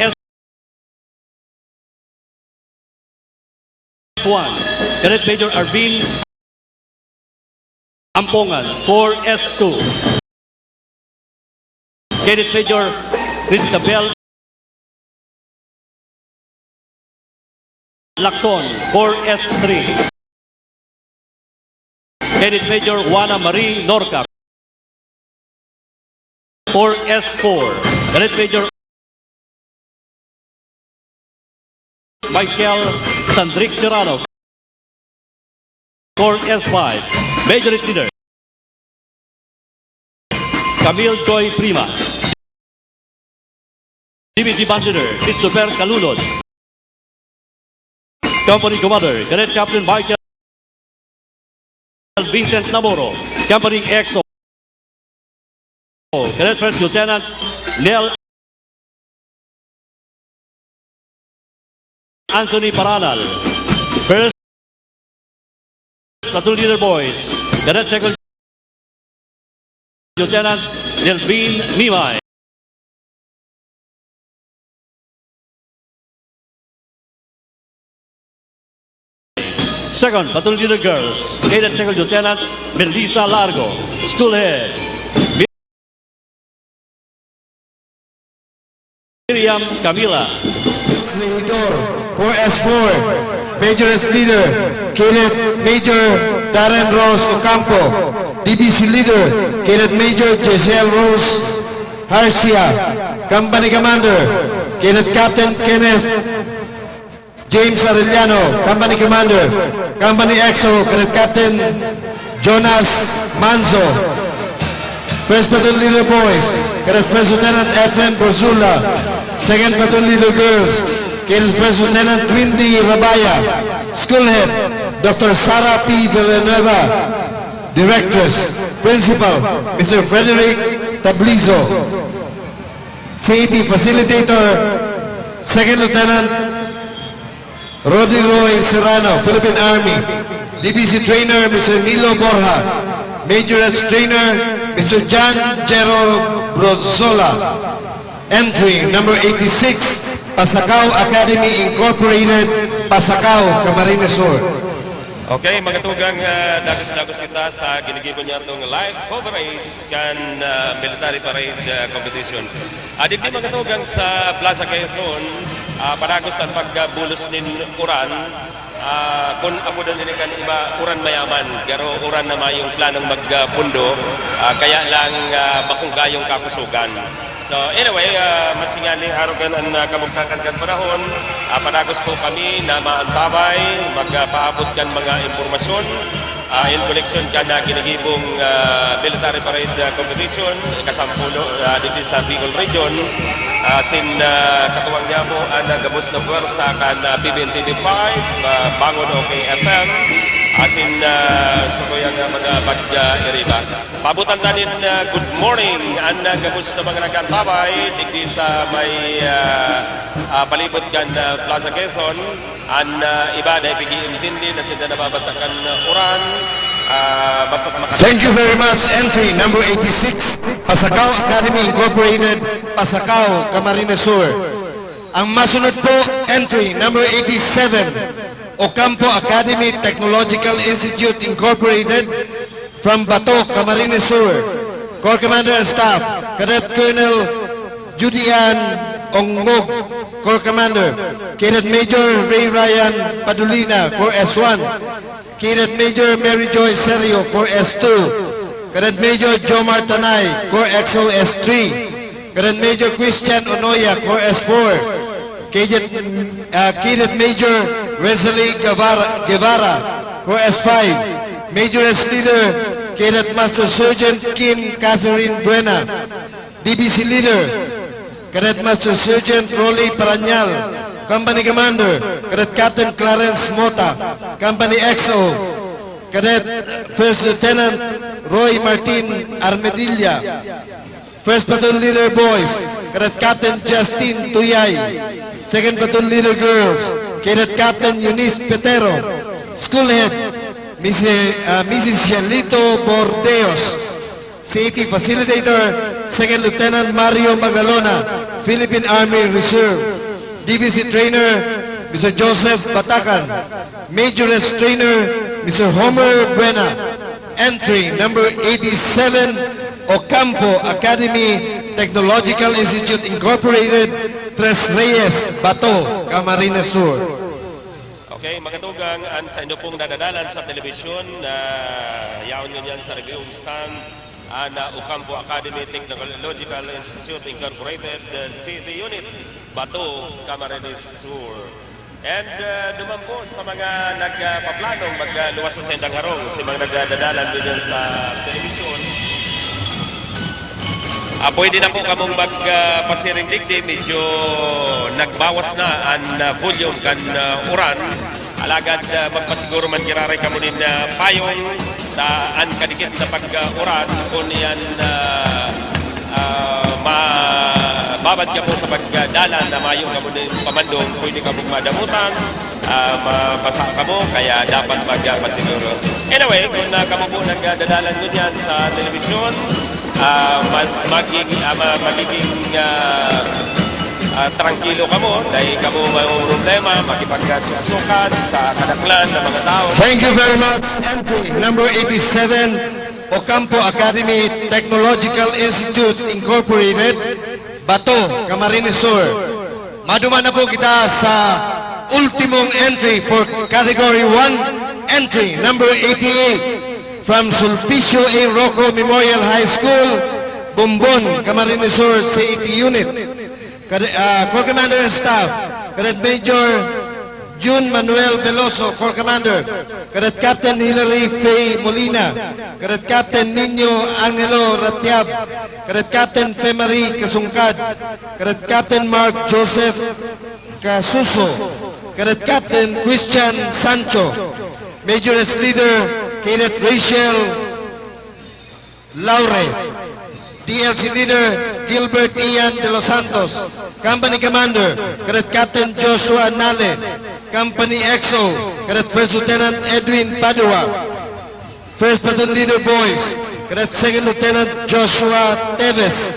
S1, Cadet Major Arvin Ampongan, Corps S2, Cadet Major Cristabel Lacson, Core S3. Cadet Major Juana Marie Norca, Core S4. Cadet Major Michael Sandrick Serrano, Core S5. Major Leader Camille Joy Prima, Division Band Leader Christopher Calunod, Company Commander Cadet Captain Michael Vincent Namoro, Company EXO, Cadet First Lieutenant Neil Anthony Paranal, First Platoon Leader Boys, Cadet Second Lieutenant Delvin Mimay, Second Platoon Leader Girls, Cadet Second Lieutenant Melissa Largo, School Head Miriam Camila, Leader, Core S4, Major S Leader, Cadet Major Darren Rose Ocampo, DBC Leader, Cadet Major Giselle Rose Harcia, Company Commander, Cadet Captain Kenneth James Arellano, Company Commander, Company EXO, Cadet Captain Jonas Manzo, First Platoon Leader Boys, Cadet First Lieutenant Efren Borzula, Second Platoon Leader Girls, Cadet First Lieutenant Windy Rabaya, School Head, Dr. Sarah P. Villanueva, Directress, Principal, Mr. Frederick Tablizo, CAT Facilitator, Second Lieutenant Roddy Roy Serrano, Philippine Army, DBC Trainer, Mr. Nilo Borja, Major S Trainer, Mr. John Jero Brozola. Entry number 86, Pasacao Academy Incorporated, Pasacao, Camarines Sur. Okay, magatugang dagos-dagos kita sa ginigibon niya itong live coverage kan military parade competition. Digdi magatugang sa Plaza Quezon, paragos ang pagbulos nin uran, kung ako doon din kan iba uran mayaman, pero uran na mayong planong magpundo, kaya lang makunggayong kakusugan. So anyway, masingali araw kan ang kamugtakan kan panahon, paragos po kami na maantabay, magpaabot kan mga impormasyon, in collection kan na ginagibong military parade competition, kasampulo dito sa Bicol Region, sin katuwang niya mo ang gabos na buwersa kan PBNTV5, Bangon OKFM, asin sa kuyang mga badya iriba. Pabutan natin good morning ang gabos na mga nagkantabay digdi sa may palibot kan Plaza Quezon ang iba na ipigiintindi na sila nababasakan uran basta't Thank you very much. Entry number 86, Pasacao Academy Incorporated, Pasacao, Camarines Sur. Ang masunod po, entry number 87, Ocampo Academy Technological Institute Incorporated from Bato, Camarines Sur. Corps Commander and Staff, Cadet Colonel Judian Ongmog, Corps Commander. Cadet Major Ray Ryan Padulina, Corps S1. Cadet Major Mary Joy Serio, Corps S2. Cadet Major Jomar Tanay, Corps XO S3. Cadet Major Christian Onoya, Corps S4. Cadet Major Wesley Guevara, Corps S5. Major S Leader, Cadet Master Sergeant Kim Catherine Buena. DBC Leader, Cadet Master Sergeant Rolly Paranyal. Company Commander, Cadet Captain Clarence Mota. Company XO, Cadet First Lieutenant Roy Martin Armedilla. First Platoon Leader Boys, Cadet Captain Justin Tuyay. Second Platoon Leader Girls, Cadet Captain Eunice Petero. School Head, Mrs. Shalito Bordeos. CAT Facilitator, Second Lieutenant Mario Magalona, Philippine Army Reserve. DBC Trainer, Mr. Joseph Batacan. Major S Trainer, Mr. Homer Buena. Entry number 87, Ocampo Academy Technological Institute Incorporated, Tres Reyes, Bato, Camarines Sur. Okay, magatugang ang sa inyo pong nadadalan sa telebisyon, yaon nyo yan sa reviewing stand, Ocampo Academy Technological Institute Incorporated, City Unit, Bato, Camarines Sur. And duman po sa mga nagpaplanong magluwas sa Sendang Harong, si mga nagdadalan din sa telebisyon. Pwede na po kamong magpasiring digdi, medyo nagbawas na ang volume kan uran. Alagad magpasiguro man giraray kamo nin payong an kadikit na pag-uran kung yan mababad ka po sa pagdalan na mayo kamo nin pamandong, pwede kamong madamutan, mabasa kamo, kaya dapat magpasiguro. Anyway, kung kamo po nagdadalan nyo yan sa telebisyon, mas magiging tranquilo kamo dahil kamo may problema makipagkasukan sa kadaklan ng mga tao. Thank you very much. Entry number 87, Ocampo Academy Technological Institute Incorporated, Bato, Camarines Sur. Maduman na po kita sa ultimong entry for Category 1, entry number 88. From Sulpicio A. Rocco Memorial High School, Bumbon, Camarines Sur, City Unit. Corps Commander and Staff, Cadet Major June Manuel Veloso, Corps Commander. Cadet Captain Hilary Faye Molina. Cadet Captain Nino Angelo Ratiab. Cadet Captain Femari Kasungkad. Cadet Captain Mark Joseph Casuso. Cadet Captain Christian Sancho. Major as Leader Cadet Rachel Laure, DLC Leader Gilbert Ian de los Santos, Company Commander Cadet Captain Joshua Nale, Company EXO Cadet First Lieutenant Edwin Padua, First Platoon Leader Boys Cadet Second Lieutenant Joshua Teves,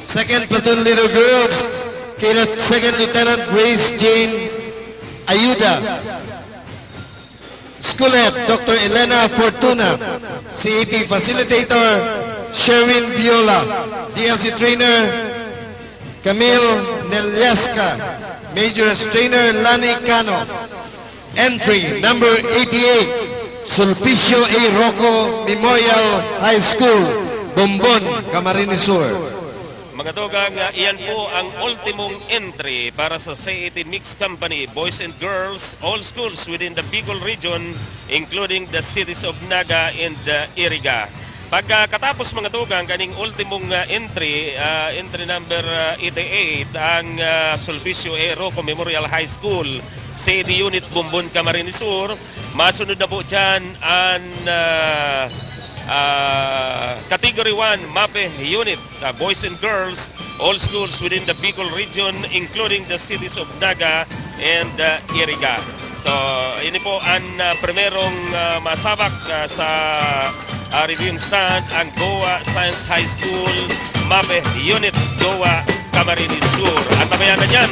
Second Platoon Leader Girls Cadet Second Lieutenant Grace Jane Ayuda, School Head, Dr. Elena Fortuna, CET Facilitator, Sherwin Viola, DLC Trainer, Camille Nelyaska, Major Trainer, Lani Cano. Entry, number 88, Sulpicio A. Rocco Memorial High School, Bumbon, Camarines Sur. Mga dogang, iyan po ang ultimong entry para sa CET Mixed Company, Boys and Girls, all schools within the Bicol region, including the cities of Naga and Iriga. Pagkatapos mga dogang, kaning ultimong entry, entry number 88, ang Sulpicio A. Rocco Memorial High School, CET Unit Bumbon, Camarines Sur. Masunod na po dyan ang Category 1 MAPE Unit, Boys and Girls, all schools within the Bicol region, including the cities of Naga and Iriga. So, ini po ang primerong masabak sa reviewing stand, ang Goa Science High School MAPE Unit, Goa, Camarines Sur. At tabayan na dyan,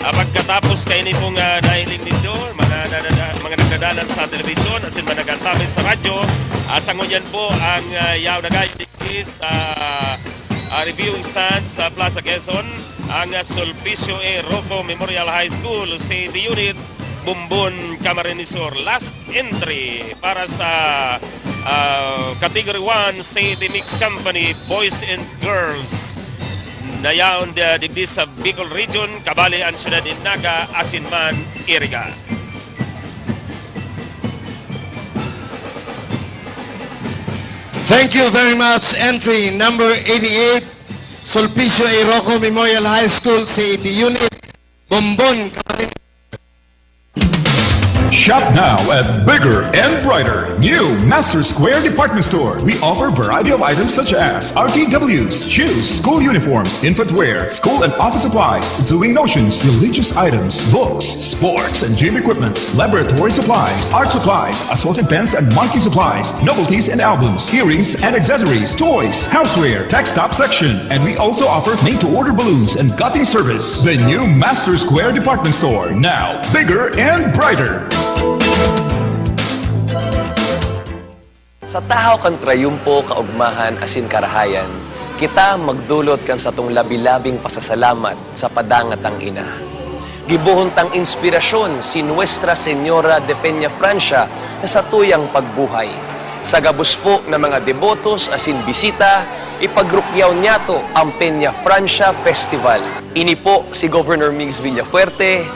pagkatapos kayo ni pong nahiling nito, mga nagdadalan sa telebisyon, asin mga nagantapin sa radyo, sangon yan po ang yaw na guys sa reviewing stand sa Plaza Quezon, ang Sulpicio A. Rocco Memorial High School, City Unit, Bumbon, Camarines Sur. Last entry para sa Category 1, City Mixed Company, Boys and Girls. Nayaon digdi sa Bicol Region, kabali ang siyudad in Naga, Asinman, Iriga. Thank you very much. Entry number 88, Sulpicio A. Rocco Memorial High School, CET Unit, Bumbon, Camarines. Shop now at Bigger and Brighter, new Master Square Department Store. We offer variety of items such as RTWs, shoes, school uniforms, infant wear, school and office supplies, sewing notions, religious items, books, sports and gym equipment, laboratory supplies, art supplies, assorted pens and monkey supplies, novelties and albums, earrings and accessories, toys, houseware, text top section. And we also offer made-to-order balloons and cutting service. The new Master Square Department Store, now bigger and brighter. Sa tahaw kan trayumpo, kaugmahan, asin karahayan, kita magdulot kan sa tong labi-labing pasasalamat sa padangat ang ina. gibuhuntang inspirasyon si Nuestra Señora de Peña Francia na sa tuyang pagbuhay. Sa gabos po ng mga debotos asin bisita, ipagrukyaw niya to ang Peña Francia Festival. Ini po si Governor Migs Villafuerte.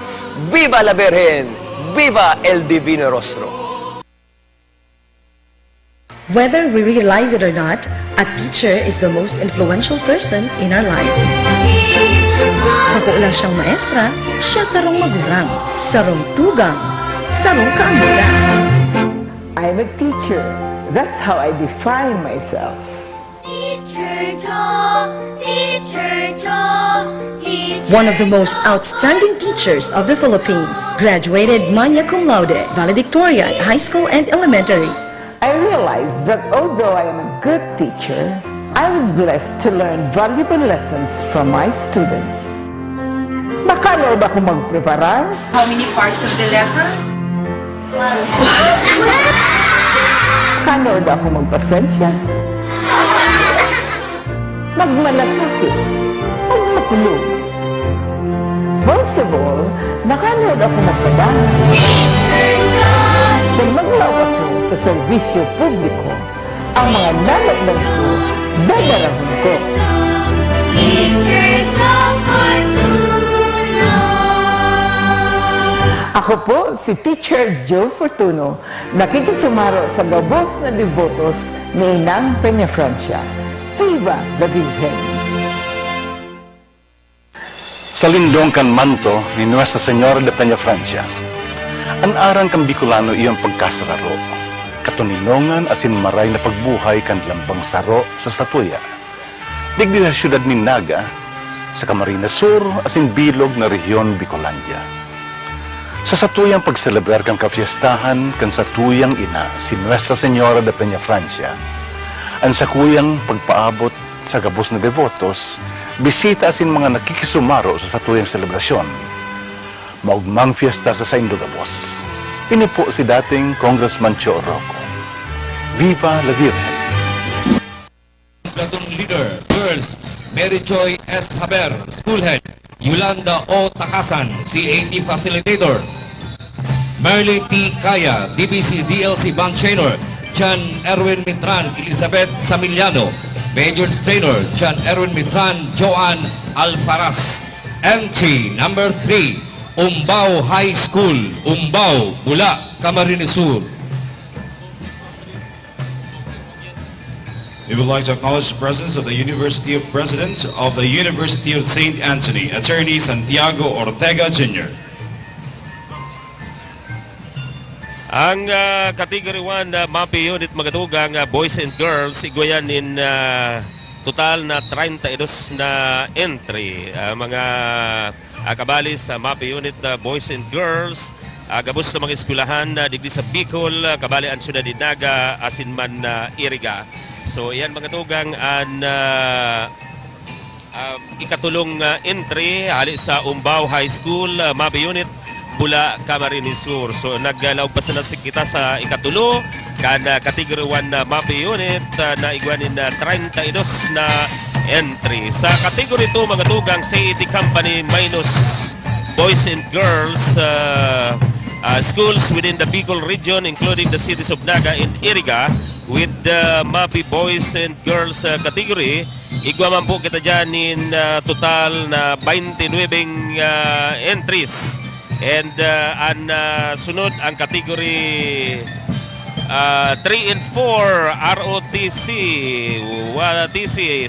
Viva la Virgen! Viva el Divino Rostro! Whether we realize it or not, a teacher is the most influential person in our life. Kakuula siyang maestra, siya sarong magurang, sarong tugang, sarong kaambulan. I'm a teacher. That's how I define myself. Teacher Joe, Teacher Joe, Teacher One of the most outstanding teachers of the Philippines, graduated magna cum laude, valedictorian, high school and elementary. I realized that although I am a good teacher, I was blessed to learn valuable lessons from my students. Makano ba akong magpreparar? How many parts of the letter? Makano ba akong magpasensya? Magmalasakit? Magmakulong? Most of all, nakanood ako magpadaan. Kung maglaw ako sa serbisyo publiko, ang mga nanatnan ko, dadarahon ko. Teacher Joe Fortuno. Ako po si Teacher Joe Fortuno, nakikisumaro sa gabos na devotos ni Inang Peña Francia. Viva la Virgen! Sa lindong kan manto ni Nuestra Señora de Peña Francia, ang arang kang Bicolano iyong pagkasararo, katuninongan asin maray na pagbuhay kan lambang saro sa Satuya. Digdi sa siyudad ni Naga, sa Camarines Sur asin bilog na rehiyon Bicolandia. Sa Satuyang pagselebrar kang kafiestahan kan Satuyang ina si Nuestra Señora de Peña Francia, ang sakuyang pagpaabot sa gabos na devotos, bisita asin mga nakikisumaro sa Satuyang selebrasyon. Maugmang fiesta sa Saindo Gabos. Ini po si dating Congressman Cho Rocco. Viva la Virgen! Platoon Leader, Girls, Mary Joy S. Haber, School Head, Yolanda O. Takasan, CAT Facilitator, Merly T. Kaya, DBC DLC Bank Trainer, John Erwin Mitran, Elizabeth Samiliano, Major Trainer, John Erwin Mitran, Joanne Alfaraz. Entry number 3, Umbao High School, Umbao, Bula, Camarines Sur. We would like to acknowledge the presence of the University of President of the University of St. Anthony, Attorney Santiago Ortega Jr. Ang Category 1 MAPI Unit Magatugang Boys and Girls, igwayan in total na 32 na entry. Mga kabali sa MAPI Unit Boys and Girls, gabos sa mga eskwelahan digdi sa Bicol, kabali ang siyudad ni Naga, asinman Iriga. So yan mga tugang ang ikatulong entry hali sa Umbao High School, MAPI Unit, Bula, Camarines Sur. So naglawag pa sila kita sa ikatulo kan Category 1 na MAPI Unit na igwanin na 32 na entry. Sa Category 2 mga tugang CAT Company minus Boys and Girls schools within the Bicol region including the cities of Naga and Iriga with the MAPI Boys and Girls category. Igwaman po kita dyan in total na 29 entries. And ang sunod ang category 3 and 4 ROTC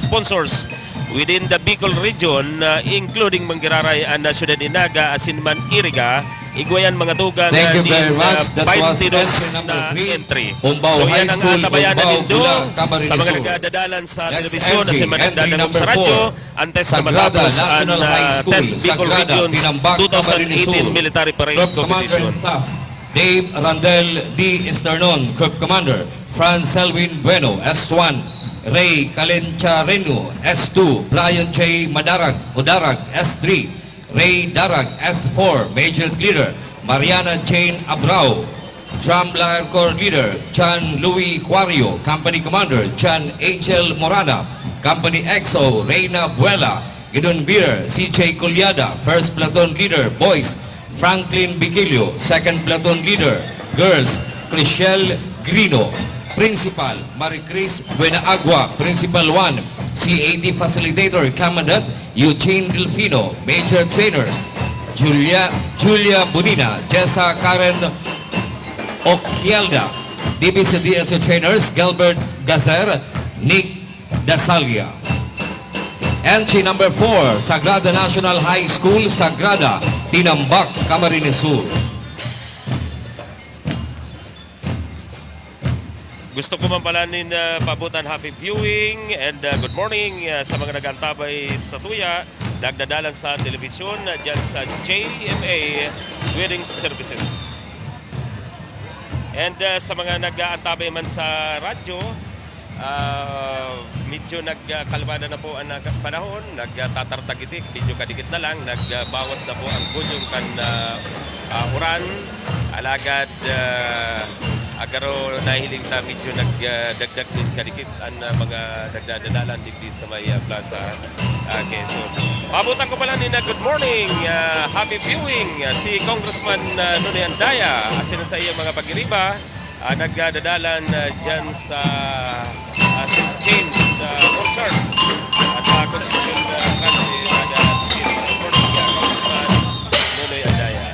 sponsors within the Bicol region including Manggiraray and Ciudad de Naga asinman Iriga. Igwayan mga tugang Thank you very much. That was entry. Umbao So yan High ang School, tabayanan Umbao, nindo Bula, sa Camarines mga Sur. nagdadalan sa Next telebisyon entry, at sa mga entry nagdadalan number sa radyo. 4, Antes na Sagrada matapos ang National High School, 10th Bicol Sagrada, Regions Tinambak, Camarines 2018 Sur. Military Parade Group Commander Competition. and Staff, Dave Randel D. Esternon, Group Commander, Franz Selwyn Bueno, S1, Ray Calenchareno, S2, Brian J. Udarag, S3, Ray Darag, S4, Major Leader, Mariana Jane Abrao, Drum Black Corps Leader, John Louis Quario, Company Commander, John Angel Morana, Company XO, Reyna Buela, Gidonbir, CJ Culyada, 1st Platoon Leader, Boys, Franklin Bigilio, 2nd Platoon Leader, Girls, Chriselle Grino, Principal, Maricris Buenaagua, Principal 1, CAT Facilitator, Commandant, Eugene Delfino, Major Trainers, Julia Bonina, Jessa Karen Oquialda, DBCDLC Trainers, Gilbert Gazer, Nick Dasalia. Entry number 4, Sagrada National High School, Sagrada, Tinambak, Camarines Sur. Gusto ko man pala nin pabutan happy viewing and good morning sa mga nagantabay sa tuya, nagdadalan sa telebisyon dyan sa JMA Wedding Services. And sa mga nag-aantabay man sa radyo, medyo nagkalmada na po ang panahon, nagtatartagitik, medyo kadikit na lang, nagbawas na po ang bunyong kan uran, alagad agaro nahiling ta medyo nagdagdag din kadikit ang mga nagdadadalan digdi sa may Plaza Quezon. Pabutan ko pala ni na good morning, happy viewing si Congressman Nonoy Andaya, asin sa iyang mga pagiriba, nagdadalan dyan sa St. James Orchard sa Constitution Country City. Good morning, Congressman Nonoy Andaya.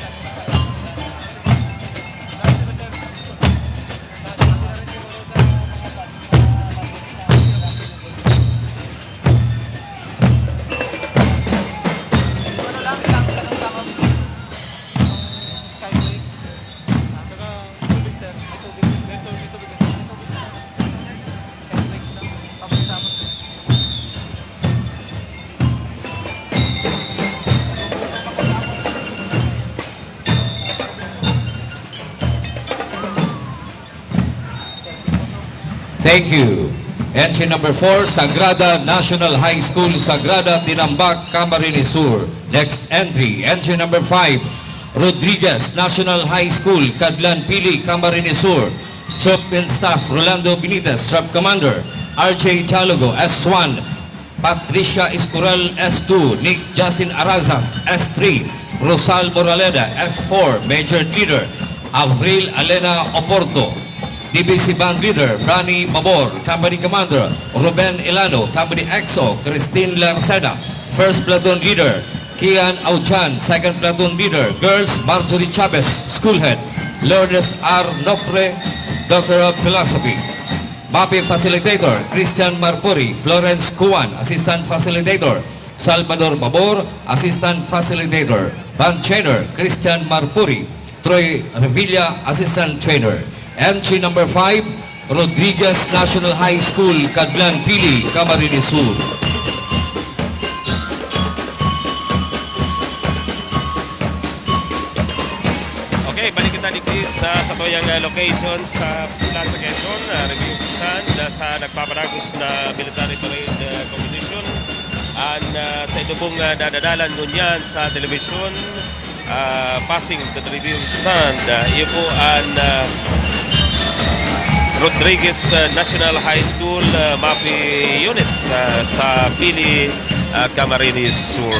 Thank you. Entry number 4, Sagrada National High School, Sagrada, Tinambak, Camarines Sur. Next entry, entry number 5, Rodriguez National High School, Cadlan Pili, Camarines Sur. Troop and Staff, Rolando Benitez, Troop Commander, RJ Chalogo, S1, Patricia Escoral, S2, Nick Justin Arazas, S3, Rosal Moraleda, S4, Major Leader, Avril Alena Oporto, DBC Band Leader, Rani Mabor, Company Commander, Ruben Ilano, Company EXO, Christine Larceda, 1st Platoon Leader, Kian Auchan, 2nd Platoon Leader, Girls, Marjorie Chavez, School Head, Lourdes R. Nopre, Doctor of Philosophy, MAPI Facilitator, Christian Marpuri, Florence Kuan, Assistant Facilitator, Salvador Mabor, Assistant Facilitator, Band Trainer, Christian Marpuri, Troy Revilla, Assistant Trainer. Entry number 5, Rodriguez National High School, Cadlan Pili, Camarines Sur. Okay, balik kita dito sa toyang location sa Plaza Quezon, review stand sa nagpaparagos na military parade competition. Sa ito pong dadadalan ngunyan sa telebisyon, passing the review stand, iyo po ang Rodriguez National High School MAPI Unit sa Pili, Camarines Sur.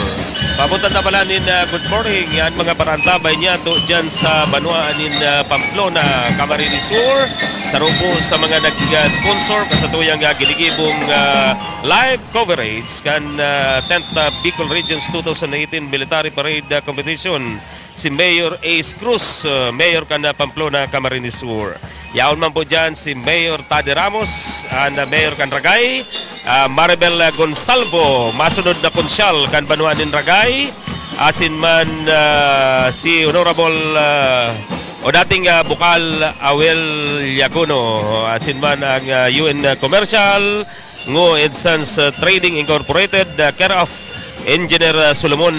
Papunta na pala nin good morning yan mga parantabay niya to dyan sa Banuaan nin Pamplona, Camarines Sur. Sarupo sa mga nag-sponsor kasatuyang giligibong live coverage kan 10th Bicol Regions 2018 Military Parade Competition. Si Mayor Ace Cruz, Mayor kan Pamplona, Camarines Sur. Yaon man po dyan si Mayor Tade Ramos, Mayor kan Ragay, Maribel Gonsalvo, masunod na konsyal kan Banuanin Ragay, asin man si Honorable o dating Bukal Awel Yaguno, asin man ang UN Commercial, Ngo Sons Trading Incorporated, care of Engineer Solomon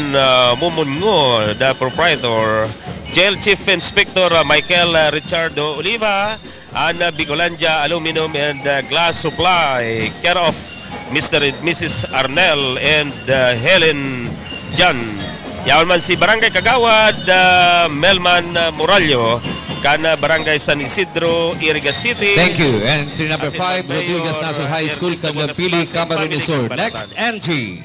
Mumungo, the proprietor, Jail Chief Inspector Michael Richardo Oliva, and Bicolandia Aluminum and Glass Supply, care of Mr. and Mrs. Arnel and Helen Jan. Yaon man si Barangay Kagawad, Melman Morallo, kan Barangay San Isidro, Iriga City. Thank you. Entry number 5, Rodriguez National High School, Cadlan Pili, Camarines Sur. Next entry,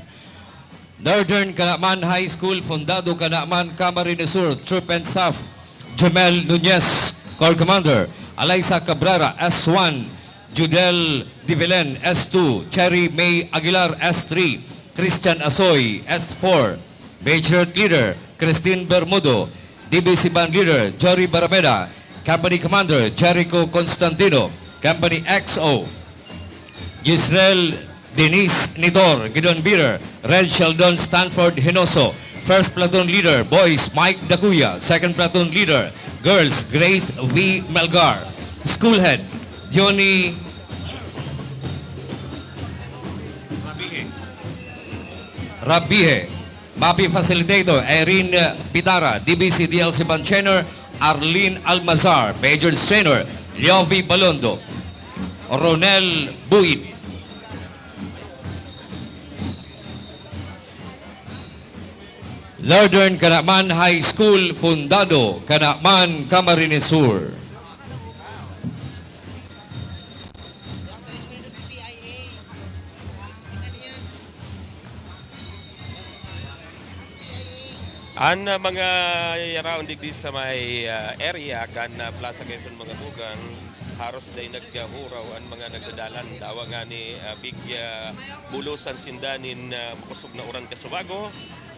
Northern Canaman High School, Fundado Canaman, Camarines Sur, Troop and Staff, Jumel Nunez, Corps Commander, Alaysa Cabrera, S1, Judel Divelen, S2, Cherry May Aguilar, S3, Christian Asoy, S4, Major Leader, Christine Bermudo, DBC Band Leader, Jory Barameda, Company Commander, Jericho Constantino, Company XO, Gisrel Denise Nitor, Gideon Beater, Red Sheldon Stanford Hinoso, First Platoon Leader, Boys Mike Dacuya, Second Platoon Leader, Girls Grace V. Melgar, School Head Johnny Rabihe, MAPI Facilitator Irene Pitara, DBC DLC Band Trainer Arlene Almazar, Major Trainer Leovi Balondo, Ronel Buit, Northern Canaman High School, Fundado, Canaman, Camarines Sur. Ang mga yaraon digdi sa may area kan Plaza Quezon mga bugang haros day naghuraw ang mga nagdadalan dawa nga ni big bulusan sindanin makusog na uran kasubago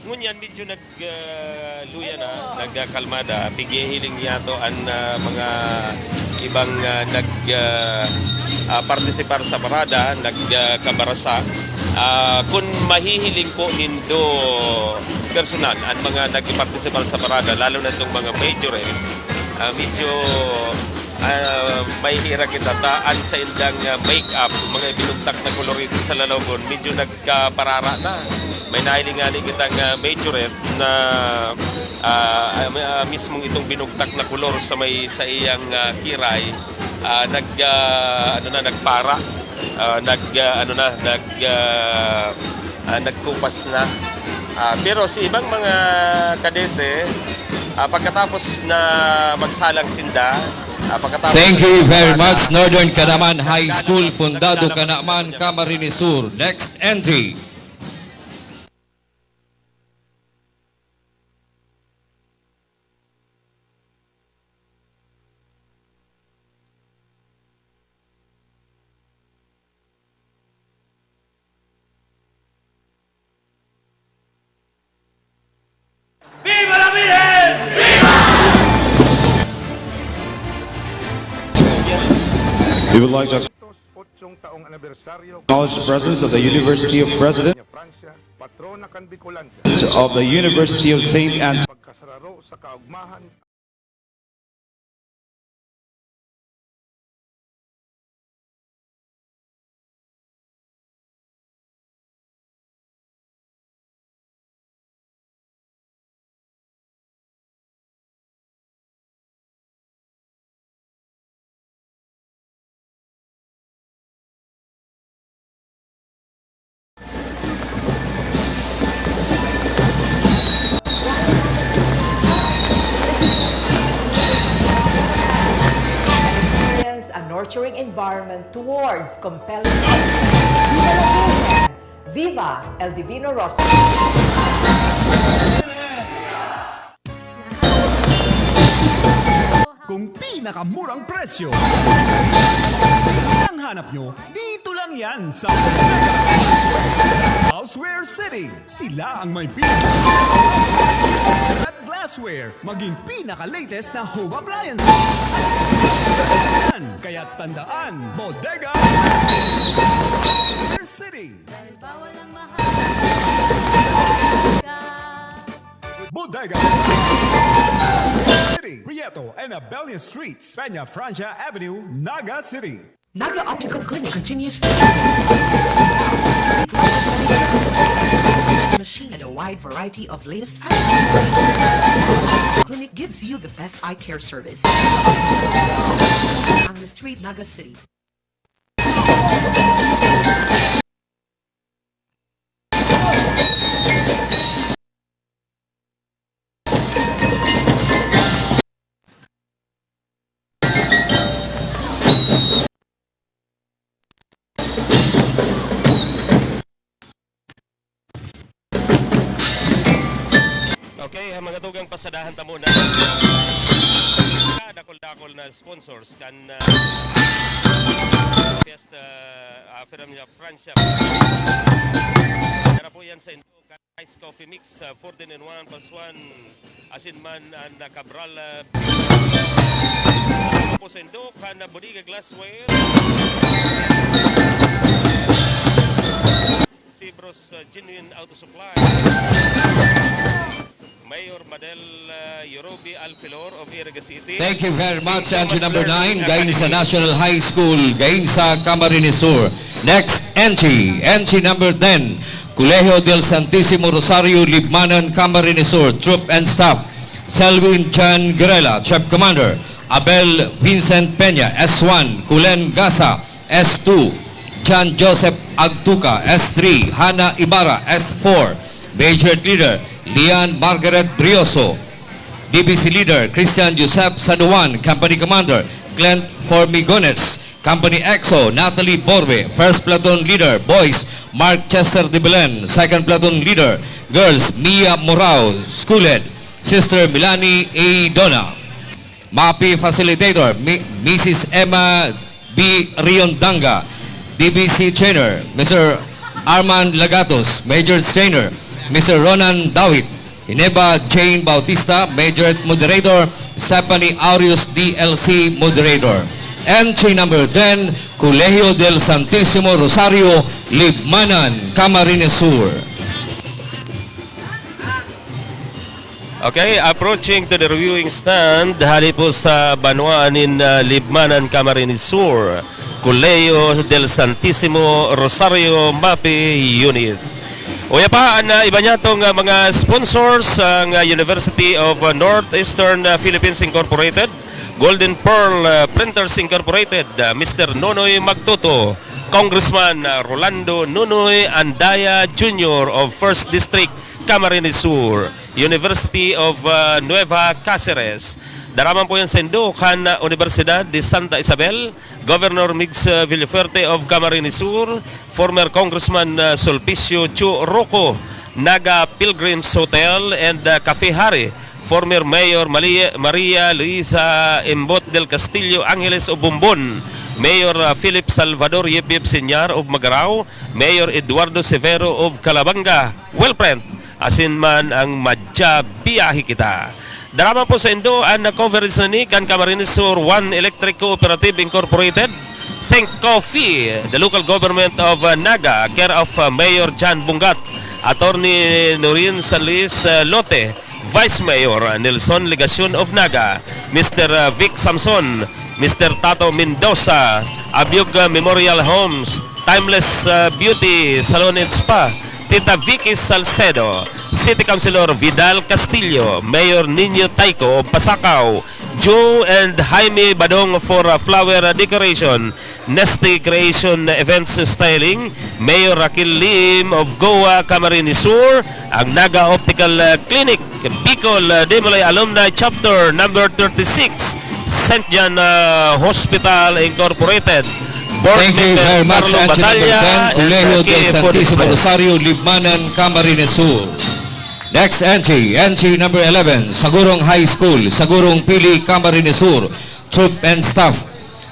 ngunyan medyo nagluya na nagkalmada pigihiling yato ang mga ibang partisipar sa parada nagkabarasa kung mahihiling po nindo personal ang mga nagpartisipar sa parada lalo na itong mga major medyo may hira kita taan sa indang make-up mga binugtak na kolorito sa lalagon medyo nagkaparara na may nahilingali kitang majorette na mismong itong binugtak na kolor sa may sa iyang kiray nagpara nagkupas na pero si ibang mga kadete pagkatapos na magsalang sinda Thank you very much, Northern Canaman High School, Fundado Canaman, Camarines Sur. Next entry. ¡Viva la Virgen! We would like to acknowledge the presence of the University of Presidents of the University of St. Anne's. A nurturing environment towards compelling Viva El Divino Rosary! Kung pinakamurang presyo ang hanap nyo, dito lang yan sa Houseware City. Sila ang may at glassware, maging pinaka-latest na home appliances. Kaya tandaan, Bodega City. Bodega City, Prieto and Abelian Streets, Peña Francia Avenue, Naga City. Naga Optical Clinic continues machine and a wide variety of latest items. Clinic gives you the best eye care service on the street, Naga City. pasadahan tamo na dakol-dakol na sponsors kan Fiesta Film niya Francia. Para po yan sa Ice Coffee Mix 14 in 1 plus 1 asin man na Cabral po sa Indo kan Bodega Glassware Cibros Genuine Auto Supply Mayor Madel Yorobi Alfilor of Iriga City. Thank you very much. Entry number 9, Gainsa National High School, Gainsa Camarines Sur. Next entry, entry number 10, Colegio del Santísimo Rosario, Libmanan, Camarines Sur, Troop and Staff. Selwyn John Guerrera, Chef Commander. Abel Vincent Peña, S1, Kulen Gasa, S2. John Joseph Agtuca, S3. Hana Ibarra, S4. Major Leader, Lian Margaret Brioso. DBC Leader, Christian Joseph Sanuan. Company Commander, Glenn Formigones. Company EXO, Natalie Borbe. First Platoon Leader, Boys, Mark Chester de Belen. Second Platoon Leader, Girls, Mia Morao. School Head, Sister Milani A. Dona. MAPI Facilitator, Mrs. Emma B. Riondanga. DBC Trainer, Mr. Arman Lagatos. Major Trainer, Mr. Ronan Dawit. Ineba Jane Bautista, Major Moderator. Stephanie Aureus, DLC Moderator. Entry number 10, Colegio del Santísimo Rosario, Libmanan, Camarines Sur. Okay, approaching to the reviewing stand, hali po sa Banwaan in Libmanan, Camarines Sur, Colegio del Santísimo Rosario MAPI Unit. Uya pa, iba niya itong mga sponsors ang University of Northeastern Philippines Incorporated, Golden Pearl Printers Incorporated, Mr. Nonoy Magtuto, Congressman Rolando Nunoy Andaya Jr. of 1st District, Camarines Sur, University of Nueva Cáceres. Daraman po yan sa Indukan Universidad de Santa Isabel, Governor Migs Villafuerte of Camarines Sur, former Congressman Sulpicio Chu Rocco, Naga Pilgrims Hotel and Cafe Hari, former Mayor Maria Luisa Embot del Castillo Angeles of Bumbon, Mayor Philip Salvador Yepyep Senyar of Magarao, Mayor Eduardo Severo of Calabanga, Wellprint, asin man ang madya biyahe kita. Daraman po sa Indo ang coverage na ni kan Camarines Sur One Electric Cooperative Incorporated, Think Coffee, the local government of Naga, care of Mayor John Bungat, Attorney Norin Salis Lote, Vice Mayor Nelson Legacion of Naga, Mr. Vic Samson, Mr. Tato Mendoza, Abiog Memorial Homes, Timeless Beauty Salon and Spa, Tita Vicky Salcedo, City Councilor Vidal Castillo, Mayor Nino Taico of Pasacao, Joe and Jaime Badong for flower decoration, Nesty Creation Events Styling, Mayor Raquel Lim of Goa, Camarines Sur, ang Naga Optical Clinic, Bicol Demolay Alumni Chapter number 36, St. John Hospital Incorporated. Thank you very much. Entry number 10, Colegio del Santísimo Rosario, Libmanan, Camarines Sur. Next entry, entry number 11, Sagurong High School, Sagurong Pili, Camarines Sur, Troop and Staff.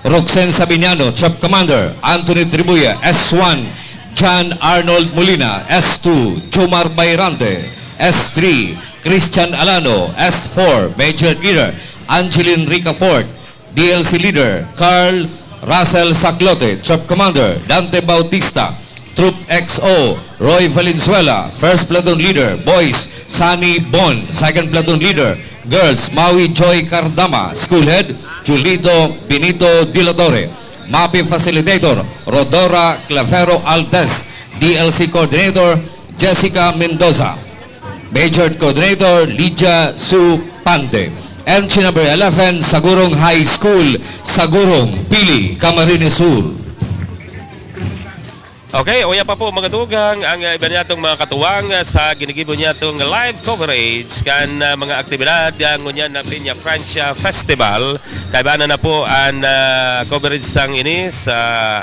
Roxen Sabiniano, Troop Commander. Anthony Tribuya, S1. John Arnold Molina, S2. Jomar Bayrante, S3. Christian Alano, S4. Major Leader Angeline Rica Ford, DLC Leader Carl Russell Saclote, Troop Commander. Dante Bautista, Troop XO. Roy Valenzuela, First Platoon Leader Boys, Sunny Bon. Second Platoon Leader Girls, Maui Joy Cardama. School Head Julito Benito Dilatore. MAPI Facilitator Rodora Clavero Altes. DLC Coordinator Jessica Mendoza. Major Coordinator Lydia Su Pante. Entry number 11, Sagurong High School, Sagurong Pili, Camarines Sur. Okay, uya pa po mga dugang ang iba niya itong mga katuwang sa ginigibo niya itong live coverage kan mga aktibidad ang ngunyan na Peña Francia Festival. Kaibanan na po ang coverage sang ini sa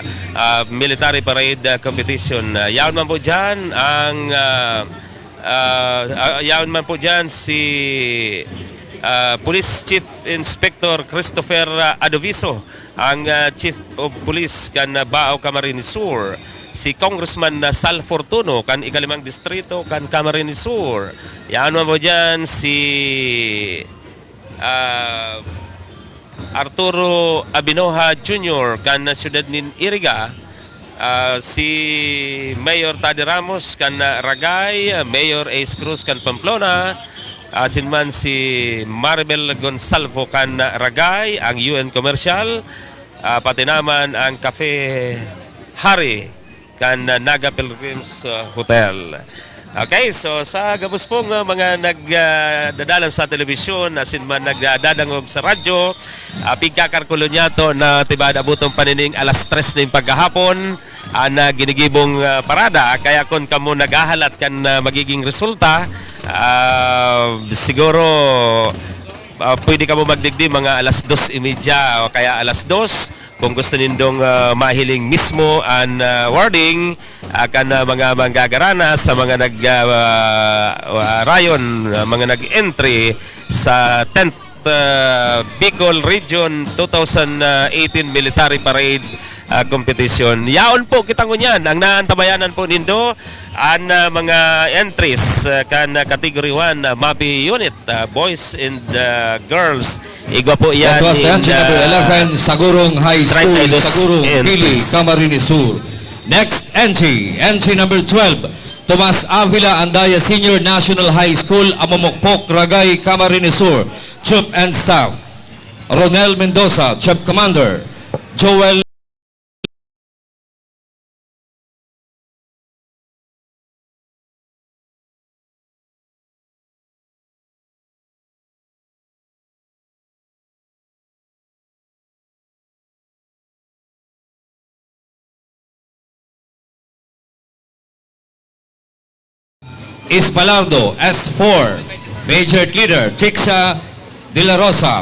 military parade competition. Yaon man po dyan ang yaon man po dyan si Police Chief Inspector Christopher Adoviso, ang Chief of Police kan Bao Camarines Sur, si Congressman Sal Fortuno kan ikalimang distrito kan Camarines Sur. Yaon man po dyan si Arturo Abinoha Jr. kan Ciudad nin Iriga, si Mayor Tade Ramos kan Ragay, Mayor Ace Cruz kan Pamplona, asin man si Maribel Gonsalvo kan Ragay, ang UN Commercial, pati naman ang Cafe Hari kan Naga Pilgrims Hotel. Okay, so sa gabos pong mga nagdadalan sa telebisyon, asin man nagdadangog sa radyo, pigkakarkulo niya to na tibada butong panining alas 3 ng pagkahapon, na ginigibong parada. Kaya kung kamo naghahalat kan magiging resulta, siguro pwede ka mo magdigdi mga alas 2:30 o kaya alas 2 kung gusto nindong mahiling mismo ang wording akan mga manggagaranas sa mga rayon, mga nag-entry sa 10th Bicol Region 2018 Military Parade competition. Yaon po kita ngunyan ang naantabayanan po nindo ang mga entries kan category 1 MAPI unit, boys and girls. Igwa po yan That was entry number 11, Sagurong High School, Sagurong, Pili, Camarines Sur. Next entry number 12, Tomas Avila Andaya Senior National High School, Amamokpok, Ragay, Camarines Sur. Troop and Staff, Ronel Mendoza, Troop Commander, Joel Ispalardo, S4, Major Leader, Tixa De La Rosa,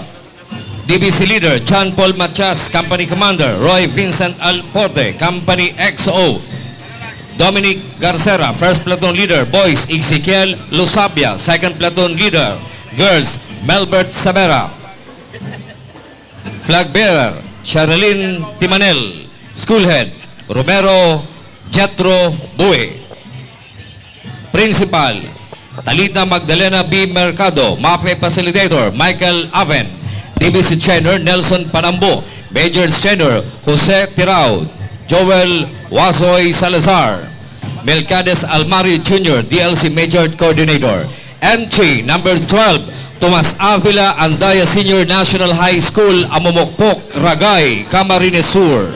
DBC Leader, John Paul Matias, Company Commander, Roy Vincent Alporte, Company XO, Dominic Garcera, First Platoon Leader, Boys, Ezekiel Lusabia, Second Platoon Leader, Girls, Melbert Sabera, Flag Bearer, Sherilyn Timanel, School Head, Romero Jetro Bue, Principal, Talita Magdalena B. Mercado, MAPE Facilitator, Michael Aven, DBC Trainer, Nelson Panambo, Major Trainer, Jose Tirao, Joel Wasoy Salazar, Melcades Almari Jr., DLC Major Coordinator. Entry number 12, Tomas Avila Andaya Senior National High School, Amomokpok, Ragay, Camarines Sur.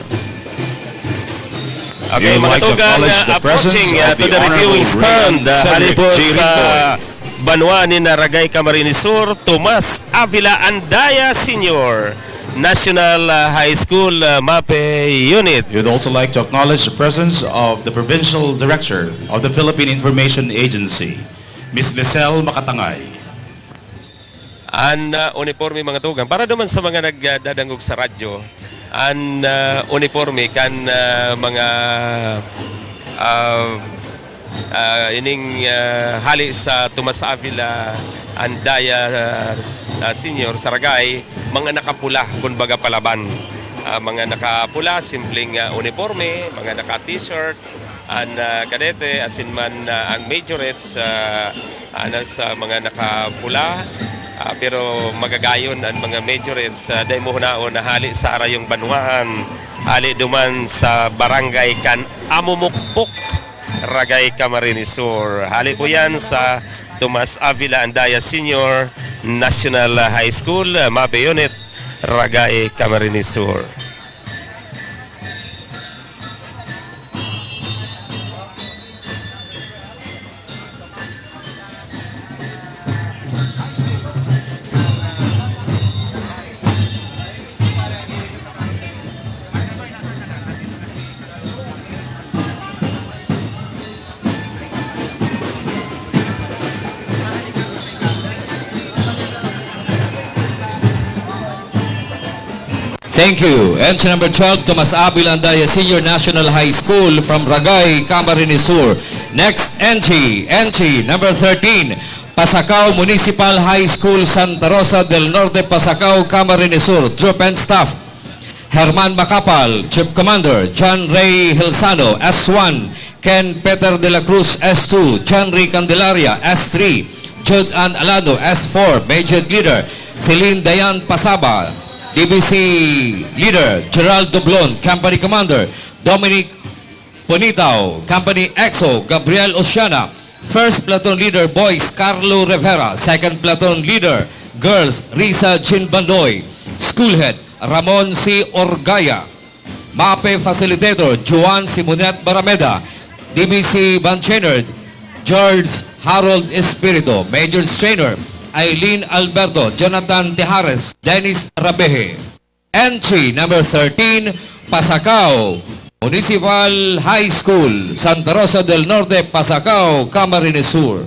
Okay, mga tugang approaching to the reviewing stand, hari po sa Banwa ni Ragay, Camarines Sur, Tomas Avila Andaya Senior National High School MAPE Unit. We would also like to acknowledge the presence of the Provincial Director of the Philippine Information Agency, Ms. Lisel Makatangay. An uniforme mga tugang, para naman sa mga nagdadangog sa radyo, an uniforme kan mga ining hali sa Tomas Avila Andaya Senior Saragay, mga nakapula kumbaga palaban, mga nakapula simpleng uniforme, mga naka t-shirt ang kadete asin man ang majorettes sa mga nakapula. Pero magagayon ang mga majorettes dahil mo hunaon na hali sa arayong Banwaan, hali duman sa barangay kan Amumukpok, Ragay, Camarines Sur. Hali po yan sa Tomas Avila Andaya Senior National High School, MAPE Unit, Ragay, Camarines Sur. Thank you. Entry number 12, Tomas Avila Andaya Senior National High School from Ragay, Camarines Sur. Next, entry number 13, Pasacao Municipal High School, Santa Rosa del Norte, Pasacao, Camarines Sur. Troop and Staff: Herman Macapal, Chief Commander; John Ray Hilsano, S1; Ken Peter de la Cruz, S2; John Ray Candelaria, S3; Jude Ann Alado, S4; Major Leader Celine Dayan Pasaba; DBC Leader Gerald Doblon, Company Commander Dominic Ponitao, Company EXO Gabriel Oceana; First Platoon Leader Boys Carlo Rivera; Second Platoon Leader Girls Risa Jean Bandoy; School Head Ramon C. Orgaya; MAPE Facilitator Juan Simonet Barameda; DBC Band Trainer George Harold Espirito; Major Trainer Eileen Alberto, Jonathan Tejares, Dennis Rabeje. Entry number 13, Pasacao Municipal High School, Santa Rosa del Norte, Pasacao, Camarines Sur.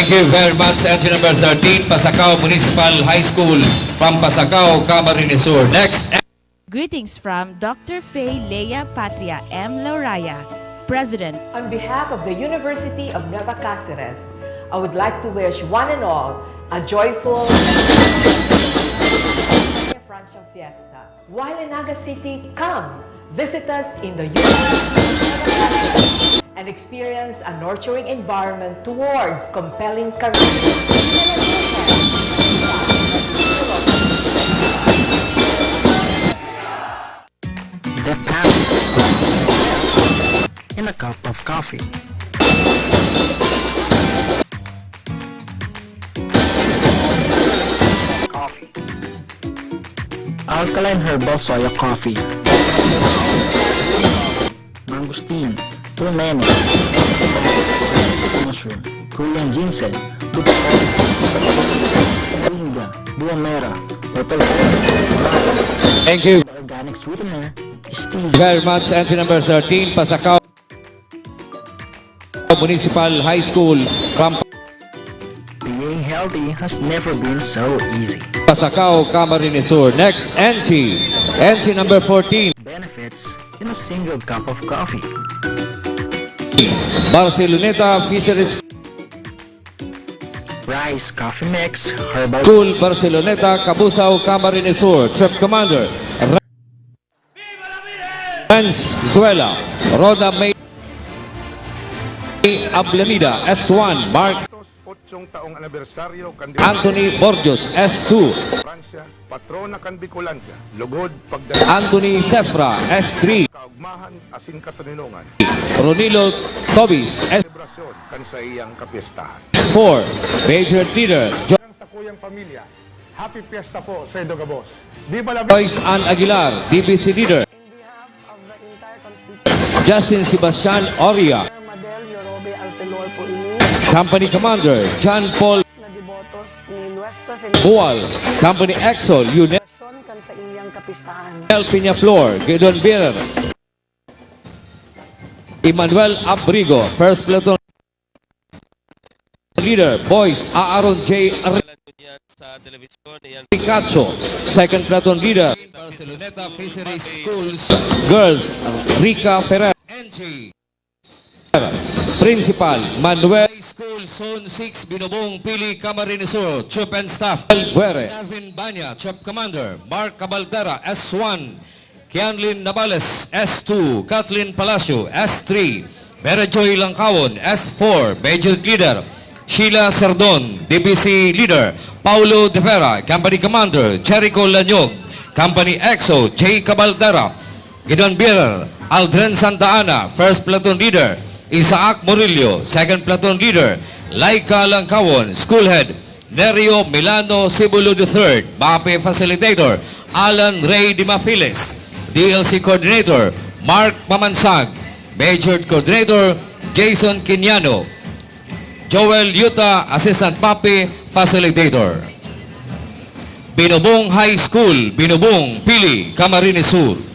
Thank you very much. Entry number 13, Pasacao Municipal High School from Pasacao, Camarines Sur. Next. Greetings from Dr. Faye Leia Patria M. Lauraya, President. On behalf of the University of Nueva Cáceres, I would like to wish one and all a joyful Francia Fiesta. While in Naga City, come visit us in the University of Nueva Cáceres and experience a nurturing environment towards compelling careers. The path in a cup of coffee. Alkaline herbal soya coffee. Mangosteen, turmeric, mushroom, Korean ginseng, moringa, buamera, purple. Thank you Organic sweetener, very much. Entry number 13, Pasacao Municipal High School from Being healthy has never been so easy. Pasacao, Camarines Sur. Next, entry number 14, Benefits in a single cup of coffee. Barceloneta Fisheries Rice coffee mix, herbal School, Barceloneta, Cabusao, Camarines Sur. Trip Commander Venezuela, Roda May Ablanida, S1, Mark taong anibersaryo kan Anthony Borjos, S2, Francia, patrona kan Bicolancia, lugod Anthony Sefra, S3, kaugmahan asin katuninungan, Ronilo Tobis, selebrasyon kan sa iyang kapiestahan. S4, Major Leader Sa kuyang pamilya, happy fiesta po sa Idogabos. Viva la Joyce Ann Aguilar, DBC Leader Justin Sebastian Oria, Company Commander John Paul Bual, Company EXO Unel Peñaflor, Gideon Beer, Emmanuel Abrigo, First Platoon Leader Boys Aaron J. yan sa television. Yan. Picacho, second platoon leader. Barceloneta Fisheries Schools. Girls, Rica Ferrer. Entry. Principal, Manuel High School Zone 6, Binobong, Pili, Camarines Sur, Troop and Staff. Guerre. Ervin Banya, Troop Commander. Mark Cabaldera, S1. Kianlin Navales, S2. Kathleen Palacio, S3. Mary Joy Langkawon, S4. Major Leader. Sheila Sardon, DBC Leader. Paulo De Vera, Company Commander. Jericho Lanyog, Company EXO. J. Cabaldera. Gideon Bieler, Aldren Santa Ana, First Platoon Leader. Isaac Murillo, Second Platoon Leader. Laika Langkawon, School Head. Nerio Milano Sibulo III, MAPE Facilitator. Alan Ray Dimafiles, DLC Coordinator. Mark Mamansag, Major Coordinator. Jason Quiniano. Joel Yuta, Assistant MAPE Facilitator. Binobong High School, Binobong, Pili, Camarines Sur.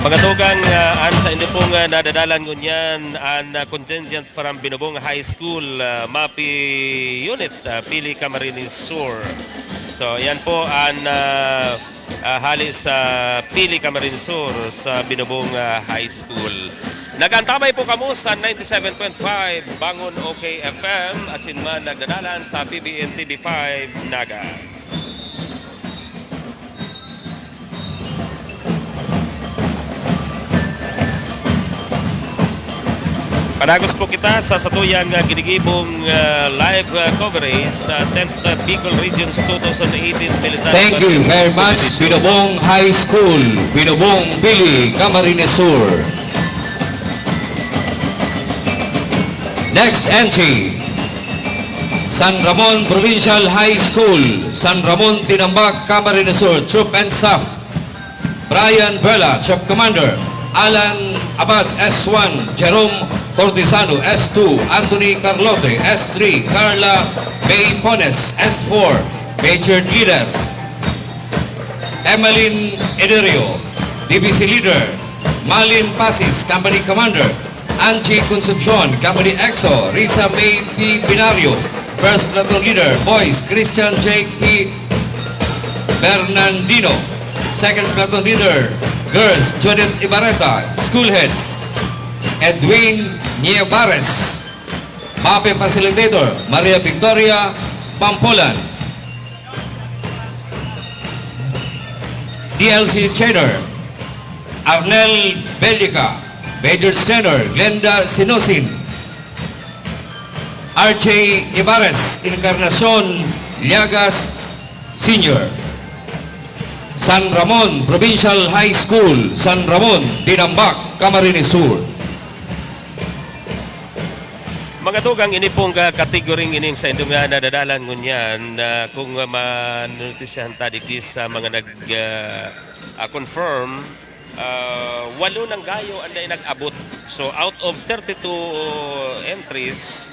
Magatugang an sa inyo pong nadadalan ngunyan an contingent from Binobong High School MAPE Unit Pili Camarines Sur. So yan po ang hali sa Pili Camarines Sur sa Binobong High School. Nagantabay po kamo sa 97.5 Bangon OK FM asin man nagdadalan sa PBN TV5 Naga. Panagos po kita sa satuyang ginigibong live coverage sa 10th Bicol Regions 2018 Military. Thank you very much, Binobong High School, Binobong, Pili, Camarines Sur. Next entry, San Ramon Provincial High School, San Ramon Tinambak, Camarines Sur, Troop and Staff. Brian Vela, Troop Commander. Alan Abad, S1. Jerome Cortizano, S2. Anthony Carlote, S3. Carla May Pones, S4. Major Leader. Emeline Ederio, DBC Leader. Malin Pasis, Company Commander. Angie Concepcion, Company EXO. Risa May P. Binario, First Platoon Leader. Boys, Christian J. P. Bernardino, Second Platoon Leader. Girls, Judith Ibarreta, School Head. Edwin Nievares, MAPE Facilitator. Maria Victoria Pampolan, DLC Trainer. Arnel Bellica, Major Trainer. Glenda Sinosin. RJ Ibares, Encarnacion Llagas Senior. San Ramon Provincial High School, San Ramon, Tinambak, Camarines Sur. Mga tugang ini pong kategoring ining sa indong nadadalan ngunyan kung manotisyahan tadi sa mga nag-confirm 8 ng gayo anday nag-abot. So out of 32 entries,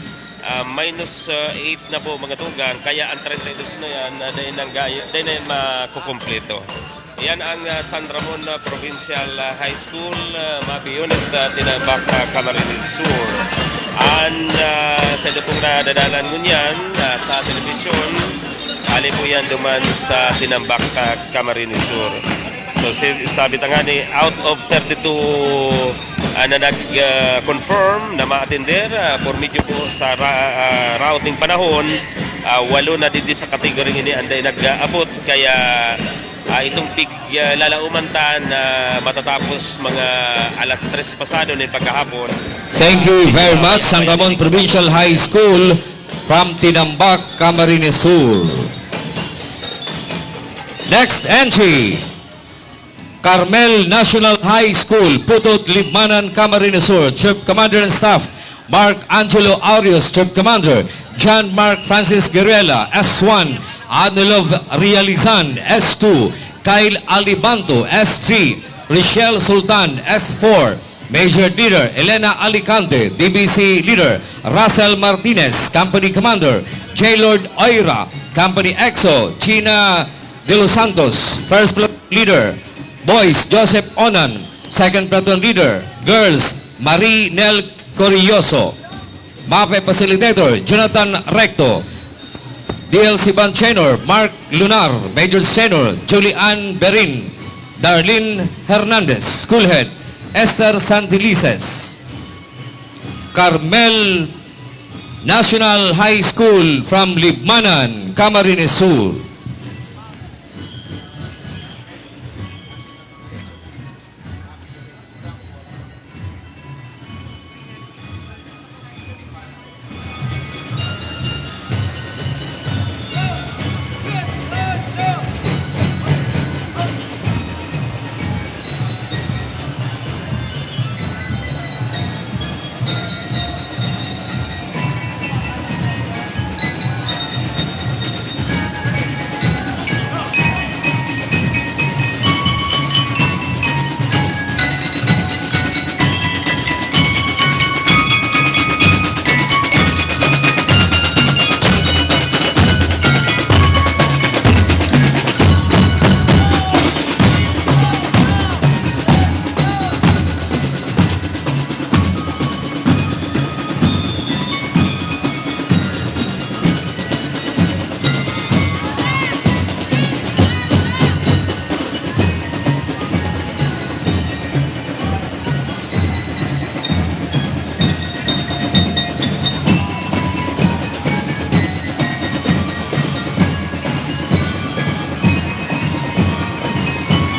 minus 8 na po mga tugang, kaya ang 32 na yan dahil ng gayo, dahil na yan makukumpleto. Yan ang San Ramon Provincial High School, MAPE Unit, Tinambak, Camarines Sur. Sa ito pong nadadalan ngunyan sa telebisyon, ali po yan duman sa Tinambak, Camarines Sur. So sabi nga ni, out of 32 na nag-confirm na ma-attender. For medyo po sa routing panahon, 8 na din sa kategory ini anday nag-abot. Kaya itong lalaumantan na matatapos mga alas 3 pasado ng pagkahapon. Thank you very much, San Ramon Provincial High School from Tinambak, Camarines Sur. Next entry, Carmel National High School, Putot, Libmanan, Camarines Sur. Troop Commander and Staff, Mark Angelo Arios, Troop Commander. John Mark Francis Guerrela, S1. Anilov Realizan, S2. Kyle Alibanto, S3. Richelle Sultan, S4. Major Leader Elena Alicante, DBC Leader Russell Martinez, Company Commander. J. Lord Oira, Company EXO. China De Los Santos, First Platoon Leader. Boys, Joseph Onan, Second Platoon Leader. Girls, Marie Nel Corioso. MAPE Facilitator, Jonathan Recto. DLC Band Tenor, Mark Lunar. Major Tenor, Julian Berin. Darlene Hernandez, School Head, Esther Santilices. Carmel National High School from Libmanan, Camarines Sur.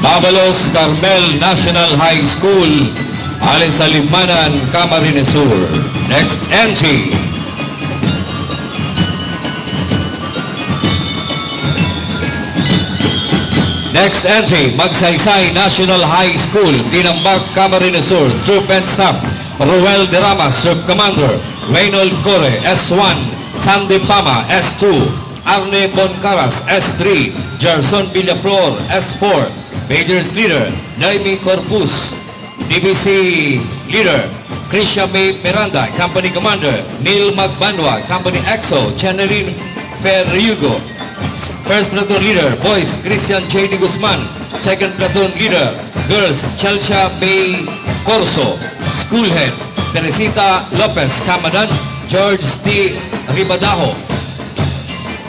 Babalos Carmel National High School, aling sa Libmanan, Camarines Sur. Next entry, Magsaysay National High School, Tinambak, Camarines Sur. Troop and Staff, Ruel de Ramas, Troop Commander. Reynold Core, S1. Sandy Pama, S2. Arne Boncaras, S3. Gerson Villaflor, S4. Majors Leader, Naimi Corpus. DBC Leader, Krisha May Miranda, Company Commander. Neil Magbanwa, Company EXO. Chanerin Ferriugo. First Platoon Leader, Boys, Christian J. D. Guzman. Second Platoon Leader, Girls, Chelsea May Corso. School Head, Teresita Lopez, Camadan. George T. Ribadaho.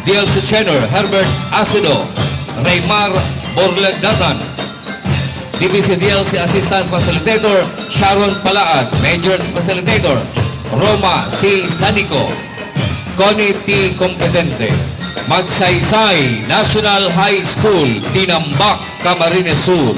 DLC Trainer, Herbert Acido. Raymar Borlegdatan. DBC DLC Assistant Facilitator, Sharon Palaad. Majors Facilitator, Roma C. Sanico. Connie T. Competente. Magsaysay National High School, Tinambak, Camarines Sur.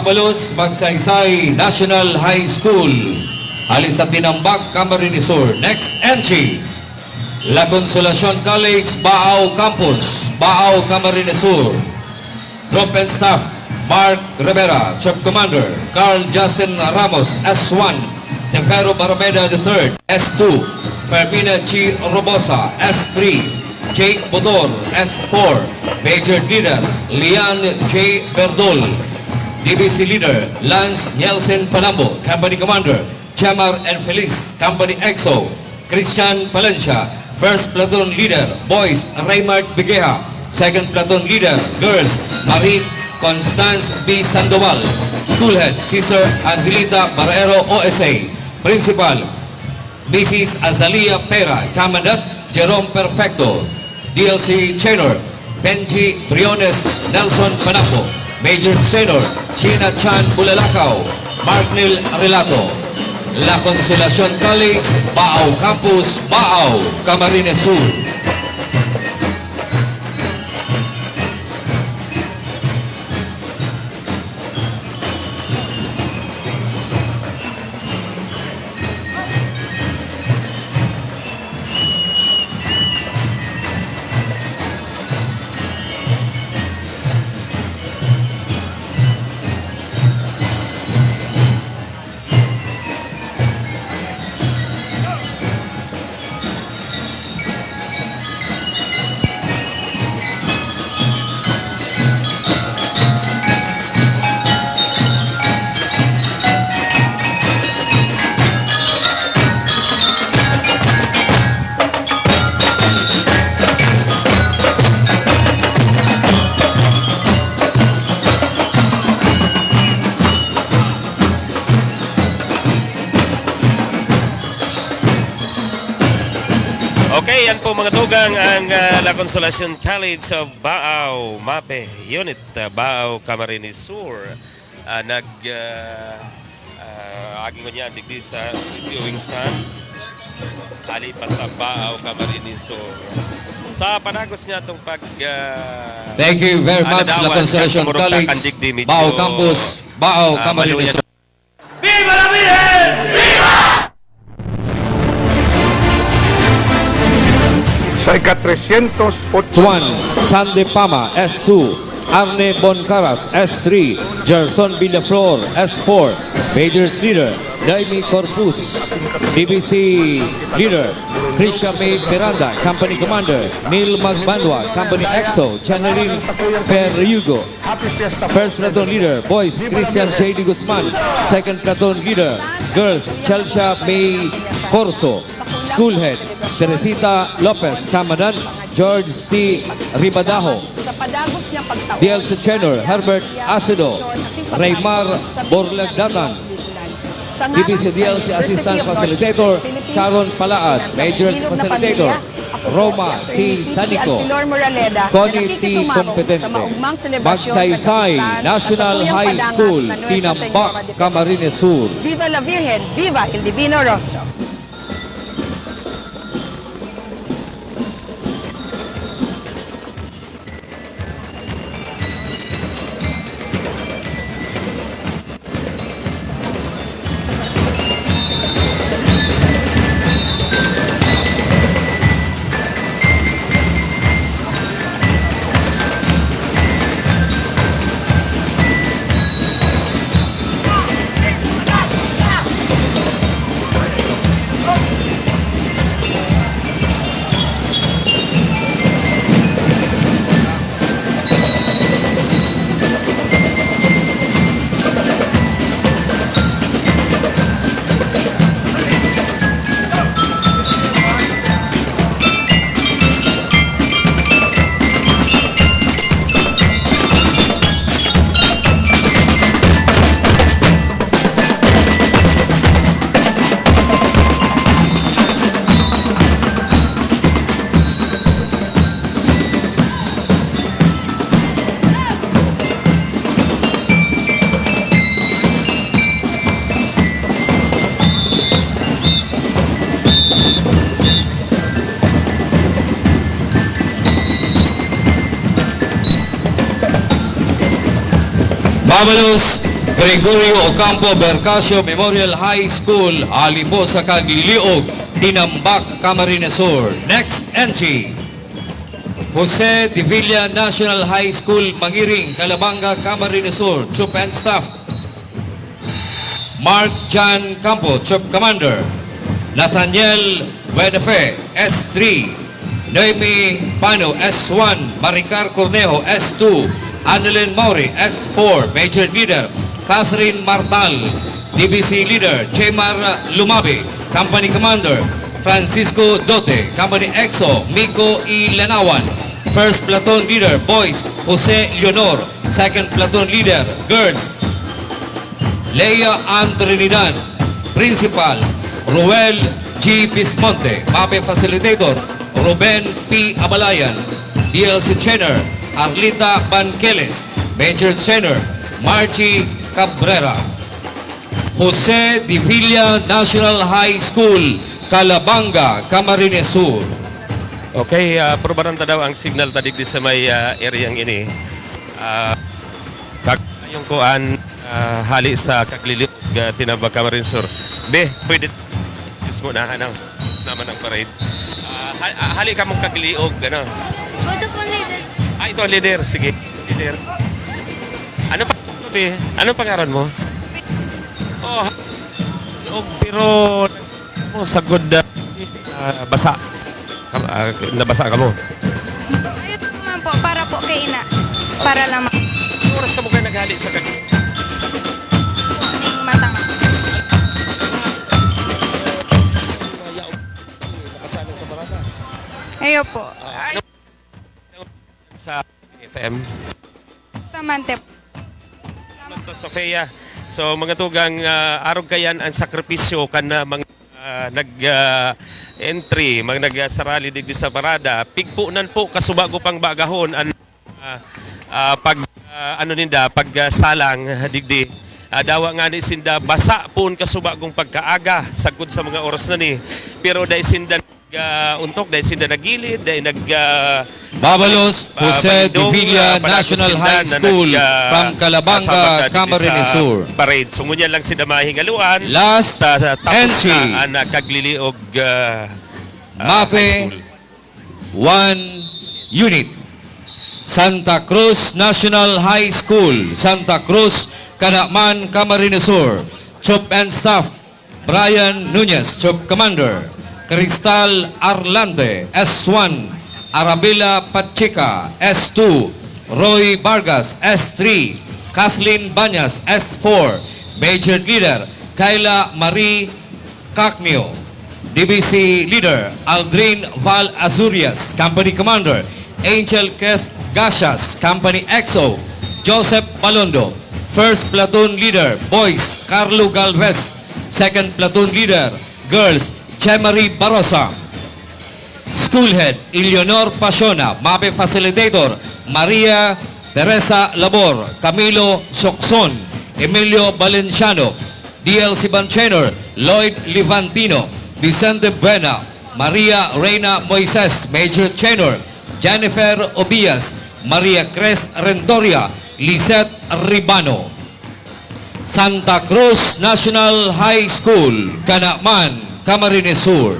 Babalos, Magsaysay National High School. Alis sa Tinambak, Camarines Sur. Next entry, La Consolacion College, Baao Campus, Baao, Camarines Sur. Troop and Staff, Mark Rivera, Troop Commander. Carl Justin Ramos, S1. Severo Baromeda III, S2. Fermina G. Robosa, S3. Jake Bodor, S4. Major Leader, Lian J. Berdol. DBC Leader, Lance Nielsen Panambo, Company Commander. Chamar and Feliz, Company EXO. Christian Palencia, First Platoon Leader, Boys, Raymart Bigueja. Second Platoon Leader, Girls, Marie Constance B. Sandoval. Schoolhead, Cesar Angelita Barrero, OSA. Principal, Mrs. Azalia Pera. Commandant, Jerome Perfecto. DLC Trainer, Benji Briones Nelson Panambo. Major Trainer, Sheena Chan Bulalakaw. Mark Neil Relato. La Consolacion College, Baao Campus, Baao, Camarines Sur. Okay, yan po mga tugang ang La Consolacion College of Baao, MAPE Unit, Baao, Camarines Sur. Aging niya digdi sa viewing stand. Ali pa sa Baao, Camarines Sur. Sa panagos niya itong Thank you very much, La Consolacion College, Baao Campus, Baao, Camarines Sur. ¡Viva la Virgen! ¡Viva! Sa ika-308 Juan Sande Pama, S2. Arne Boncaras, S3. Gerson Villaflor, S4. Majors Leader, Daimi Corpus. DBC Leader, Krisha May Miranda, Company Commander. Neil Magbanwa, Company EXO. Channerin Ferriugo. First Platoon Leader, Boys, Christian J. D. Guzman. Second Platoon Leader, Girls, Chelsea May Corso. Schoolhead, Teresita Lopez. Commandant, George T. Ribadaho. DLC Trainer, Herbert Acido. Raymar Borlagdatan. DBC DLC Assistant Facilitator, Sharon Palaad. Major Facilitator, Roma C. Sanico. Connie T. Competente. Magsaysay National High School, Tinambak, Camarines Sur. Viva la Virgen! Viva el Divino Rostro! Babalos, Gregorio Ocampo Bercasio Memorial High School, ali po sa Cagliliog, Tinambak, Camarines Sur. Next entry, Jose de Villa National High School, Mangiring, Calabanga, Camarines Sur. Troop and Staff, Mark John Campo, Troop Commander. Nathaniel Wedefe, S3. Noemi Pano, S1. Maricar Cornejo, S2. Annalyn Mauri, S4. Major Leader Catherine Martal, DBC Leader Jemar Lumabe, Company Commander Francisco Dote, Company EXO Miko E. Lanawan, First Platoon Leader Boys Jose Leonor, Second Platoon Leader Girls Leia Ann Trinidad, Principal Ruel G. Pismonte, MAPE Facilitator Ruben P. Abalayan, DLC Trainer Arlita Banqueles, Major Trainer Margie Cabrera. Jose de Villa National High School, Calabanga, Camarines Sur. Okay, probaranta daw ang signal tadig di sa may areang ini. Yung kuan hali sa Cagliliog, Tinambak, Camarines Sur. Be, pwede excuse mo na ano naman ang parade. Hali ka mong Cagliliog, ano? Ito po leader. Ito ang leader, sige. Leader. Ano pa? Anong pangalan mo? Oh, pero sagod basa. Nabasa ka mo. Ito naman po, para po kay ina. Para lamang. Anong oras ka mo kayo naghali sa Cagliliog? Ning matang. Nakasalang sa barata. Ayo po. Sa FM. Bustamante po. Sofia. So mga tugang arog kayan ang sakripisyo kana mga nag-entry, mga nag-sarali digdi sa parada. Pigpunan po kasubago pang bagahon ang pagsalang digdi. Dawa nga ni sinda basa pun kasubagong pagkaaga sagud sa mga oras na ni. Pero dahil sinda untok, dahil sinda nagilid, dahil Babalos, Jose de Villa National High School from Calabanga, Camarines Sur. Parade. So ngunyan lang sinda mahingaluan. Last tapos entry, na ang Cagliliog MAPE 1 Unit, Santa Cruz National High School, Santa Cruz, Canacman, Camarines Sur. Troop and Staff, Brian Nunez, Troop Commander. Cristal Arlante, S1. Arabella Pachica, S2. Roy Vargas, S3. Kathleen Banyas, S4. Major Leader Kayla Marie Cacnio, DBC Leader Aldrin Val Azurias, Company Commander. Angel Keth Gashas, Company EXO. Joseph Balondo, First Platoon Leader Boys Carlo Galvez, Second Platoon Leader Girls Chemarie Barosa. School Head Eleanor Pasiona, MAPE Facilitator Maria Teresa Labor, Camilo Sokson, Emilio Valenciano, DLC Band Trainer Lloyd Levantino, Vicente Buena, Maria Reina Moises, Major Trainer Jennifer Obias, Maria Cres Rentoria, Lisette Ribano. Santa Cruz National High School, Canacman, Camarines Sur.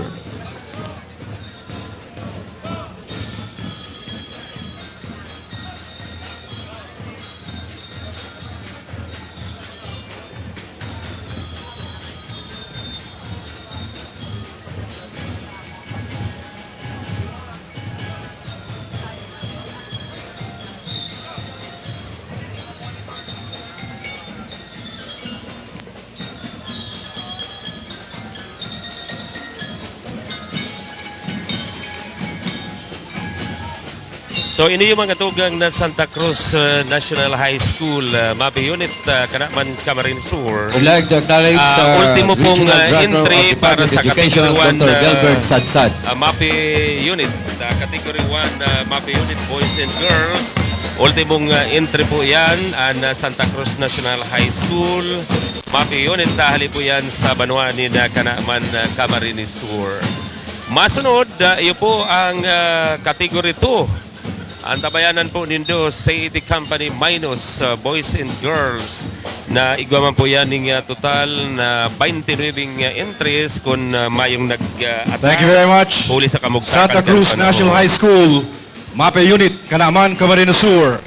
So ini yung mga tugang na Santa Cruz National High School, MAPE Unit, Canacman, Camarines Sur. We'd like to acknowledge ultimo pong entry para sa Education, Category 1 Dr. Delbert Sadsad. MAPE Unit, Category 1 MAPE Unit Boys and Girls. Ultimong entry po yan ang Santa Cruz National High School. MAPE Unit, dahil po yan sa Banuani na Canacman, Camarines Sur. Masunod, iyo po ang Category 2. Ang tabayanan po nindo sa the company minus boys and girls na igwa man po yan ng total na 29 entries kung mayong nag-atas. Thank you very much. Huli sa kamugtakan. Santa Cruz National High School, MAPE Unit, Kanaman, Camarines Sur.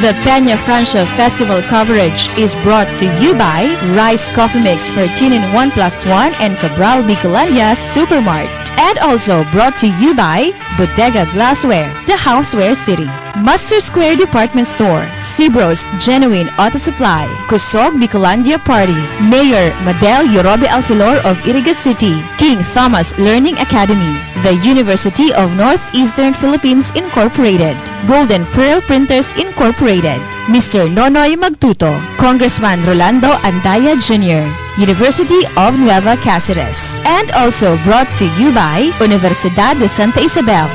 The Peña Francia Festival coverage is brought to you by Rice Coffee Mix for 13-in-1+1 and Cabral Bicolandia Supermart. And also brought to you by Bodega Glassware, the Houseware City. Master Square Department Store, Cibros Genuine Auto Supply, Kusog Bicolandia Party, Mayor Madel Yorobe Alfilor of Iriga City, King Thomas Learning Academy, the University of Northeastern Philippines Incorporated, Golden Pearl Printers Incorporated, Mr. Nonoy Magtuto, Congressman Rolando Andaya Jr., University of Nueva Cáceres, and also brought to you by Universidad de Santa Isabel.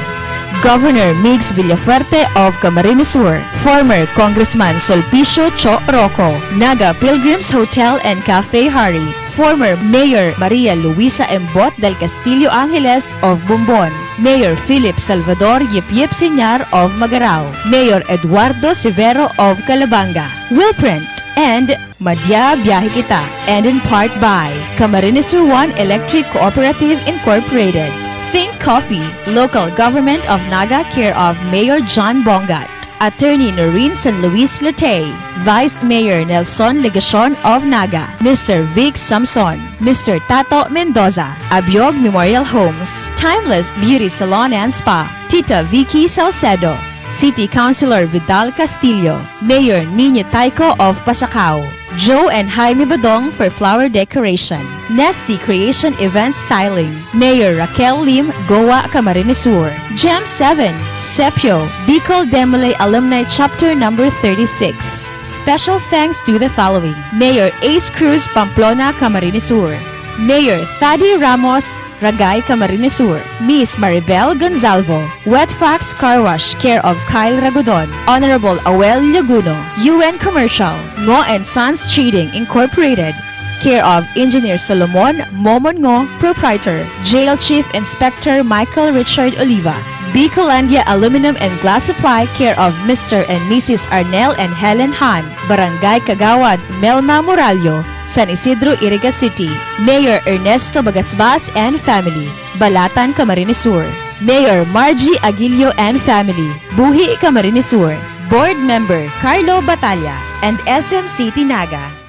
Governor Migs Villafuerte of Camarines Sur, former Congressman Solpicio Cho Rocco, Naga Pilgrims Hotel and Cafe Hari, former Mayor Maria Luisa Embot del Castillo Angeles of Bumbon, Mayor Philip Salvador Yip Sinyar of Magarao, Mayor Eduardo Severo of Calabanga, Willprint, and Madya Biyahe Kita, and in part by Camarines Sur 1 Electric Cooperative Incorporated. Think Coffee, local government of Naga, care of Mayor John Bongat, Attorney Noreen San Luis Latay, Vice Mayor Nelson Legacion of Naga, Mr. Vic Samson, Mr. Tato Mendoza, Abiog Memorial Homes, Timeless Beauty Salon and Spa, Tita Vicky Salcedo, City Councilor Vidal Castillo, Mayor Nino Taiko of Pasacao, Joe and Jaime Badong for flower decoration, Nesty Creation Event Styling, Mayor Raquel Lim, Goa, Camarines Sur, Gem 7, Sepio, Bicol Demole Alumni Chapter Number 36. Special thanks to the following: Mayor Ace Cruz, Pamplona, Camarines Sur, Mayor Thady Ramos, Ragay, Camarines Sur, Miss Maribel Gonzalvo, Wet Fox Car Wash, care of Kyle Ragodon, Honorable Awel Laguno, UN Commercial, Ngo and Sons Trading Incorporated, care of Engineer Solomon Momon Ngo, Proprietor, Jail Chief Inspector Michael Richard Oliva, Bicolandia Aluminum and Glass Supply, care of Mr. and Mrs. Arnel and Helen Han, Barangay Kagawad, Melma Moralio, San Isidro, Iriga City, Mayor Ernesto Bagasbas and family, Balatan, Camarines Sur, Mayor Margie Aguilio and family, Buhi, Camarines Sur, Board Member Carlo Batalla, and SM City Naga.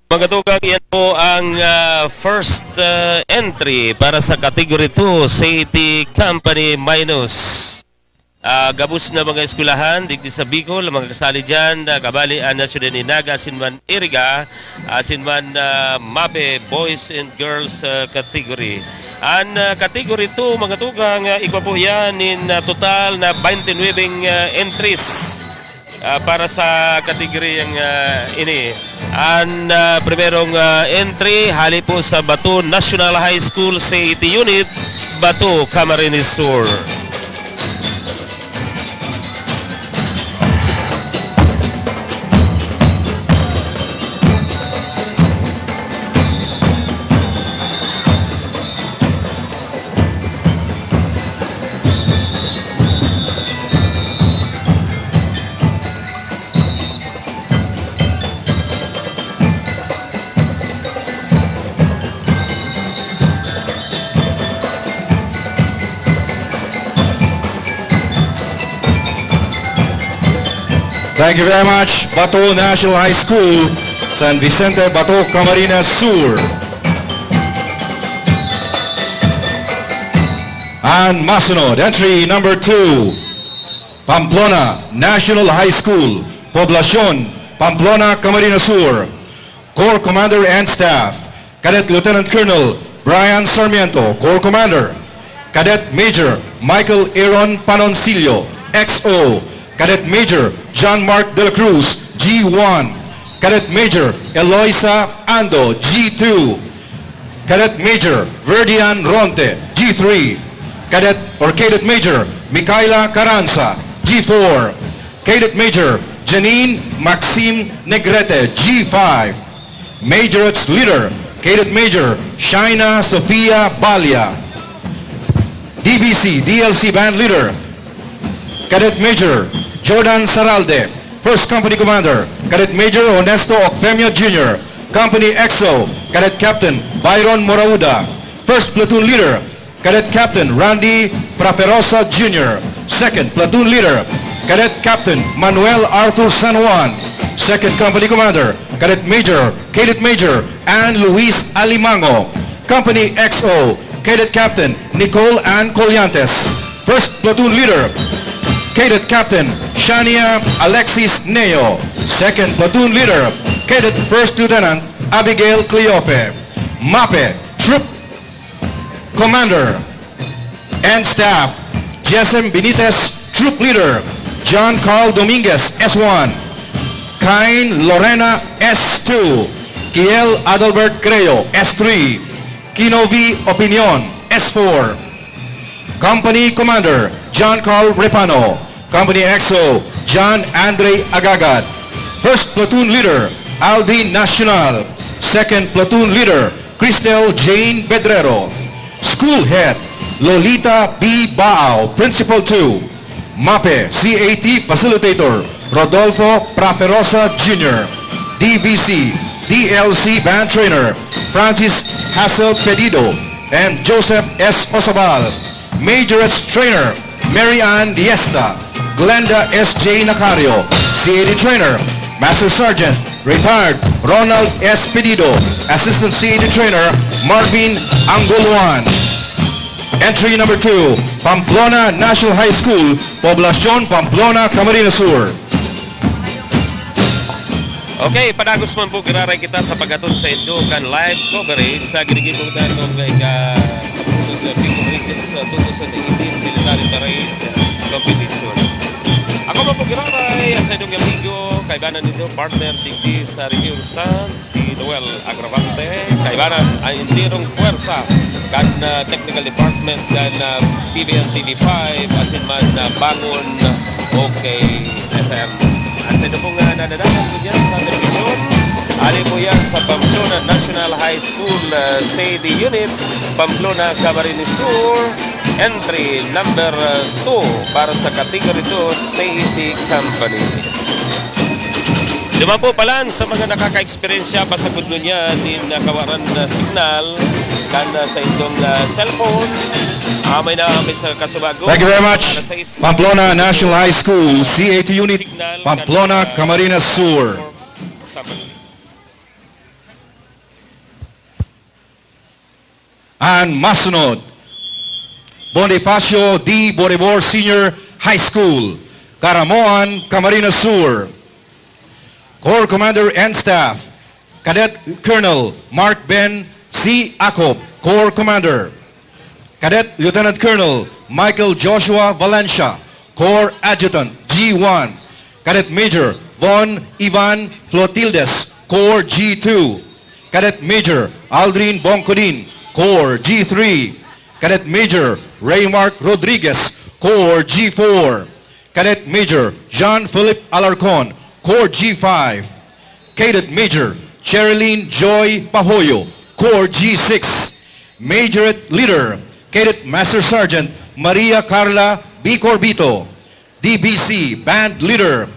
Mga tugang, yan po ang first entry para sa Category 2, City Company Minus. Gabus na mga eskwelahan, digdi sa Bicol, mga kasali dyan, kabali ang National Inaga, asinman Iriga, asinman MAPE, Boys and Girls Category. Ang Category 2, mga tugang, ikwa po yan in total na 29 entries. Para sa kategori yang ini. Ang primerong entry hali po sa Bato National High School City Unit, Bato, Camarines Sur. Thank you very much, Bato National High School, San Vicente, Bato, Camarines Sur. And masunod, entry number 2, Pamplona National High School, Poblacion, Pamplona, Camarines Sur. Corps Commander and Staff, Cadet Lieutenant Colonel Brian Sarmiento, Corps Commander. Cadet Major Michael Aaron Panoncillo, XO. Cadet Major John Mark De La Cruz, G1. Cadet Major Eloisa Ando, G2. Cadet Major Verdian Ronte, G3. Cadet Major Micaela Carranza, G4. Cadet Major Janine Maxime Negrete, G5. Majorate's Leader Cadet Major Shaina Sofia Balia. DBC DLC Band Leader Cadet Major Jordan Saralde. First Company Commander Cadet Major Honesto Ocfemio Jr. Company XO Cadet Captain Byron Morauda. First Platoon Leader Cadet Captain Randy Praferosa Jr. Second Platoon Leader Cadet Captain Manuel Arthur San Juan. Second Company Commander Cadet Major Ann Luis Alimango. Company XO Cadet Captain Nicole Ann Collantes. First Platoon Leader Cadet Captain Shania Alexis Neo. Second Platoon Leader Cadet First Lieutenant Abigail Cleofe. MAPE Troop Commander and Staff Jesem Benitez. Troop Leader John Carl Dominguez S1. Kain Lorena S2. Kiel Adalbert Creo S3. Kinovi Opinion S4. Company Commander John Carl Repano. Company XO John Andre Agagad. First Platoon Leader Aldi Nacional. Second Platoon Leader Cristel Jane Bedrero. School Head Lolita B. Bao. Principal 2. MAPE CAT Facilitator Rodolfo Praferosa Jr. DBC DLC Band Trainer Francis Hassel Pedido and Joseph S. Osabal. Majorettes Trainer Mary Ann Diesta. Glenda S.J. Nacario. CAD Trainer Master Sergeant Retired Ronald S. Pedido. Assistant CAD Trainer Marvin Anguluan. Entry number 2, Pamplona National High School, Poblacion, Pamplona, Camarines Sur. Okay, padagos man po giraray kita sa paghatod sa Indukan live coverage sa ginigibugtan ng ika-10 na Bicol Region sa 2018 Military Parade Competition. Ako man po giraray at sa inyong amigo, kaibanan nito, partner digdi sa review stand, si Noel Agravante, kaibanan ang intirong puwersa kan technical department kan PBN TV5 asin man bangon okay FM. At ito pong nadadaman ko dyan sa television. Ali po yan sa Pamplona National High School SAD Unit, Pamplona, Camarines Sur. Entry number 2 para sa category 2 SAD Company. Duman po palan sa mga nakaka-eksperyensya pasagod nun niya din nakawaran na signal kanda sa itong cellphone. May naamit sa kasubago. Thank you very much. Pamplona National High School, CAT Unit, Pamplona, Camarines Sur. And masunod, Bonifacio D. Boribor Senior High School, Caramoan, Camarines Sur. Corps Commander and Staff, Cadet Colonel Mark Ben C. Acob, Corps Commander. Cadet Lieutenant Colonel Michael Joshua Valencia, Corps Adjutant G1. Cadet Major Von Ivan Flotildes, Corps G2. Cadet Major Aldrin Bongcodin, Corps G3. Cadet Major Raymark Rodriguez, Corps G4. Cadet Major Jean-Philippe Alarcon, Corps G5. Cadet Major Cherilyn Joy Pahoyo, Corps G6. Majorette Leader Cadet Master Sergeant Maria Carla B. Corbito. DBC Band Leader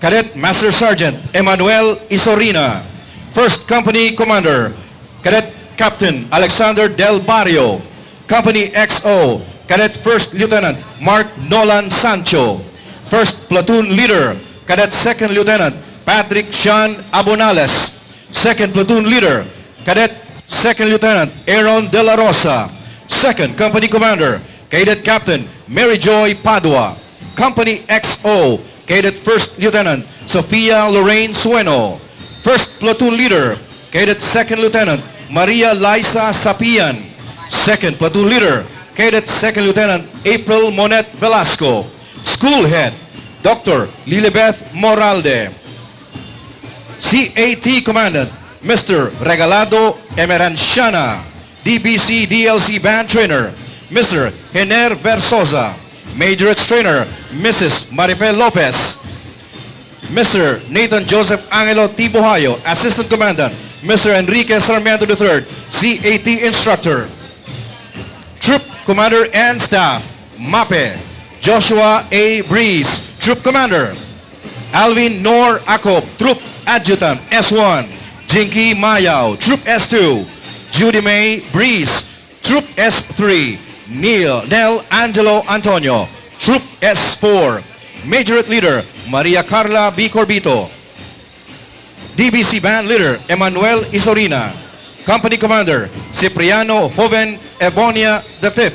Cadet Master Sergeant Emmanuel Isorina. First Company Commander Cadet Captain Alexander Del Barrio. Company XO Cadet First Lieutenant Mark Nolan Sancho. First Platoon Leader Cadet Second Lieutenant Patrick Sean Abonales. Second Platoon Leader Cadet Second Lieutenant Aaron De La Rosa. Second Company Commander Cadet Captain Mary Joy Padua. Company XO Cadet First Lieutenant Sofia Lorraine Sueno. First Platoon Leader Cadet Second Lieutenant Maria Liza Sapian. Second Platoon Leader Cadet Second Lieutenant April Monet Velasco. School Head Dr. Lilibeth Moralde. CAT Commandant Mr. Regalado Emeranciana. DBC DLC Band Trainer Mr. Hener Versosa. Majorettes Trainer Mrs. Marifel Lopez. Mr. Nathan Joseph Angelo Tibuhayo. Assistant Commandant Mr. Enrique Sarmiento III, CAT Instructor. Troop Commander and Staff, MAPE, Joshua A. Breeze, Troop Commander. Alvin Nor Acop, Troop Adjutant, S1. Jinky Mayaw, Troop S2. Judy May Breeze, Troop S3. Nel Angelo Antonio, Troop S4. Majorette Leader, Maria Carla B. Corbito. DBC Band Leader, Emmanuel Isorina. Company Commander, Cipriano Joven Ebonia V.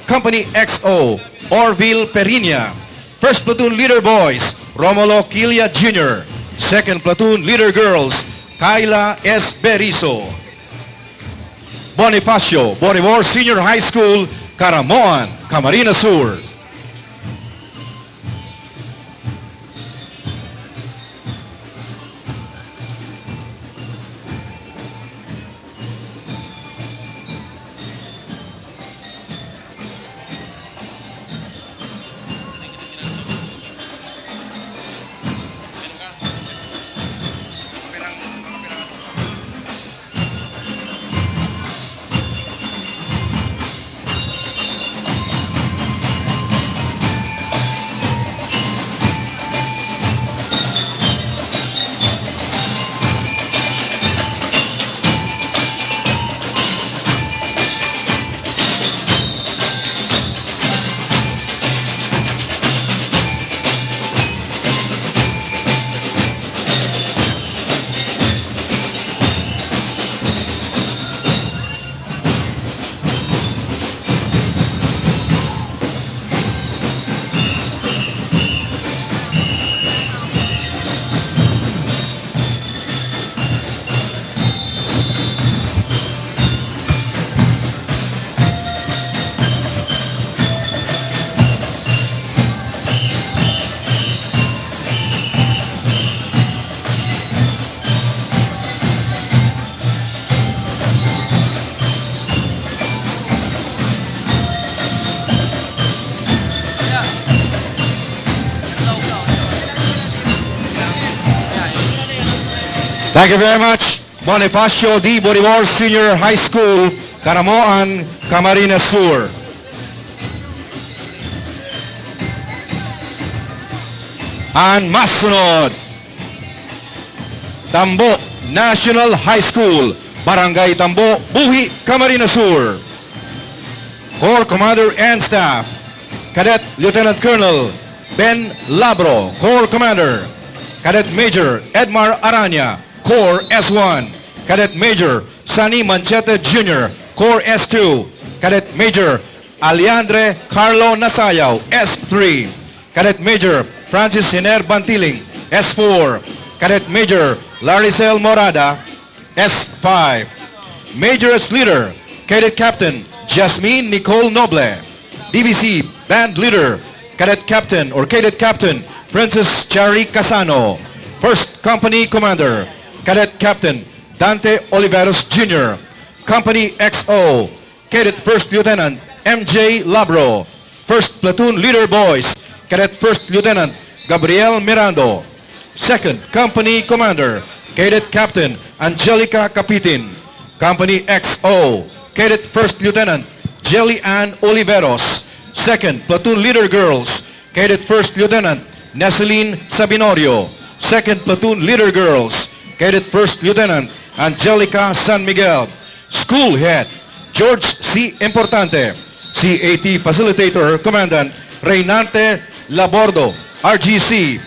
Company XO, Orville Perinia. First Platoon Leader Boys, Romulo Quilla Jr. Second Platoon Leader Girls, Kyla S. Berizo. Bonifacio, Borivor Senior High School, Caramoan, Camarines Sur. Thank you very much. Bonifacio D. Borivor Senior High School, Caramoan, Camarines Sur. And masunod, Tambo National High School, Barangay Tambo, Buhi, Camarines Sur. Corps Commander and Staff, Cadet Lieutenant Colonel Ben Labro, Corps Commander. Cadet Major Edmar Aranya, Corps S1. Cadet Major Sunny Manchete Jr., Corps S2. Cadet Major Aliandre Carlo Nasayaw, S3. Cadet Major Francis Hiner Bantiling, S4. Cadet Major Laricel Morada, S5. Major's Leader, Cadet Captain Jasmine Nicole Noble. DBC Band Leader, Cadet Captain or Cadet Captain Princess Chari Casano. First Company Commander, Cadet Captain Dante Oliveros Jr. Company XO, Cadet First Lieutenant MJ Labro. First Platoon Leader Boys, Cadet First Lieutenant Gabriel Mirando. Second Company Commander, Cadet Captain Angelica Capitin. Company XO, Cadet First Lieutenant Jelly Ann Oliveros. Second Platoon Leader Girls, Cadet First Lieutenant Neseline Sabinorio. Second Platoon Leader Girls, Cadet First Lieutenant Angelica San Miguel. School Head George C. Importante. CAT Facilitator Commandant Reynante Labordo, RGC.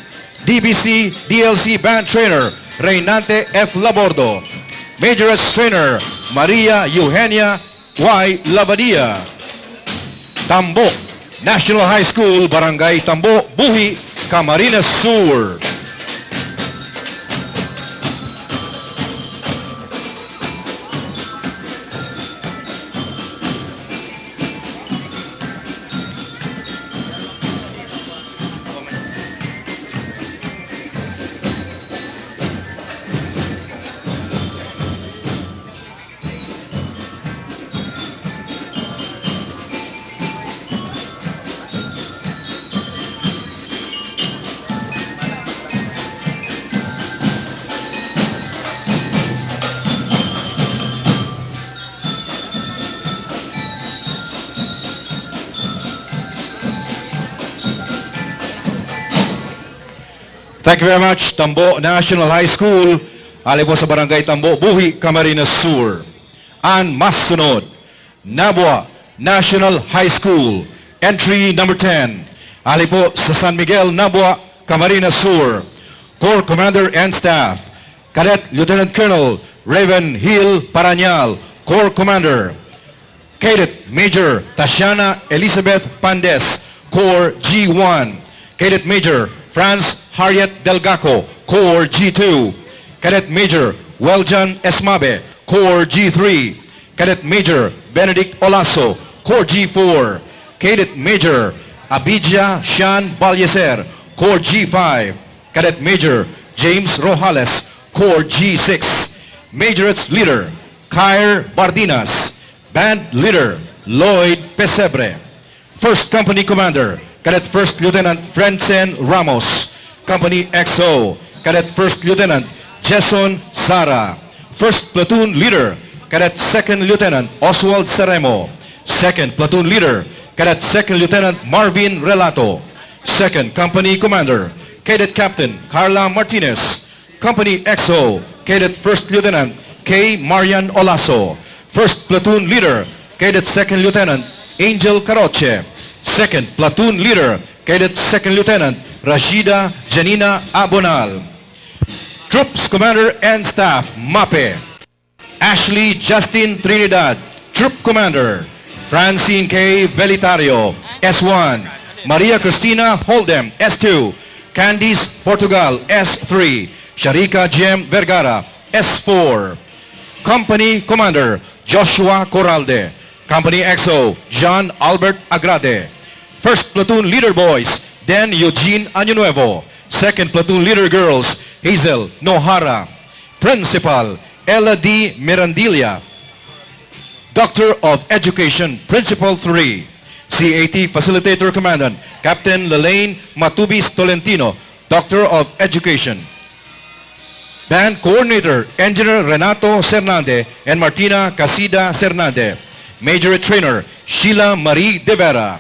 DBC DLC Band Trainer Reynante F. Labordo. Majorette Trainer Maria Eugenia Y. Labadia. Tambo National High School, Barangay Tambo, Buhi, Camarines Sur. Thank you very much, Tambo National High School. Ali po sa Barangay Tambo, Buhi, Camarines Sur. Ang masunod, Nabua National High School. Entry number 10. Ali po sa San Miguel, Nabua, Camarines Sur. Corps Commander and Staff, Cadet Lieutenant Colonel Raven Hill Paranyal, Corps Commander. Cadet Major Tatiana Elizabeth Pandes, Corps G1. Cadet Major Franz Harriet Delgaco, Corps G2. Cadet Major Weljan Esmabe, Corps G3. Cadet Major Benedict Olaso, Corps G4. Cadet Major Abidja Shan Balyeser, Corps G5. Cadet Major James Rojales, Corps G6. Majorates Leader Kair Bardinas. Band Leader Lloyd Pesebre. First Company Commander Cadet First Lieutenant Francen Ramos. Company XO Cadet First Lieutenant Jason Sara. First Platoon Leader Cadet Second Lieutenant Oswald Seremo. Second Platoon Leader Cadet Second Lieutenant Marvin Relato. Second Company Commander Cadet Captain Carla Martinez. Company XO Cadet First Lieutenant K. Marian Olaso. First Platoon Leader Cadet Second Lieutenant Angel Caroche. Second Platoon Leader Cadet Second Lieutenant Rashida Janina Abonal. Troops Commander and Staff, MAPE. Ashley Justin Trinidad, Troop Commander. Francine K. Velitario, S1. Maria Cristina Holdem, S2. Candice Portugal, S3. Sharika Jem Vergara, S4. Company Commander, Joshua Corralde. Company XO, John Albert Agrade. First Platoon Leader Boys, Dan Eugene Año. Second Platoon Leader Girls, Hazel Nohara. Principal, Ella D. Mirandilla. Doctor of Education, Principal 3. CAT Facilitator Commandant, Captain Lelaine Matubis Tolentino, Doctor of Education. Band Coordinator, Engineer Renato Cernande and Martina Casida Cernande. Major Trainer, Sheila Marie De Vera.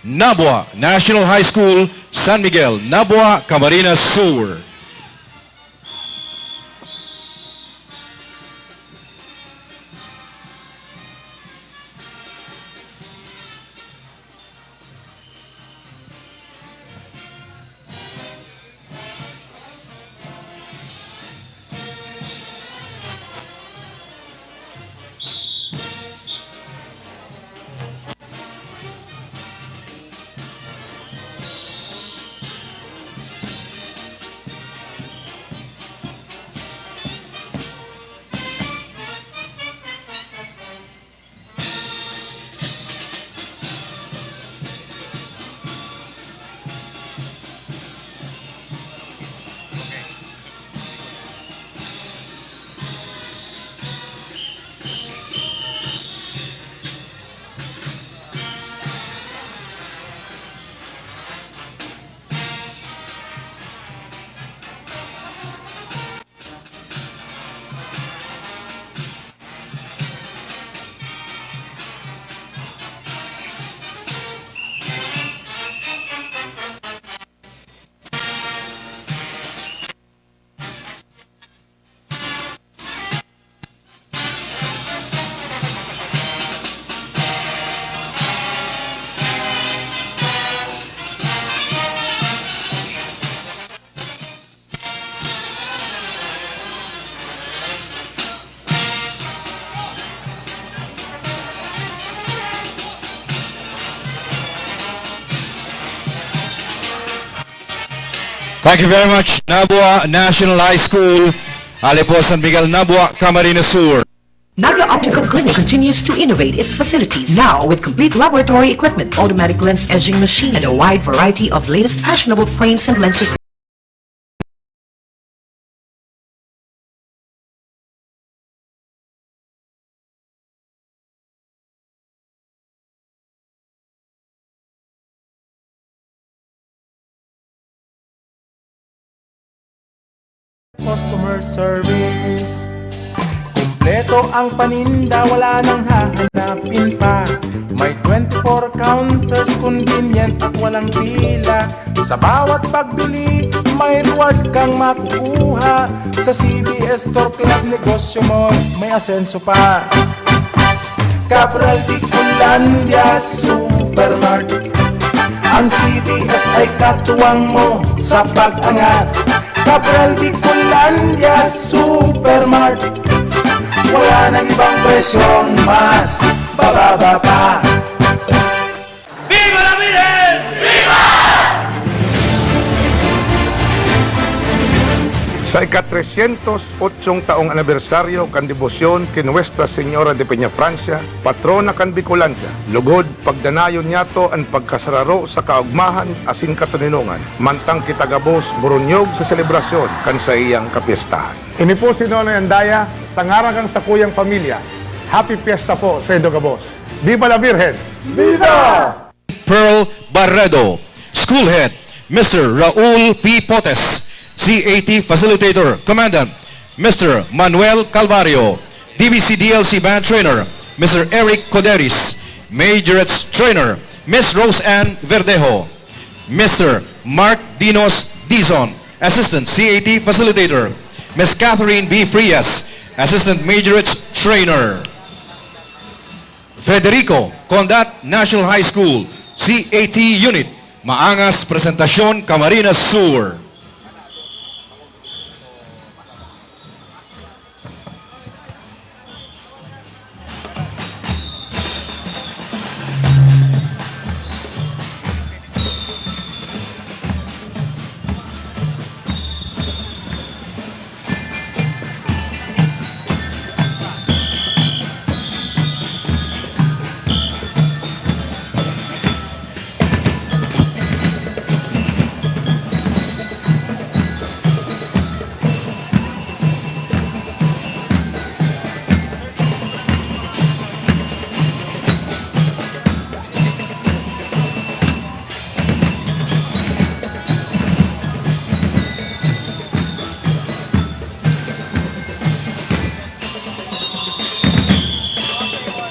Nabua National High School, San Miguel, Nabua, Camarines Sur. Thank you very much, Nabua National High School, Alepo San Miguel, Nabua, Camarines Sur. Naga Optical Clinic continues to innovate its facilities now with complete laboratory equipment, automatic lens etching machine, and a wide variety of latest fashionable frames and lenses. Customer service. Kompleto ang paninda, wala nang hahanapin pa. May 24 counters, convenient at walang pila. Sa bawat pagbili, may reward kang makukuha. Sa CBS Store Club, negosyo mo, may asenso pa. Cabral Bicolandia Supermart, ang CBS ay katuwang mo sa pag-angat. Cabral Bicolandia Supermart, wala nang ibang presyong mas bababa pa. ¡Viva la Virgen! ¡Viva! Sa ika-308 taong anibersaryo kan debosyon kay Nuestra Señora de Peñafrancia, patrona kan Bicolandia, lugod pagdanayon niyato ang pagkasararo sa kaugmahan asin katuninungan, mantang kitagabos burunyog sa selebrasyon kan sa iyang kapiestahan. Ini po si Nonoy Andaya, tangaran kang sa kuyang pamilya. Happy Fiesta po sa Indogabos. Viva la Virgen! Viva! Pearl Barredo. School Head, Mr. Raul P. Potes. CAT Facilitator, Commandant, Mr. Manuel Calvario. DBC DLC Band Trainer, Mr. Eric Coderis. Majorettes Trainer, Miss Rose Ann Verdejo. Mr. Mark Dinos Dizon. Assistant CAT Facilitator, Miss Catherine B. Frias. Assistant Majorettes Trainer. Federico Condat National High School, CAT Unit. Maangas Presentasyon Camarines Sur.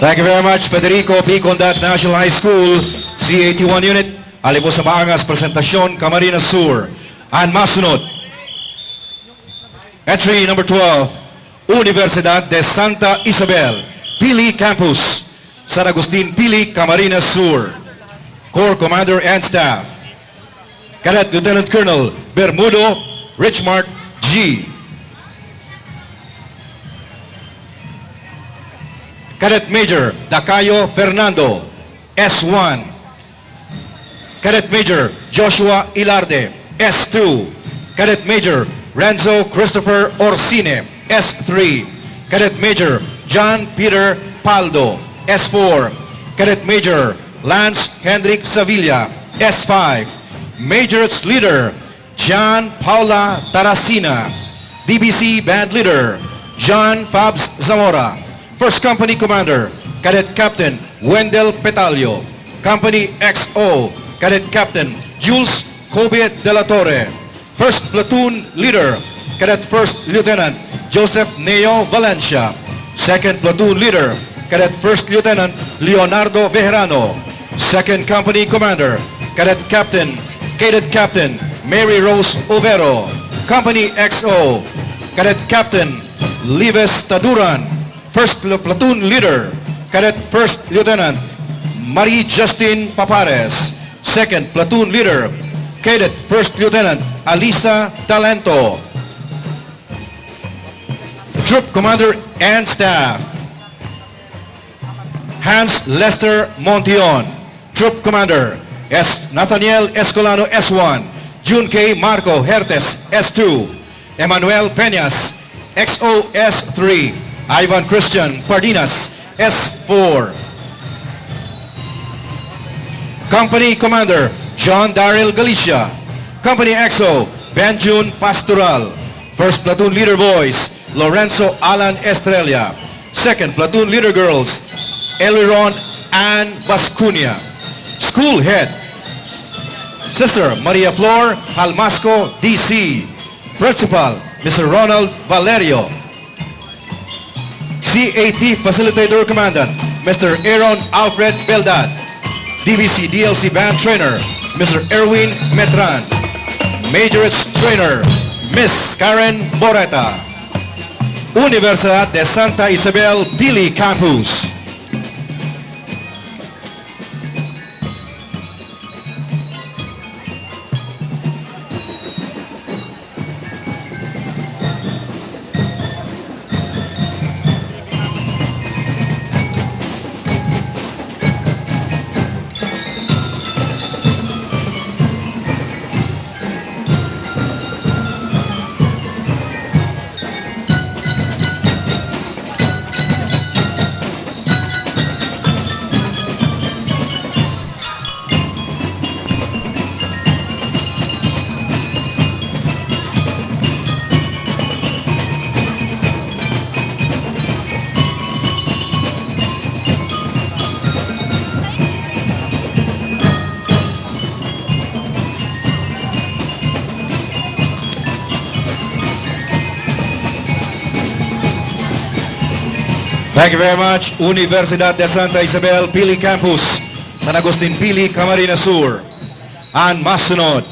Thank you very much, Federico P. Condat National High School, C81 Unit. Alibos sa maangas presentasyon, Camarines Sur. And masunod. Entry number 12, Universidad de Santa Isabel, Pili Campus, San Agustin Pili, Camarines Sur. Corps Commander and Staff, Cadet Lieutenant Colonel Bermudo Richmart G. Cadet Major Dacayo Fernando, S1. Cadet Major Joshua Ilarde, S2. Cadet Major Renzo Christopher Orsine, S3. Cadet Major John Peter Paldo, S4. Cadet Major Lance Hendrik Sevilla, S5. Majorettes Leader John Paula Tarasina. DBC Band Leader John Fabs Zamora. First Company Commander, Cadet Captain Wendell Petalio. Company XO, Cadet Captain Jules Kobe de la Torre. First Platoon Leader, Cadet First Lieutenant Joseph Neo Valencia. Second Platoon Leader, Cadet First Lieutenant Leonardo Vejerano. Second Company Commander, Cadet Captain Mary Rose Overo. Company XO, Cadet Captain Lives Taduran. First Platoon Leader, Cadet First Lieutenant Marie Justine Papares. Second Platoon Leader, Cadet First Lieutenant Alisa Talento. Troop Commander and Staff, Hans Lester Montion. Troop Commander, Nathaniel Escolano, S1. June K. Marco Hertes, S2. Emmanuel Peñas, XO, S3. Ivan Christian Pardinas, S4. Company Commander John Daryl Galicia. Company XO Benjun Pastoral. First Platoon Leader Boys Lorenzo Alan Estrella. Second Platoon Leader Girls Eliron Ann Bascunia. School Head Sister Maria Flor Halmasco, DC. Principal Mr. Ronald Valerio. CAT Facilitator Commandant, Mr. Aaron Alfred Beldad. DBC DLC Band Trainer, Mr. Erwin Metran. Majorates Trainer, Miss Karen Boreta. Universidad de Santa Isabel Pili Campus. Thank you very much, Universidad de Santa Isabel Pili Campus, San Agustin Pili, Camarines Sur. Ang masunod,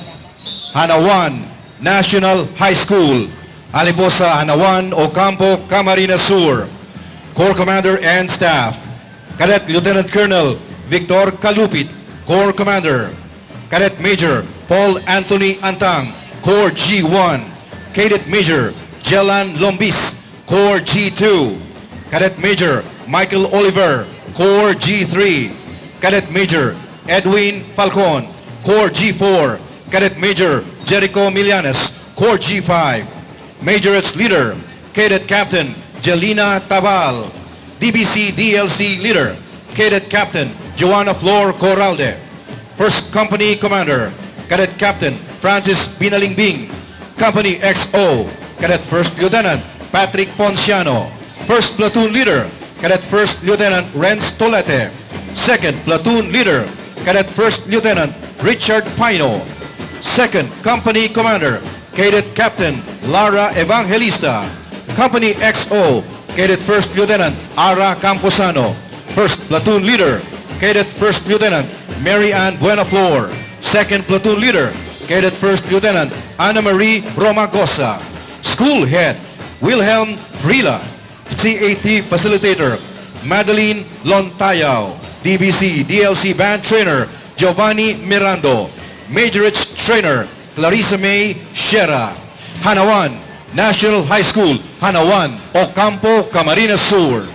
Hanawan National High School, Aliposa, Hanawan, Ocampo, Camarines Sur. Corps Commander and Staff, Cadet Lieutenant Colonel Victor Kalupit, Corps Commander. Cadet Major Paul Anthony Antang, Corps G1. Cadet Major Jelan Lombis, Corps G2. Cadet Major Michael Oliver, Corps G3. Cadet Major Edwin Falcon, Corps G4. Cadet Major Jericho Milianes, Corps G5. Majorates Leader, Cadet Captain Jelina Tabal. DBC DLC Leader, Cadet Captain Joanna Flor Corralde. First Company Commander, Cadet Captain Francis Binalingbing. Company XO, Cadet First Lieutenant Patrick Ponciano. First Platoon Leader, Cadet First Lieutenant Renz Tolete. Second Platoon Leader, Cadet First Lieutenant Richard Pino. Second Company Commander, Cadet Captain Lara Evangelista. Company XO, Cadet First Lieutenant Ara Camposano. First Platoon Leader, Cadet First Lieutenant Mary Ann Buenaflor. Second Platoon Leader, Cadet First Lieutenant Ana Marie Romagosa. School Head, Wilhelm Frila. CAT Facilitator, Madeline Lontayao. DBC DLC Band Trainer, Giovanni Mirando. Majorates Trainer, Clarissa May Shera. Hanawan National High School, Hanawan, Ocampo, Camarines Sur.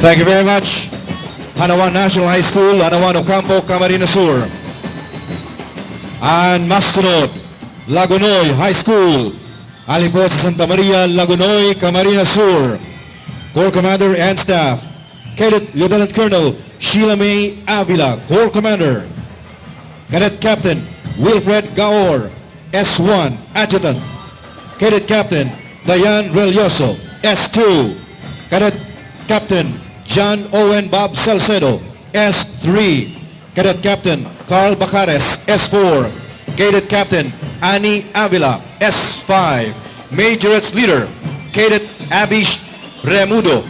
Thank you very much. Hanawan National High School, Hanawan Ocampo, Camarines Sur. And masunod, Lagunoy High School, Aliposa, Santa Maria, Lagunoy, Camarines Sur. Corps Commander and Staff, Cadet Lieutenant Colonel Sheila May Avila, Corps Commander. Cadet Captain Wilfred Gaor, S1, Adjutant. Cadet Captain Dayan Relioso, S2. Cadet Captain John Owen Bob Salcedo, S3. Cadet Captain Carl Bacares, S4. Cadet Captain Annie Avila, S5. Majorettes Leader, Cadet Abish Remudo.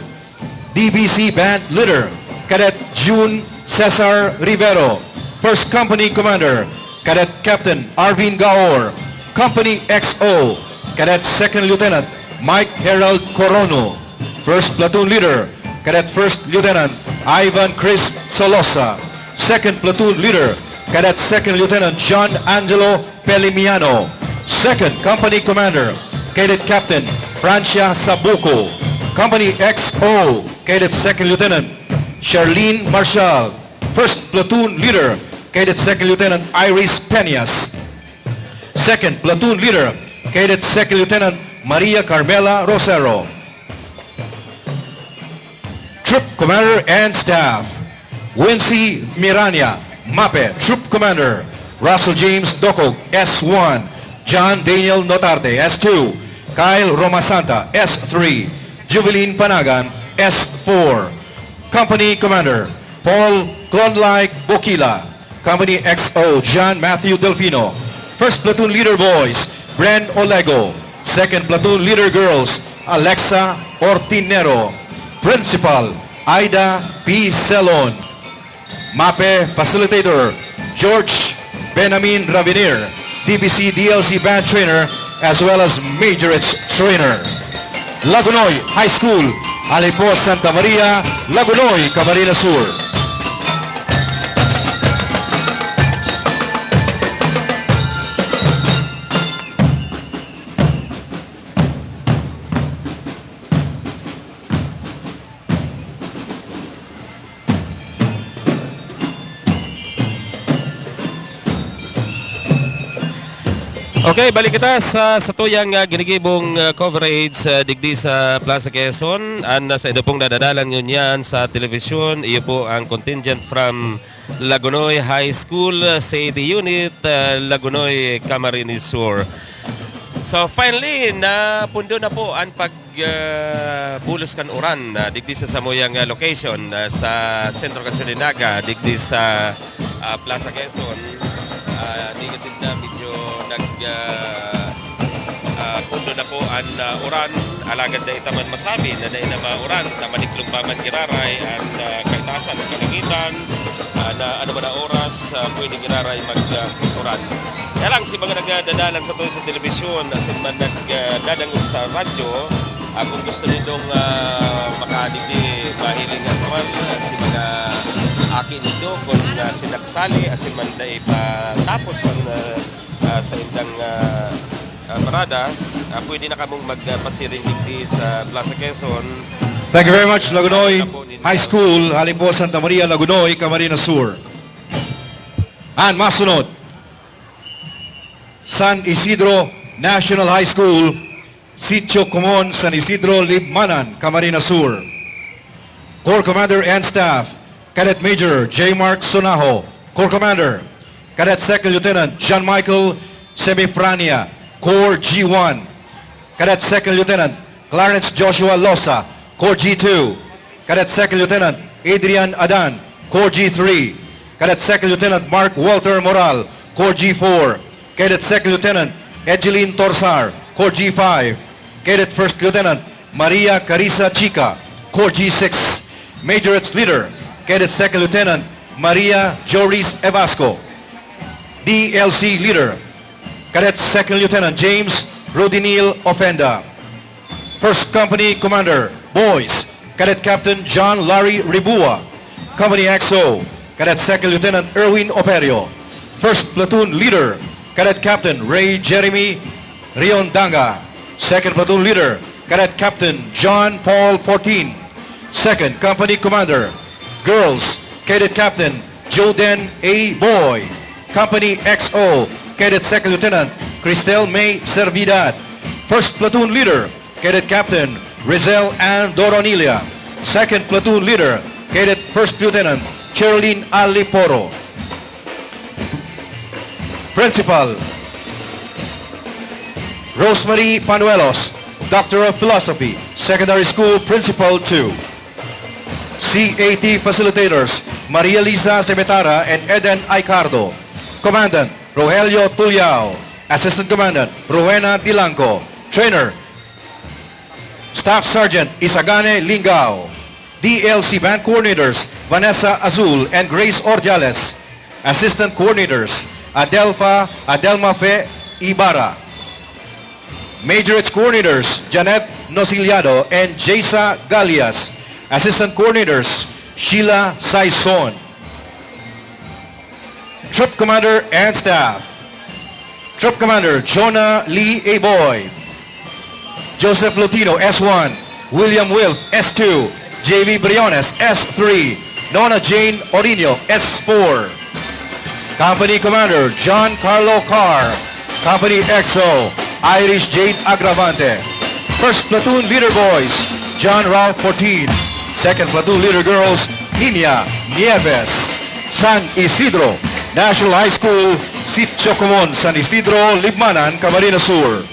DBC Band Leader, Cadet June Cesar Rivero. First Company Commander, Cadet Captain Arvin Gaor. Company XO, Cadet Second Lieutenant Mike Herald Corono. First Platoon Leader, Cadet First Lieutenant Ivan Chris Solosa. Second Platoon Leader, Cadet Second Lieutenant John Angelo Pelimiano. Second Company Commander, Cadet Captain Francia Sabuco. Company XO, Cadet Second Lieutenant Charlene Marshall. First Platoon Leader, Cadet Second Lieutenant Iris Peñas. Second Platoon Leader, Cadet Second Lieutenant Maria Carmela Rosero. Troop Commander and Staff, Wincy Mirania, MAPE. Troop Commander, Russell James Docog, S1. John Daniel Notarte, S2. Kyle Romasanta, S3. Juveline Panagan, S4. Company Commander, Paul Klondike Bokila. Company XO, John Matthew Delfino. First Platoon Leader Boys, Bren Olego. Second Platoon Leader Girls, Alexa Ortinero. Principal, Aida P. Celon. MAPE Facilitator, George Benamin Ravenir. DBC DLC Band Trainer as well as Majorettes Trainer. Lagunoy High School, Alipo Santa Maria, Lagunoy, Camarines Sur. Okay, balik kita sa tuyang ginigibong coverage digdi sa Plaza Quezon. Sa ito pong nadadalan nyo yan sa telebisyon. Iyo po ang contingent from Lagunoy High School, City Unit, Lagunoy, Camarines Sur. So finally, napundo na po ang pagbulos kan uran digdi sa samuyang location sa Sentro Katsulinaga, digdi sa Plaza Quezon. Negative na medyo pundo na po ang uran. Alagad na itaman masabi na mauran na maniklong paman giraray ang kaitasan ng kalangitan na ano ba na oras pwede giraray mag-uran. Kaya lang si mga nagdadalan sa sa telebisyon asin man nagdadangog sa radyo kung gusto nitong makadigdi mahiling at naman si mga akin ito kung sinagsali asin man na ipatapos ang sa indang parada, pwede na kamong magpasiring digdi sa Plaza Quezon. Thank you very much, Lagunoy High School, Alipo Santa Maria, Lagunoy, Camarines Sur. And masunod, San Isidro National High School, Sitio Comon, San Isidro, Libmanan, Camarines Sur. Corps Commander and Staff, Cadet Major J. Mark Sonajo. Corps Commander, Cadet Second Lieutenant John Michael Semifrania, Corps G1. Cadet Second Lieutenant Clarence Joshua Losa, Corps G2. Cadet Second Lieutenant Adrian Adan, Corps G3. Cadet Second Lieutenant Mark Walter Moral, Corps G4. Cadet Second Lieutenant Egeline Torsar, Corps G5. Cadet First Lieutenant Maria Carissa Chica, Corps G6. Majorettes Leader, Cadet Second Lieutenant Maria Joris Evasco. DLC Leader, Cadet Second Lieutenant James Rodinil Ofenda. First Company Commander, Boys, Cadet Captain John Larry Ribua. Company XO, Cadet Second Lieutenant Erwin Operio. First Platoon Leader, Cadet Captain Ray Jeremy Riondanga. Second Platoon Leader, Cadet Captain John Paul Portin. Second Company Commander, Girls, Cadet Captain Joden A. Boy. Company XO, Cadet Second Lieutenant Cristel May Servidad. First Platoon Leader, Cadet Captain Rizel Ann Doronilia. Second Platoon Leader, Cadet First Lieutenant Cherilyn Aliporo. Principal, Rosemary Panuelos, Doctor of Philosophy, Secondary School Principal 2. CAT Facilitators, Maria Lisa Semetara and Eden Aicardo. Commandant, Rogelio Tuliao. Assistant Commandant, Rowena Dilanco. Trainer, Staff Sergeant Isagane Lingao. DLC Band Coordinators, Vanessa Azul and Grace Ordiales. Assistant Coordinators, Adelma Fe Ibarra. Majorettes Coordinators, Janet Nosiliado and Jaysa Galias. Assistant Coordinators, Sheila Saison. Troop Commander and Staff. Troop Commander, Jonah Lee Aboy. Joseph Lutino, S1. William Wilf, S2. JV Briones, S3. Nona Jane Orino, S4. Company Commander, John Carlo Carr. Company XO, Irish Jade Agravante. First Platoon Leader Boys, John Ralph Portin. Second Platoon Leader Girls, Nina Nieves. San Isidro National High School, Sitio Comon, San Isidro, Libmanan, Camarines Sur.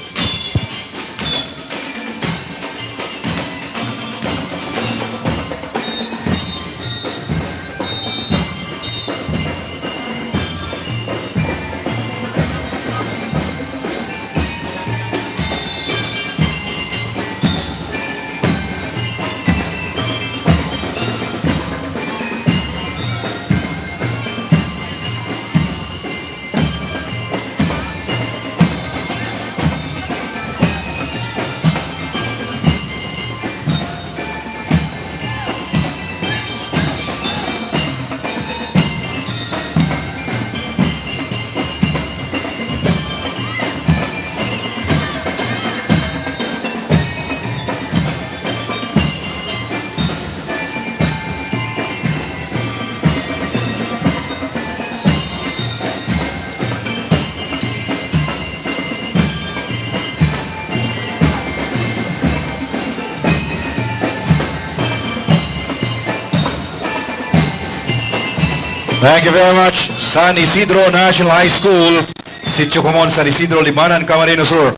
Thank you very much, San Isidro National High School, Sitio Comon, San Isidro, Limanan, Camarines Sur.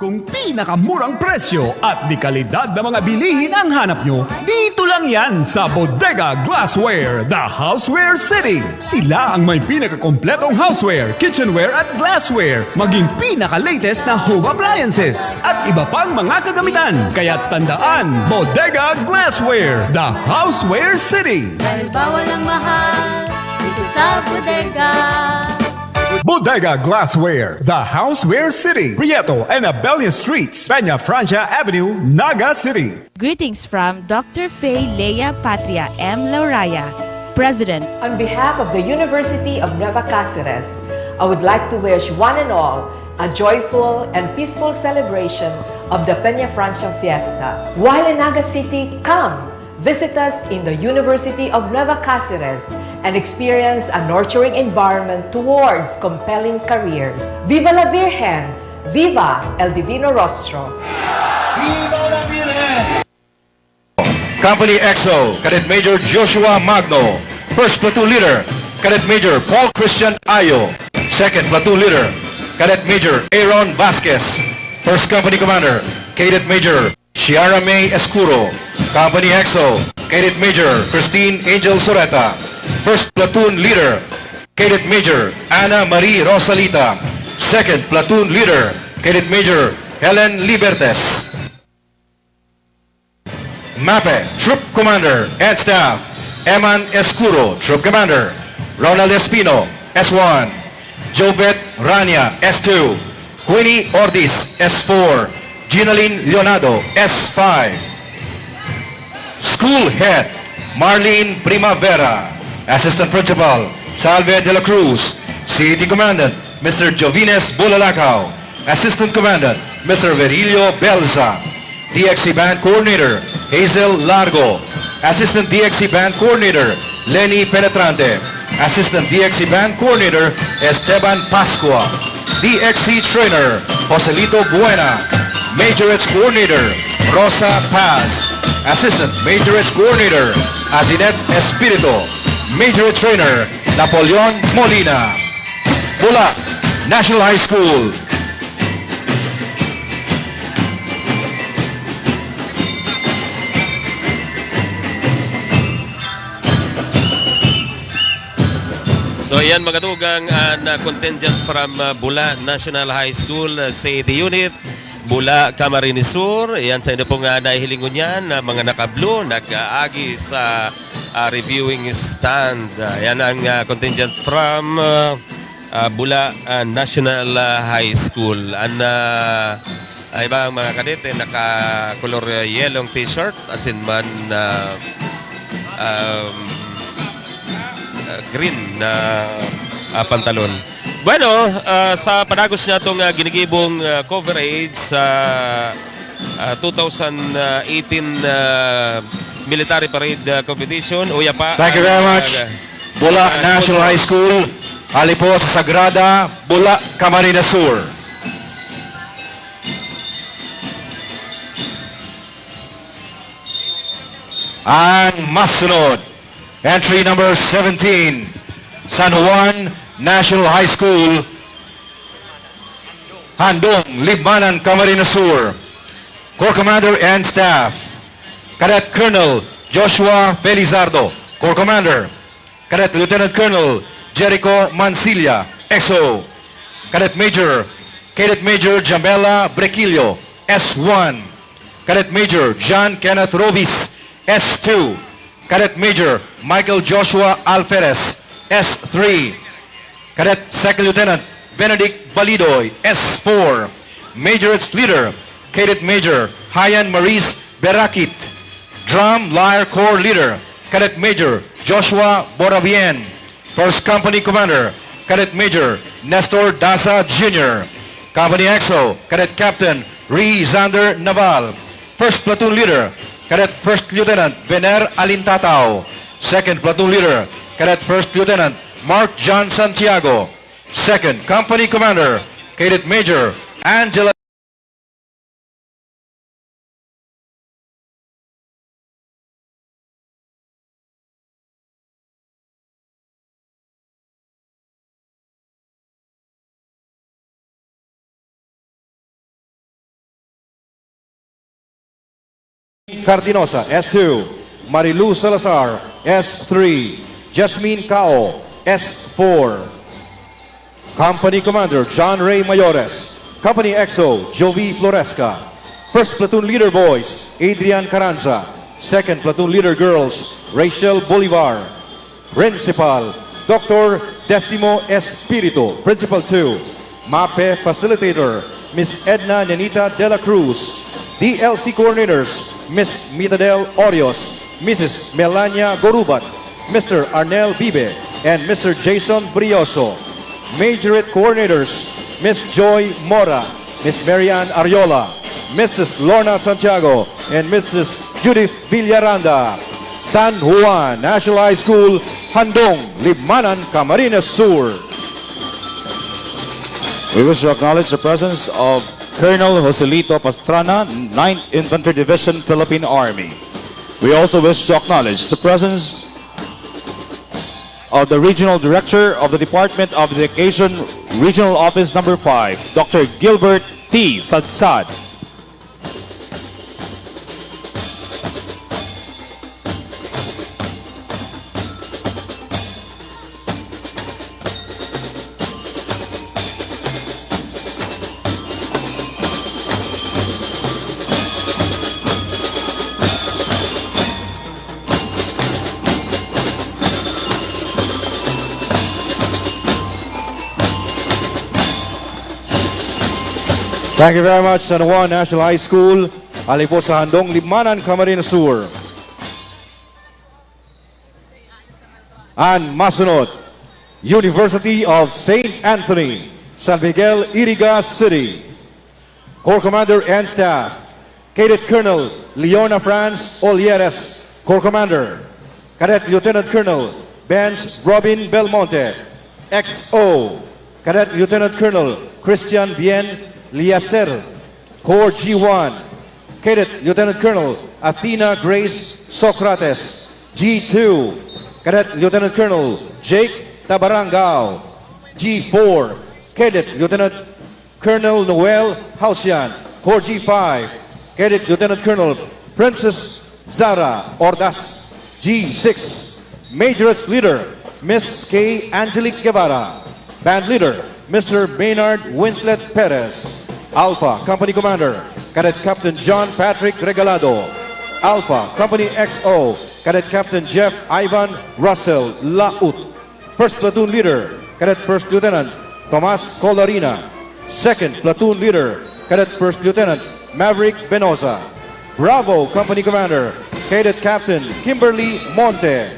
Kung pinakamurang presyo at di kalidad na mga bilihin ang hanap nyo, dito lang yan sa Bodega Glassware, the Houseware City. Sila ang may pinakakompletong houseware, kitchenware at glassware, maging pinaka-latest na home appliances at iba pang mga kagamitan. Kaya tandaan, Bodega Glassware, the Houseware City. Dahil bawal ang mahal dito sa Bodega. Bodega Glassware, the Houseware City, Prieto and Abelio Streets, Peña Francia Avenue, Naga City. Greetings from Dr. Faye Lea Patria M. Lauraya, President. On behalf of the University of Nueva Cáceres, I would like to wish one and all a joyful and peaceful celebration of the Peña Francia Fiesta. While in Naga City, come! Visit us in the University of Nueva Cáceres and experience a nurturing environment towards compelling careers. Viva la Virgen! Viva el Divino Rostro! Viva la Virgen! Company XO, Cadet Major Joshua Magno. First Platoon Leader, Cadet Major Paul Christian Ayo. Second Platoon Leader, Cadet Major Aaron Vasquez. First Company Commander, Cadet Major Shiara May Escuro. Company XO, Cadet Major Christine Angel Soreta. First Platoon Leader, Cadet Major Ana Marie Rosalita. Second Platoon Leader, Cadet Major Helen Libertes. MAPE, Troop Commander and Staff, Eman Escuro, Troop Commander. Ronald Espino, S1. Jobet Rania, S2. Queenie Ortiz, S4. Ginaline Leonardo, S5. School Head, Marlene Primavera. Assistant Principal, Salve de la Cruz. City Commandant, Mr. Jovines Bulalakaw. Assistant Commandant, Mr. Verilio Belza. DXC Band Coordinator, Hazel Largo. Assistant DXC Band Coordinator, Lenny Penetrante. Assistant DXC Band Coordinator, Esteban Pascua. DXC Trainer, Joselito Buena. Majorettes Coordinator, Rosa Paz. Assistant Majorettes Coordinator, Azinet Espirito. Majorette Trainer, Napoleon Molina. Bula National High School. So yan mga tugang na contingent from Bula National High School City Unit, Bula Camarines Sur. Yan sa inyo pong nahihilingon yan, mga naka-blue, nag-aagi sa reviewing stand. Yan ang contingent from Bula National High School. Ay ba mga kadete, naka-color yellow t-shirt, as in man green na pantalon. Bueno, sa panagos na itong ginigibong coverage sa 2018 Military Parade Competition. Uya pa. Thank you very much. Bula National High School, hali po sa Sagrada, Bula, Camarines Sur. Ang masunod, entry number 17, San Juan National High School, Handong, Libmanan, Camarines Sur. Corps Commander and Staff, Cadet Colonel Joshua Felizardo, Corps Commander. Cadet Lieutenant Colonel Jericho Mansilla, XO. Cadet Major Jamela Brequillo, S1. Cadet Major John Kenneth Robis, S2. Cadet Major Michael Joshua Alferez, S3. Cadet Second Lieutenant Benedict Balidoy, S4. Major's Leader, Cadet Major Hayan Maurice Berakit. Drum Lyre Corps Leader, Cadet Major Joshua Boravien. First Company Commander, Cadet Major Nestor Daza Jr. Company XO, Cadet Captain Zander Naval. First Platoon Leader, Cadet First Lieutenant Vener Alintatao. Second Platoon Leader, Cadet First Lieutenant Mark John Santiago. Second Company Commander, Cadet Major Angela. Cardinosa, S2. Marilu Salazar, S3. Jasmine Cao, S4. Company Commander John Ray Mayores. Company XO Jovi Floresca. First Platoon Leader Boys Adrian Carranza. Second Platoon Leader Girls Rachel Bolivar. Principal Dr. Destimo Espiritu. Principal 2. MAPE Facilitator Miss Edna Nenita De La Cruz. DLC Coordinators Miss Mitadel Orios, Mrs. Melania Gorubat, Mr. Arnel Bibe, and Mr. Jason Brioso. Majorette Coordinators Miss Joy Mora, Miss Marian Ariola, Mrs. Lorna Santiago, and Mrs. Judith Villaranda. San Juan National High School, Handong, Libmanan, Camarines Sur. We wish to acknowledge the presence of Colonel Joselito Pastrana, 9th Infantry Division, Philippine Army. We also wish to acknowledge the presence of the Regional Director of the Department of Education, Regional Office Number 5, Dr. Gilbert T. Sadsad. Thank you very much, San Juan National High School. Ali po sa Handong, Libmanan, Camarines Sur. And masunod, University of St. Anthony, San Miguel, Iriga City. Corps Commander and Staff, Cadet Colonel Leona France Olieres, Corps Commander. Cadet Lieutenant Colonel Benz Robin Belmonte, XO. Cadet Lieutenant Colonel Christian Bien Liacer, Corps G1. Cadet Lieutenant Colonel Athena Grace Socrates, G2. Cadet Lieutenant Colonel Jake Tabarangao, G4. Cadet Lieutenant Colonel Noel Hausian, Corps G5. Cadet Lieutenant Colonel Princess Zara Ordas, G6. Majorette Leader Miss K. Angelique Guevara. Band leader, Mr. Maynard Winslet Perez. Alpha Company Commander, Cadet Captain John Patrick Regalado. Alpha Company XO, Cadet Captain Jeff Ivan Russell Laut. First Platoon Leader, Cadet First Lieutenant Tomas Colarina. Second Platoon Leader, Cadet First Lieutenant Maverick Benoza. Bravo Company Commander, Cadet Captain Kimberly Monte.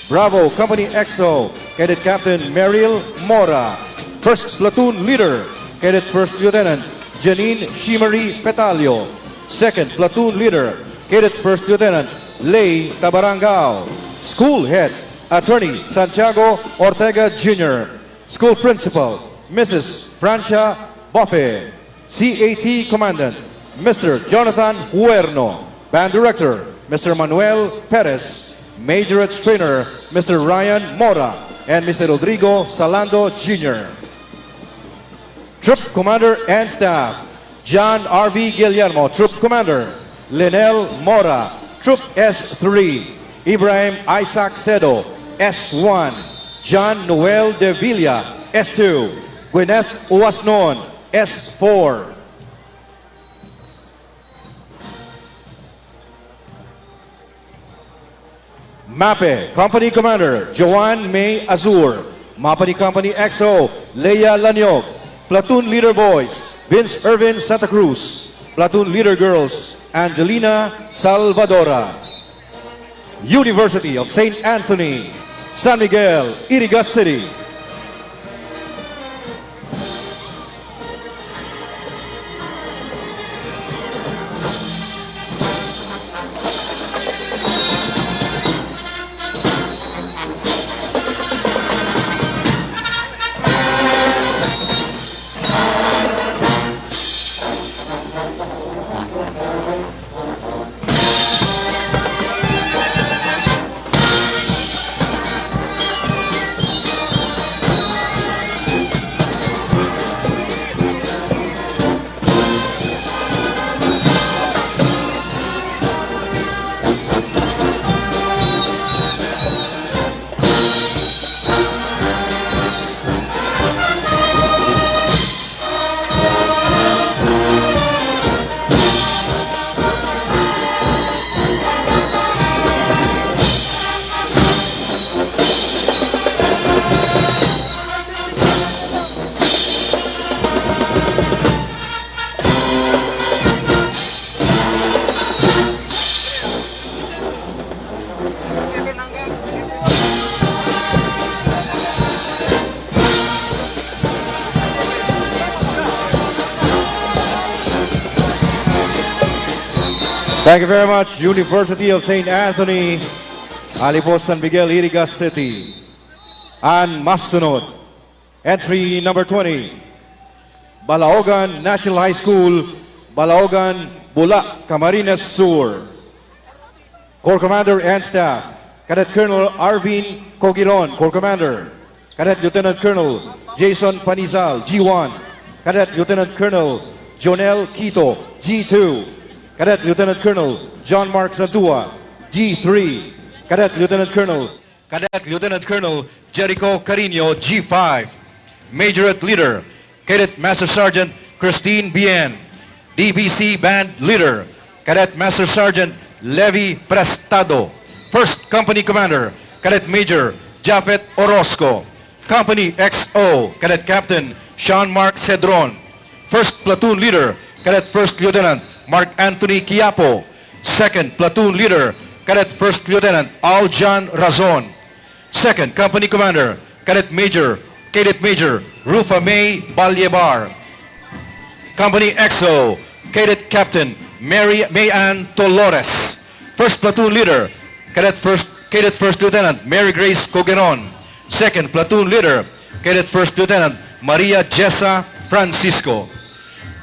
Bravo Company XO, Cadet Captain Meryl Mora. First Platoon Leader, Cadet First Lieutenant Janine Shimmery Petalio. Second Platoon Leader, Cadet First Lieutenant Lay Tabarangao. School Head, Attorney Santiago Ortega Jr. School Principal, Mrs. Francia Boffe. CAT Commandant, Mr. Jonathan Huerno. Band Director, Mr. Manuel Perez. Majorettes Trainer, Mr. Ryan Mora and Mr. Rodrigo Salando Jr. Troop Commander and Staff, John R.V. Guillermo. Troop Commander, Linel Mora. Troop S3, Ibrahim Isaac Cedo, S1. John Noel De Villa, S2. Gwyneth Uwasnon, S4. MAPE Company Commander, Joanne May Azur. MAPE Company XO, Leia Lanyog. Platoon Leader Boys, Vince Irvin Santa Cruz. Platoon Leader Girls, Angelina Salvadora. University of St. Anthony, San Miguel, Iriga City. Thank you very much, University of St. Anthony, Alipos, San Miguel, Iriga City. And masunod, entry number 20, Balaogan National High School, Balaogan, Bulac, Camarines Sur. Corps Commander and Staff, Cadet Colonel Arvin Cogiron, Corps Commander. Cadet Lieutenant Colonel Jason Panizal, G1. Cadet Lieutenant Colonel Jonel Quito, G2. Cadet Lieutenant Colonel John Mark Zadua, G3. Cadet Lieutenant Colonel Jericho Carino, G5. Majorette Leader, Cadet Master Sergeant Christine Bien. DBC Band Leader, Cadet Master Sergeant Levi Prestado. First Company Commander, Cadet Major Jafet Orozco. Company XO, Cadet Captain Sean Mark Cedron. First Platoon Leader, Cadet First Lieutenant Mark Anthony Quiapo. Second Platoon Leader, Cadet First Lieutenant Aljan Razon. Second Company Commander, Cadet Major Rufa May Balyebar. Company XO, Cadet Captain Mayan Tolores. First Platoon Leader, Cadet First Lieutenant Mary Grace Cogeron. Second Platoon Leader, Cadet First Lieutenant Maria Jessa Francisco.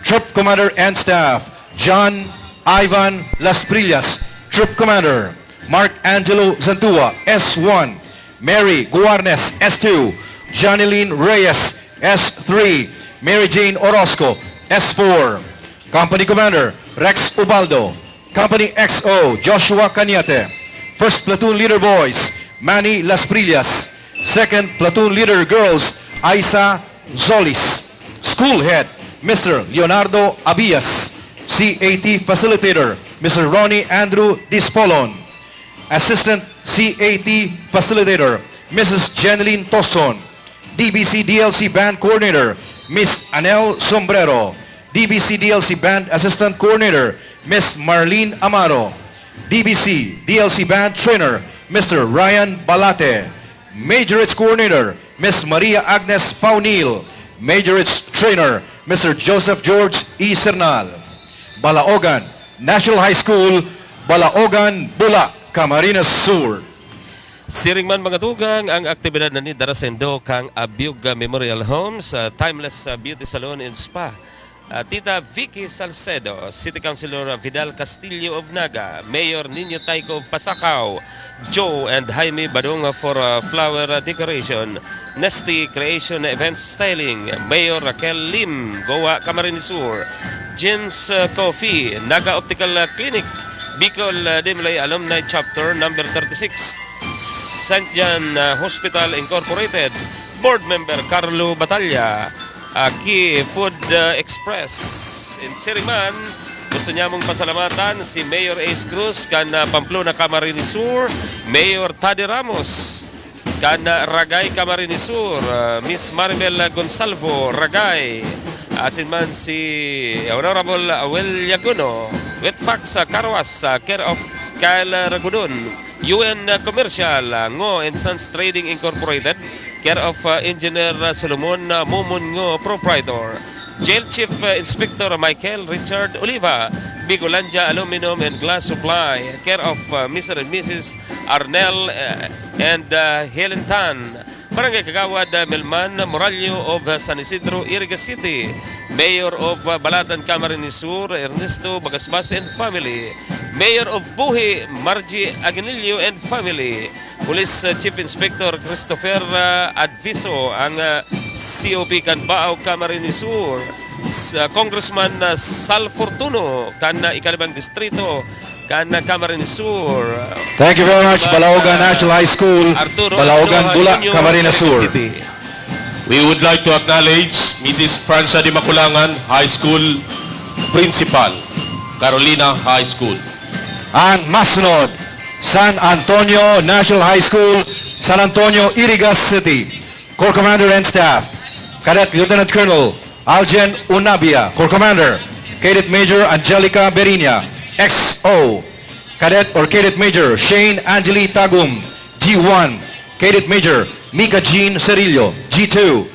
Troop Commander and Staff, John Ivan Las Prillas. Troop Commander, Mark Angelo Zantua, S1. Mary Guarnes, S2. Janeline Reyes, S3. Mary Jane Orozco, S4. Company Commander, Rex Ubaldo. Company XO, Joshua Cañete. First Platoon Leader Boys, Manny Las Prillas. Second Platoon Leader Girls, Aisa Zolis. School Head, Mr. Leonardo Abias. CAT Facilitator, Mr. Ronnie Andrew Dispolon. Assistant CAT Facilitator, Mrs. Jeneline Toson. DBC DLC Band Coordinator, Miss Anel Sombrero. DBC DLC Band Assistant Coordinator, Miss Marlene Amaro. DBC DLC Band Trainer, Mr. Ryan Balate. Majorates Coordinator, Miss Maria Agnes Paunil. Majorates Trainer, Mr. Joseph George E. Cernal. Balaogan National High School, Balaogan, Bula, Camarines Sur. Siring man mga tugang ang aktibidad na ni Darasendo kang Abiog Memorial Homes, Timeless Beauty Salon and Spa. Tita Vicky Salcedo, City Councilor Vidal Castillo of Naga, Mayor Nino Taiko of Pasakaw, Joe and Jaime Badong for flower decoration, Nesty Creation Events Styling, Mayor Raquel Lim, Goa Camarines Sur, James Coffee, Naga Optical Clinic, Bicol Dimlay Alumni Chapter number 36, St. John Hospital Incorporated, Board Member Carlo Batalla, Aki Food Express. In Siriman, gusto niya mong pasalamatan si Mayor Ace Cruz, kan Pamplona Camarines Sur, Mayor Tade Ramos, kan Ragay Camarines Sur, Miss Maribel Gonsalvo Ragay, asin man si Honorable Awel Yaguno, Wetfax Carwas, care of Kyle Ragudon, UN Commercial, Ngo and Sons Trading Incorporated, care of Engineer Solomon Momon Ngo, Proprietor, Jail Chief Inspector Michael Richard Oliva, Bigolandia Aluminum and Glass Supply, care of Mr. and Mrs. Arnel and Helen Tan, Barangay Kagawad Melman Moralio of San Isidro, Iriga City, Mayor of Balatan Camarines Sur, Ernesto Bagasbas and family, Mayor of Buhi, Margie Aguinillo and family, Police Chief Inspector Christopher Adviso, ang COP Canbao Camarines Sur, Congressman Sal Fortuno, kan ikalibang distrito, kan Camarines Sur. Thank you very much, Balaogan National High School, Balaogan, Bula, Camarines Sur. We would like to acknowledge Mrs. Francia de Maculangan, High School Principal, Carolina High School. Ang masunod, San Antonio National High School, San Antonio, Irigas City. Corps Commander and Staff, Cadet Lieutenant Colonel Algen Unabia, Corps Commander, Cadet Major Angelica Berinia, XO, Cadet or Cadet Major Shane Angeli Tagum, G1, Cadet Major Mika Jean Cerillo, G2,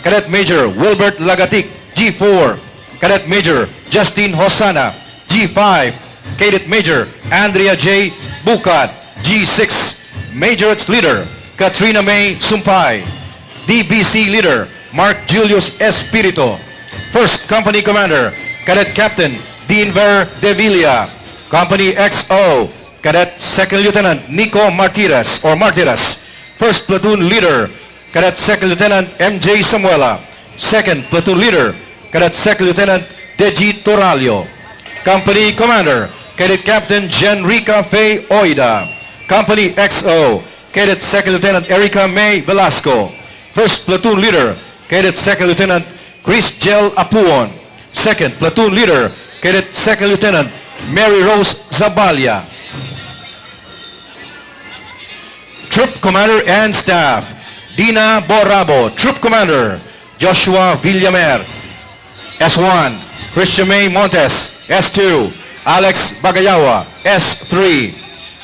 Cadet Major Wilbert Lagatik, G4, Cadet Major Justine Hosana, G5, Cadet Major Andrea J. Bukat, G6, Majorates Leader Katrina May Sumpay, DBC Leader Mark Julius Espirito, First Company Commander Cadet Captain Dean Ver De Villa, Company XO Cadet Second Lieutenant Nico Martires or Martires, First Platoon Leader Cadet Second Lieutenant MJ Samuela, Second Platoon Leader Cadet Second Lieutenant Deji Toralio, Company Commander Cadet Captain Jenrica Faye Oida, Company XO Cadet Second Lieutenant Erica May Velasco, First Platoon Leader Cadet Second Lieutenant Chris Gel Apuon, Second Platoon Leader Cadet Second Lieutenant Mary Rose Zabalia. Troop Commander and Staff, Dina Borabo. Troop Commander, Joshua Villamer. S1, Christian May Montes. S2, Alex Bagayawa. S3,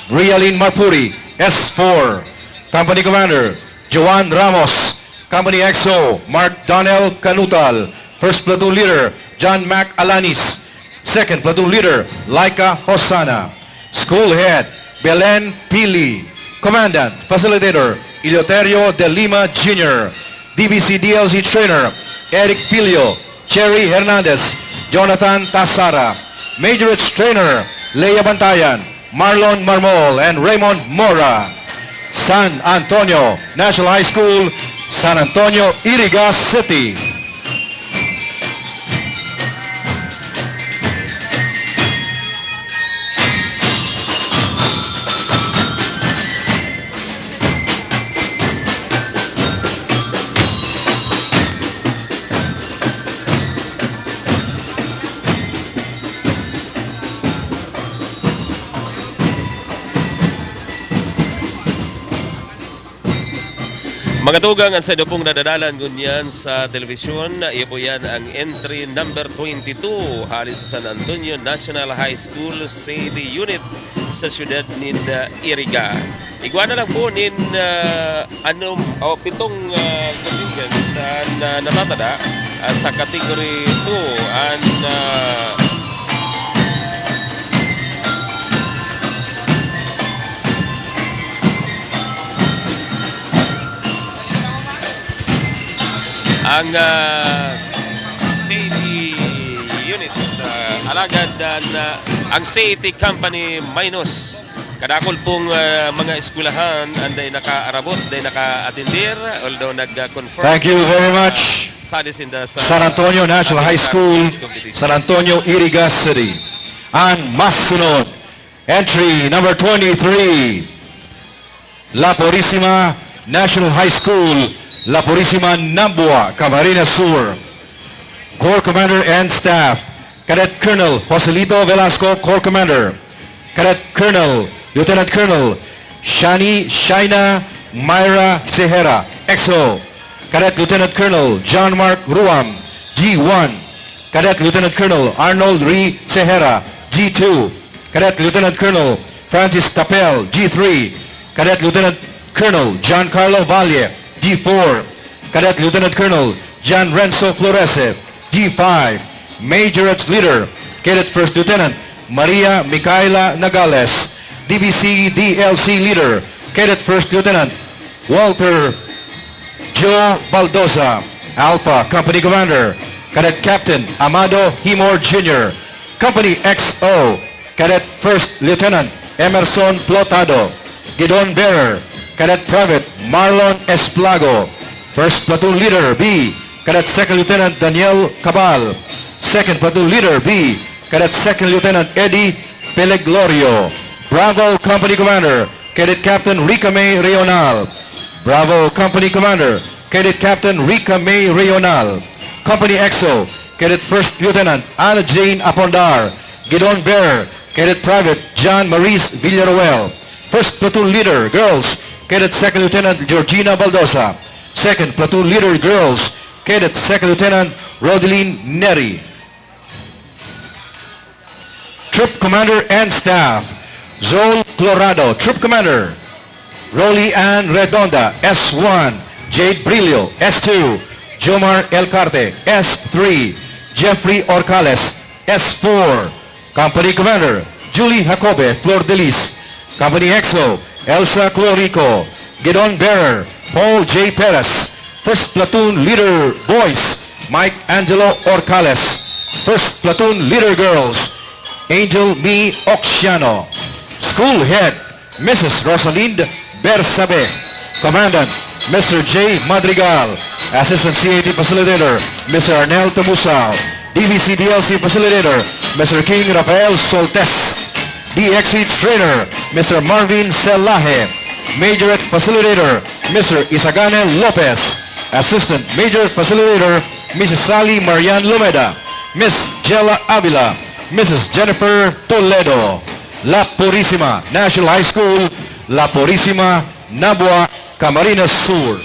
Rialin Marpuri. S4, Company Commander, Joan Ramos. Company XO, Mark Donnell Canutal. First Platoon Leader, John Mac Alanis. Second Platoon Leader, Laika Hosana. School Head, Belen Pili. Commandant, Facilitator, Eleuterio de Lima Jr. DBC DLC Trainer, Eric Filio, Cherry Hernandez, Jonathan Tasara. Majorates Trainer, Leia Bantayan, Marlon Marmol, and Raymond Mora. San Antonio National High School, San Antonio, Irigas City. Mga tugang, ang sa inyo pong nadadalan ngunyan sa telebisyon, iyo po yan ang entry number 22 halis sa San Antonio National High School City Unit sa siyudad nin Iriga. Iguana lang po nin pitong contingent na natatada sa category 2 and ang City Unit alagad ang City Company minus kadakol pong mga eskwelahan anday nakaarabot, day naka-attendir although nag-confirm. Thank you very much. San Antonio National High School, San Antonio, Iriga City. Ang masunod, entry number 23, La Purísima National High School, La Purísima Nabua, Camarines Sur. Corps Commander and Staff, Cadet Colonel Joselito Velasco, Corps Commander. Cadet Colonel, Lieutenant Colonel Shaina Myra Sehera, XO. Cadet Lieutenant Colonel John Mark Ruam, G1. Cadet Lieutenant Colonel Arnold Ree Sehera, G2. Cadet Lieutenant Colonel Francis Tapel, G3. Cadet Lieutenant Colonel John Carlo Valle, G4. Cadet Lieutenant Colonel John Renzo Florese, G5. Majorette Leader, Cadet First Lieutenant Maria Micaela Nagales, DBC DLC Leader, Cadet First Lieutenant Walter Joe Baldosa, Alpha Company Commander, Cadet Captain Amado Himor Jr., Company XO, Cadet First Lieutenant Emerson Plotado, Gidon Bearer, Cadet Private Marlon Esplago, First Platoon Leader B, Cadet Second Lieutenant Daniel Cabal, Second Platoon Leader B, Cadet Second Lieutenant Eddie Peleglorio, Bravo Company Commander, Cadet Captain Rica May Reonal, Bravo Company Commander, Cadet Captain Rica May Reonal, Company XO, Cadet First Lieutenant Anna Jane Apondar, Gidon Bearer, Cadet Private John Maurice Villaruel, First Platoon Leader Girls, Cadet Second Lieutenant Georgina Baldosa, Second Platoon Leader Girls, Cadet Second Lieutenant Rodeline Neri. Troop Commander and Staff, Zol Colorado, Troop Commander, Rolly Ann Redonda, S1, Jade Brillo, S2, Jomar Elcarte, S3, Jeffrey Orcales, S4, Company Commander, Julie Jacobe Flor de Lis, Company XO, Elsa Clorico, Gidon Bearer, Paul J. Perez, First Platoon Leader Boys, Mike Angelo Orcales, First Platoon Leader Girls, Angel Mi Oxiano, School Head, Mrs. Rosalind Bersabe, Commandant, Mr. J. Madrigal, Assistant CAT Facilitator, Mr. Arnel Tamusao, DVC DLC Facilitator, Mr. King Rafael Soltes, DXE Trainer, Mr. Marvin Selaje, Majorette Facilitator, Mr. Isagane Lopez, Assistant Major Facilitator, Mrs. Sally Marian Lumeda, Miss Jella Avila, Mrs. Jennifer Toledo. La Purísima National High School, La Purísima Nabua, Camarines Sur.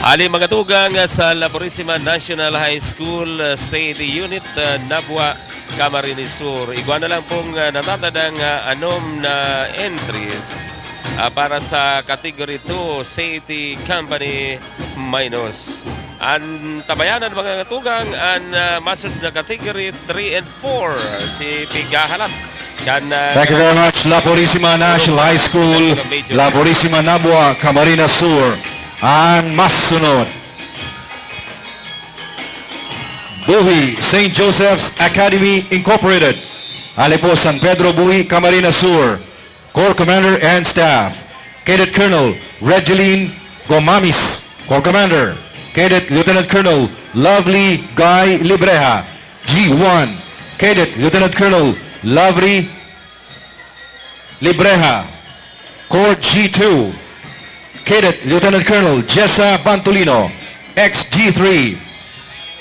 Ali mga tugang sa La Purísima National High School City Unit Nabua, Camarines Sur. Iguana lang pong natatadang anom na entries para sa Category 2 City Company minus. Ang tabayanan mga tugang ang masud na Category 3 and 4 si Pigahalat. Thank you very much, La Purísima National High School, La Purísima Nabua, Camarines Sur. Ang masunod, Buhi St. Joseph's Academy Incorporated, Alepo San Pedro Buhi, Camarines Sur. Corps Commander and Staff, Cadet Colonel Regeline Gomamis, Corps Commander. Cadet Lieutenant Colonel Lovely Guy Libreja, G1. Cadet Lieutenant Colonel Lovely Libreja, Corps G2. Cadet Lieutenant Colonel Jessa Bantolino, XG3.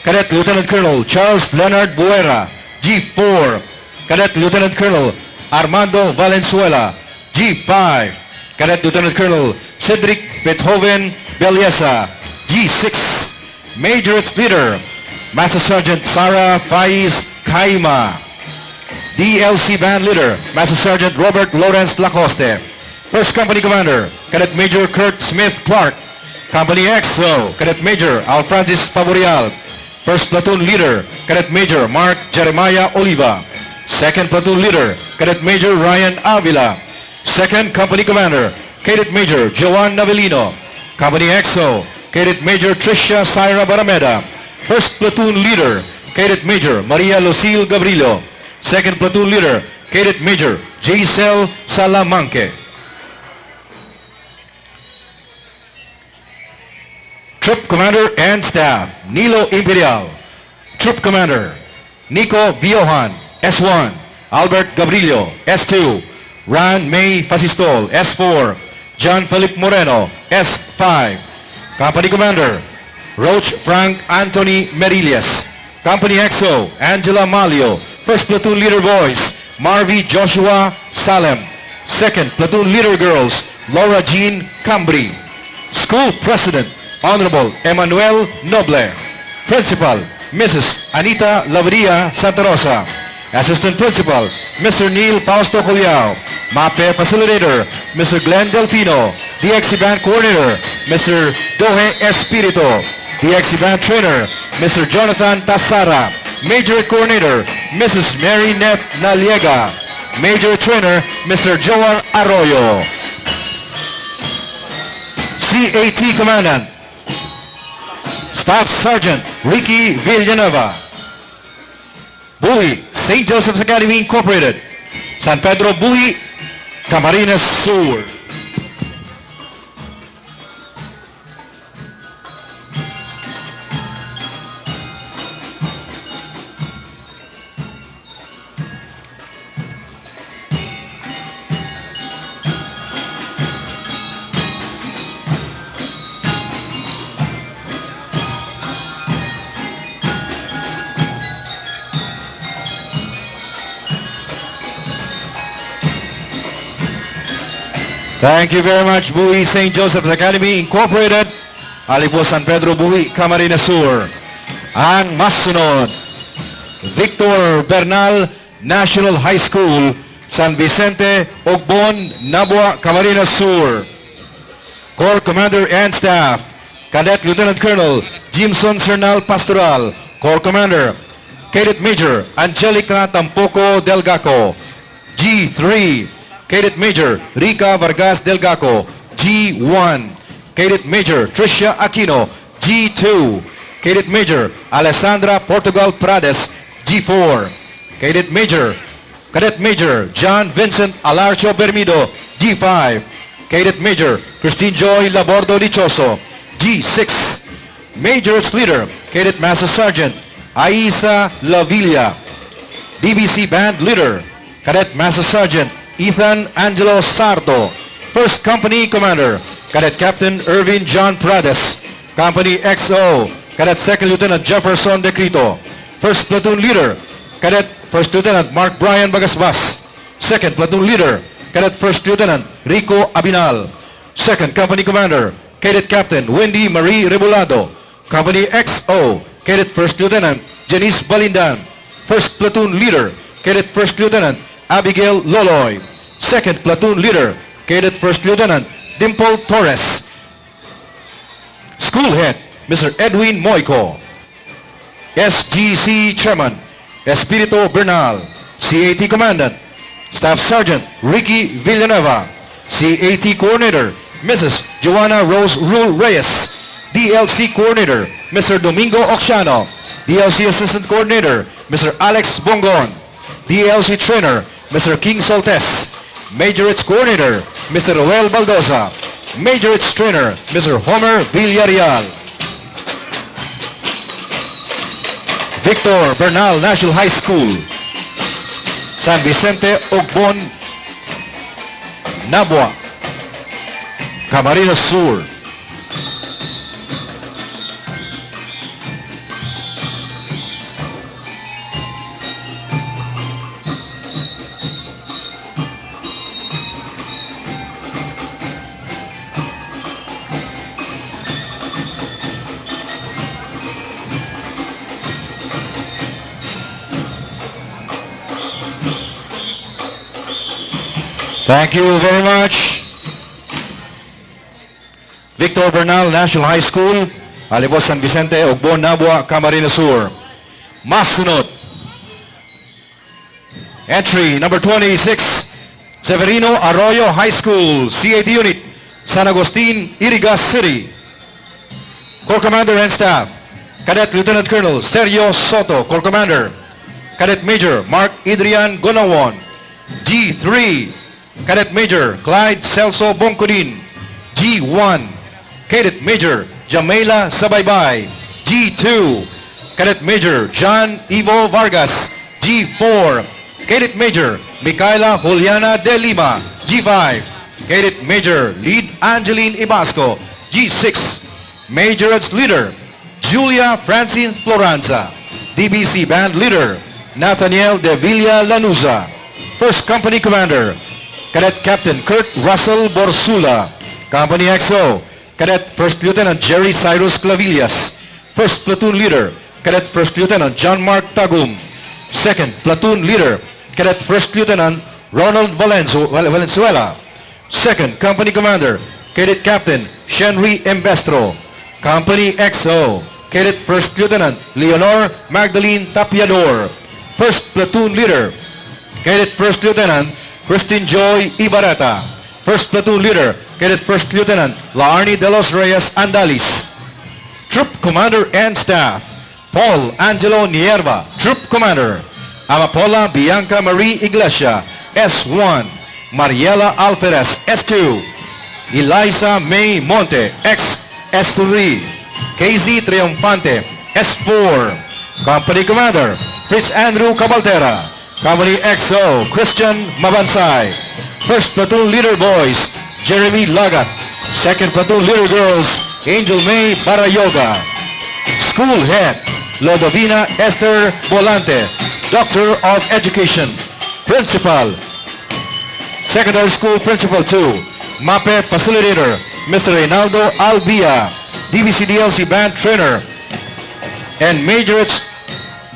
Cadet Lieutenant Colonel Charles Leonard Buera, G4. Cadet Lieutenant Colonel Armando Valenzuela, G5. Cadet Lieutenant Colonel Cedric Beethoven Belleza, G6. Majorette Leader, Master Sergeant Sarah Faiz Kaima. DLC Band Leader, Master Sergeant Robert Lawrence Lacoste. First Company Commander, Cadet Major Kurt Smith Clark. Company XO, Cadet Major Al Francis Favorial. First Platoon Leader, Cadet Major Mark Jeremiah Oliva. Second Platoon Leader, Cadet Major Ryan Avila. Second Company Commander, Cadet Major Joan Navelino. Company XO, Cadet Major Tricia Syra Barameda. First Platoon Leader, Cadet Major Maria Lucille Gabrillo. Second Platoon Leader, Cadet Major Giselle Salamanque. Troop Commander and Staff, Nilo Imperial. Troop Commander, Nico Viohan, S1. Albert Gabrillo, S2. Ran May Fasistol, S4. John Philip Moreno, S5. Company Commander, Roach Frank Anthony Merillas. Company XO, Angela Malio. First Platoon Leader Boys, Marvy Joshua Salem. Second Platoon Leader Girls, Laura Jean Cambri. School President, Honorable Emmanuel Noble. Principal, Mrs. Anita Lavria Santa Rosa. Assistant Principal, Mr. Neil Fausto Colyao. MAPE Facilitator, Mr. Glenn Delfino. DXC Band Coordinator, Mr. Dohe Espirito. DXC Band Trainer, Mr. Jonathan Tassara. Major Coordinator, Mrs. Mary Neff Naliega. Major Trainer, Mr. Joan Arroyo. CAT Commandant, Staff Sergeant Ricky Villanueva. Buhi, St. Joseph's Academy Incorporated, San Pedro Buhi, Camarines Sur. Thank you very much, Buhi St. Joseph's Academy Incorporated, Alipo San Pedro Buhi, Camarines Sur. Ang masunod, Victor Bernal National High School, San Vicente, Ogbon, Nabua, Camarines Sur. Corps Commander and Staff, Cadet Lieutenant Colonel Jimson Cernal Pastoral. Corps Commander, Cadet Major Angelica Tampoco Delgaco, G3. Cadet Major Rica Vargas Delgaco, G1. Cadet Major Tricia Aquino, G2. Cadet Major Alessandra Portugal Prades, G4. Cadet Major John Vincent Alarcio Bermido, G5. Cadet Major Christine Joy Labordo Dichoso, G6. Major's Leader, Cadet Master Sergeant Aisa Lavilla. DBC Band Leader, Cadet Master Sergeant Ethan Angelo Sarto. First Company Commander, Cadet Captain Irvin John Prades. Company XO, Cadet Second Lieutenant Jefferson Decrito. First Platoon Leader, Cadet First Lieutenant Mark Brian Bagasbas. Second Platoon Leader, Cadet First Lieutenant Rico Abinal. Second Company Commander, Cadet Captain Wendy Marie Rebolado. Company XO, Cadet First Lieutenant Janice Balindan. First Platoon Leader, Cadet First Lieutenant Abigail Loloy. Second Platoon Leader, Cadet First Lieutenant Dimple Torres. School Head, Mr. Edwin Moico. SGC Chairman, Espirito Bernal. CAT Commandant, Staff Sergeant Ricky Villanueva. CAT Coordinator, Mrs. Joanna Rose Rule Reyes. DLC Coordinator, Mr. Domingo Oxiano. DLC Assistant Coordinator, Mr. Alex Bongon. DLC Trainer, Mr. King Soltes. Majorettes Coordinator, Mr. Roel Baldoza. Majorettes Trainer, Mr. Homer Villarreal. Victor Bernal National High School, San Vicente, Ogbon, Nabua. Camarines Sur. Thank you very much. Victor Bernal National High School, Alibos San Vicente, Ogbo, Nabua, Camarines Sur. Masunod. Entry number 26, Severino Arroyo High School, C8 Unit, San Agustin, Irigas City. Corps Commander and Staff, Cadet Lieutenant Colonel Sergio Soto, Corps Commander. Cadet Major Mark Adrian Gonawon, G3. Cadet Major Clyde Celso Bongcodin, G1. Cadet Major Jamela Sabaybay, G2. Cadet Major John Ivo Vargas, G4. Cadet Major Micaela Juliana De Lima, G5. Cadet Major Lead Angeline Ibasco, G6. Major's Leader Julia Francine Floranza. DBC Band Leader Nathaniel De Villa Lanuza. First Company Commander Cadet Captain Kurt Russell Borsula. Company XO, Cadet First Lieutenant Jerry Cyrus Clavillas. First Platoon Leader, Cadet First Lieutenant John Mark Tagum. Second Platoon Leader, Cadet First Lieutenant Ronald Valenzuela. Second Company Commander, Cadet Captain Shenry Embestro. Company XO, Cadet First Lieutenant Leonor Magdalene Tapiador. First Platoon Leader, Cadet First Lieutenant Christine Joy Ibareta. First Platoon Leader, Cadet First Lieutenant Laarni De Los Reyes Andalis. Troop Commander and Staff, Paul Angelo Nierva, Troop Commander. Amapola Bianca Marie Iglesia, S1. Mariela Alferez, S2. Eliza May Monte, S3. KZ Triunfante, S4. Company Commander, Fritz Andrew Cabaltera. Company XO, Christian Mabansay. First Platoon Leader Boys, Jeremy Lagat. Second Platoon Leader Girls, Angel May Barayoga. School Head, Lodovina Esther Volante, Doctor of Education. Principal, Secondary School Principal 2, MAPE Facilitator, Mr. Reynaldo Albia. DBCDLC Band Trainer, and Majorettes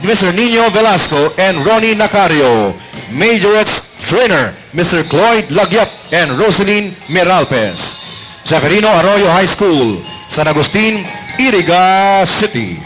Mr. Nino Velasco and Ronnie Nacario. Majorettes Trainer, Mr. Cloyd Lagyap and Rosaline Meralpes. Severino Arroyo High School, San Agustin, Iriga City.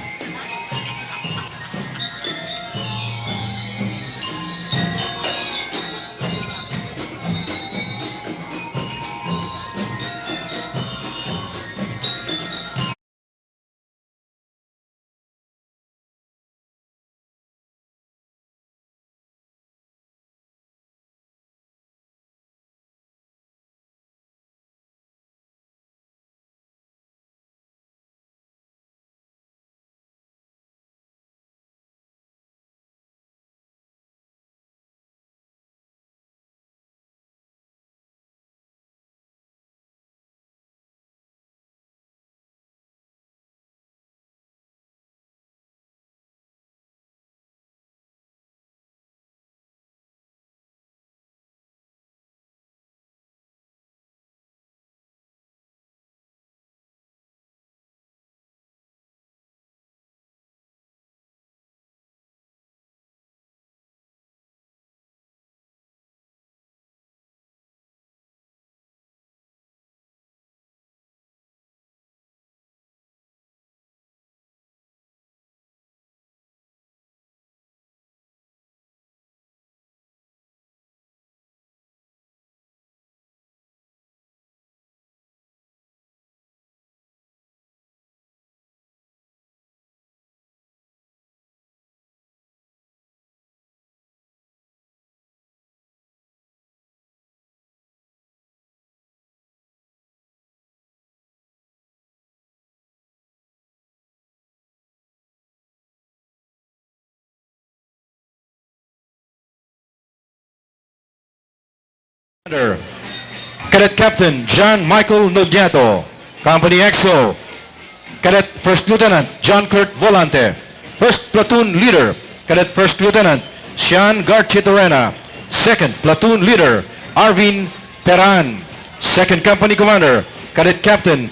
Cadet Captain John Michael Nogneto. Company EXO, Cadet First Lieutenant John Kurt Volante. First Platoon Leader, Cadet First Lieutenant Sean Garchitorena. Second Platoon Leader Arvin Peran. Second Company Commander, Cadet Captain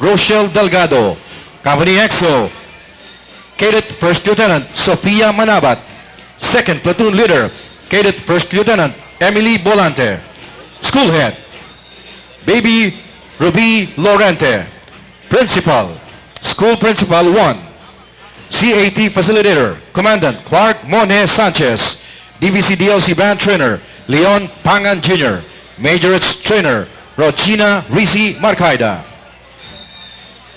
Rochelle Delgado. Company EXO, Cadet First Lieutenant Sofia Manabat. Second Platoon Leader, Cadet First Lieutenant Emily Bolante. School Head, Baby Ruby Lorente. Principal, School Principal 1. CAT Facilitator, Commandant Clark Mone Sanchez. DBC DLC Band Trainer, Leon Pangan Jr. Majorette Trainer, Regina Risi Marcaida.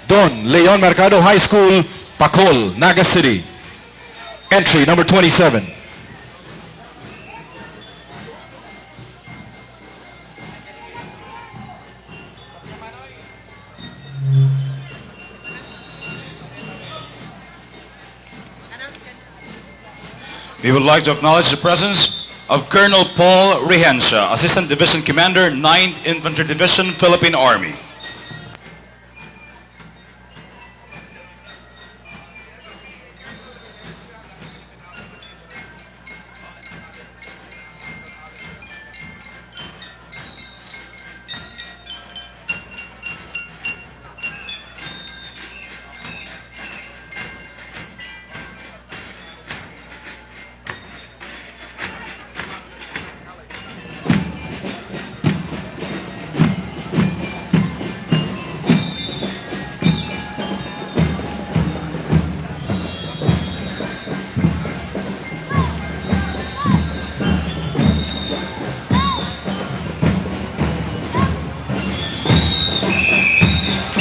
Don Leon Mercado High School, Pacol, Naga City. Entry number 27. We would like to acknowledge the presence of Colonel Paul Rehensha, Assistant Division Commander, 9th Infantry Division, Philippine Army.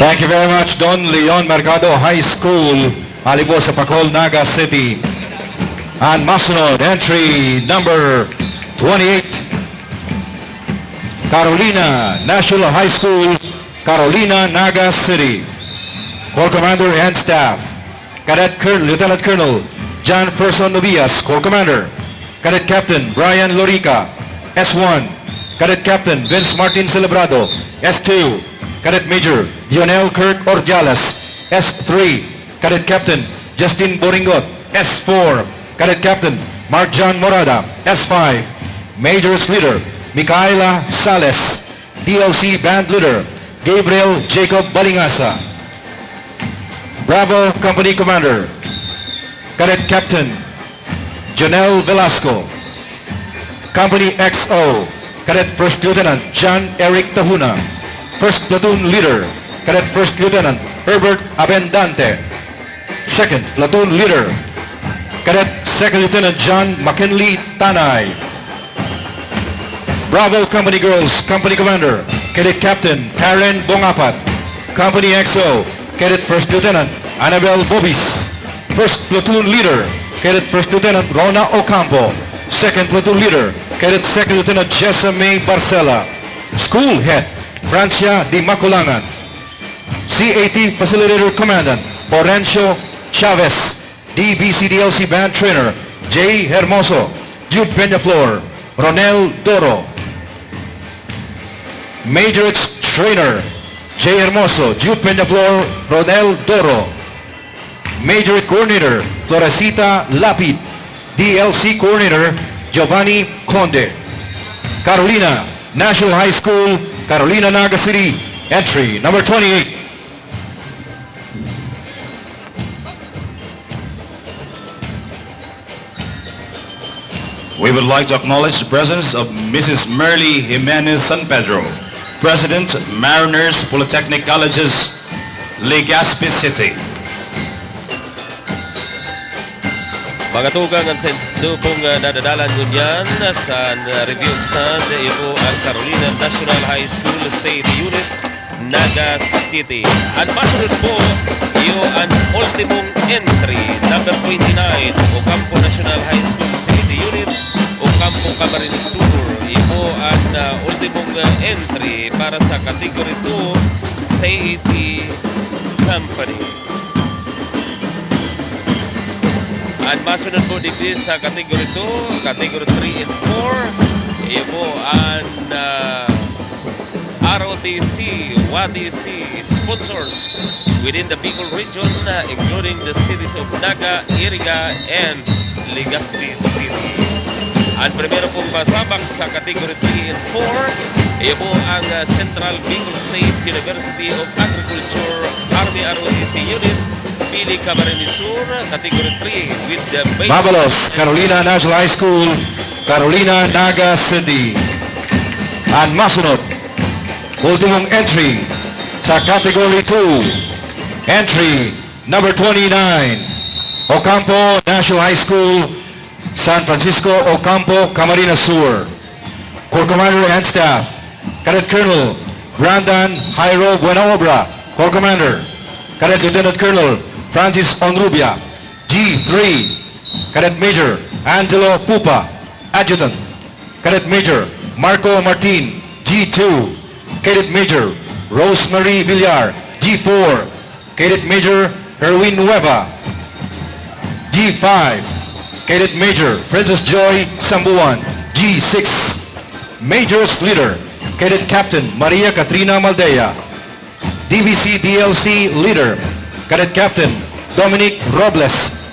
Thank you very much, Don Leon Mercado High School, Alibo sa Pacol, Naga City. And masunod, entry number 28, Carolina National High School, Carolina, Naga City. Corps Commander and Staff, Lieutenant Colonel John Ferson Novias, Corps Commander. Cadet Captain Brian Lorica, S1. Cadet Captain Vince Martin Celebrado, S2. Cadet Major Dionel Kirk Ordiales, S3. Cadet Captain Justin Boringot, S4. Cadet Captain Mark John Morada, S5. Major's Leader Micaela Sales, DLC Band Leader Gabriel Jacob Balingasa. Bravo Company Commander, Cadet Captain Janelle Velasco. Company XO, Cadet First Lieutenant John Eric Tahuna. First Platoon Leader, Cadet First Lieutenant Herbert Abendante. Second Platoon Leader, Cadet Second Lieutenant John McKinley Tanay. Bravo Company Girls, Company Commander, Cadet Captain Karen Bongapat. Company XO, Cadet First Lieutenant Annabel Bobis. First Platoon Leader, Cadet First Lieutenant Rona Ocampo. Second Platoon Leader, Cadet Second Lieutenant Jessa May Barcela. School Head, Francia Di Maculangan. CAT Facilitator Commandant, Orencio Chavez. DBCDLC Band Trainer, J. Hermoso. Jude Peñaflor, Ronel Doro. Majorette Trainer, J. Hermoso, Jude Peñaflor, Ronel Doro. Majorette Coordinator, Florecita Lapid. DLC Coordinator, Giovanni Conde. Carolina National High School, Carolina, Naga City. Entry number 28. We would like to acknowledge the presence of Mrs. Merly Jimenez San Pedro, President, Mariners Polytechnic Colleges, Legazpi City. Mga tugang ang sendo pong nadadalan ngunyan sa review stand ito ang Carolina National High School State Unit, Naga City. At masunod po iyo ang ultimong entry, number 29, Ocampo National High School State Unit, Ocampo Camarines Sur. Ito ang ultimong entry para sa category 2 CAT Company. At masunod po digdi sa category 2, category 3 and 4. Iyo po ang ROTC, WADC sponsors within the Bicol region, including the cities of Naga, Iriga, and Legazpi City. Ang primero pong pasabak sa category 3 and 4, iyo po ang Central Bicol State University of Agriculture Army ROTC Unit, Pili Camarines Sur, category 3 with the Mabalos, Carolina National High School, Carolina, Naga City. Ang masunod, ultimong entry sa Category 2. Entry number 29, Ocampo National High School, San Francisco, Ocampo, Camarines Sur. Corps Commander and Staff, Cadet Colonel Brandon Jairo Buenaobra, Corps Commander. Cadet Lieutenant Colonel Francis Onrubia, G3. Cadet Major Angelo Pupa, Adjutant. Cadet Major Marco Martin, G2. Cadet Major Rosemary Villar, G4. Cadet Major Herwin Nueva, G5. Cadet Major Princess Joy Sambuan, G6. Major's Leader, Cadet Captain Maria Katrina Maldea. DVC DLC Leader, Cadet Captain Dominic Robles.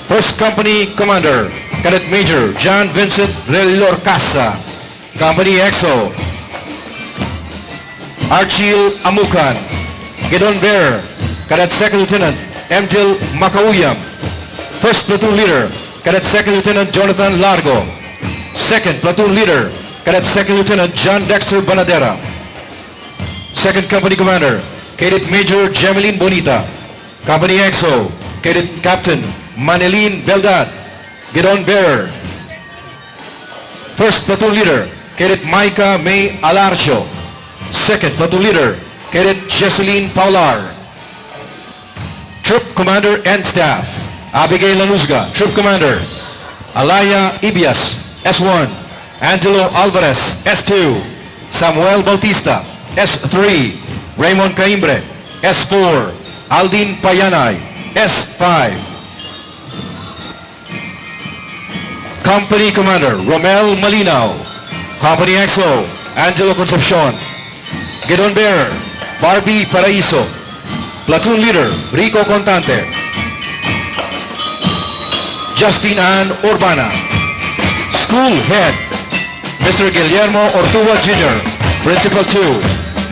First Company Commander, Cadet Major John Vincent Relor Casa. Company EXO, Archil Amukan. Gedon Bearer, Cadet Second Lieutenant Emtil Makauyam. First Platoon Leader, Cadet Second Lieutenant Jonathan Largo. Second Platoon Leader, Cadet Second Lieutenant John Dexter Banadera. Second Company Commander, Cadet Major Jemeline Bonita. Company EXO, Cadet Captain Manilin Beldad. Gedon Bearer. First Platoon Leader, Cadet Micah May Alarcio. Second Platoon Leader, Cadet Jesseline Paular. Troop Commander and Staff, Abigail Lanuzga. Troop Commander, Alaya Ibias, S1. Angelo Alvarez, S2. Samuel Bautista, S3. Raymond Caimbre, S4. Aldin Payanay, S5. Company Commander Romel Malinaw. Company EXO Angelo Concepcion. Gedon Bearer Barbie Paraiso. Platoon Leader Rico Contante. Justine Ann Urbana. School Head Mr. Guillermo Ortua Jr. Principal 2.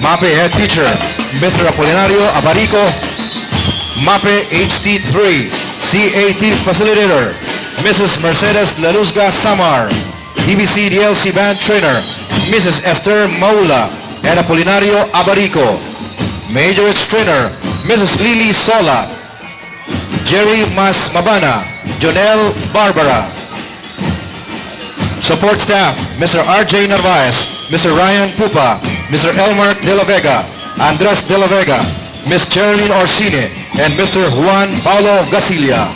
MAPE Head Teacher Mr. Apolinario Abarico. MAPE HT3 CAT Facilitator Mrs. Mercedes Laluzga Samar. DVC DLC Band Trainer Mrs. Esther Maula and Apolinario Abarico. Major Trainer Mrs. Lily Sola. Jerry Mas Mabana. Jonel Barbara. Support Staff Mr. RJ Narvaez, Mr. Ryan Pupa, Mr. Elmer De La Vega, Andres De La Vega, Ms. Geraldine Orsine, and Mr. Juan Paulo Gasilia.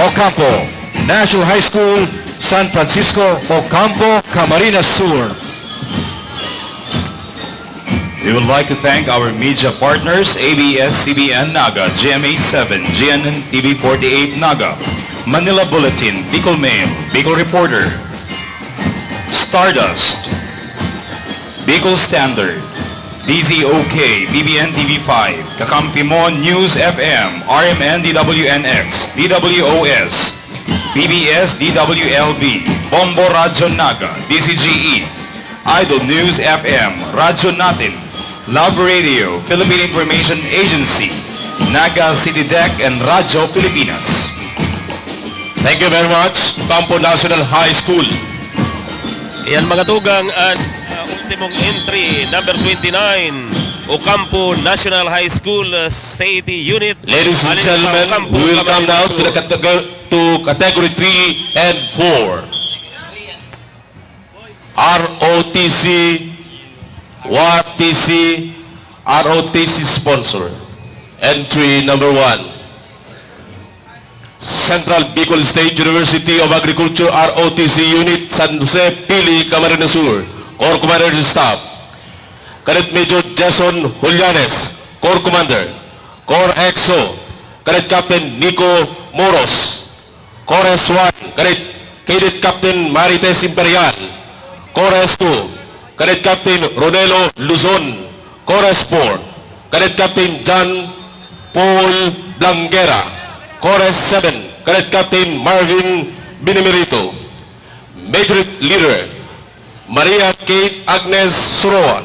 Ocampo National High School, San Francisco, Ocampo, Camarines Sur. We would like to thank our media partners, ABS-CBN Naga, GMA7, GNN TV48 Naga, Manila Bulletin, Bicol Mail, Bicol Reporter, Stardust, Bicol Standard, DZOK, BBN TV5, Kakampimon News FM, RMN DWNX, DWOS, PBS DWLB, Bombo Radyo Naga, DCGE, Idol News FM, Radyo Natin, Love Radio, Philippine Information Agency, Naga City Deck, and Radyo Pilipinas. Thank you very much, Ocampo National High School. Yan mga tugang ang ultimong entry, number 29, Ocampo National High School City Unit. Ladies and gentlemen, we will come now to the category 3 and 4. ROTC, WATC, ROTC sponsor. Entry number 1. Central Bicol State University of Agriculture ROTC Unit, San Jose, Pili, Camarines Sur. Corps Commander and Staff, Cadet Major Jason Julianes, Corps Commander. Corps EXO, Cadet Captain Nico Moros. Corps S1, Cadet Captain Marites Imperial. Corps S2, Cadet Captain Ronelo Luzon. Chorus 4, Cadet Captain John Paul Blanguera. Chorus 7, Cadet Captain Marvin Binimerito. Major Leader, Maria Kate Agnes Suroa.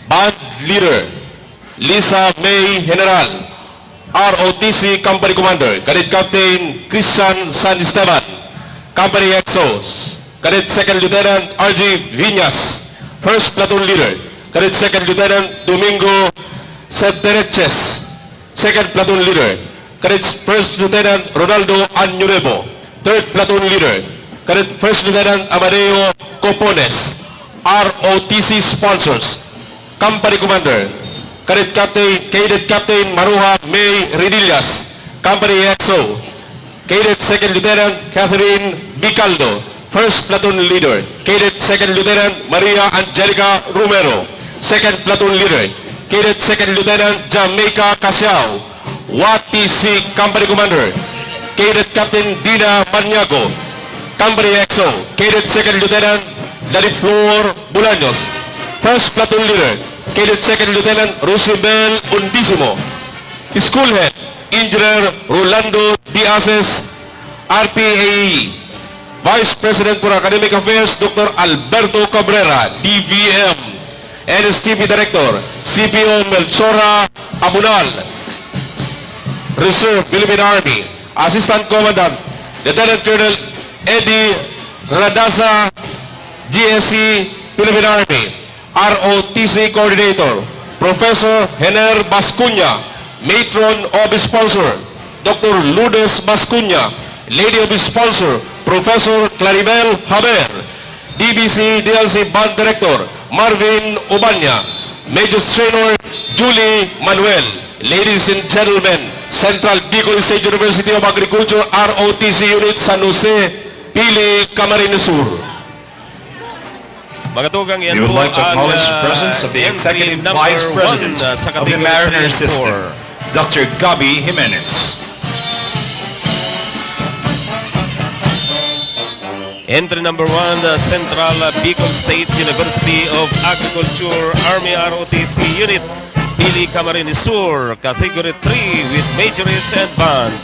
Band Leader, Lisa May General. ROTC Company Commander, Cadet Captain Christian San Esteban. Company Exos, Cadet Second Lieutenant R.G. Viñas. First Platoon Leader, Cadet Second Lieutenant Domingo Setereches. Second Platoon Leader, Cadet First Lieutenant Ronaldo Añurebo. Third Platoon Leader, Cadet First Lieutenant Amadeo Copones. ROTC Sponsors, Company Commander, Cadet Captain Maruja May Redillas. Company EXO, Cadet Second Lieutenant Catherine Bicaldo. First Platoon Leader, Cadet Second Lieutenant Maria Angelica Romero. Second Platoon Leader, Cadet Second Lieutenant Jamaica Casiao. WATC Company Commander, Cadet Captain Dina Maniago. Company EXO, Cadet Second Lieutenant Lariflor Bulaños. First Platoon Leader, Cadet Second Lieutenant Rosibel Undisimo. School Head, Engineer Rolando Diazes, RPAE. Vice President for Academic Affairs, Dr. Alberto Cabrera, DVM. NSTP Director, CPO Melchora Abunal. Reserve Philippine Army, Assistant Commandant, Lieutenant Colonel Eddie Radasa, GSC Philippine Army. ROTC Coordinator, Professor Hener Bascuña. Matron of Sponsor, Dr. Lourdes Bascuña. Lady of Sponsor, Professor Claribel Haber. DBC DLC Band Director, Marvin Ubanya. Major Trainer, Julie Manuel. Ladies and gentlemen, Central Bicol State University of Agriculture, ROTC Unit, San Jose, Pili, Camarines Sur. Magatugang yan We would po like to acknowledge the ang, presence of the entry Executive number Vice President 1 sa of the Category Mariner 3 and System, 4. Dr. Gabi Jimenez. Entry number 1, the Central Bicol State University of Agriculture, Army ROTC Unit, Pili Camarines Sur, Category 3 with majorates and band.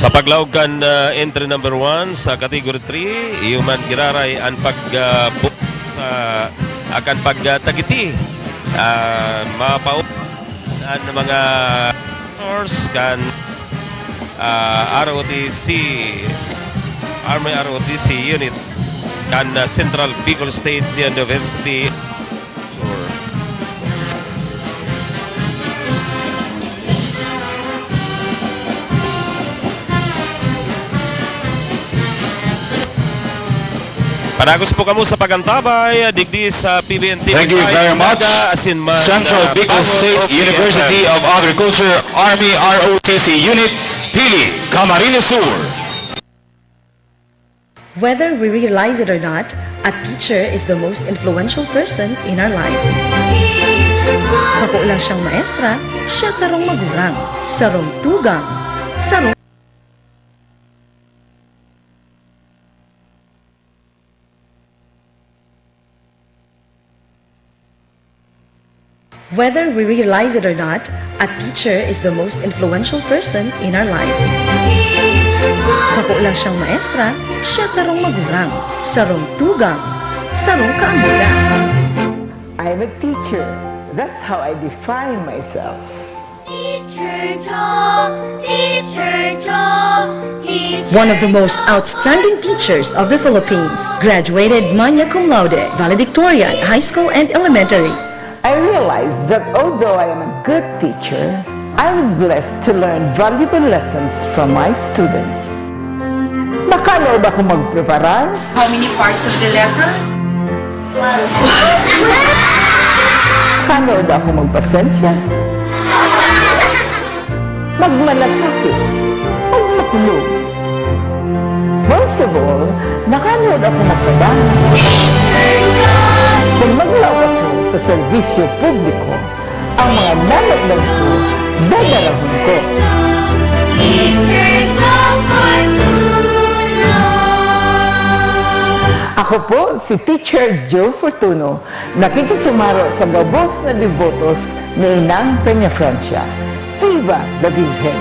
Sa paglawgan entry number 1 sa category 3, Iuman Giraray ang akan pagtagiti mapaup ang mga source kan ROTC Army ROTC unit kan Central Bicol State University. Panagos po kamo sa pagantabay, digdi sa PBN TV. Thank you very much. Central Bicol State University of Agriculture, Army ROTC Unit, Pili, Camarines Sur. Whether we realize it or not, a teacher is the most influential person in our life. Bako lang siyang maestra, siya sarong magurang, sarong tugang, sarong Whether we realize it or not, a teacher is the most influential person in our life. Bako lang siyang maestra, siya sarong magurang, sarong tugang, sarong kaambulan. I'm a teacher. That's how I define myself. Teacher Joe, Teacher Joe, Teacher one of the most outstanding teachers of the Philippines. Graduated magna cum laude, valedictorian, high school and elementary. I realized that although I am a good teacher, I was blessed to learn valuable lessons from my students. Nakanood ako magpreparar. How many parts of the letter? Nakanood ako magpasensya. Magmalasakit. Magmakulog. Most of all, nakanood ako magtrabaho. Kung maglawak ko sa serbisyo publiko, ang mga nanonood ko, dadalahon ko. Ako po si Teacher Joe Fortuno, nakikisumaro sa gabos na devotos ni Inang Peña Francia. Viva la Virgen!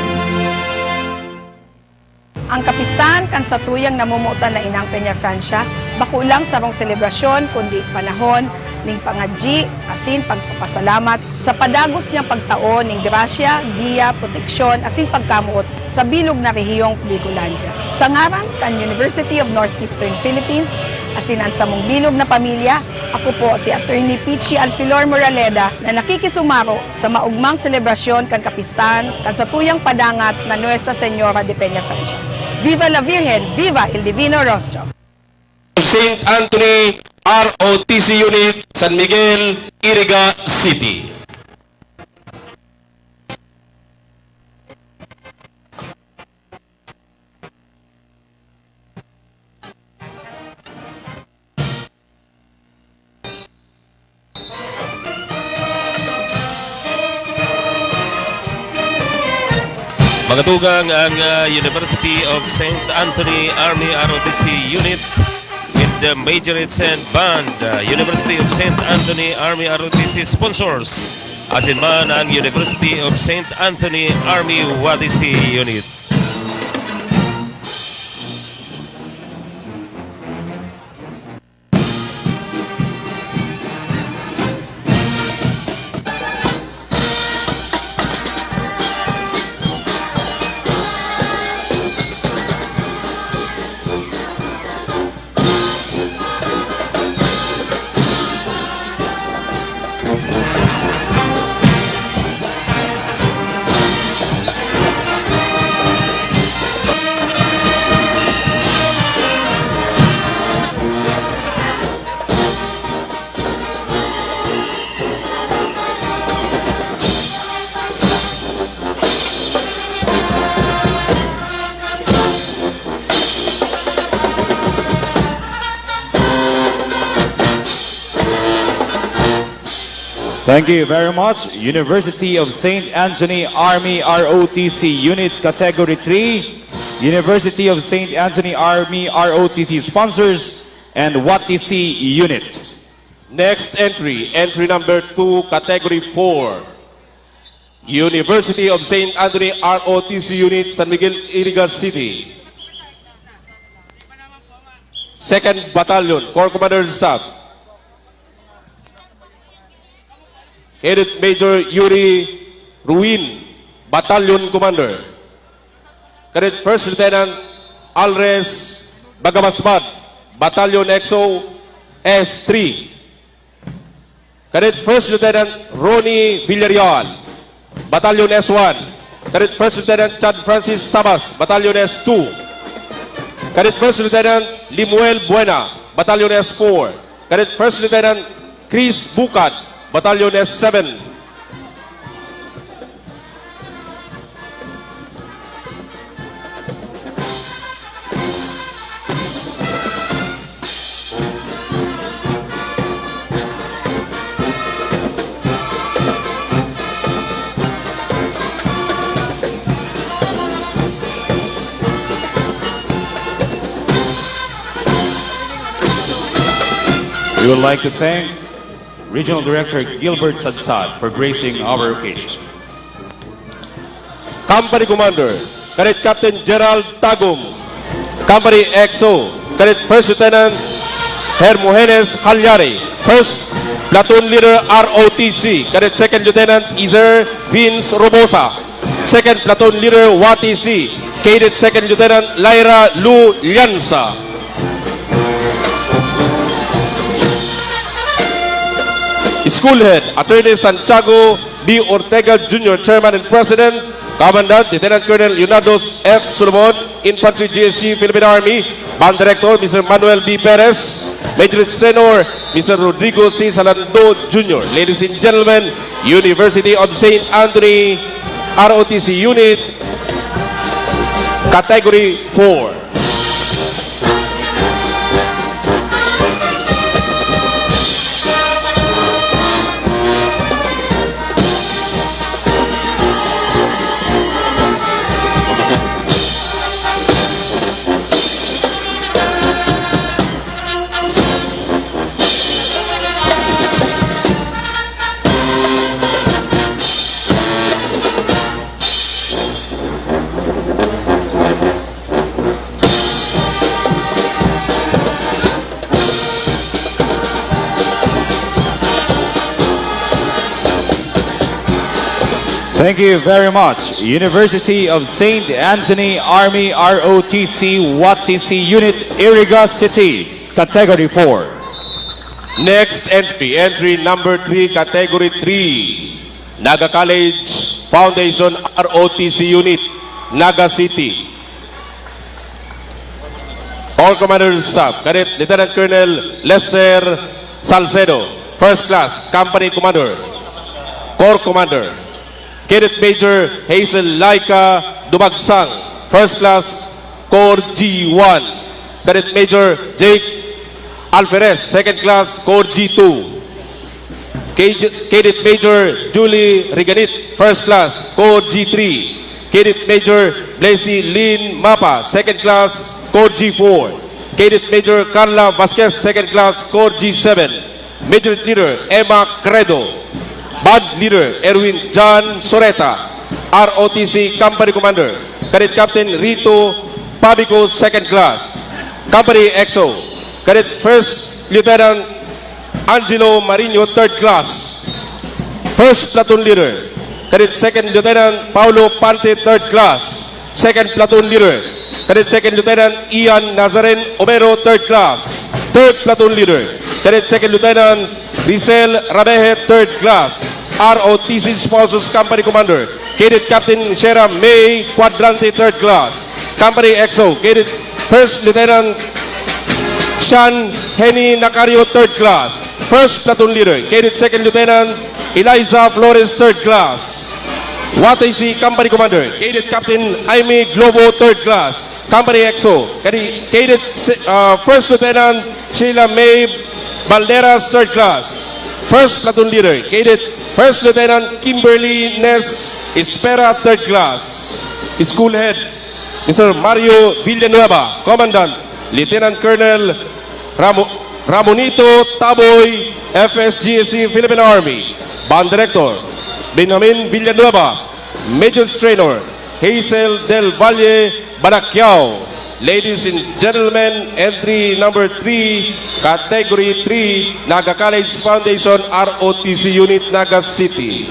Ang kapistahan kan sa tuyang namumutan na Inang Peña Francia, bakulang sarong selebrasyon kundi panahon ning pangadji asin pagpapasalamat sa padagos niyang pagtaon ning grasya, giya, proteksyon asin pagkamuot sa bilog na rehiyong Bicolandia. Sa ngaran kan University of Northeastern Philippines asin ang samong bilog na pamilya, ako po si Attorney Pichi Alfilor Moraleda na nakikisumaro sa maugmang selebrasyon kan kapistahan kan sa tuyang padangat na Nuestra Señora de Peña Francia. Viva la Virgen! Viva el Divino Rostro! St. Anthony ROTC Unit, San Miguel, Iriga City. Magatugang ang University of St. Anthony Army ROTC Unit with the Majorates and Band. University of St. Anthony Army ROTC sponsors. Asin man ang University of St. Anthony Army WADC Unit. Thank you very much. University of St. Anthony Army ROTC Unit Category 3, University of St. Anthony Army ROTC sponsors, and WATC Unit. Next entry, entry number 2, Category 4. University of St. Anthony ROTC Unit, San Miguel, Iriga City. 2nd Battalion, Corps Commander and Staff. Headed Major Yuri Ruin, Battalion Commander. Cadet First Lieutenant Alres Bagamasbad, Battalion EXO S3. Cadet First Lieutenant Ronnie Villarreal, Battalion S1. Cadet First Lieutenant Chad Francis Sabas, Battalion S2. Cadet First Lieutenant Limuel Buena, Battalion S4. Cadet First Lieutenant Chris Bukat, Battalion S7. We would like to thank Regional Director Gilbert Sadsad for gracing our occasion. Company Commander, Cadet Captain Gerald Tagum. Company EXO, Cadet First Lieutenant Hermogenes Calyari. First Platoon Leader ROTC, Cadet Second Lieutenant Izer Vince Robosa. Second Platoon Leader WATC, Cadet Second Lieutenant Lyra Lu Llanza. School Head, Attorney Santiago B. Ortega Jr., Chairman and President. Commandant, Lieutenant Colonel Leonardo F. Solomon, Infantry GSC, Philippine Army. Band Director, Mr. Manuel B. Perez. Major Tenor, Mr. Rodrigo C. Salando Jr. Ladies and gentlemen, University of St. Anthony, ROTC Unit, Category 4. Thank you very much. University of St. Anthony Army ROTC WATC Unit, Iriga City, Category 4. Next entry number 3, Category 3. Naga College Foundation ROTC Unit, Naga City. All Commanders Staff, Cadet Lieutenant Colonel Lester Salcedo, First Class, Company Commander, Corps Commander. Cadet Major Hazel Laika Dumagsang, First Class, Corps G1. Cadet Major Jake Alferez, Second Class, Corps G2. Cadet Major Julie Riganit, First Class, Corps G3. Cadet Major Blazy Lynn Mapa, Second Class, Corps G4. Cadet Major Carla Vasquez, Second Class, Corps G7. Major Leader Emma Credo. Band Leader Erwin John Soreta, ROTC Company Commander. Cadet Captain Rito Pabico, Second Class, Company EXO. Cadet First Lieutenant Angelo Marino, Third Class. First Platoon Leader Cadet Second Lieutenant Paulo Pante, Third Class. Second Platoon Leader Cadet Second Lieutenant Ian Nazaren Omero, Third Class. Third Platoon Leader Cadet Second Lieutenant Rizal Rabeje, Third Class, ROTC Sponsors Company Commander. Cadet Captain Shera May Quadrante, Third Class, Company EXO. Cadet First Lieutenant Sean Henny Nacario, Third Class. First Platoon Leader Cadet Second Lieutenant Eliza Flores, Third Class, WATC Company Commander. Cadet Captain Jaime Globo, Third Class, Company EXO. Cadet First Lieutenant Sheila May Balderas, Third Class. First Platoon Leader Cadet First Lieutenant Kimberly Nes Espera, Third Class. School Head Mr. Mario Villanueva. Commandant Lieutenant Colonel Ramonito Taboy, FSGSC Philippine Army. Band Director Benjamin Villanueva. Major Trainer Hazel Del Valle Barakyao. Ladies and gentlemen, entry number 3, Category 3, Naga College Foundation ROTC Unit, Naga City.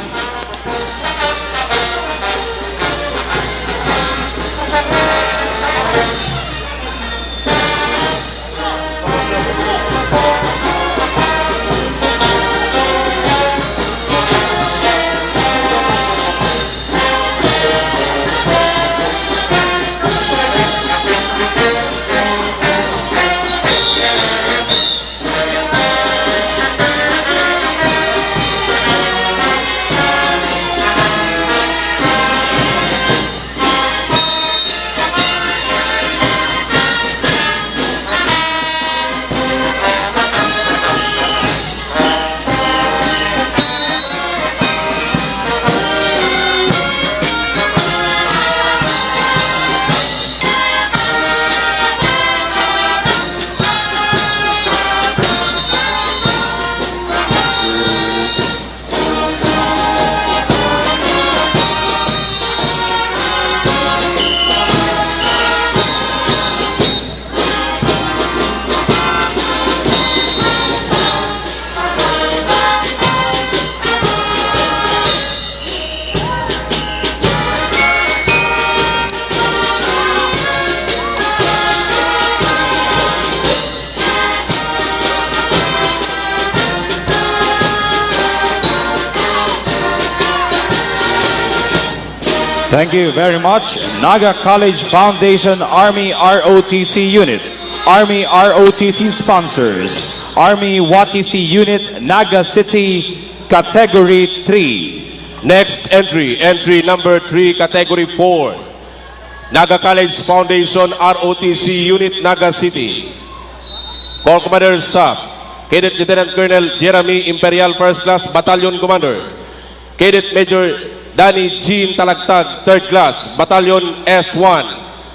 Thank you very much. Naga College Foundation Army ROTC Unit. Army ROTC sponsors. Army WATC Unit, Naga City, Category 3. Next entry, entry number 3, Category 4. Naga College Foundation ROTC Unit, Naga City. Corps Commander Staff, Cadet Lieutenant Colonel Jeremy Imperial First Class Battalion Commander. Cadet Major Danny Jean Talagtag, 3rd Class, Battalion S1.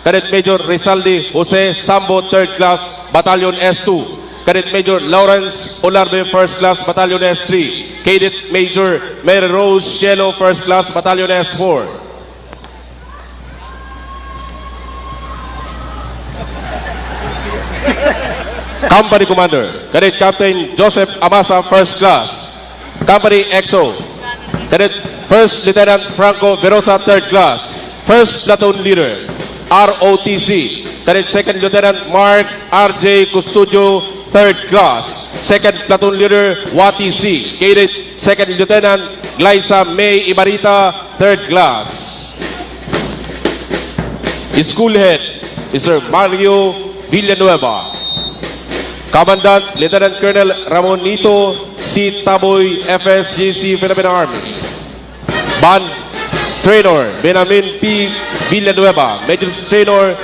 Cadet Major Rizaldi Jose Sambo, 3rd Class, Battalion S2. Cadet Major Lawrence Olarbe, 1st Class, Battalion S3. Cadet Major Mary Rose Cielo, 1st Class, Battalion S4. Company Commander, Cadet Captain Joseph Amasa, 1st Class. Company XO, Cadet 1st Lieutenant Franco Verosa, 3rd Class. 1st Platoon Leader, ROTC, Cadet 2nd Lieutenant Mark RJ Custodio, 3rd Class. 2nd Platoon Leader, WATC, Cadet 2nd Lieutenant Glyza May Ibarita, 3rd Class. School Head, Mr. Mario Villanueva. Commandant Lieutenant Colonel Ramon Nito C. Taboy, FSGC, Philippine Army. Band Trainer Benjamin P. Villanueva. Major Trainer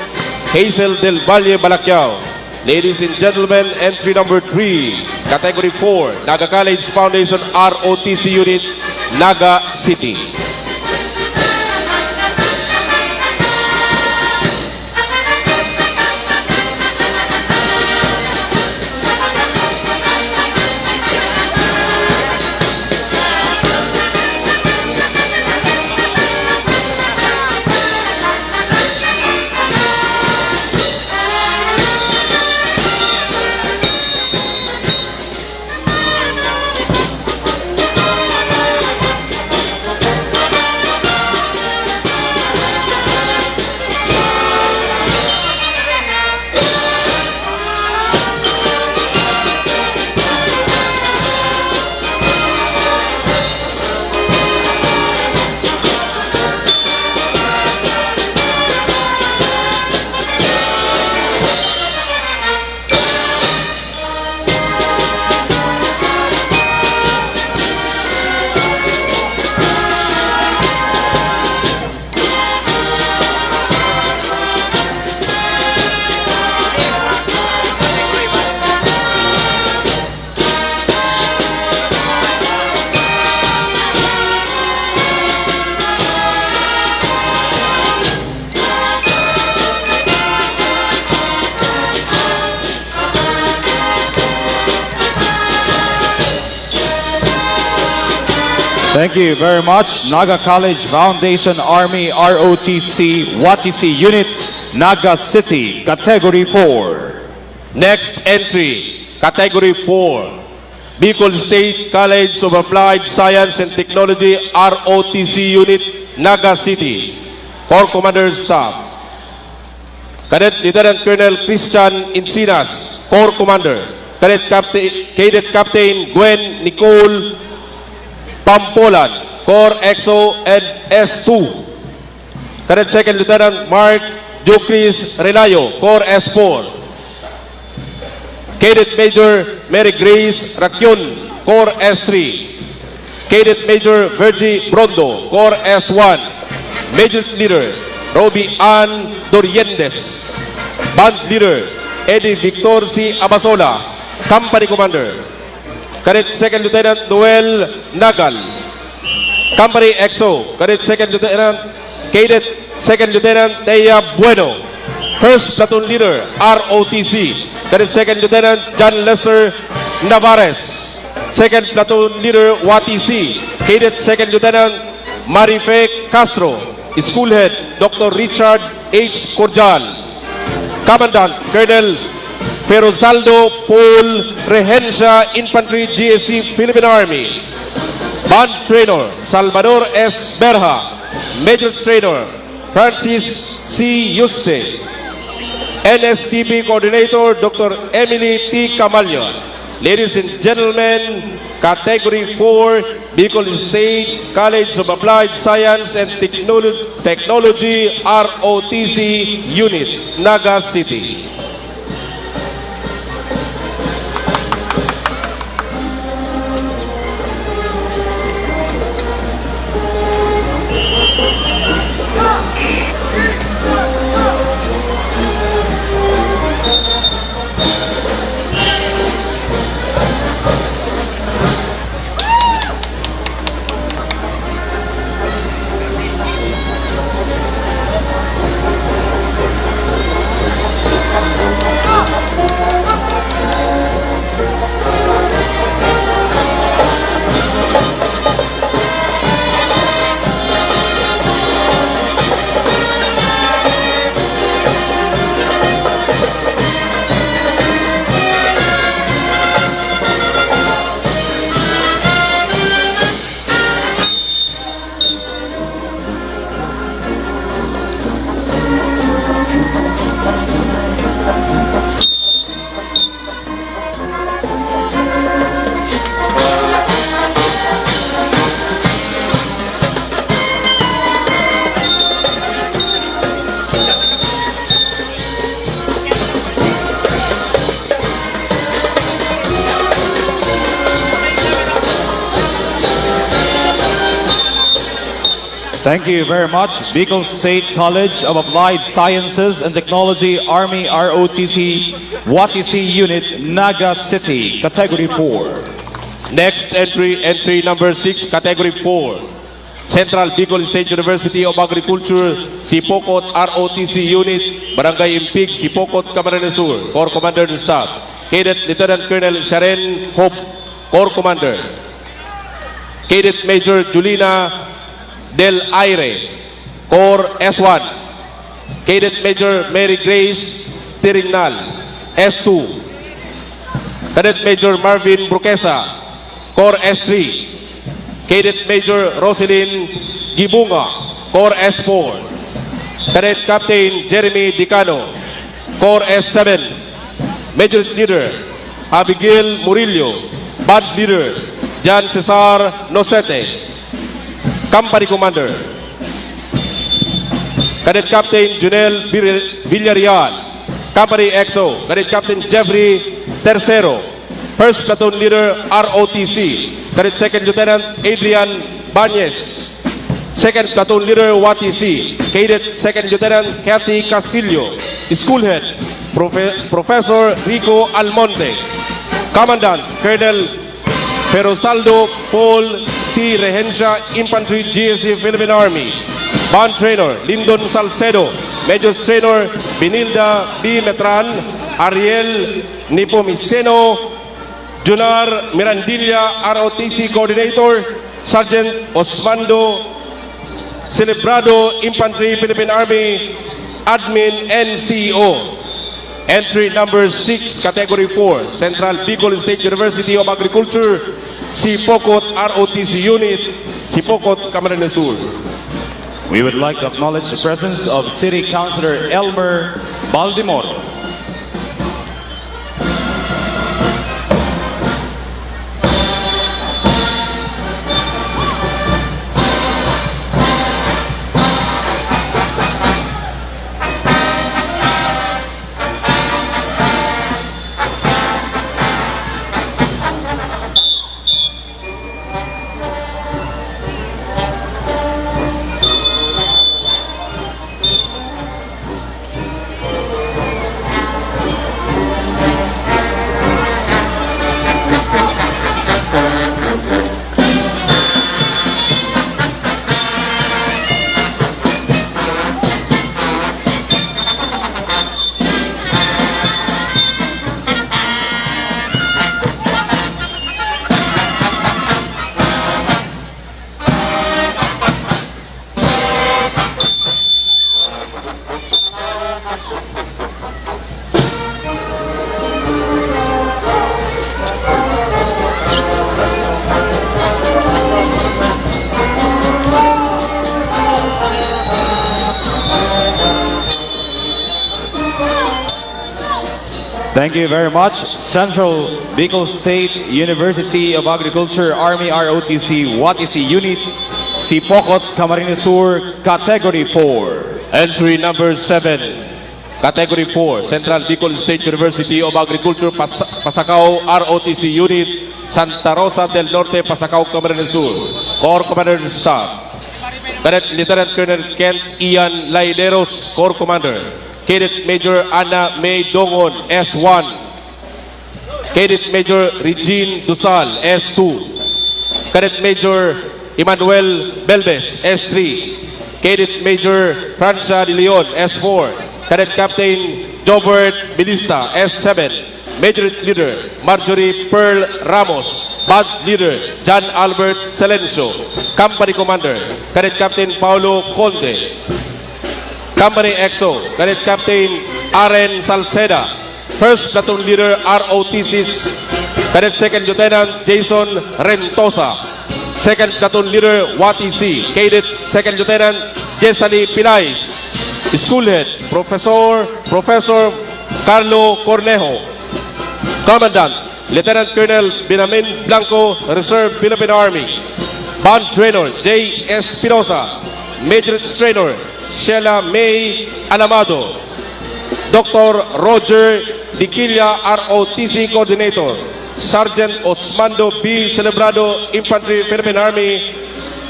Hazel Del Valle Balakyao. Ladies and gentlemen, entry number 3, Category 4, Naga College Foundation ROTC Unit, Naga City. Thank you very much. Naga College Foundation Army ROTC WATC Unit, Naga City, Category 4. Next entry, Category 4, Bicol State College of Applied Science and Technology ROTC Unit, Naga City. Corps Commander Staff, Cadet Lieutenant Colonel Christian Encinas, Corps Commander. Cadet Captain Gwen Nicole Pampolan, Corps XO and S2. Cadet 2nd Lieutenant Mark Jocris Relayo, Corps S4. Cadet Major Mary Grace Racion, Corps S3. Cadet Major Virgie Brondo, Corps S1. Major Leader Roby Ann Doriendes. Band Leader Eddie Victor C. Abasola. Company Commander Cadet 2nd Lieutenant Noel Nagal. Company XO, Cadet 2nd Lieutenant Teya Bueno. 1st Platoon Leader, ROTC, Cadet 2nd Lieutenant John Lester Navarez. 2nd Platoon Leader, WATC, Cadet 2nd Lieutenant Marife Castro. School Head, Dr. Richard H. Cordial. Commandant, Colonel Ferosaldo Paul Regencia, Infantry, GSC, Philippine Army. Band Trainer, Salvador S. Berja. Major Trainer, Francis C. Yuste. NSTP Coordinator, Dr. Emily T. Camallo. Ladies and gentlemen, Category 4, Bicol State College of Applied Science and Technology, ROTC Unit, Naga City. Thank you very much, Bicol State College of Applied Sciences and Technology, Army ROTC, WATC Unit, Naga City, Category 4. Next entry number 6, Category 4. Central Bicol State University of Agriculture, Sipokot ROTC Unit, Barangay Impig, Sipokot, Camarines Sur, Corps Commander and Staff. Cadet Lieutenant Colonel Sharon Hope, Corps Commander. Cadet Major Julina Del Aire, Corps S1. Cadet Major Mary Grace Tirignal, S2. Cadet Major Marvin Bruquesa, Corps S3. Cadet Major Roselyn Gibunga, Corps S4. Cadet Captain Jeremy Dicano, Corps S7. Major Leader Abigail Murillo, Band Leader John Cesar Nosete, Company Commander. Cadet Captain Junel Villarreal, Company XO. Cadet Captain Jeffrey Tercero, First Platoon Leader ROTC. Cadet Second Lieutenant Adrian Bañez, Second Platoon Leader WATC. Cadet Second Lieutenant Kathy Castillo, School Head Professor Rico Almonte. Commandant Colonel Ferosaldo Paul T. Regencia, Infantry GSC Philippine Army. Band Trainer Lyndon Salcedo. Major Trainer Benilda B. Metran, Ariel Nipomiceno, Junar Mirandilla, ROTC Coordinator, Sergeant Osvaldo Celebrado, Infantry Philippine Army, Admin NCO. Entry number 6, Category 4, Central Bicol State University of Agriculture, Sipokot ROTC Unit, Sipokot, Camarines Sur. We would like to acknowledge the presence of City Councilor Elmer Baldimoro. Thank you very much. Central Bicol State University of Agriculture, Army ROTC, WATC Unit, Sipokot, Camarines Sur, Category 4. Entry number 7, Category 4, Central Bicol State University of Agriculture, Pasacao ROTC Unit, Santa Rosa del Norte, Pasacao, Camarines Sur. Corps Commander Staff. Cadet Lieutenant Colonel Kent Ian Laideros, Corps Commander. Cadet Major Ana May Dongon, S1. Cadet Major Regine Dusal, S2. Cadet Major Emmanuel Belbes, S3. Cadet Major Francia De Leon, S4. Cadet Captain Jobert Bilista, S7. Major Leader Marjorie Pearl Ramos. Band Leader John Albert Silencio. Company Commander Cadet Captain Paulo Conde. Company EXO Cadet Captain Aren Salceda. First Platoon Leader ROTCs Cadet Second Lieutenant Jason Rentosa. Second Platoon Leader WATC Cadet Second Lieutenant Jesali Pinais. School Head Professor Carlo Cornejo. Commandant Lieutenant Colonel Benjamin Blanco, Reserve Philippine Army. Band Trainer J. Espinosa. Major Trainer Sheila May Alamado. Dr. Roger Diquilla, ROTC Coordinator. Sergeant Osmando B. Celebrado, Infantry Philippine Army.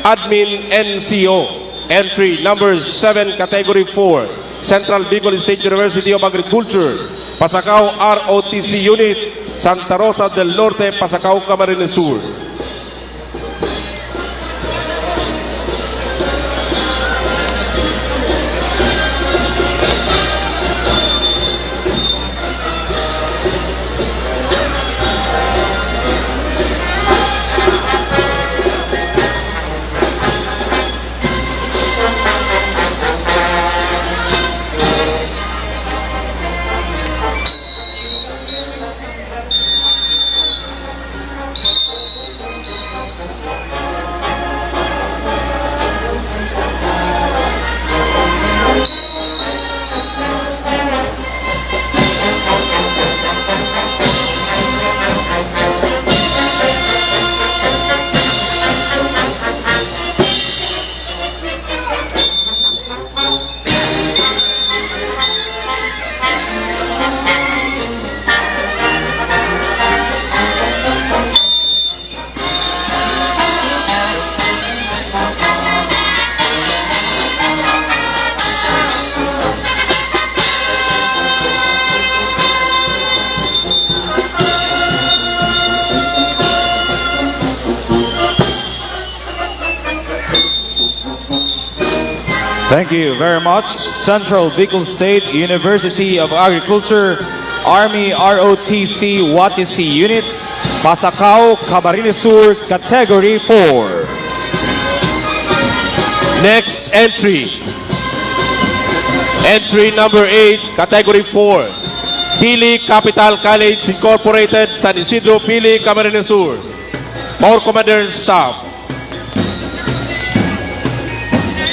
Admin NCO. Entry number 7, Category 4, Central Bicol State University of Agriculture, Pasacao ROTC Unit, Santa Rosa del Norte, Pasacao, Camarines Sur. Thank you very much. Central Bicol State University of Agriculture, Army ROTC WATC Unit, Pasacao, Camarines Sur, Category 4. Next entry. Entry number 8, Category 4. Pili Capital College Incorporated, San Isidro, Pili, Camarines Sur. Corps Commander and Staff.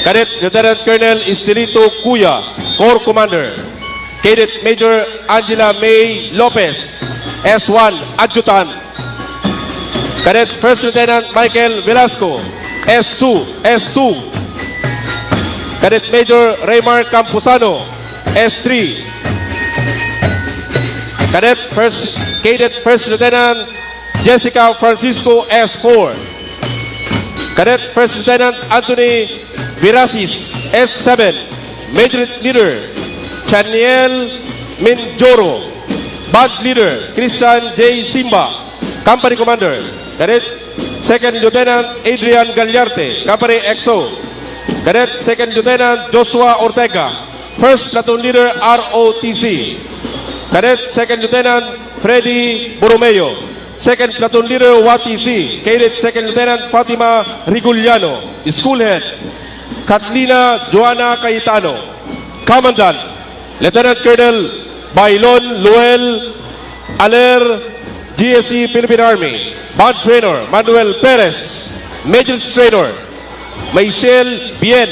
Cadet Lieutenant Colonel Estelito Cuya, Corps Commander. Cadet Major Angela May Lopez, S1 Adjutant. Cadet First Lieutenant Michael Velasco, S2. Cadet Major Raymar Campuzano, S3. Cadet First Lieutenant Jessica Francisco, S4. Cadet First Lieutenant Anthony Virasis, S7. Major Leader Chaniel Minjoro. Band Leader Christian J. Simba. Company Commander Cadet Second Lieutenant Adrian Gagliarte, Company EXO. Cadet Second Lieutenant Joshua Ortega. First Platoon Leader ROTC. Cadet Second Lieutenant Freddy Borromeo. Second Platoon Leader WATC. Cadet Second Lieutenant Fatima Reguliano. School Head Katlina Joanna Cayetano. Commandant Lieutenant Colonel Bailon Luel Aler, GSE Philippine Army. Band Trainer Manuel Perez. Major Trainer Michelle Bien.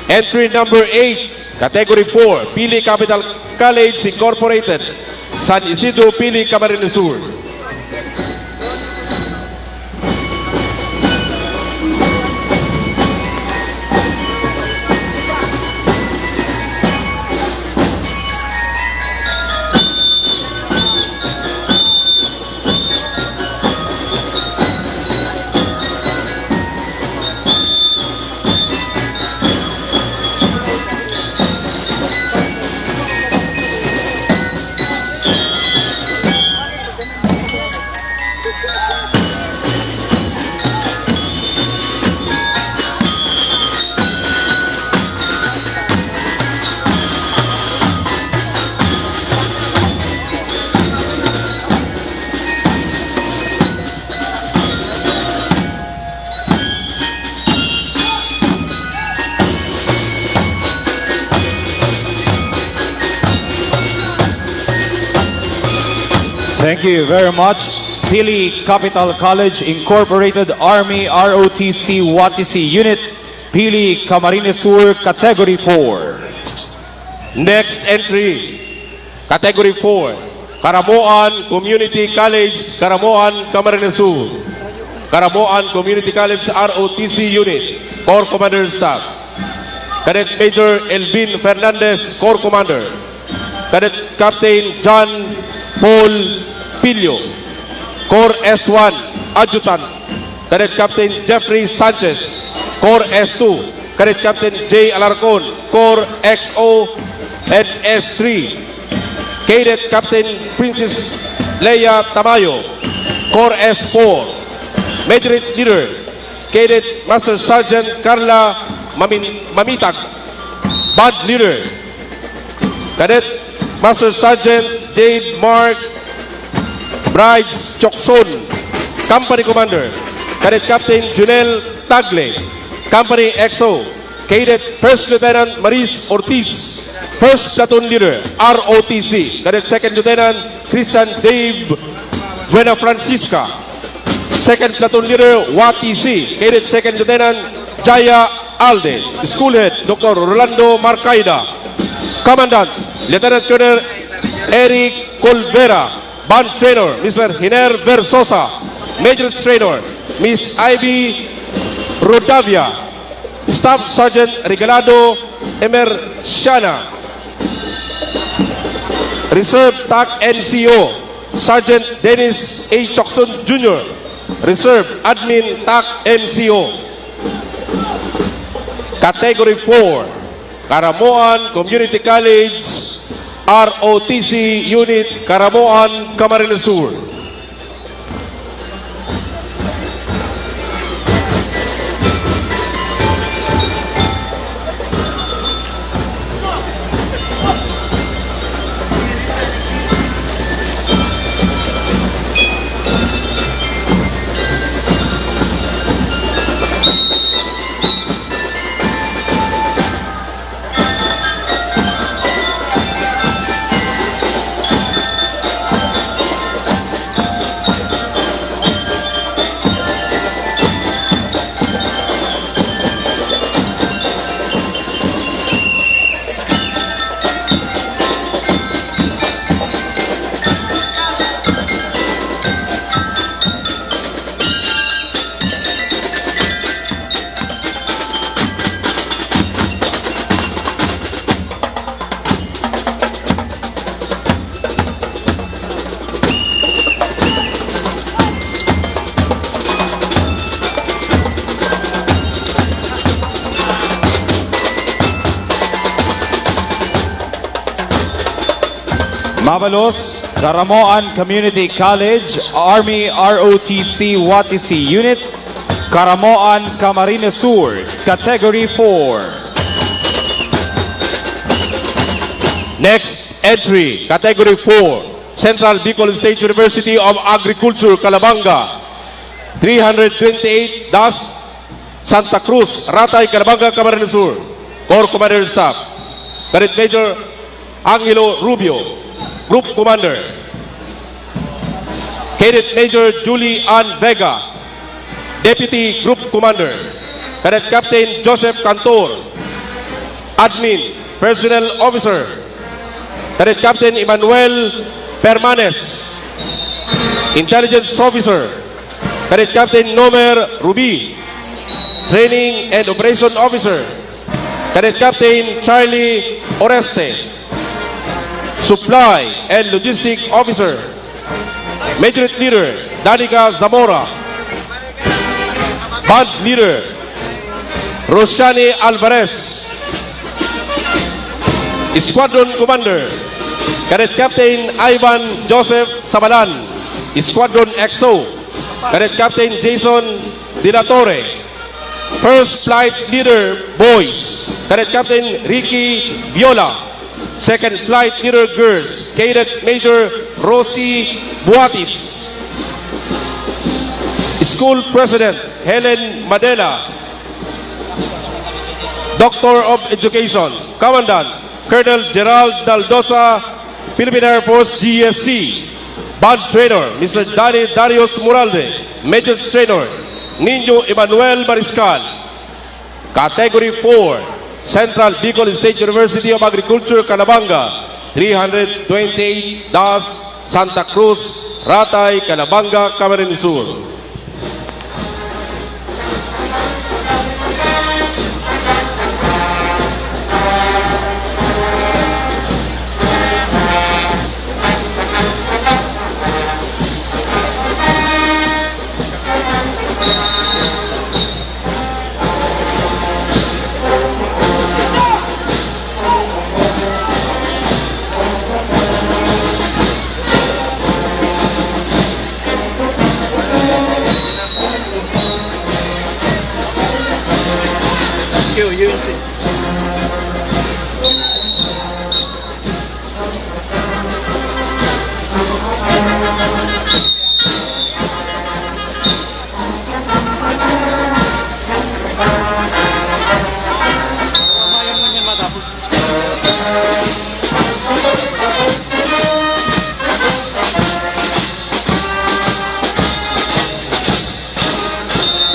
Entry number 8, Category 4, Pili Capital College Incorporated, San Isidro Pili, Camarines Sur. Thank you very much. Pili Capital College Incorporated Army ROTC WATC Unit, Pili Camarines Sur, Category 4. Next entry, Category 4, Karamoan Community College, Karamoan, Camarines Sur. Karamoan Community College ROTC Unit, Corps Commander Staff. Cadet Major Elvin Fernandez, Corps Commander. Cadet Captain John Paul Pilio, Corps S1, Adjutant. Cadet Captain Jeffrey Sanchez, Corps S2. Cadet Captain J. Alarcon, Corps XO and S3. Cadet Captain Princess Leia Tamayo, Corps S4. Major Leader, Cadet Master Sergeant Carla Mamitag, Band Leader. Cadet Master Sergeant Dave Mark Brides Chokson, Company Commander. Cadet Captain Junel Tagle, Company XO. Cadet First Lieutenant Maris Ortiz, First Platoon Leader, ROTC. Cadet Second Lieutenant Christian Dave Buena Francisca, Second Platoon Leader, WATC. Cadet Second Lieutenant Jaya Alde, School Head Dr. Rolando Marcaida. Commandant Lieutenant Colonel Eric Colvera. Band Trainer Mr. Hiner Versosa. Major Trainer Miss Ivy Rodavia. Staff Sergeant Regalado Emerciana. Reserve TAC NCO Sergeant Dennis A. Chokson Jr. Reserve Admin TAC NCO. Category 4, Karamoan Community College ROTC Unit, Karamoan, Camarines Sur. Mavalos, Karamoan Community College, Army ROTC WATC Unit, Karamoan, Camarines Sur, Category 4. Next entry, Category 4, Central Bicol State University of Agriculture, Calabanga. 328 Das Santa Cruz, Ratay, Calabanga, Camarines Sur. Corps Commander Staff. Cadet Major Angelo Rubio, Group Commander. Cadet Major Julie Ann Vega, Deputy Group Commander. Cadet Captain Joseph Cantor, Admin, Personnel Officer. Cadet Captain Emmanuel Permanes. Intelligence Officer, Cadet Captain Nomer Ruby. Training and Operation Officer, Cadet Captain Charlie Oreste. Supply and Logistic Officer, Major Leader Danica Zamora. Band Leader Rosani Alvarez. Squadron Commander, Cadet Captain Ivan Joseph Sabalan. Squadron XO, Cadet Captain Jason De La Torre. First Flight Leader Boys, Cadet Captain Ricky Viola. Second Flight Leader Girls, Cadet Major Rosie Buatis. School President Helen Madela. Doctor of Education, Commandant Colonel Gerald Daldosa, Philippine Air Force GSC. Band Trainer Mr. Danny Darius Muralde. Major Trainer Niño Emmanuel Mariscal. Category 4, Central Bicol State University of Agriculture, Calabanga, 328 Santa Cruz, Ratay, Calabanga, Camarines Sur.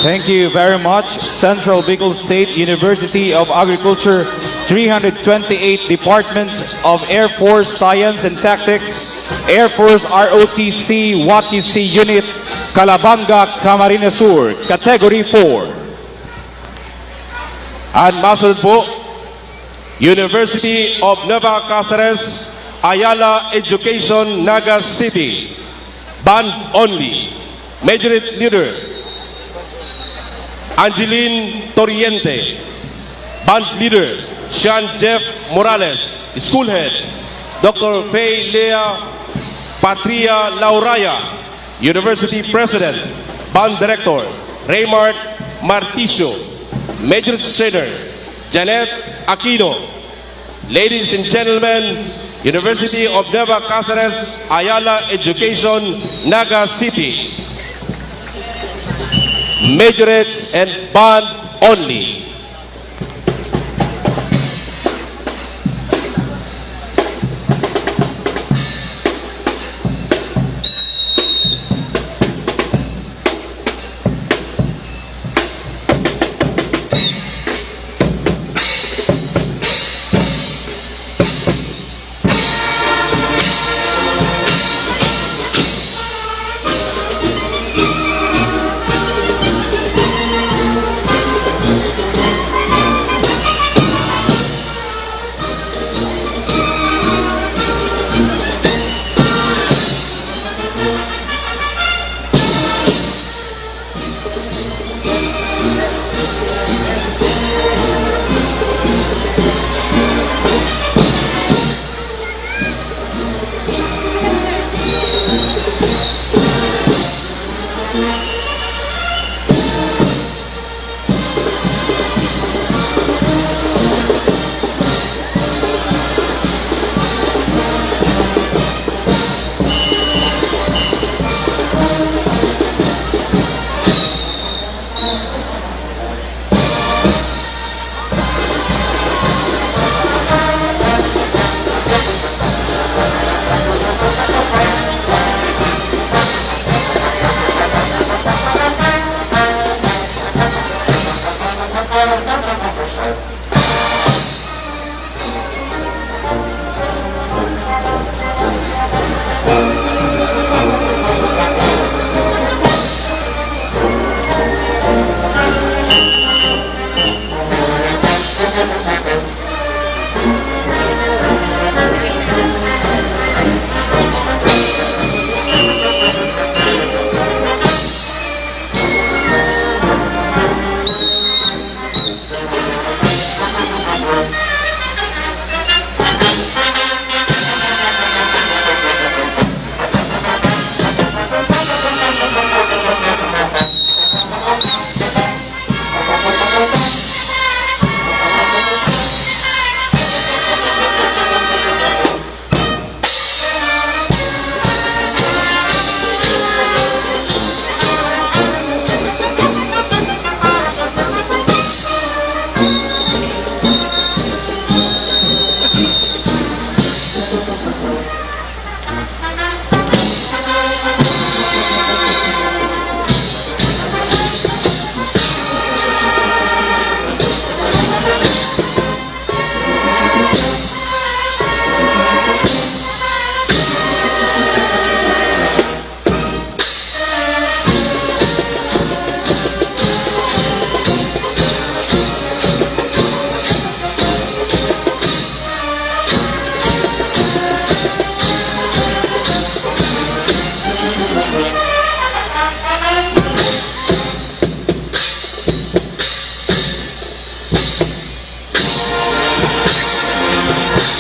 Thank you very much, Central Bicol State University of Agriculture, 328 Department of Air Force Science and Tactics, Air Force ROTC WATC Unit, Calabanga, Camarines Sur, Category 4. And masunod po, University of Nueva Cáceres, Ayala Education, Naga City. Band only. Major Leader Angeline Toriente. Band Leader Sean Jeff Morales. School Head Dr. Faye Lea Patria Lauraya. University President Band Director Raymart Marticio. Major Trainer Janet Aquino. Ladies and gentlemen, University of Nueva Cáceres, Ayala Education, Naga City. Majorates and band only.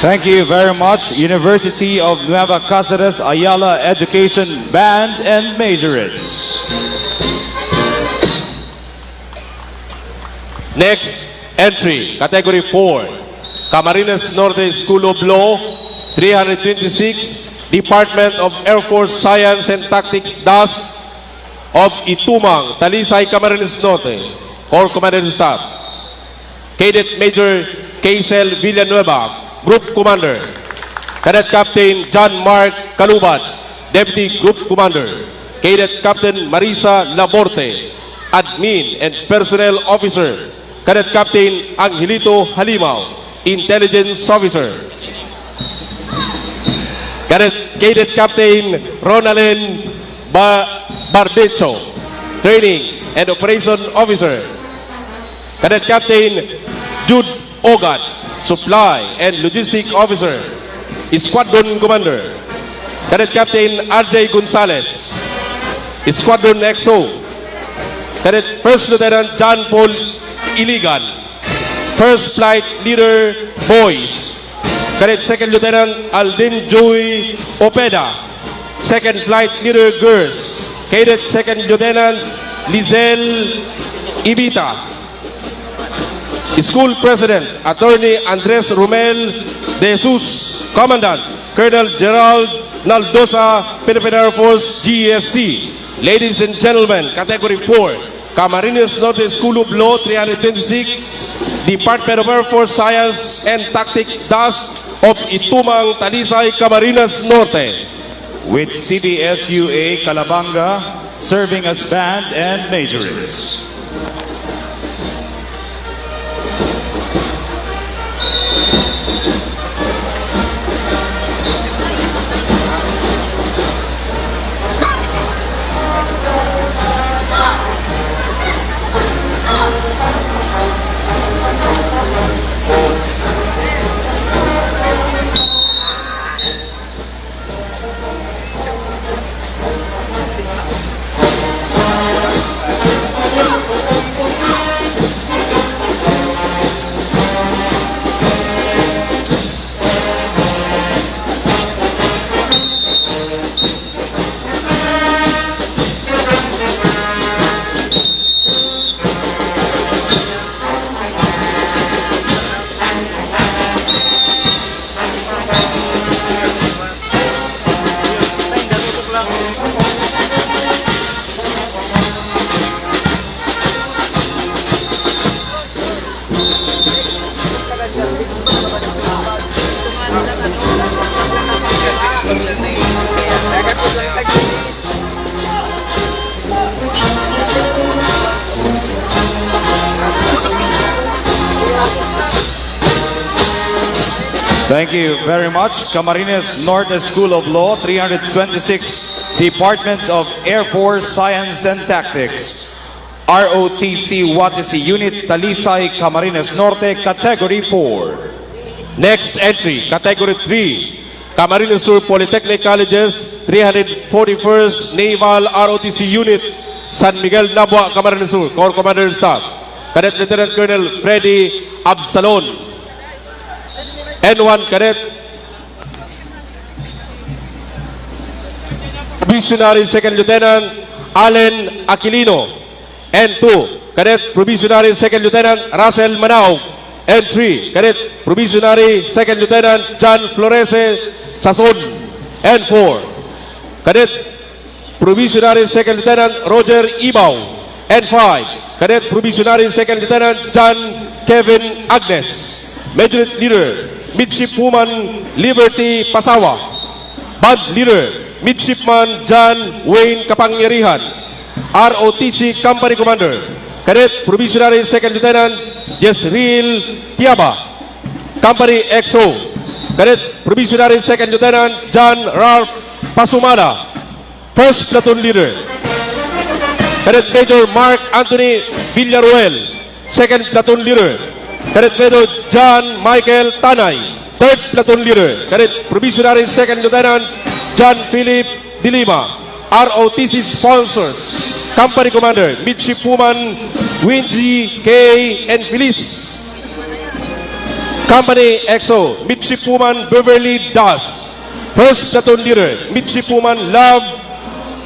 Thank you very much, University of Nueva Cáceres Ayala Education Band and Majorettes. Next entry, Category 4, Camarines Norte School of Law, 326, Department of Air Force Science and Tactics, DAS of Itumang, Talisay, Camarines Norte, Corps Commander Staff. Cadet Major Kaisel Villanueva, Group Commander. Cadet Captain John Mark Calubat, Deputy Group Commander. Cadet Captain Marisa Laborte, Admin and Personnel Officer. Cadet Captain Angelito Halimaw, Intelligence Officer. Cadet Captain Ronalyn Barbecho, Training and Operation Officer. Cadet Captain Jude Ogad, Supply and Logistic Officer. Squadron Commander. Cadet Captain RJ Gonzalez, Squadron XO. Cadet First Lieutenant John Paul Iligan, First Flight Leader Boys. Cadet Second Lieutenant Aldin Joey Opeda, Second Flight Leader Girls. Cadet Second Lieutenant Lizelle Ibita. School President Attorney Andres Romel De Jesus. Commandant Colonel Gerald Naldosa, Philippine Air Force, GSC. Ladies and gentlemen, Category 4, Camarines Norte School of Law, 326, Department of Air Force Science and Tactics, DAS of Itumang, Talisay, Camarines Norte. With CDSUA Calabanga serving as band and majorettes. Thank you very much. Camarines Norte School of Law, 326, Department of Air Force Science and Tactics. ROTC WATC Unit, Talisay, Camarines Norte, Category 4. Next entry, Category 3, Camarines Sur Polytechnic Colleges, 341st Naval ROTC Unit, San Miguel, Nabua, Camarines Sur, Corps Commander Staff. Cadet Lieutenant Colonel Freddy Absalon. N1 Cadet Probationary Second Lieutenant Allen Aquilino. N2 Cadet Probationary Second Lieutenant Russell Manao. N3 Cadet Probationary Second Lieutenant John Florese Sason. N4 Cadet Probationary Second Lieutenant Roger Ibaw. N5 Cadet Probationary Second Lieutenant John Kevin Agnes. Major Leader Midshipwoman Liberty Pasawa. Band Leader, Midshipman John Wayne Kapangyarihan. ROTC Company Commander, Cadet Probationary Second Lieutenant Jezreel Tiaba. Company XO, Cadet Probationary Second Lieutenant John Ralph Pasumada. First Platoon Leader, Cadet Major Mark Anthony Villaruel. Second Platoon Leader, Cadet Major John Michael Tanay. Third Platoon Leader, Cadet Probationary Second Lieutenant John Philip Dilima. ROTC Sponsors, Company Commander Midshipwoman Winji K. and Feliz. Company XO, Midshipwoman Beverly Das. First Platoon Leader, Midshipwoman Love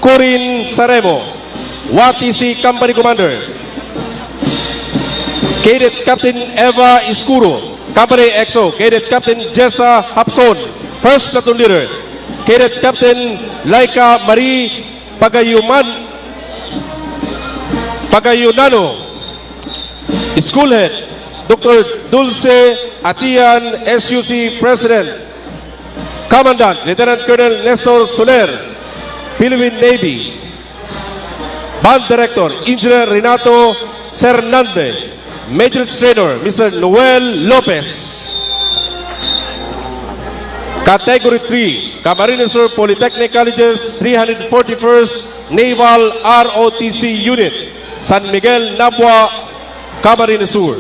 Corin Saremo. WATC Company Commander Cadet Captain Eva Iscuro. Company XO, Cadet Captain Jessa Hapson. First Platoon Leader, Cadet Captain Laika Marie Pagayunano. School Head, Dr. Dulce Atian, SUC President. Commandant, Lieutenant Colonel Nestor Soler, Philippine Navy. Band Director, Engineer Renato Cernande. Major Trainer, Mr. Noel Lopez. Category 3, Camarines Sur Polytechnic Colleges 341st Naval ROTC Unit, San Miguel, Nabua, Camarines Sur.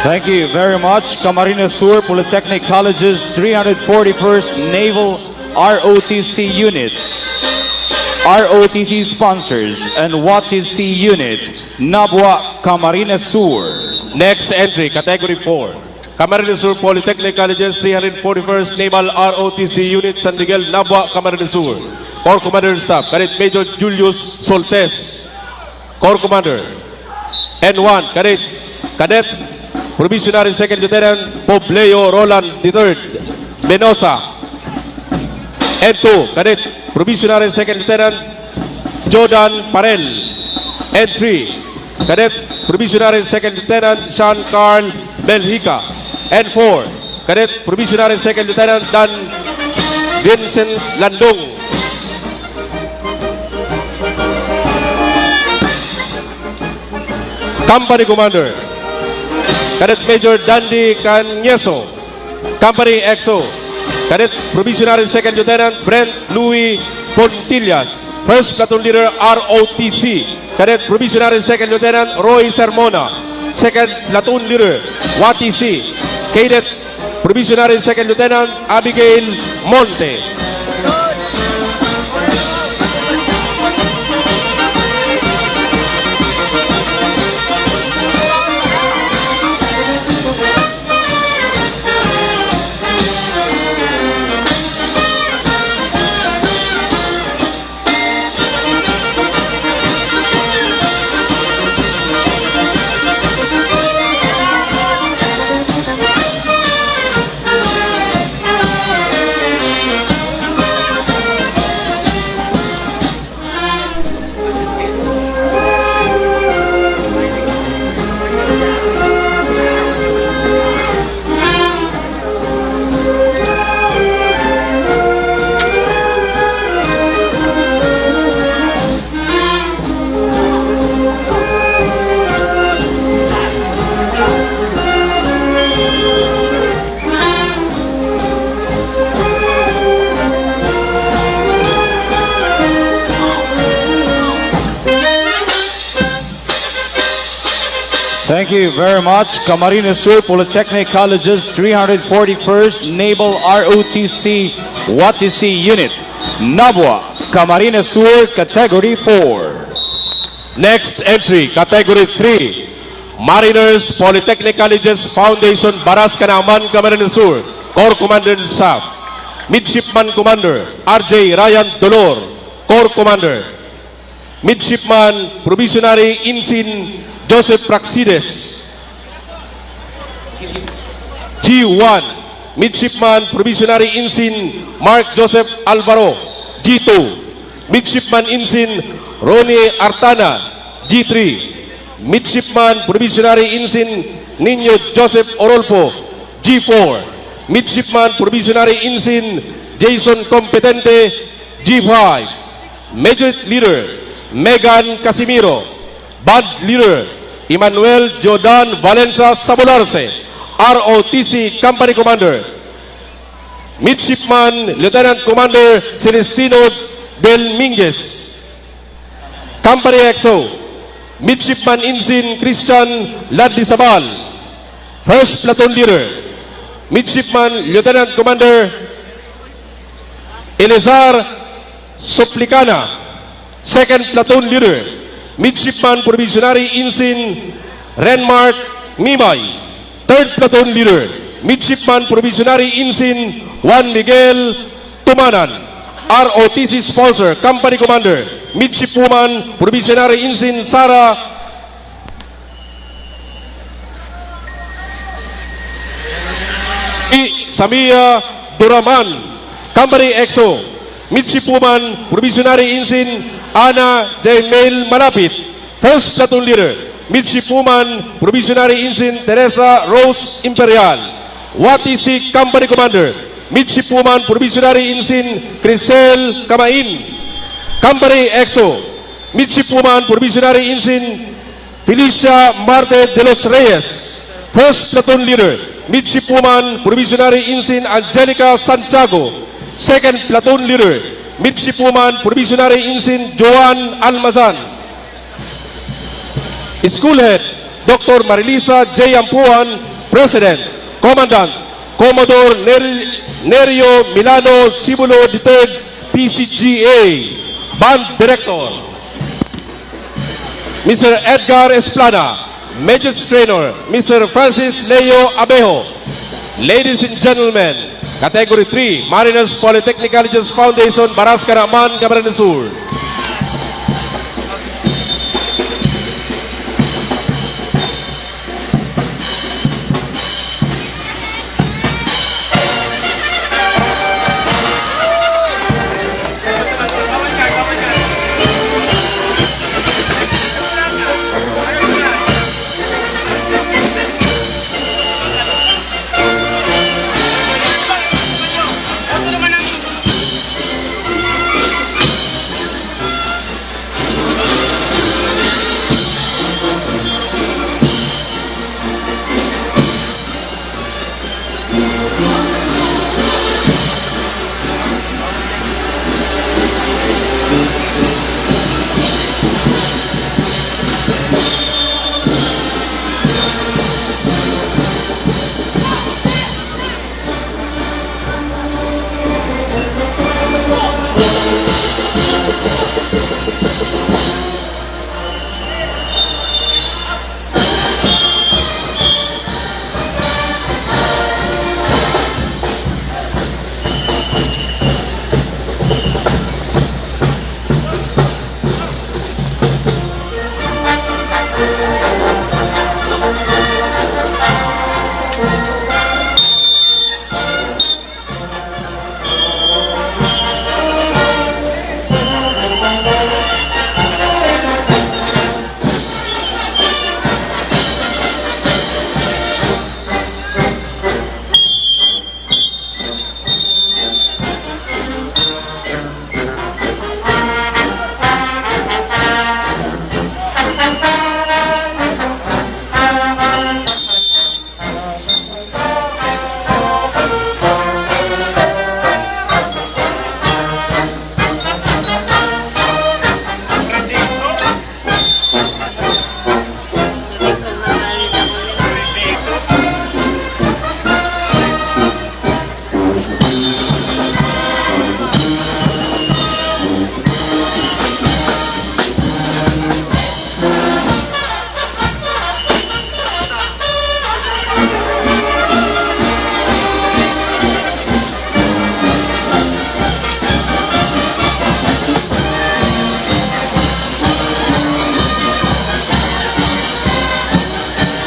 Thank you very much, Camarines Sur Polytechnic College's 341st Naval ROTC Unit, ROTC Sponsors, and WATC Unit, Nabua, Camarines Sur. Next entry, Category 4, Camarines Sur Polytechnic Colleges 341st Naval ROTC Unit, San Miguel, Nabua, Camarines Sur. Corps Commander Staff, Cadet Major Julius Soltes. Corps Commander. N1, Cadet Probationary Second Lieutenant Pobleo Roland III Benosa. N2, Cadet Probationary Second Lieutenant Jordan Parel. N3, Cadet Probationary Second Lieutenant Sean Carl Belhica. N4, Cadet Probationary Second Lieutenant Dan Vincent Landong. Company Commander, Cadet Major Dandy Canyeso. Company XO, Cadet Probationary Second Lieutenant Brent Louis Pontillas. First Platoon Leader ROTC, Cadet Probationary Second Lieutenant Roy Sermona. Second Platoon Leader WATC, Cadet Probationary Second Lieutenant Abigail Monte. Thank you very much. Camarines Sur Polytechnic College's 341st Naval ROTC WATC Unit. Nabwa, Camarines Sur, Category 4. Next entry, Category 3. Mariners Polytechnic Colleges Foundation, Baras Kanaman, Camarines Sur. Corps Commander and Staff. Midshipman Commander, RJ Ryan Dolor, Corps Commander. Midshipman Provisionary Ensign Joseph Praxides. G1, Midshipman Provisionary Ensign Mark Joseph Alvaro. G2, Midshipman Ensign Ronnie Artana. G3, Midshipman Provisionary Ensign Nino Joseph Orolfo. G4, Midshipman Provisionary Ensign Jason Competente. G5, Major Leader Megan Casimiro. Band Leader Emmanuel Jordan Valencia Sabularse, ROTC Company Commander. Midshipman Lieutenant Commander Celestino Del Minguez. Company XO, Midshipman Ensign Christian Ladisabal. First Platoon Leader, Midshipman Lieutenant Commander Elizar Suplicana. Second Platoon Leader, Midshipman Provisionary Ensign Renmark Mimay. Third Platoon Leader, Midshipman Provisionary Ensign Juan Miguel Tumanan. ROTC Sponsor, Company Commander, Midshipwoman Provisionary Ensign Sara Samia Duraman. Company EXO, Midshipwoman Provisionary Ensign Ana Jaimel Malapit. First Platoon Leader, Midshipwoman Provisionary Ensign Teresa Rose Imperial. WATC Company Commander, Midshipwoman Provisionary Ensign Crisel Kamain. Company EXO, Midshipwoman Provisionary Ensign Felicia Marte de los Reyes. First Platoon Leader, Midshipwoman Provisionary Ensign Angelica Santiago. Second Platoon Leader, Midshipwoman Provisionary Ensign Joan Almazan. School Head, Dr. Marilisa J. Ampuan, President. Commandant, Commodore Nerio Milano Sibulo III, PCGA. Band Director, Mr. Edgar Esplana. Major Trainer, Mr. Francis Leo Abejo. Ladies and gentlemen, Category 3, Mariners Polytechnic Colleges Foundation, Baras Kanaman, Camarines Sur.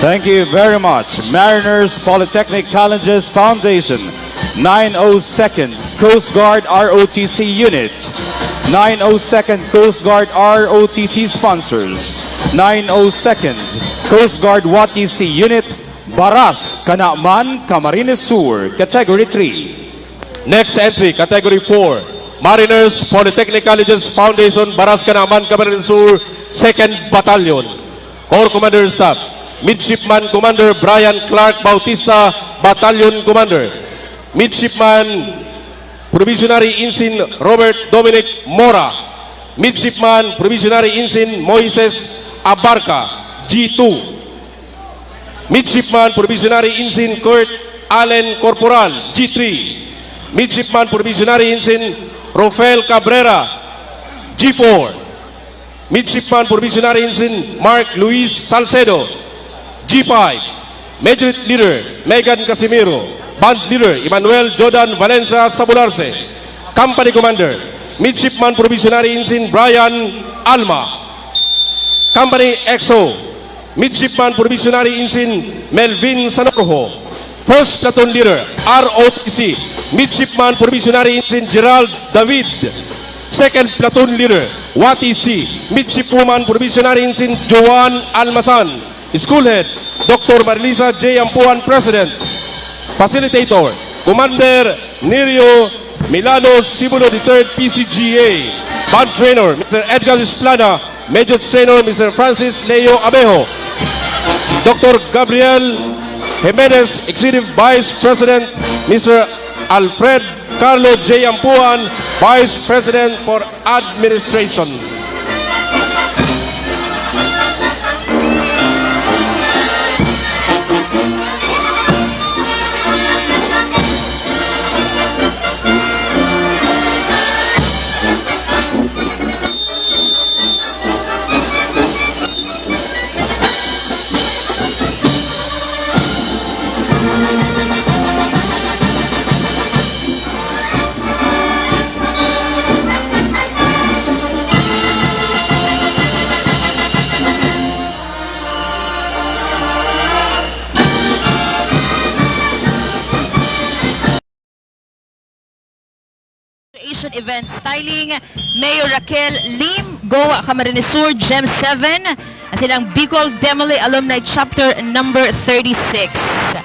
Thank you very much. Mariners Polytechnic Colleges Foundation, 902nd Coast Guard ROTC Unit, 902nd Coast Guard ROTC sponsors, 902nd Coast Guard WATC Unit, Baras, Kanaaman, Camarines Sur, Category 3. Next entry, Category 4, Mariners Polytechnic Colleges Foundation, Baras, Kanaaman, Camarines Sur, 2nd Battalion. Corps Commander Staff, Midshipman Commander Brian Clark Bautista, Battalion Commander. Midshipman Provisionary Ensign Robert Dominic Mora. Midshipman Provisionary Ensign Moises Abarca, G2. Midshipman Provisionary Ensign Kurt Allen Corporal, G3. Midshipman Provisionary Ensign Rafael Cabrera, G4. Midshipman Provisionary Ensign Mark Luis Salcedo, G5. Major Leader Megan Casimiro. Band Leader Emmanuel Jordan Valencia Sabularse. Company Commander Midshipman Provisionary Ensign Brian Alma. Company XO Midshipman Provisionary Ensign Melvin Sanocoho. First Platoon Leader ROTC Midshipman Provisionary Ensign Gerald David. Second Platoon Leader WATC Midshipwoman Provisionary Ensign Joan Almasan. School Head Dr. Marilisa J. Ampuan, President. Facilitator Commander Nirio Milano Sibulo III PCGA. Band Trainer Mr. Edgar Esplana. Major Trainer Mr. Francis Leo Abejo. Dr. Gabriel Jimenez, Executive Vice President Mr. Alfred Carlo J. Ampuan, Vice President for Administration. Asian Event Styling, Mayor Raquel Lim, Goa Camarines Sur, Gem 7, ang silang Bicol Demole Alumni Chapter number 36.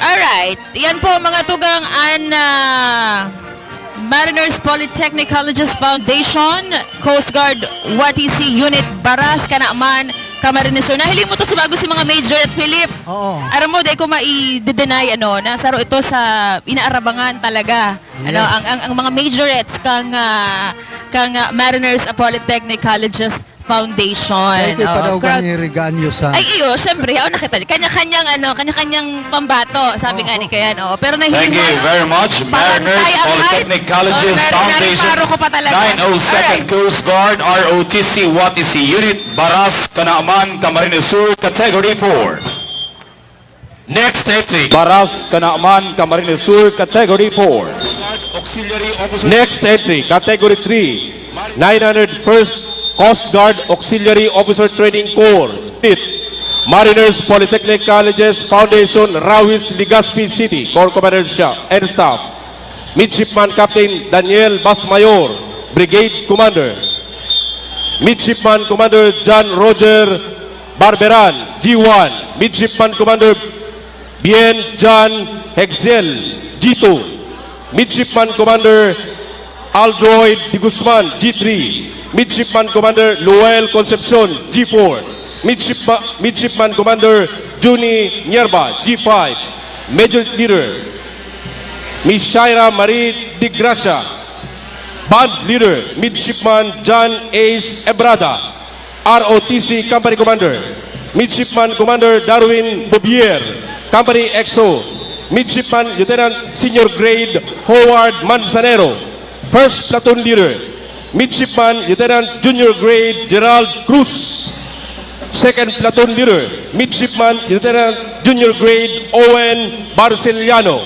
Alright, yan po mga tugang Mariners Polytechnic Colleges Foundation, Coast Guard WATC Unit, Baras, Kanaaman, Camarines Sur. Nahiling mo to sa bago si mga Major at Philip. Oo. Aram mo, dahil ko ma-i-deny, nasaro ito sa inaarabangan talaga. Yes. Ang mga majorettes kang Mariners Polytechnic Colleges Foundation. Kaya kayo pa daw ganyo sa... Ay, iyo, syempre, nakita. Kanya-kanyang pambato, sabi nga ni Kayan. Pero nahiling Thank you very much, Mariners Polytechnic Colleges Foundation, 902nd Coast Guard ROTC WATC Unit, Baras, Kanaaman, Camarines Sur, Category 4. Next entry. Baras, Kanaaman, Camarines Sur, Category 4. Next entry, Category 3, 901st Coast Guard Auxiliary Officer Training Corps, Mariners Polytechnic Colleges Foundation, Rawis, Legazpi City, Corps Commander and Staff. Midshipman Captain Daniel Basmayor, Brigade Commander. Midshipman Commander John Roger Barberan, G1. Midshipman Commander Bien John Hexel, G2. Midshipman Commander Aldroid de Guzman, G3. Midshipman Commander Luel Concepcion, G4. Midshipman Commander Juni Nierba, G5. Major Leader Miss Shaira Marie de Gracia. Band Leader Midshipman John Ace Ebrada, ROTC Company Commander. Midshipman Commander Darwin Bobier, Company XO. Midshipman Lieutenant Senior Grade Howard Manzanero, First Platoon Leader. Midshipman Lieutenant Junior Grade Gerald Cruz, Second Platoon Leader. Midshipman Lieutenant Junior Grade Owen Barceliano,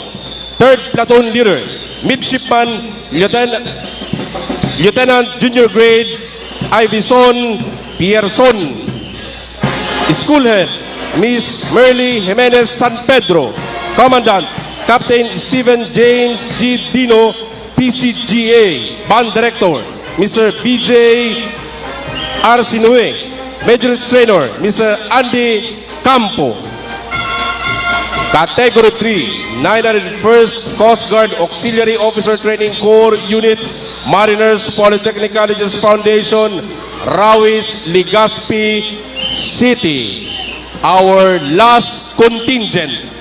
Third Platoon Leader. Midshipman Lieutenant Junior Grade Ivison Pierson. School Head Miss Merly Jimenez San Pedro. Commandant, Captain Stephen James G. Dino, PCGA. Band Director, Mr. BJ Arsinue. Major Trainer, Mr. Andy Campo. Category 3, 901st Coast Guard Auxiliary Officer Training Corps Unit, Mariners Polytechnic Colleges Foundation, Rawis, Legazpi City. Our last contingent.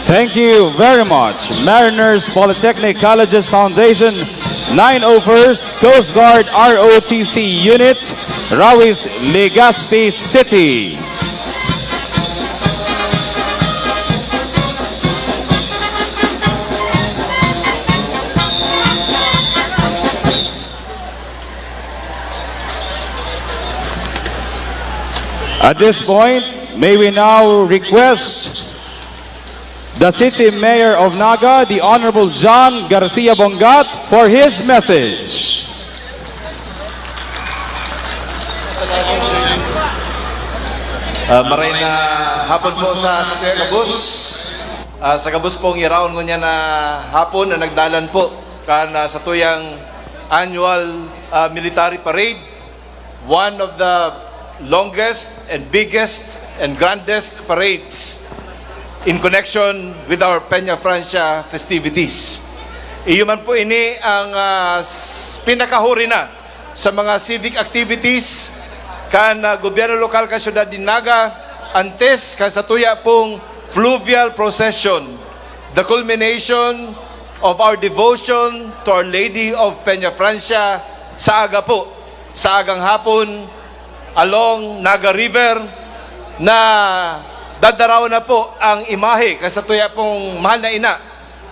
Thank you very much. Mariners Polytechnic Colleges Foundation, 901st Coast Guard ROTC Unit, Rawis, Legazpi City. At this point, may we now request the City Mayor of Naga, the Honorable John Garcia Bongat, for his message. Maray na hapon po sa Gabus. Sa Gabus pong iraon ko niya na hapon na nagdalan po sa tuyang annual military parade. One of the longest and biggest and grandest parades in connection with our Peña Francia festivities. Iyon man po ini ang pinakahuri na sa mga civic activities kan gobyerno lokal kan syudad din Naga antes kan sa tuya pong fluvial procession, the culmination of our devotion to Our Lady of Peña Francia sa aga po, sa agang hapon along Naga River na dadaraw na po ang imahe kasatuya pong mahal na ina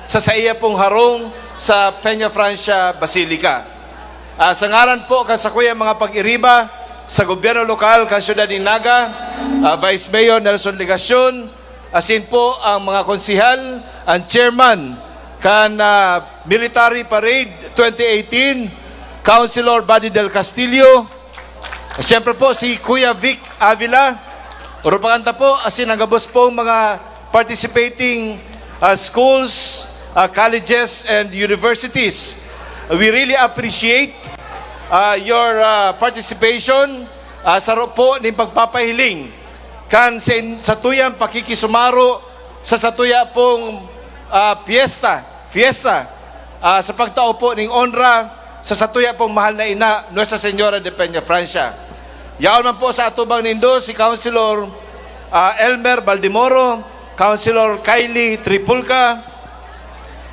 sa iya pong harong sa Peña Francia Basilica. Sa ngaran po kasakuya mga pag-iriba sa gobyerno lokal kan syudad ng Naga, Vice Mayor Nelson Legacion, asin po ang mga konsihal, ang chairman kan Military Parade 2018, Councilor Buddy del Castillo, siyempre po si Kuya Vic Avila, Urupakanta po, asin ang gabos pong mga participating schools, colleges, and universities. We really appreciate your participation sa po ng pagpapahiling kan sa tuyang pakikisumaro sa tuya pong fiesta sa pagtao po ng honra sa tuya pong mahal na ina, Nuestra Señora de Peña Francia. Yaon man po sa atubang nindo si Councilor Elmer Baldimoro, Councilor Kylie Tripulca,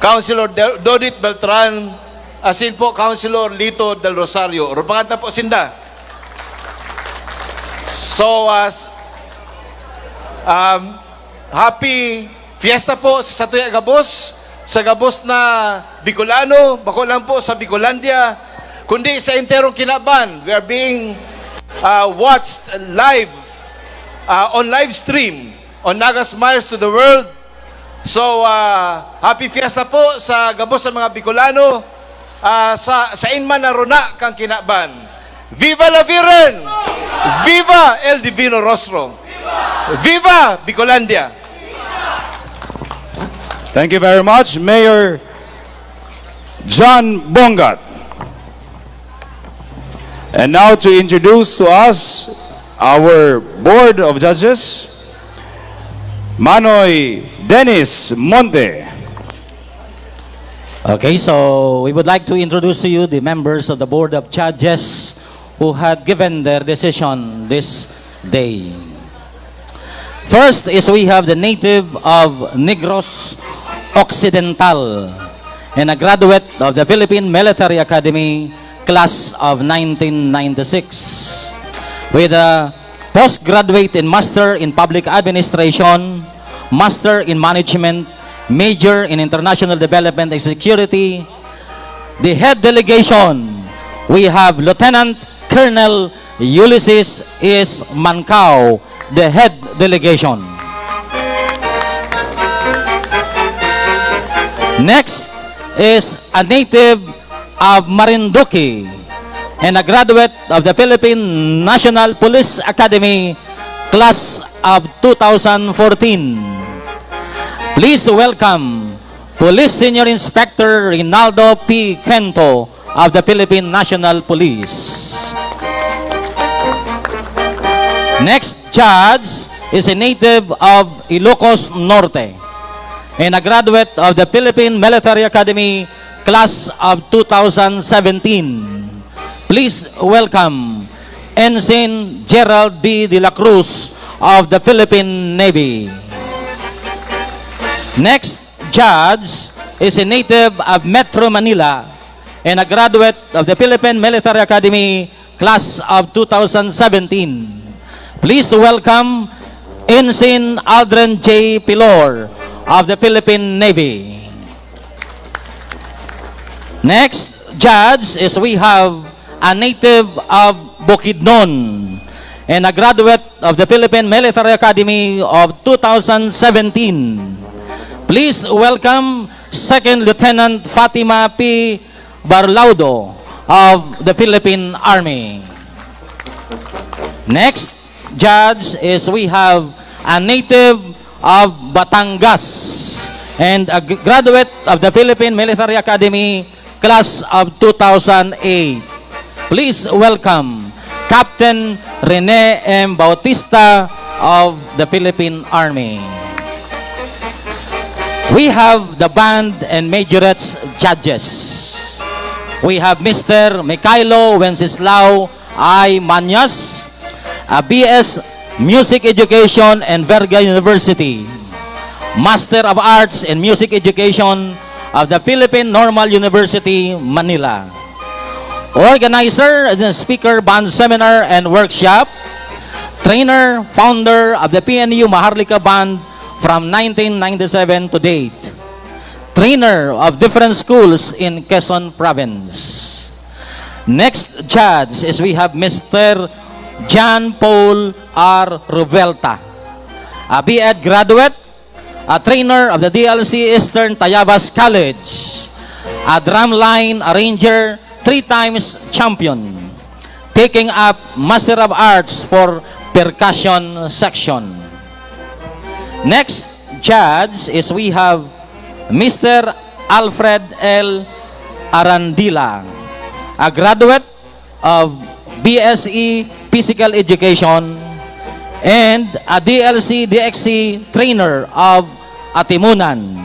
Councilor Dodit Beltran, asin po Councilor Lito del Rosario. Rupanganta po sinda. So happy Fiesta po sa Satuya Gabos, sa Gabos na Bicolano, bako lang po sa Bicolandia, kundi sa enterong Kinaban. We are being watched live, on live stream, on Nagas Myers to the world. So, happy fiesta po sa Gabos sa mga Bicolano, sa inman na runa kang Kinaban. Viva la Virgen! Viva el Divino Rostro! Viva Bicolandia! Thank you very much, Mayor John Bongat. And now to introduce to us our Board of Judges, Manoy Dennis Monte. Okay, so we would like to introduce to you the members of the Board of Judges who had given their decision this day. First is we have the native of Negros Occidental and a graduate of the Philippine Military Academy class of 1996 with a postgraduate in Master in Public Administration, Master in Management, Major in International Development and Security. The head delegation, we have Lieutenant Colonel Ulysses S. Mancao, the head delegation. Next is a native of Marinduque and a graduate of the Philippine National Police Academy class of 2014. Please welcome Police Senior Inspector Rinaldo P. Quento of the Philippine National Police. Next judge is a native of Ilocos Norte and a graduate of the Philippine Military Academy class of 2017. Please welcome Ensign Gerald B. De La Cruz of the Philippine Navy. Next judge is a native of Metro Manila and a graduate of the Philippine Military Academy class of 2017. Please welcome Ensign Aldrin J. Pilor of the Philippine Navy. Next judge is we have a native of Bukidnon and a graduate of the Philippine Military Academy of 2017. Please welcome Second Lieutenant Fatima P. Barlaudo of the Philippine Army. Next judge is we have a native of Batangas and a graduate of the Philippine Military Academy class of 2008. Please welcome Captain Rene M. Bautista of the Philippine Army. We have the band and majorettes judges. We have Mr. Mikhailo Wenceslao I. Manyas, a BS Music Education and Verga University, Master of Arts in Music Education of the Philippine Normal University, Manila. Organizer and speaker band seminar and workshop, trainer, founder of the PNU Maharlika Band from 1997 to date, trainer of different schools in Quezon Province. Next judge is we have Mr. John Paul R. Ruvelta, a B.Ed graduate, a trainer of the DLC Eastern Tayabas College, a drumline arranger, 3 times champion, taking up Master of Arts for percussion section. Next judge is we have Mr. Alfred L. Arandila, a graduate of BSE Physical Education and a DLC DXC trainer of Atimunan,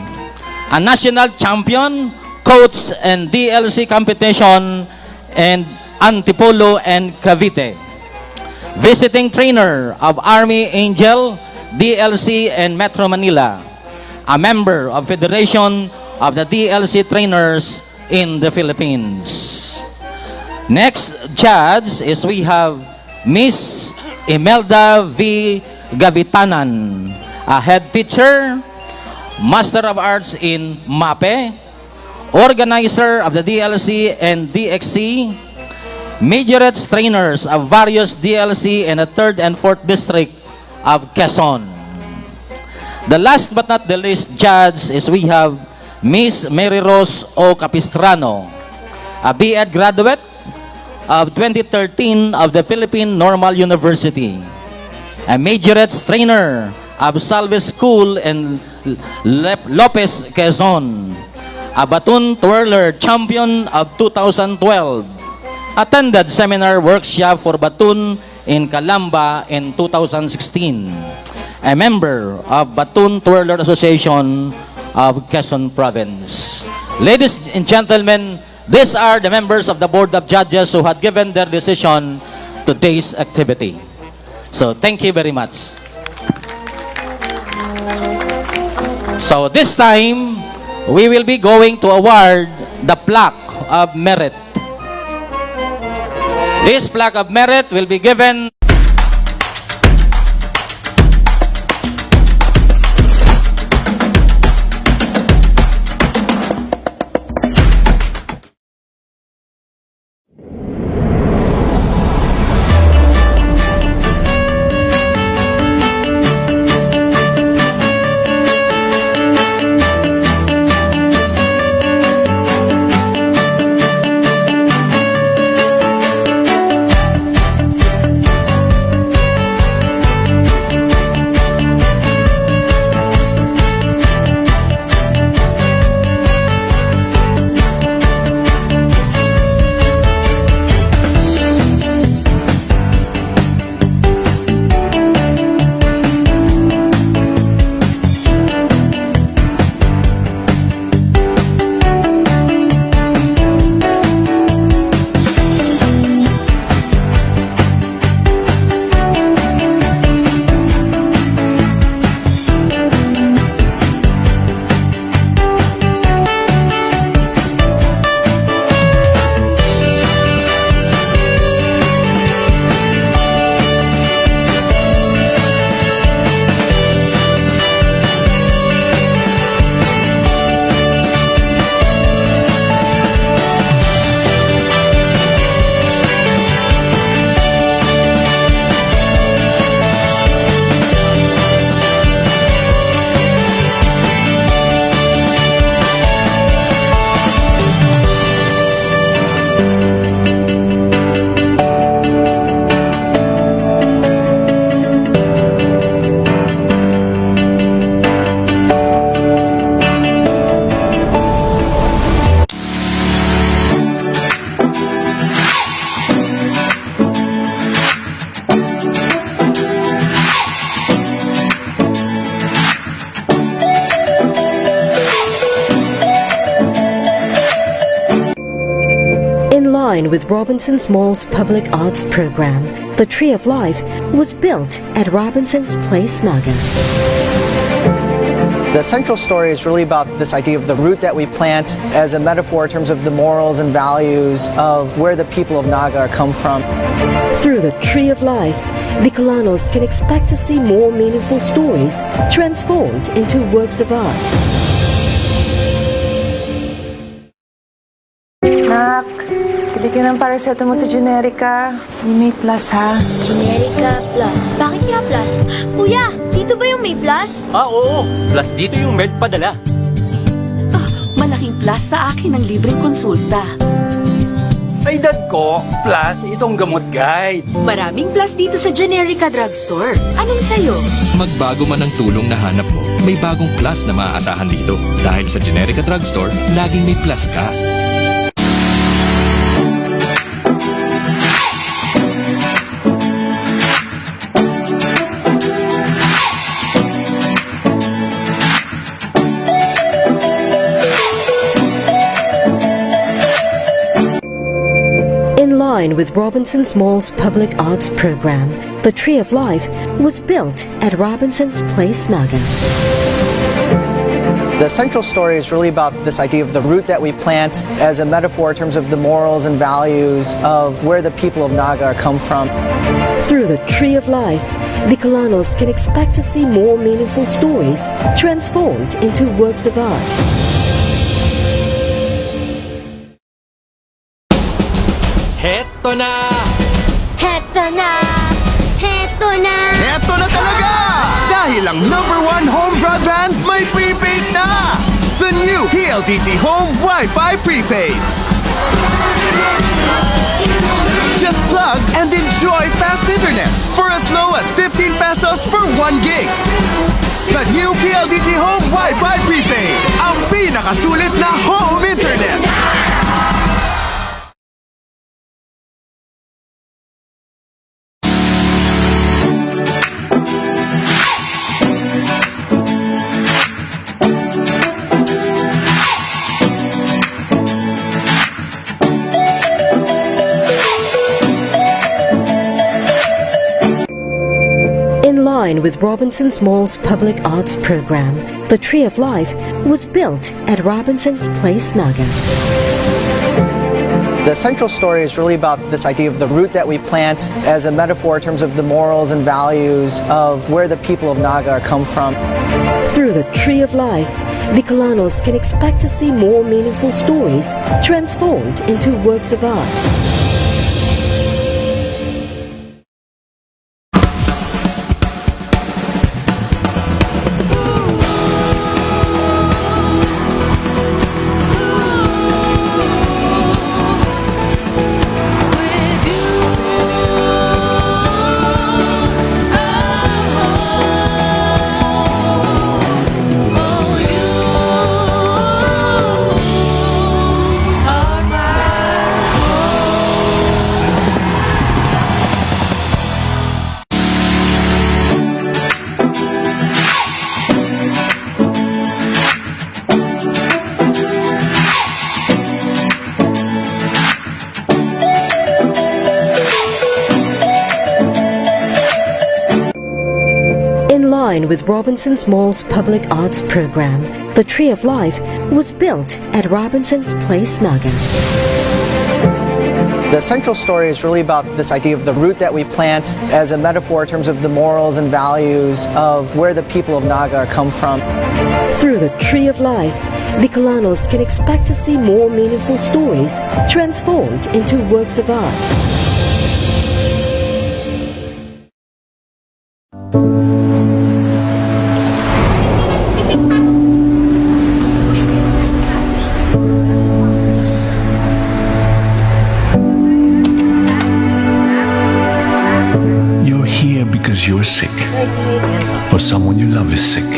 a national champion, coach and DLC competition and Antipolo and Cavite, visiting trainer of Army Angel, DLC and Metro Manila, a member of Federation of the DLC trainers in the Philippines. Next judge is we have Miss Imelda V. Gavitanan, a head teacher Master of Arts in MAPE, organizer of the DLC and DXC, majorettes trainers of various DLC in the 3rd and 4th District of Quezon. The last but not the least judge is we have Miss Mary Rose O. Capistrano, a B.Ed graduate of 2013 of the Philippine Normal University, a majorettes trainer of Salve School in Lopez, Quezon, a baton twirler champion of 2012, attended seminar workshop for baton in Calamba in 2016, a member of Baton Twirler Association of Quezon Province. Ladies and gentlemen, these are the members of the Board of Judges who had given their decision to today's activity. So thank you very much. So this time, we will be going to award the plaque of merit. This plaque of merit will be given with Robinson's Mall's Public Arts Program. The Tree of Life was built at Robinson's Place, Naga. The central story is really about this idea of the root that we plant as a metaphor in terms of the morals and values of where the people of Naga come from. Through the Tree of Life, Bicolanos can expect to see more meaningful stories transformed into works of art. Nak, pili ka ng paracetamol sa Generica. May plus ha. Generica Plus. Bakit kaya plus? Kuya, dito ba yung may plus? Oo. Plus dito yung med padala. Malaking plus sa akin ang libreng konsulta. Sa edad ko, plus itong gamot guide. Maraming plus dito sa Generica Drugstore. Anong sayo? Magbago man ang tulong na hanap mo, may bagong plus na maaasahan dito. Dahil sa Generica Drugstore, laging may plus ka. With Robinson's Mall's Public Arts Program, the Tree of Life was built at Robinson's Place, Naga. The central story is really about this idea of the root that we plant as a metaphor in terms of the morals and values of where the people of Naga come from. Through the Tree of Life, Bicolanos can expect to see more meaningful stories transformed into works of art. Heto na! Heto na! Heto na! Heto na talaga! Dahil ang #1 home broadband may prepaid na! The new PLDT Home Wi-Fi Prepaid! Just plug and enjoy fast internet for as low as 15 pesos for 1 gig. The new PLDT Home Wi-Fi Prepaid, ang pinakasulit na home internet. With Robinson's Mall's public arts program, the Tree of Life was built at Robinson's Place, Naga. The central story is really about this idea of the root that we plant as a metaphor in terms of the morals and values of where the people of Naga come from. Through the Tree of Life, Bicolanos can expect to see more meaningful stories transformed into works of art. With Robinson's Mall's public arts program, the Tree of Life was built at Robinson's Place, Naga. The central story is really about this idea of the root that we plant as a metaphor in terms of the morals and values of where the people of Naga come from. Through the Tree of Life, Bicolanos can expect to see more meaningful stories transformed into works of art. You're sick, or someone you love is sick.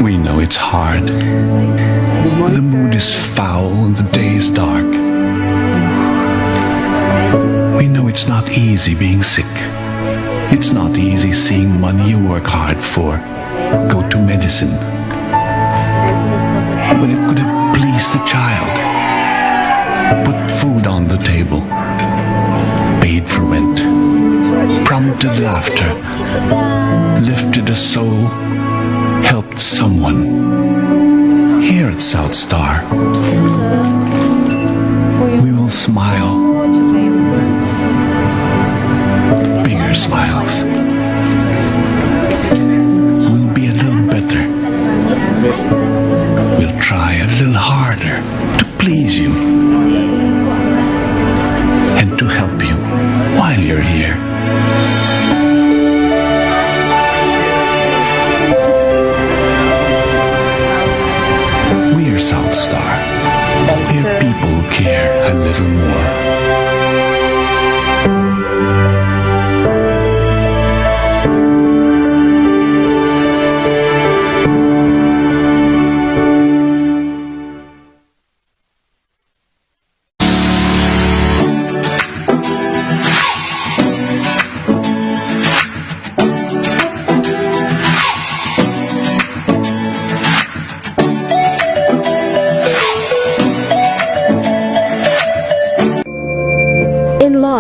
We know it's hard. The mood is foul and the day is dark. We know it's not easy being sick. It's not easy seeing money you work hard for go to medicine when it could have pleased the child, put food on the table, paid for rent, prompted laughter, lifted a soul, helped someone. Here at South Star, we will smile. Bigger smiles. We'll be a little better. We'll try a little harder to please you and to help you while you're here. We're South Star. We're people who care a little more.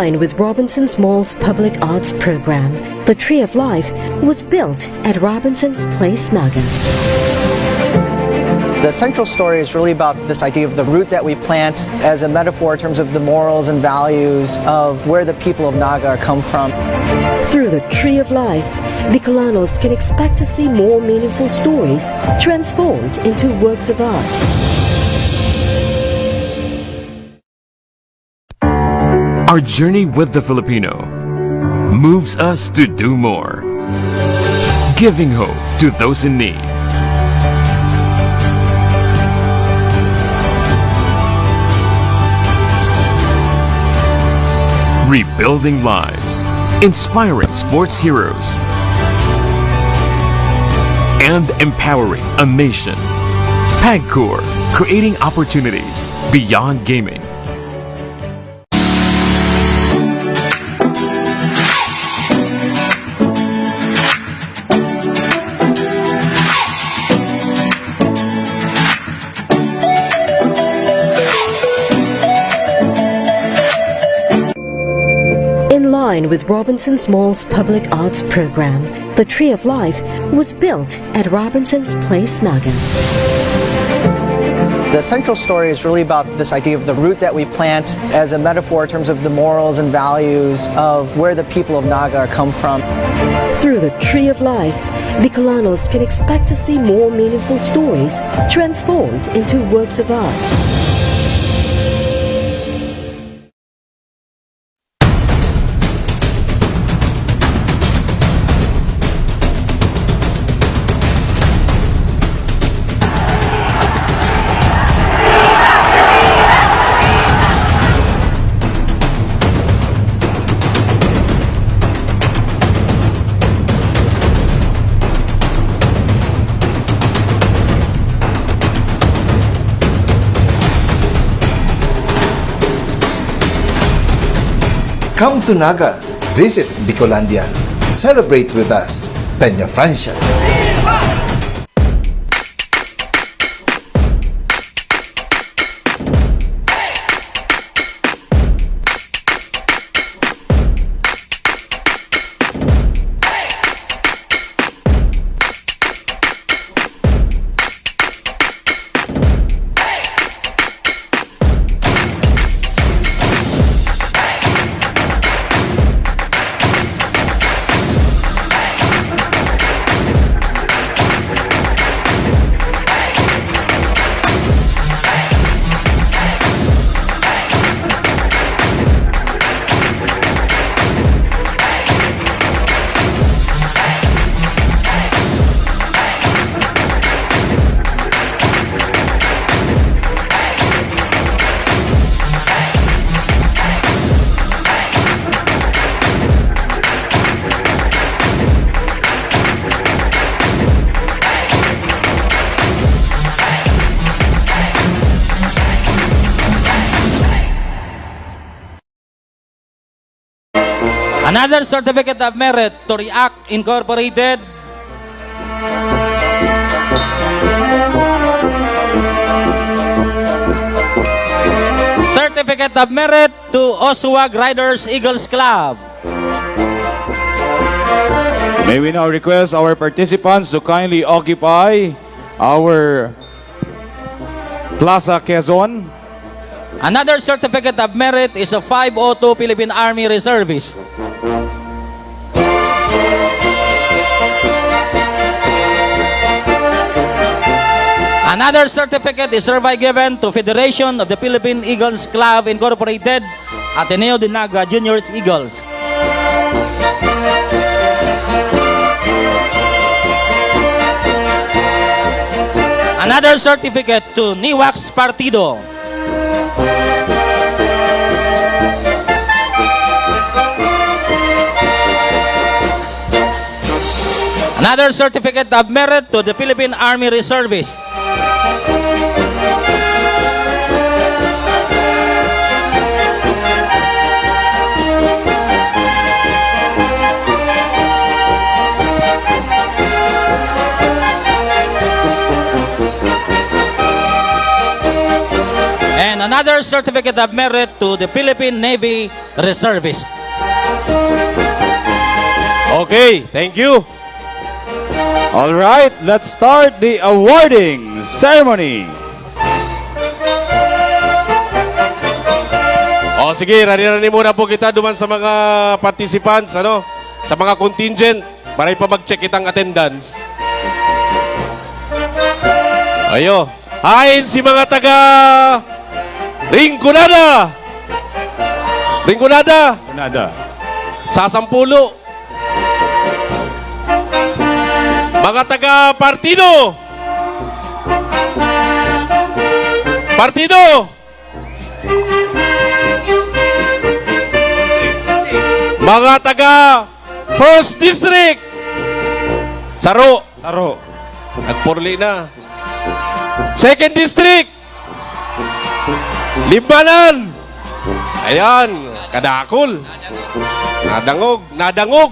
With Robinson's Mall's public arts program, the Tree of Life was built at Robinson's Place, Naga. The central story is really about this idea of the root that we plant as a metaphor in terms of the morals and values of where the people of Naga come from. Through the Tree of Life, Bicolanos can expect to see more meaningful stories transformed into works of art. Our journey with the Filipino moves us to do more, giving hope to those in need. Rebuilding lives, inspiring sports heroes, and empowering a nation. PAGCOR, creating opportunities beyond gaming. In line with Robinson's Mall's public arts program, the Tree of Life was built at Robinson's Place, Naga. The central story is really about this idea of the root that we plant as a metaphor in terms of the morals and values of where the people of Naga come from. Through the Tree of Life, Bicolanos can expect to see more meaningful stories transformed into works of art. Come to Naga, visit Bicolandia, celebrate with us, Peña Francia. Another certificate of merit to React Incorporated. Certificate of merit to Oswag Riders Eagles Club. May we now request our participants to kindly occupy our Plaza Quezon. Another certificate of merit is a 502 Philippine Army Reservist. Another certificate is hereby given to Federation of the Philippine Eagles Club Incorporated, Ateneo de Naga Junior Eagles. Another certificate to Niwax Partido. Another certificate of merit to the Philippine Army Reservist. And another certificate of merit to the Philippine Navy Reservist. Okay, thank you. All right, let's start the awarding ceremony. O sige, rani-rani muna po kita duman sa mga participants, ano? Sa mga contingent, para pa mag-check itang attendance. Ayo. Hain si mga taga Rinconada. Rinconada. Nada. Sasampulo. Mga taga Partido. Partido. Mga taga First District. Saro. Saro. Nagpurli na. Second District. Limbanan. Ayan, kadakol. Nadangog, nadangog.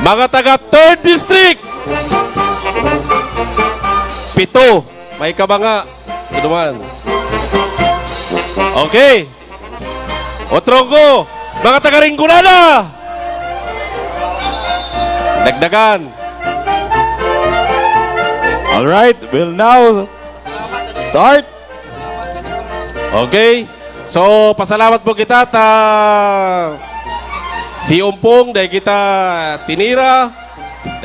Mga taga Third District. 7. May kabanga. Ito naman. Okay. Otrongo. Mga taga Rinconada. Dagdagan. All right, we'll now start. Okay. So, pasalamat po kita si Umpong dahil kita tinira,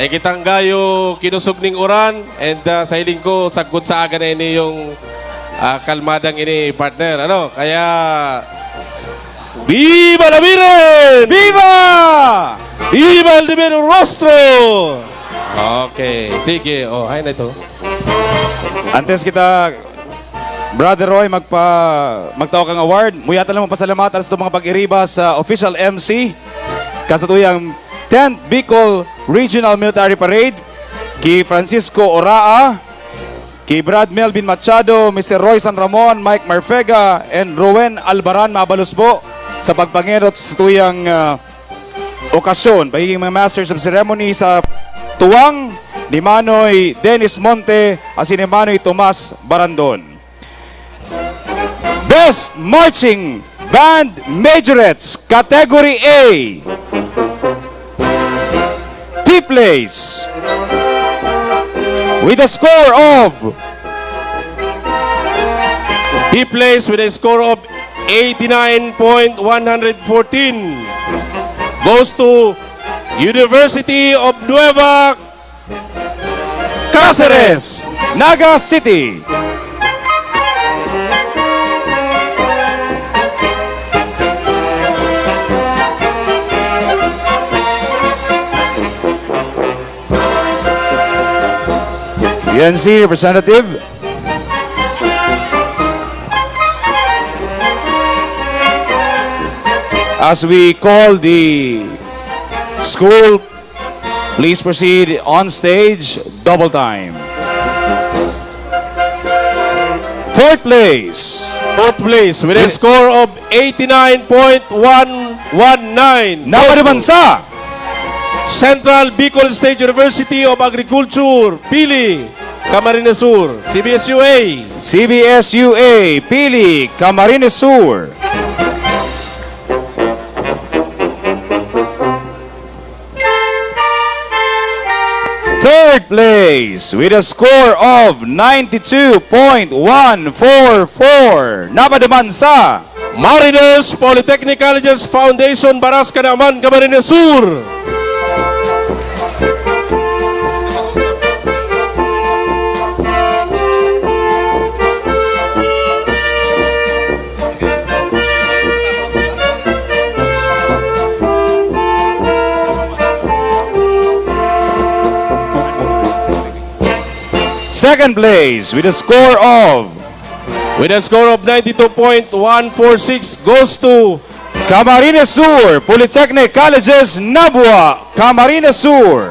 dahil kitang gayo kinusog ning uran, and sa hiling ko sagkod sa aga na ini yung kalmadang ini partner. Ano? Kaya Viva la Virgen! Viva! Viva el Divino Rostro! Okay, sige. Oh, hay na ito. Antes kita, Brother Roy, magtawag ang award. Muyata lang pasalamatan sa mga pag-iriba sa official MC kasatuyang 10th Bicol Regional Military Parade, kay Francisco Oraa, kay Brad Melvin Machado, Mr. Roy San Ramon, Mike Marfega, and Rowen Albaran Mabalos po sa pagpangerot sa tuyang okasyon. Pagiging mga Masters of Ceremony sa tuwang ni Manoy Dennis Monte at si Manoy Tomas Barandon. Best Marching Band Majorettes Category A. Fifth place with a score of He plays with a score of 89.114 goes to University of Nueva Cáceres, Naga City. UNC representative. As we call the school, please proceed on stage, double time. Fourth place. Fourth place with a score of 89.119. Napadebansa. Central Bicol State University of Agriculture, Pili, Camarines Sur, CBSUA. CBSUA, Pili, Camarines Sur. Third place with a score of 92.144. Napadebansa. Mariners Polytechnic Colleges Foundation, Barasca naman, Camarines Sur. Second place with a score of 92.146 goes to Camarines Sur Polytechnic Colleges, Nabua, Camarines Sur.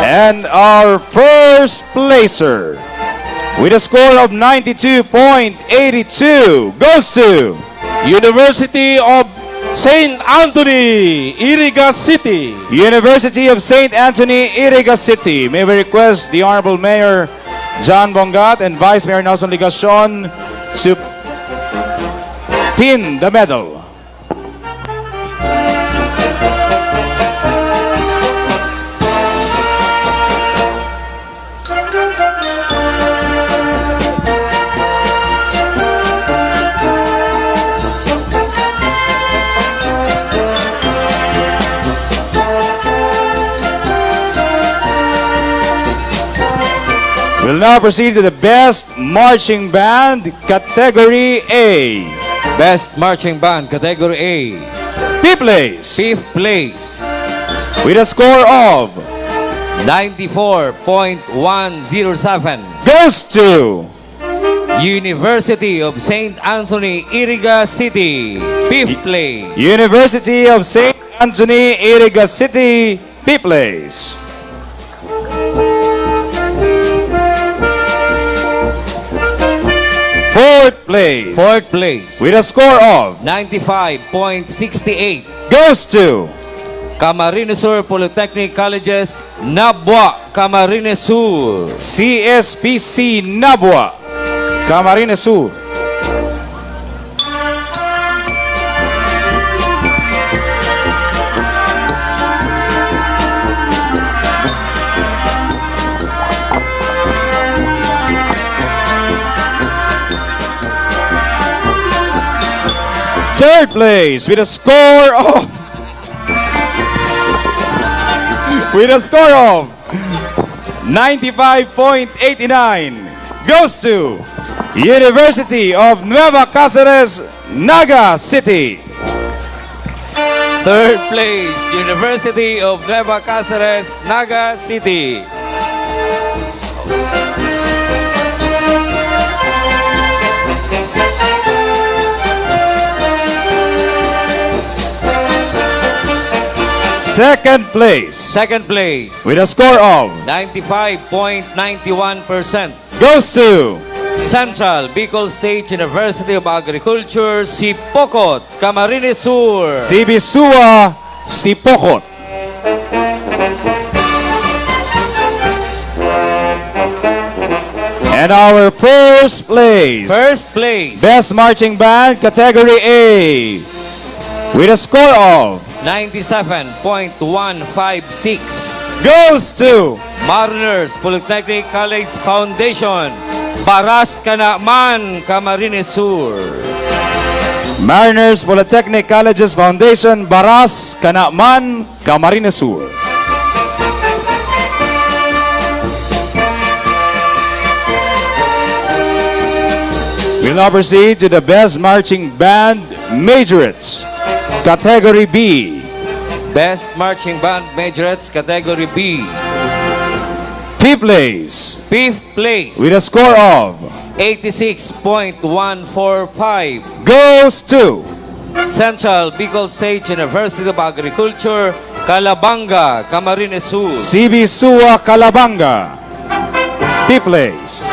And our first placer with a score of 92.82 goes to University of St. Anthony, Iriga City. University of St. Anthony, Iriga City. May we request the Honorable Mayor John Bongat and Vice Mayor Nelson Ligacion to pin the medal. We'll now proceed to the Best Marching Band, Category A. Best Marching Band, Category A. Fifth place. Fifth place. With a score of 94.107. Goes to University of St. Anthony, Iriga City. Fifth place. University of St. Anthony, Iriga City. Fifth place. Fourth place. Fourth place. With a score of 95.68. Goes to Camarines Sur Polytechnic Colleges, Nabwa, Camarines Sur. CSPC Nabwa, Camarines Sur. Third place with a score of 95.89 goes to University of Nueva Cáceres, Naga City. Third place, University of Nueva Cáceres, Naga City. Second place. Second place. With a score of 95.91% goes to Central Bicol State University of Agriculture, Sipocot, Camarines Sur. Sibisua, Sipocot. And our first place. First place. Best Marching Band, Category A. With a score of 97.156 goes to Mariners Polytechnic College Foundation, Baras Kanaman, Camarines Sur. Mariners Polytechnic Colleges Foundation, Baras Kanaman, Camarines Sur. We'll now proceed to the Best Marching Band, Majorettes, Category B. Best Marching Band Majorettes, Category B. Fifth place. Fifth place. With a score of 86.145 goes to Central Bicol State University of Agriculture, Calabanga, Camarines Sur. Sibisua, Calabanga. Fifth place.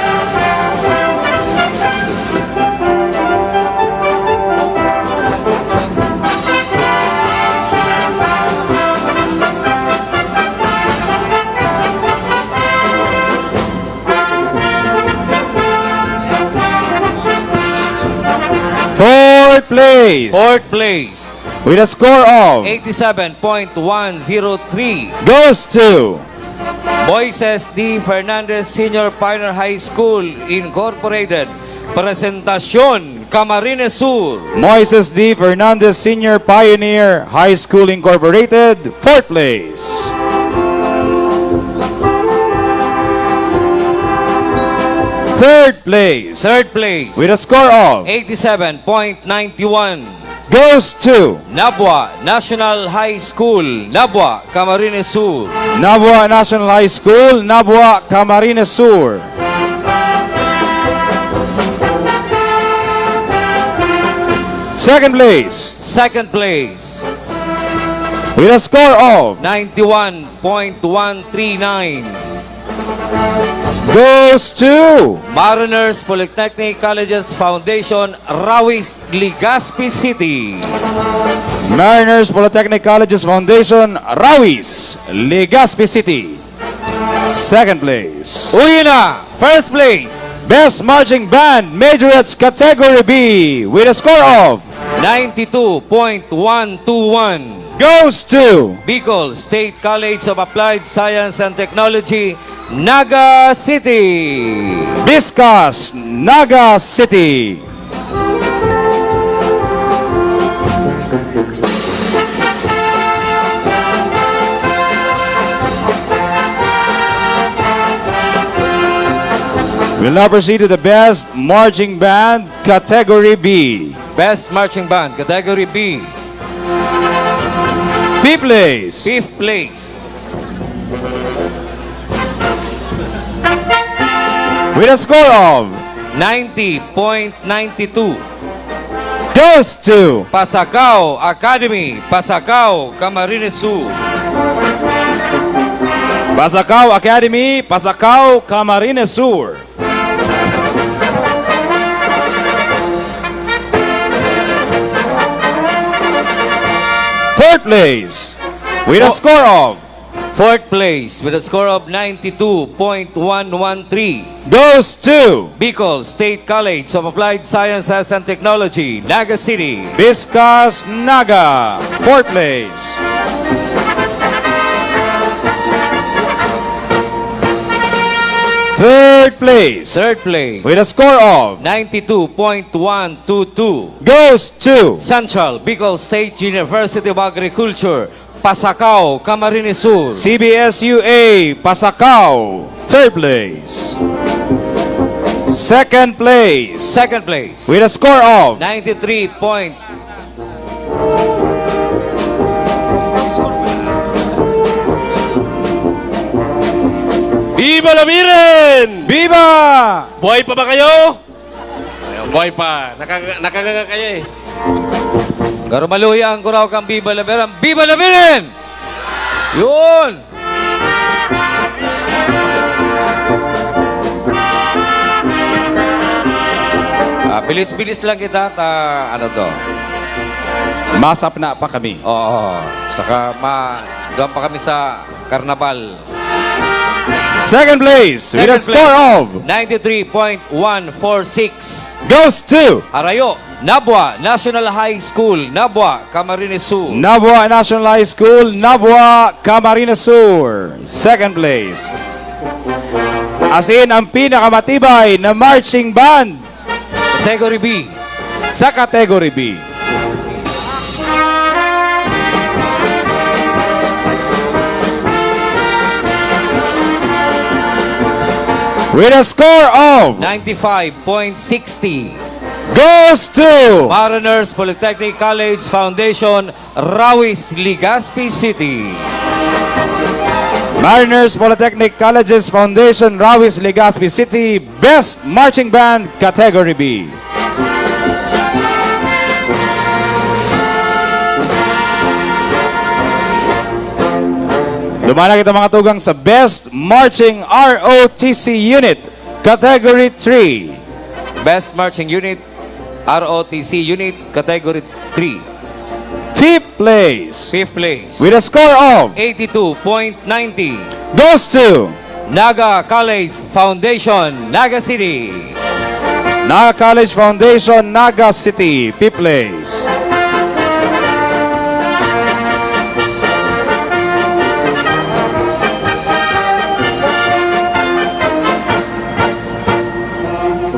Fourth place. Fourth place. With a score of 87.103 goes to Moises D. Fernandez Senior Pioneer High School Incorporated, Presentacion, Camarines Sur. Moises D. Fernandez Senior Pioneer High School Incorporated. Fourth place. Third place. Third place. With a score of 87.91 goes to Nabwa National High School, Nabwa, Camarines Sur. Nabwa National High School, Nabwa, Camarines Sur. Second place. Second place. With a score of 91.139 goes to Mariners Polytechnic Colleges Foundation, Rawis, Legazpi City. Mariners Polytechnic Colleges Foundation, Rawis, Legazpi City. Second place. Uwi na! First place! Best Marching Band, Majorettes Category B, with a score of 92.121. goes to Bicol State College of Applied Science and Technology, Naga City. Viscas, Naga City. We'll now proceed to the Best Marching Band, Category B. Best Marching Band, Category B. Fifth place. Fifth place. With a score of 90.92. goes to Pasacao Academy, Pasacao, Camarines Sur. Pasacao Academy, Pasacao, Camarines Sur. Third place with a score of Fourth place with a score of 92.113. goes to Bicol State College of Applied Sciences and Technology, Naga City. Viscas Naga. Fourth place. Third place Third place with a score of 92.122. goes to Central Bicol State University of Agriculture, Pasacao, Camarines Sur. CBSUA Pasacao. Third place. Second place Second place with a score of 93 point. Viva Lamiren! Viva! Buhay pa ba kayo? Buhay pa. Nakaganga kayo eh. Garumaluyan ko raw kang Viva Labiran. Viva Labirin! Yun! Bilis-bilis lang kita. Ano to? Masap na pa kami. Oo. Saka doon pa kami sa karnabal. Second place with a score of 93.146. goes to Arayo, Nabwa National High School, Nabwa, Camarines Sur. Nabwa National High School, Nabwa, Camarines Sur. Second place. As in, ang pinakamatibay na marching band Category B. sa Category B. With a score of 95.60. goes to Mariners Polytechnic College Foundation, Rawis, Legazpi City. Mariners Polytechnic Colleges Foundation, Rawis, Legazpi City, Best Marching Band, Category B. Lumalang kita mga tugang sa Best Marching ROTC Unit, Category 3. Best Marching Unit, ROTC Unit, Category 3. Fifth place Fifth place with a score of 82.90. goes to Naga College Foundation, Naga City. Naga College Foundation, Naga City. Fifth place.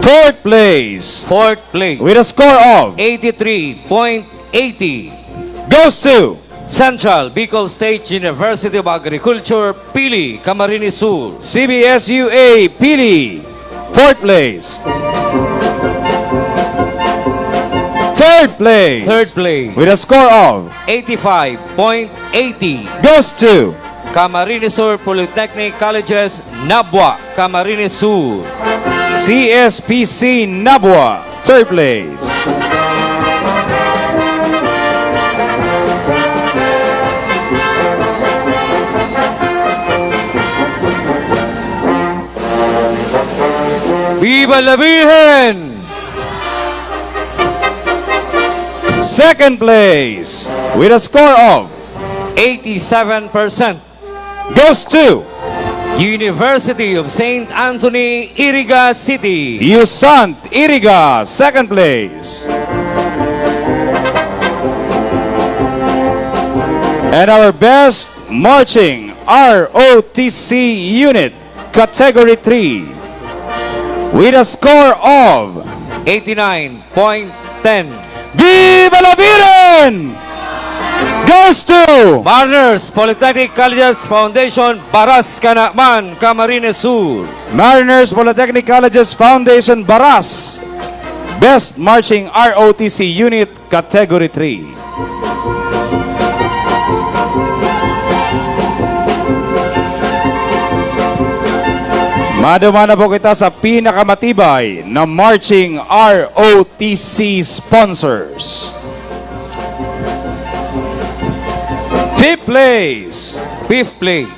Fourth place Fourth place with a score of 83.80. goes to Central Bicol State University of Agriculture, Pili, Camarines Sur. CBSUA Pili. Fourth place. Third place Third place with a score of 85.80. goes to Camarines Sur Polytechnic Colleges, Nabwa, Camarines Sur. CSPC Nabwa. Third place. Viva la Virgen! Second place, with a score of 87% goes to University of St. Anthony, Iriga City. Yusant Iriga, second place. And our best marching ROTC unit, category 3, with a score of 89.10. Viva la Virgen! Goes to Mariners Polytechnic Colleges Foundation, Baras, Canacman, Camarines Sur. Mariners Polytechnic Colleges Foundation, Baras. Best marching ROTC unit, category 3. Madumana po kita sa pinakamatibay na marching ROTC sponsors. Fifth place, with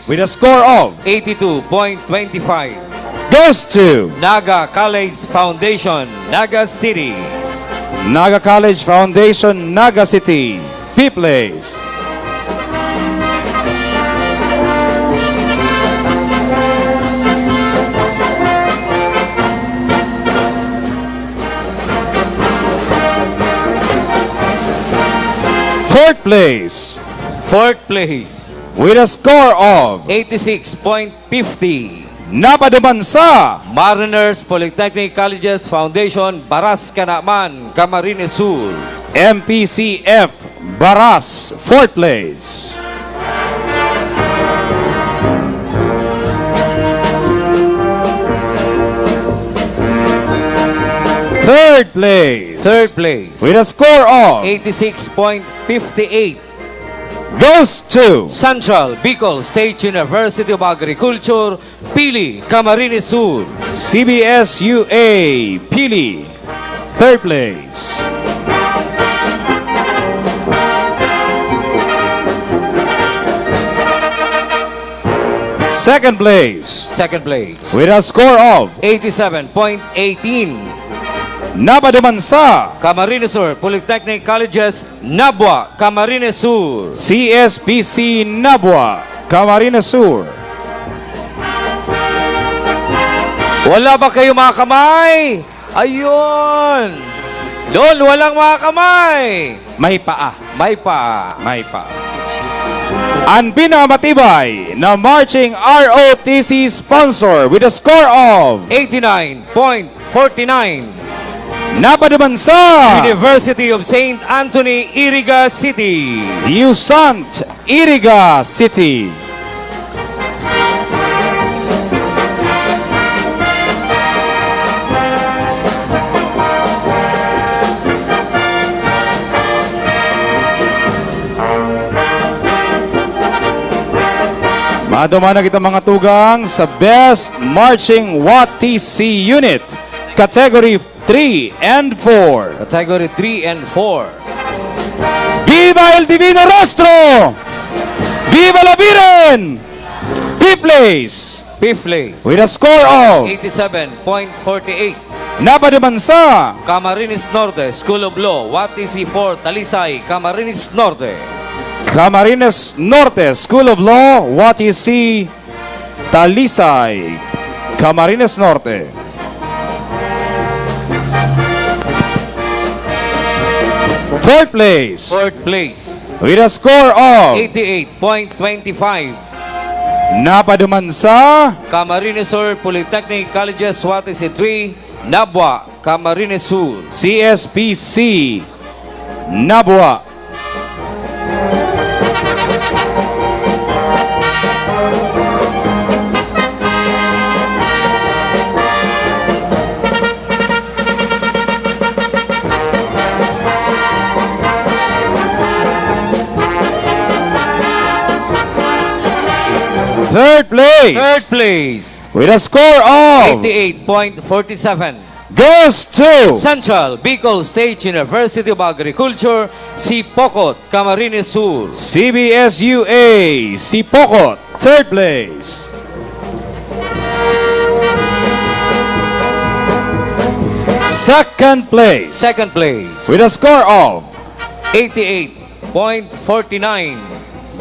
with a score of 82.25 goes to Naga College Foundation, Naga City. Naga College Foundation, Naga City. Fifth place. Fourth place with a score of 86.50 napaduman sa Mariners Polytechnic Colleges Foundation, Baras, Canacman, Camarines Sur. MPCF Baras, fourth place. Third place with a score of 86.58 goes to Central Bicol State University of Agriculture, Pili, Camarines Sur. CBS-UA Pili, third place. Second place with with a score of 87.18 napaduman sa Camarines Sur Polytechnic Colleges, Nabwa, Camarines Sur. CSPC Nabwa, Camarines Sur. Wala ba kayo mga kamay? Ayun! Doon, walang mga kamay! May paa. May pa. Ang pinakamatibay na marching ROTC sponsor with a score of 89.49 napaduman sa University of St. Anthony, Iriga City. Yusant Iriga City. Madumana kita mga tugang sa Best Marching WATC Unit, Category 3 and 4. Category 3 and 4. Viva el Divino Rostro! Viva la Virgen! Fifth place with a score of 87.48 napaduman sa Camarines Norte School of Law, WATC 4, Talisay, Camarines Norte. Camarines Norte School of Law, WATC Talisay, Camarines Norte. Fourth place with a score of 88.25 napaduman sa Camarines Sur Polytechnic Colleges, WATC 3, Nabwa, Camarines Sur. CSPC Nabwa. Third place with a score of 88.47 goes to Central Bicol State University of Agriculture, Sipocot, Camarines Sur. CBS-UA Sipocot, third place. Second place. Second place, With a score of 88.49.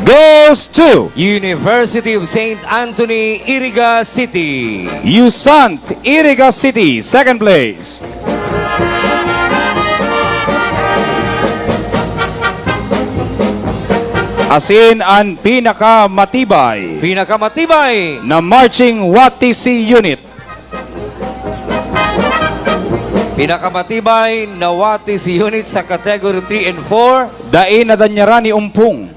goes to University of St. Anthony, Iriga City. USANT Iriga City. Second place. Asin ang pinakamatibay Pinakamatibay, na marching WATC unit. pinakamatibay na WATC unit sa category 3 and 4. Dain na danyarani umpong.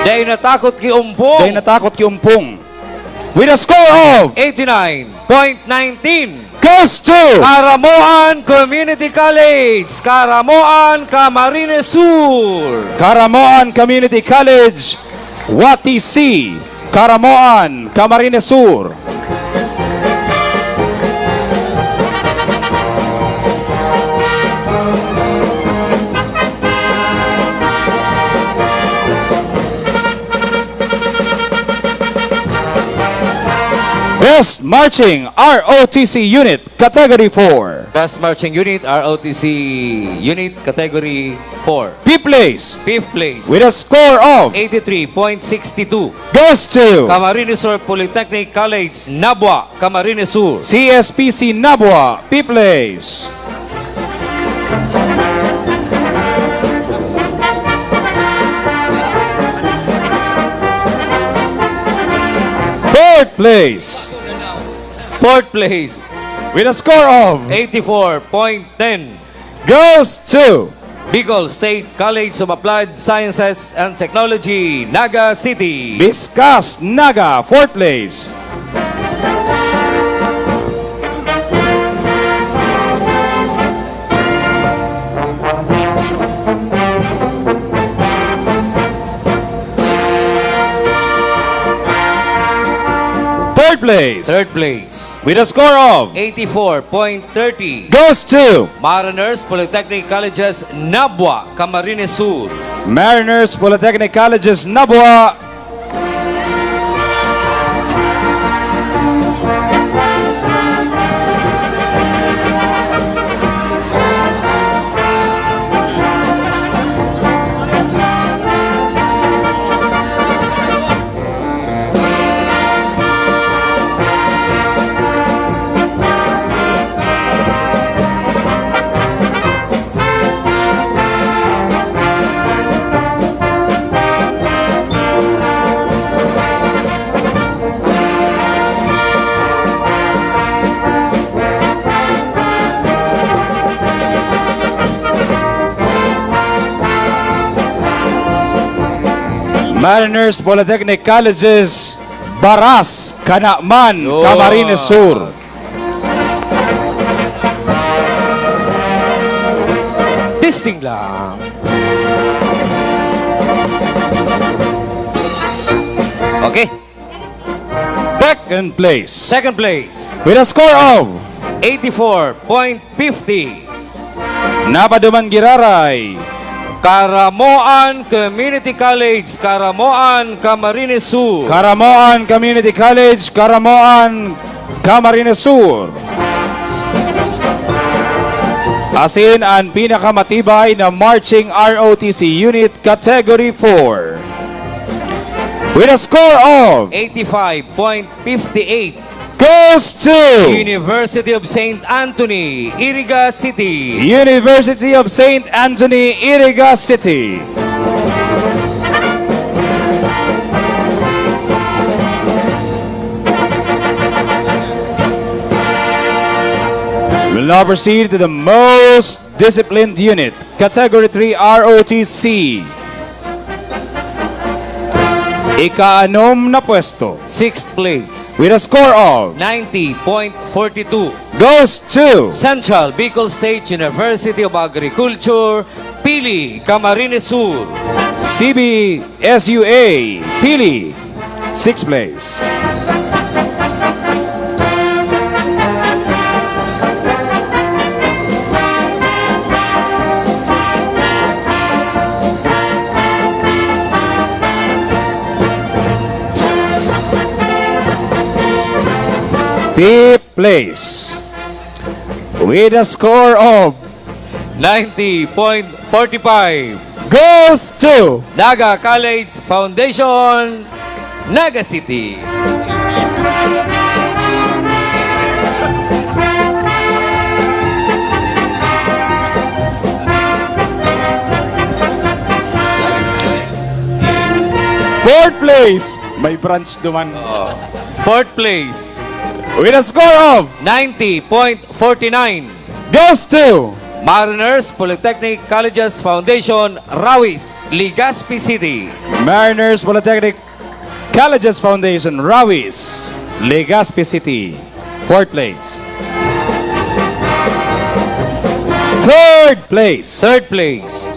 Dahil natakot ki Umpong. Dain natakot ki umpong. With a score of 89.19. goes to Karamoan Community College, Karamoan, Camarines Sur. Karamoan Community College, WATC, Karamoan, Camarines Sur. Best Marching ROTC Unit, Category 4. Best Marching Unit, ROTC Unit, Category 4. Fifth place, Fifth place, with a score of 83.62. goes to Camarines Sur Polytechnic College, Nabwa, Camarines Sur. CSPC Nabwa, fifth place. Fourth place, Fourth place, with a score of 84.10. goes to Bicol State College of Applied Sciences and Technology, Naga City. Viscas Naga, fourth place. Third place, Third place, with a score of 84.30. goes to Mariners Polytechnic Colleges, Nabwa, Camarines Sur. Mariners Polytechnic Colleges Nabwa. Mariners Polytechnic Colleges, Baras, Kanakman, Camarines Sur. Testing lang. Okay. Second place, Second place, with a score of 84.50. Napaduman Giraray, Karamoan Community College, Karamoan, Camarines Sur. Karamoan Community College, Karamoan, Camarines Sur. Asin ang pinakamatibay na marching ROTC unit, Category 4. With a score of 85.58. goes to University of St. Anthony, Iriga City. University of St. Anthony, Iriga City. We'll now proceed to the most disciplined unit, Category 3 ROTC. Ika-anom na pwesto, Sixth place, with a score of 90.42. goes to Central Bicol State University of Agriculture, Pili, Camarines Sur. CBSUA, Pili, 6th place. Fifth place, with a score of 90.45 goes to Naga College Foundation, Naga City. fourth place. May branch duman. Fourth place, With a score of 90.49 goes to Mariners Polytechnic Colleges Foundation, Rawis, Legazpi City. Mariners Polytechnic Colleges Foundation, Rawis, Legazpi City. Fourth place. Third place. Third place,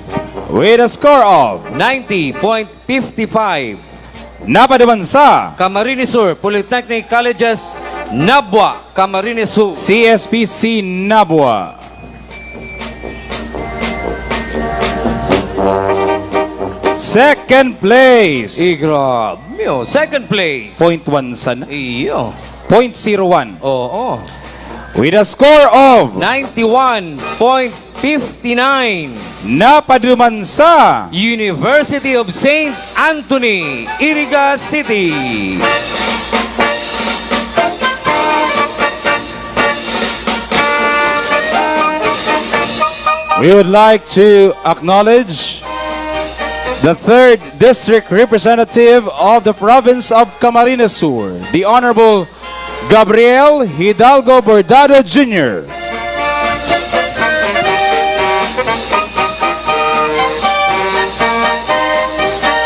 With a score of 90.55 napaduman sa Camarines Sur Polytechnic Colleges, Nabwa, Camarines Sur. CSPC Nabua. Second place. Grabe, oh. Second place. 0.1 sana. Iyo. 0.01. Oo. With a score of 91.59 napaduman sa University of St. Anthony, Iriga City. We would like to acknowledge the 3rd District Representative of the Province of Camarines Sur, the Honorable Gabriel Hidalgo Bordado Jr.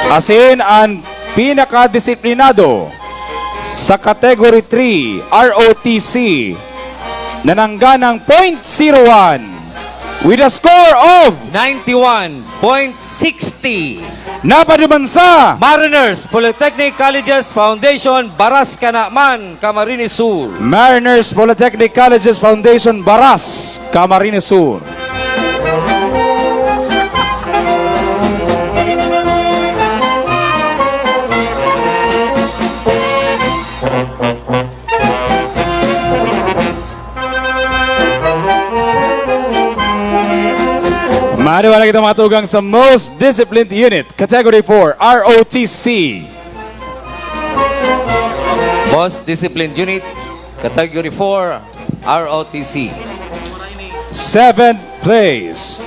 Asin ang pinakadisiplinado sa Category 3 ROTC na nangganang 0.01 with a score of 91.60 napaduman sa Mariners Polytechnic Colleges Foundation, Baras Kanaman, Camarines Sur. Mariners Polytechnic Colleges Foundation, Baras, Camarines Sur. Maniwala kita matugang sa Most Disciplined Unit, Category 4, ROTC. Most Disciplined Unit, Category 4, ROTC. 7th place,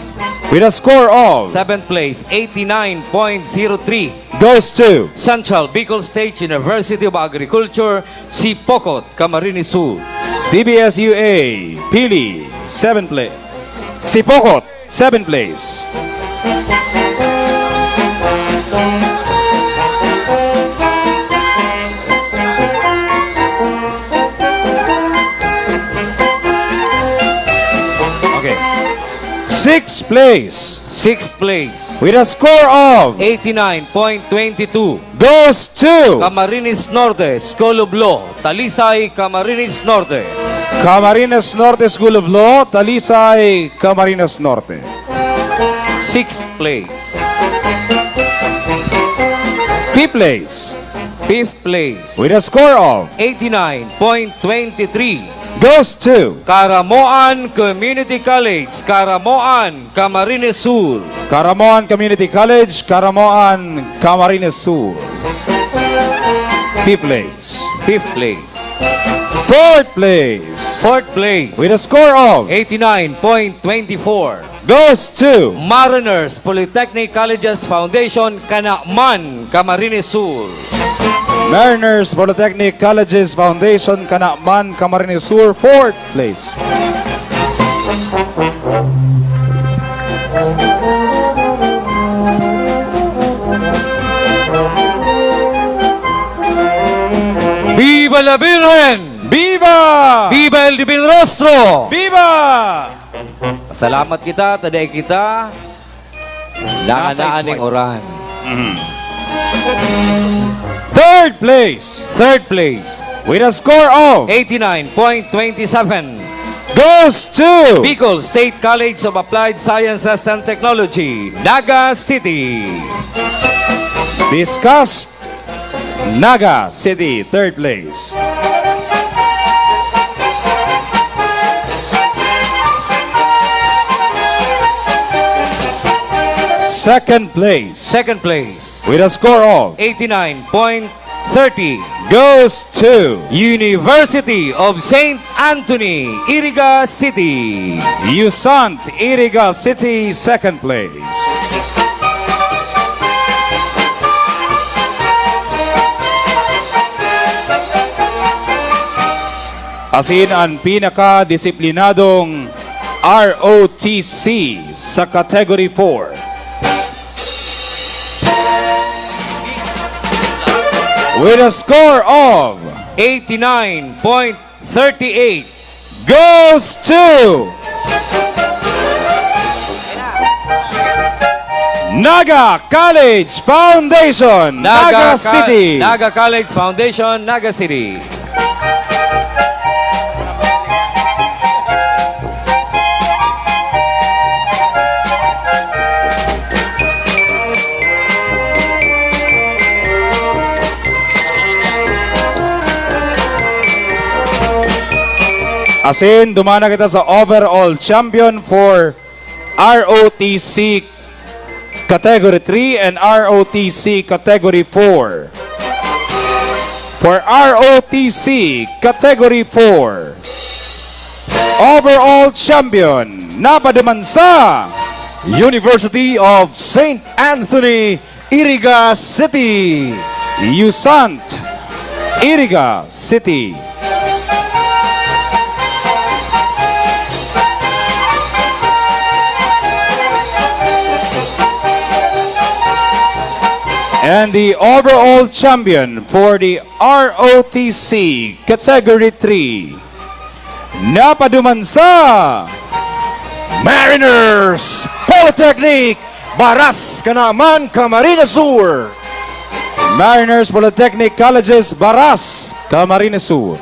with a score of 7th place, 89.03 goes to Central Bicol State University of Agriculture, Sipokot, Camarines Sur. CBSUA, Pili, 7th place. Sipokot, 7th place. Okay. 6th place. 6th place, With a score of 89.22 goes to Camarines Norte, School of Law, Talisay, Camarines Norte. Camarines Norte School of Law, Talisay, Camarines Norte. 6th place, 5th place. 5th place, With a score of 89.23 goes to Caramoan Community College, Caramoan, Camarines Sur. Caramoan Community College, Caramoan, Camarines Sur. 5th place. 5th place, 4th place. 4th place, With a score of 89.24 goes to Mariners Polytechnic Colleges Foundation, Kanakman, Camarines Sur. Mariners Polytechnic Colleges Foundation, Kanakman, Camarines Sur. 4th place. Viva la Virgen! Viva! Viva el Divino Rostro! Viva! Salamat kita, taday kita. Langanaaning oran. 3rd place. 3rd place, With a score of 89.27 goes to Bicol State College of Applied Sciences and Technology, Naga City. Discussed Naga City, 3rd place. Second place. Second place, With a score of 89.30, goes to University of St. Anthony, Iriga City. Usant Iriga City, second place. Asin ang pinaka-disiplinadong ROTC sa Category 4. With a score of 89.38, goes to Naga College Foundation, Naga City. Naga College Foundation, Naga City. Asin, dumana kita sa overall champion for ROTC Category 3 and ROTC Category 4. For ROTC Category 4, overall champion, napadaman sa University of St. Anthony, Iriga City. Usant Iriga City. And the overall champion for the ROTC Category 3, napaduman sa Mariners Polytechnic, Baras Kanaman, Camarines Sur. Mariners Polytechnic Colleges, Baras, Camarines Sur.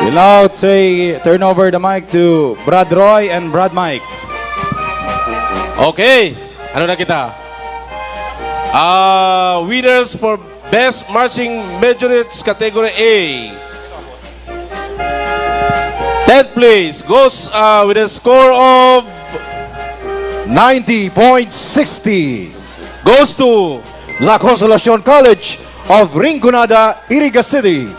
We'll now turn over the mic to Brad Roy and Brad Mike. Okay, ano na kita? Winners for Best Marching Majorettes Category A. 10th place goes with a score of 90.60. goes to La Consolacion College of Rinconada, Iriga City.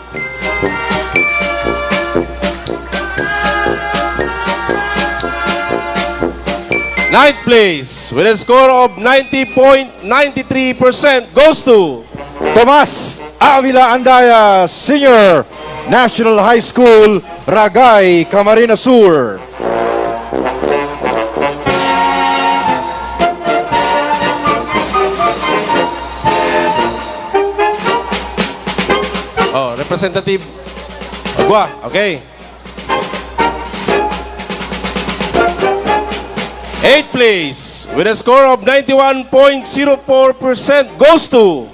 ninth place with a score of 90.93% goes to Tomas Avila Andaya, Senior, National High School, Ragay, Camarines Sur. Representative Agua. Okay. 8th place with a score of 91.04% goes to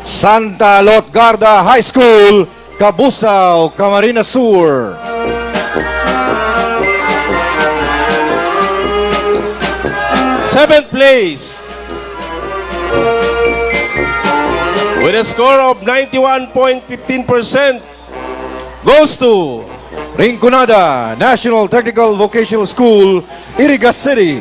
Santa Lotgarda High School, Cabusao, Camarines Sur. 7th place with a score of 91.15% goes to Rinconada National Technical Vocational School, Iriga City.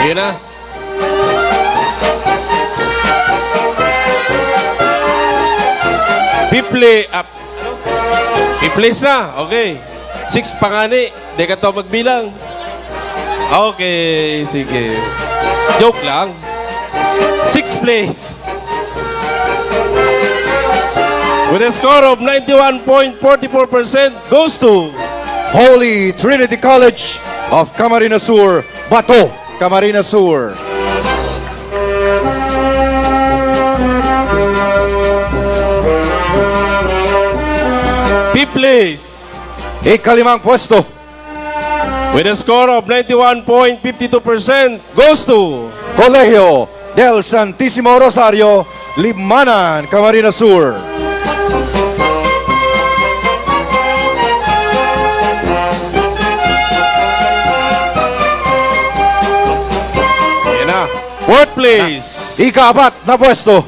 Yun na. Fifth place na. Okay. 6 pangani. Di ka to magbilang. Okay, sige. Joke lang. 6th place. With a score of 91.44% goes to Holy Trinity College of Camarines Sur, Bato, Camarines Sur. Fifth place. Ikalimang pwesto. With a score of 91.52% goes to Colegio del Santísimo Rosario, Libmanan, Camarines Sur. Ayan na. Fourth place. Ika-4 na pwesto.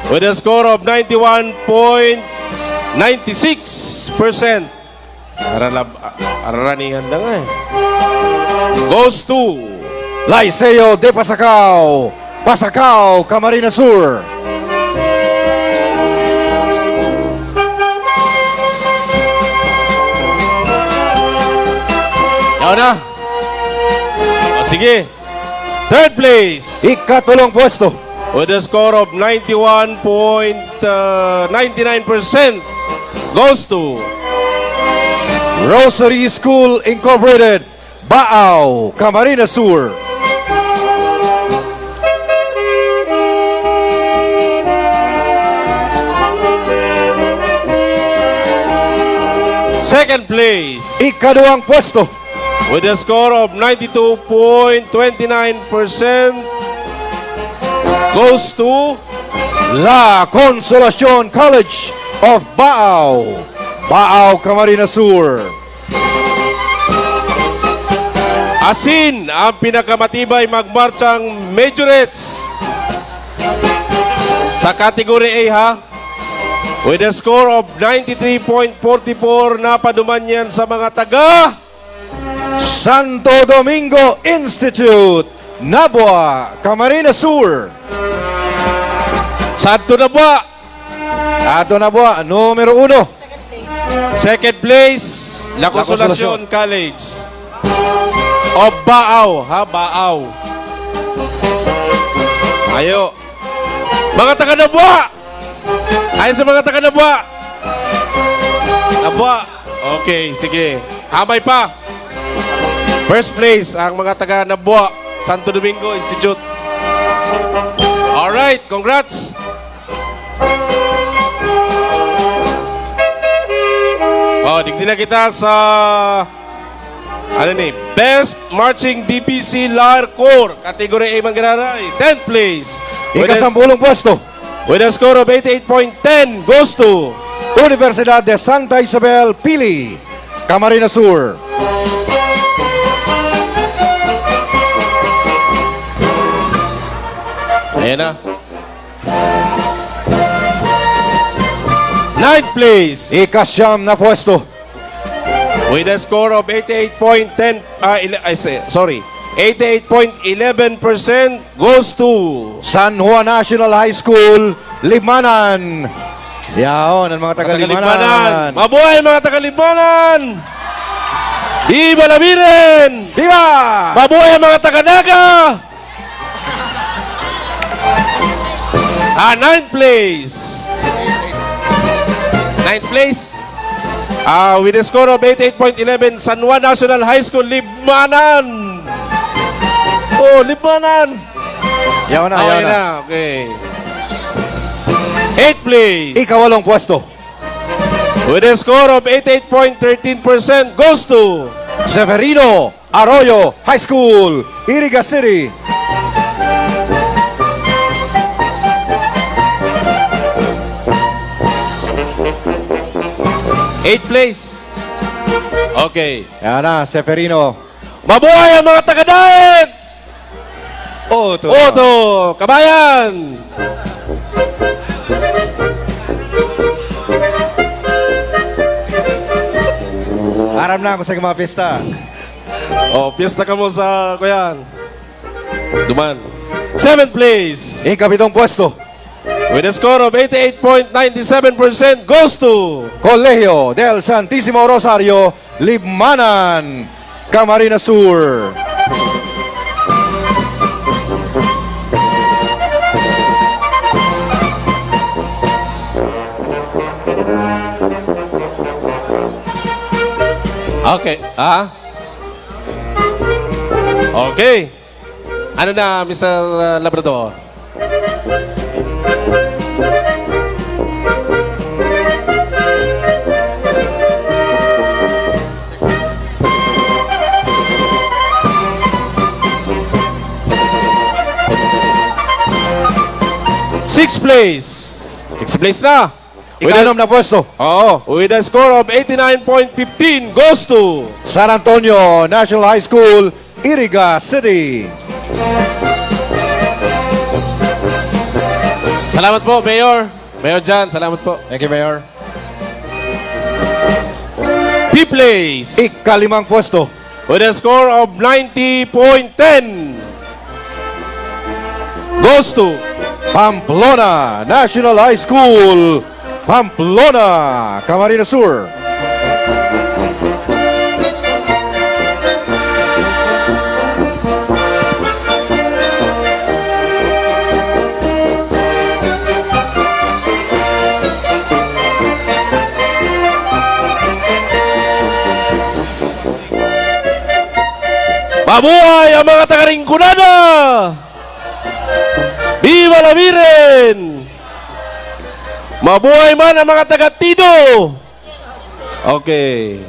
With a score of 91.96%. Araranihan na nga eh. Goes to Laiseo de Pasacao. Pasacao, Camarines Sur. Yaw na. O sige. Third place. Ika-3 pwesto. With a score of 91.99% goes to Rosary School Incorporated, Baao, Camarines Sur. second place. Ika-2 pwesto. With a score of 92.29% goes to La Consolacion College of Baao, Baao, Camarines Sur. Asin ang pinakamatibay magmarchang majorettes sa category A ha. With a score of 93.44 na paduman yan sa mga taga Santo Domingo Institute, Nabua, Camarines Sur. Santo Nabua. Santo Nabua, numero 1. Second place, La Consolacion College of Baao, ha, Baao. Ayo. Mga taga Nabua. Ayon sa mga taga Nabua. Nabua. Okay, sige. Hamay pa. First place ang mga taga Nabua, Santo Domingo Institute. Alright, congrats. Oh, digdi na kita sa Best Marching DPC LAR Corps, category A Mangganaray, 10th place. Ika-10 pwesto. With a score of 88.10 goes to Universidad de Santa Isabel, Pili, Camarines Sur. Ayan na. 9th place. Ika-9 na pwesto. With a score of 88.11% goes to San Juan National High School, Libmanan. Yaon, ang mga taga-Libmanan. Mabuhay mga taga-Libmanan! Viva Labiren! Viva! Mabuhay mga taga-Naga! 9th place. 9th place. With a score of 88.11, San Juan National High School, Libmanan. Oh, Libmanan. Yaon na, yaon na. Okay. 8th place. Ika-8 pwesto. With a score of 88.13% goes to Severino Arroyo High School, Iriga City. Eighth place. Okay. Yan na, Severino. Mabuhay ang mga taga-Daet! Oto. Oto! Kabayan! Aram na ako sa mga pista. Oh, piyesta ka mo sa kuyan. Duman. 7th place. Ika-7 pwesto. With a score of 88.97% goes to Colegio del Santísimo Rosario, Libmanan, Camarines Sur. Okay. Okay. Ano na, Mr. Labrador? 6th place. 6th place na. Ikanom na pwesto. Oo. With a score of 89.15 goes to San Antonio National High School, Iriga City. Salamat po, Mayor. Mayor Jan, salamat po. Thank you, Mayor. 5th place. Ikalimang pwesto. With a score of 90.10 goes to Pamplona National High School, Pamplona, Camarines Sur. Mabuhay ang mga taga-Rinconada! Viva la Virgen! Mabuhay man ang mga taga-Tido! Okay.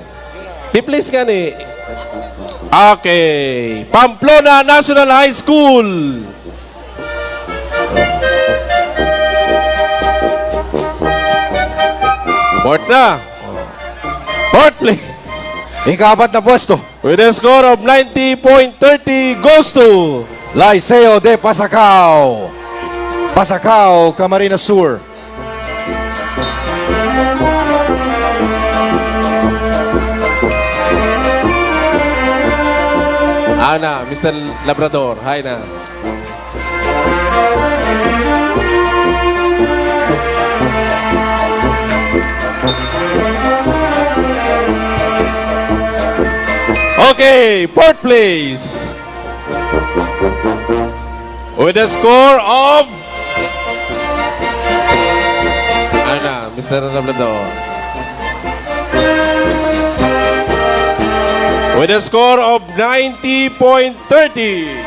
Please ka ni. Okay. Pamplona National High School. Fourth na. Fourth place. Ika-4 na pwesto. With a score of 90.30 goes to Liceo de Pasacao, Pasacao, Camarines Sur. Ana, Mr. Labrador. Hi na. Okay, fourth place. With a score of Ana, Mr. Labrador. With a score of 90.30.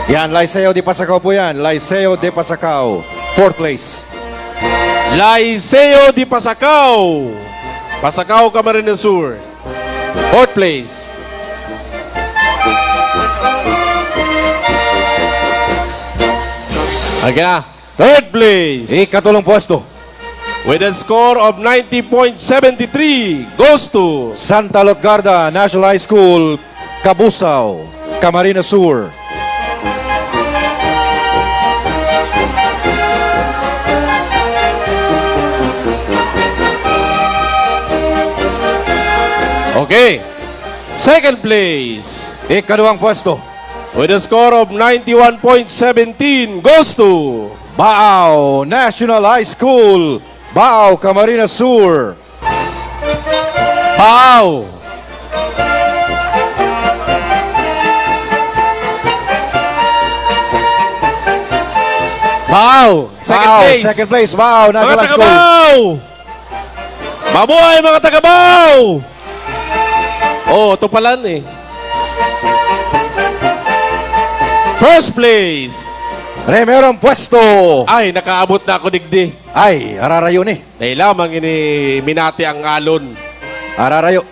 Yan, Liceo de Pasacao po yan. Liceo de Pasacao. 4th place. Liceo de Pasacao. Pasacao, Camarines Sur. 4th place. Okay na. 3rd place. Ikatulong pwesto. With a score of 90.73 goes to Santa Lutgarda National High School, Cabusao, Camarines Sur. Okay. 2nd place. Ikaduwang pwesto. With a score of 91.17 goes to Baao National High School, Baao, Camarines Sur. Baao. Baao. Second place, Baao National Mga High School. taga-Baao! Mabuhay mga taga-Baao! Oh, ito pala eh. First place. Primerong pwesto. Ay, nakaabot na ako digdi. Ay, ararayo ni. Dahil lamang ini minati ang alon. Ararayo.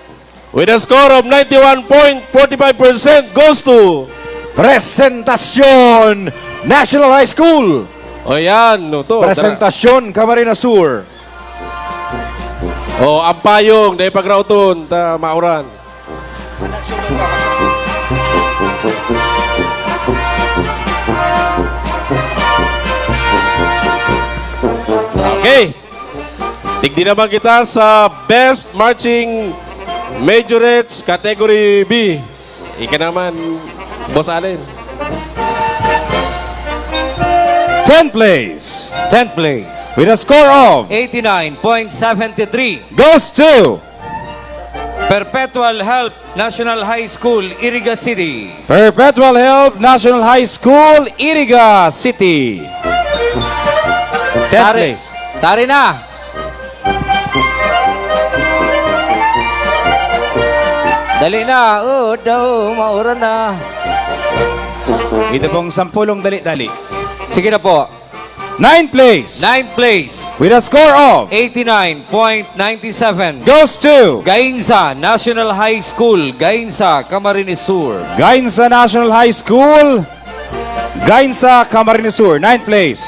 With a score of 91.45% goes to Presentasyon National High School. O yan, no, to. Presentasyon Camarines Sur. O, ang payong, dahil pagrauton, ta mauran. Okay. Tigdi naman kita sa Best Marching Majorettes Category B. Ika naman, Boss Allen. 10th place. 10th place. With a score of 89.73 goes to Perpetual Help National High School, Iriga City. Perpetual Help National High School, Iriga City. 10th place. Sari na. Dali na. Daw, mauran na. Ito pong 10 dali-dali. Sige na po. 9th place. 9th place. With a score of 89.97 goes to Gainza National High School, Gainza, Camarines Sur. Gainza National High School, Gainza, Camarines Sur. 9th place.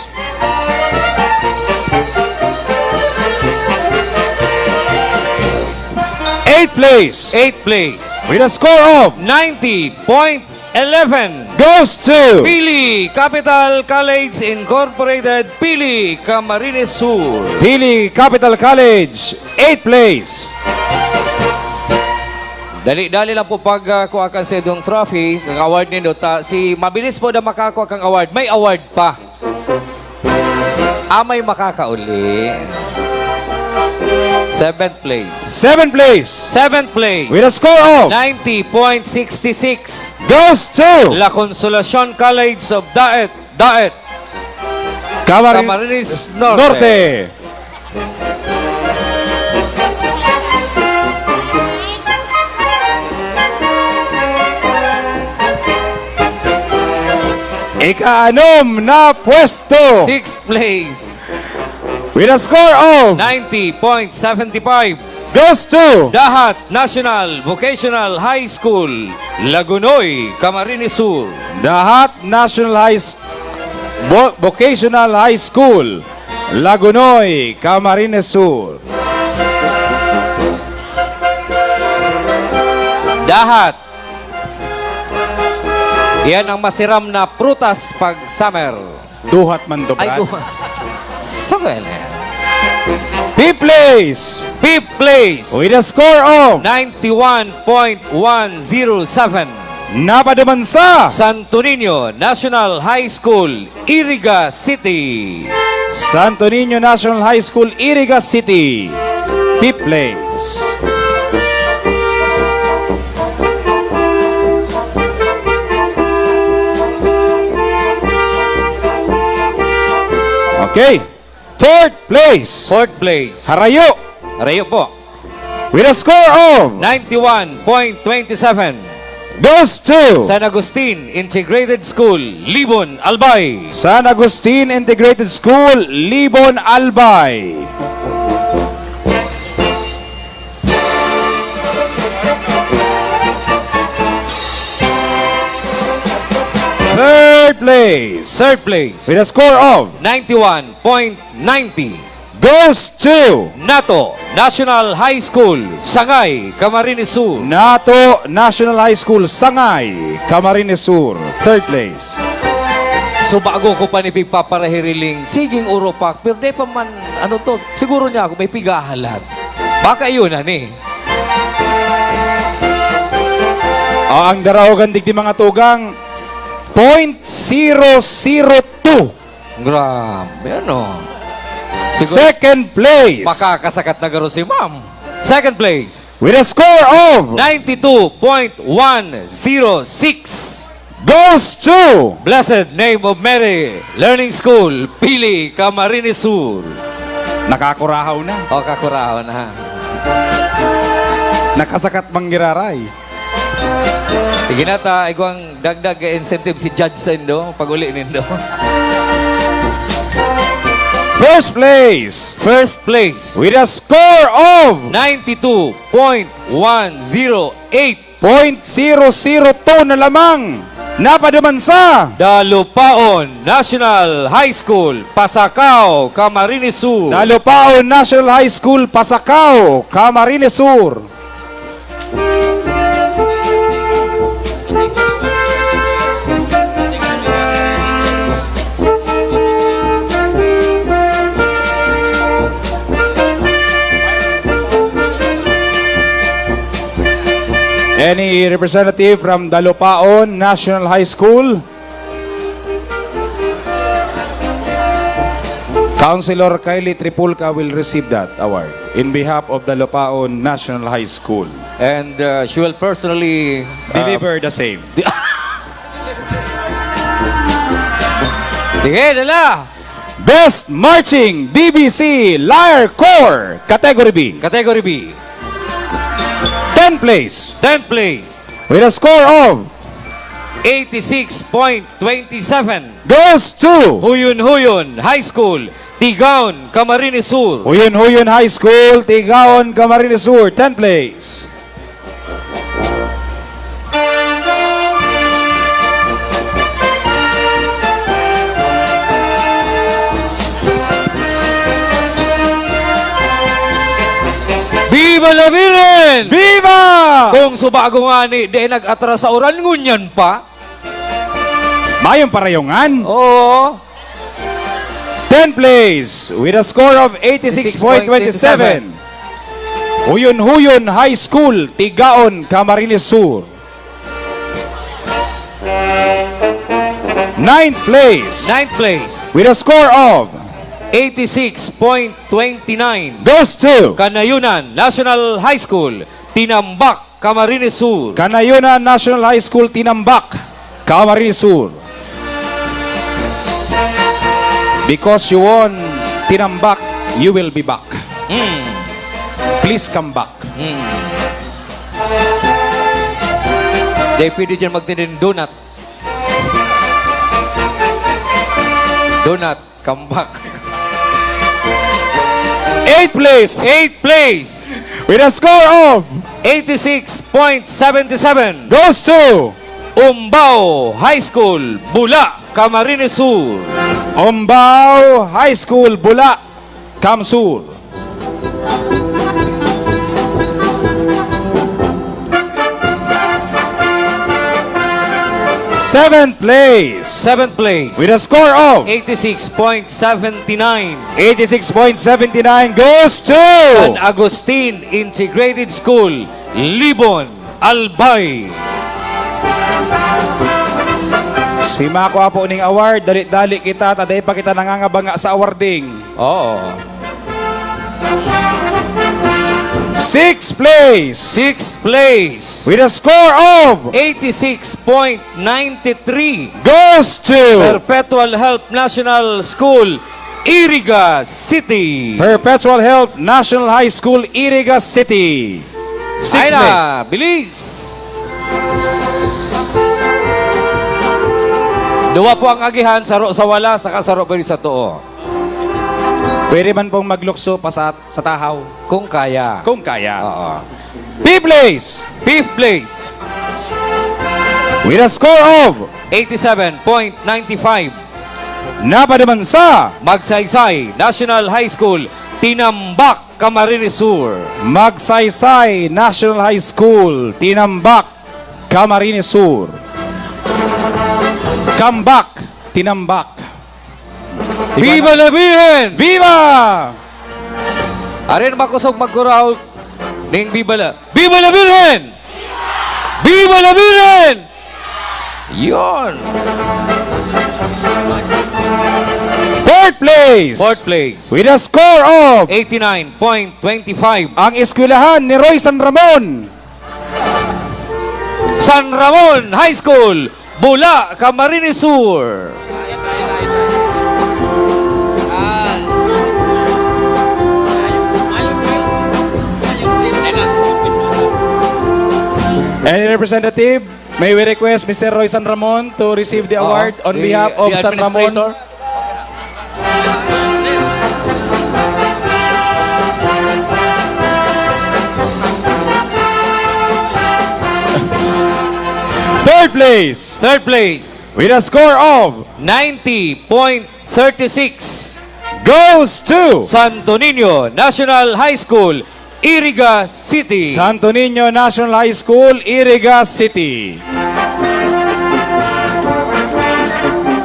8th place. 8th place. With a score of 90.11 goes to Pili Capital College Incorporated, Pili, Camarines Sur. Pili Capital College, 8th place. Dali-dali lang po pagkuha kan sa idong trophy, ang award nindo ta. Si mabilis po na makakuha kang award. May award pa. May makakauli. 7th place. 7th place. 7th place. With a score of 90.66 goes to La Consolacion College of Daet. Camarines Norte. Ika-anom na pwesto. 6th place. With a score of 90.75 goes to Dahat National Vocational High School, Lagunoy, Camarines Sur. Dahat National Vocational High School, Lagunoy, Camarines Sur. Dahat. Yan ang masiram na prutas pag summer. Duhat man to, Ay, Brad. Summer. 5th place. 5th place. With a score of 91.107 napaduman sa Santo Niño National High School, Iriga City. Santo Niño National High School, Iriga City. 5th place. Okay. 4th place. 4th place. Harayo. Harayo po. With a score of 91.27 goes to San Agustin Integrated School, Libon, Albay. San Agustin Integrated School, Libon, Albay. Third place. Third place. With a score of 91.90 goes to NATO National High School, Sangay, Camarines Sur. NATO National High School, Sangay, Camarines Sur. Third place. So bago ko pa ni pagpaparahiriling siging Uropak, pero di pa man, ano to, siguro niya ako may pigahalag. Baka yun, ani. Ang daraogan digdi mga tugang 0.002. Grabe, ano. Second place. Makakasakat na garo si ma'am. Second place. With a score of 92.106 goes to Blessed Name of Mary Learning School, Pili, Camarines Sur. Nakakurahaw na. O, kakurahaw na. Nakasakat manggiraray. Sige na ta, iguang dagdag incentive si Judge sa indo, pag-uli nindo. First place. First place. With a score of 92.108 0.002 na lamang. Napaduman sa Dalupaon National High School, Pasacao, Camarines Sur. Dalupaon National High School, Pasacao, Camarines Sur. Any representative from Dalupaon National High School? Councilor Kylie Tripulca will receive that award in behalf of Dalupaon National High School. And she will personally Deliver the same. Sige, dala. Best Marching DBC Lyre Corps, Category B. Category B. 10th place. 10th place. With a score of 86.27 goes to Huyun High School, Tigaon, Camarines Sur. Huyun High School, Tigaon, Camarines Sur, 10th place. Viva la Virgen! Viva! Kung subago nga ni, di nag-atras sa oran, ngunyan pa. Mayong parayongan. Oo. 10th place with a score of 86.27. Huyon-Huyon High School, Tigaon, Camarines Sur. 9th place. 9th place. With a score of 86.29. goes to Kanayunan National High School, Tinambak, Camarines Sur. Kanayunan National High School, Tinambak, Camarines Sur. Because you won Tinambak, you will be back. Please come back. Di pwede dyan magtinin donut. Donut, come back. 8th place. 8th place. With a score of 86.77. goes to Umbao High School, Bula, Camarines Sur. Umbao High School, Bula, Camsur. 7th place. 7th place. With a score of 86.79. 86.79 goes to San Agustin Integrated School, Libon, Albay. Si Mako Apo ning award, dali-dali kita, taday pa kita nangangabanga sa awarding. Oo. 6th place. 6th place. With a score of 86.93. goes to Perpetual Help National School, Iriga City. Perpetual Help National High School, Iriga City. 6th Ay place. na, bilis. Duwa po ang agihan, saro sa wala, saka saro pa rin sa too. Pwede man pong maglukso pa sa tahaw. Kung kaya. Kung kaya. Oo. 5th place. 5th place. With a score of 87.95. napadaman sa Magsaysay National High School, Tinambak, Camarines Sur. Magsaysay National High School, Tinambak, Camarines Sur. Kambak, Tinambak. Viva la Virgen! Viva! Arin makusog magkuraw ning Viva la Virgen! Viva la Virgen! Yon. 4th place. 4th place. With a score of 89.25. ang eskwelahan ni Roy San Ramon. San Ramon High School, Bula, Camarines Sur. Any representative, may we request Mr. Roy San Ramon to receive the award on behalf of the San Ramon. administrator. Third place. Third place. With a score of 90.36. goes to Santo Niño National High School, Iriga City. Santo Niño National High School, Iriga City.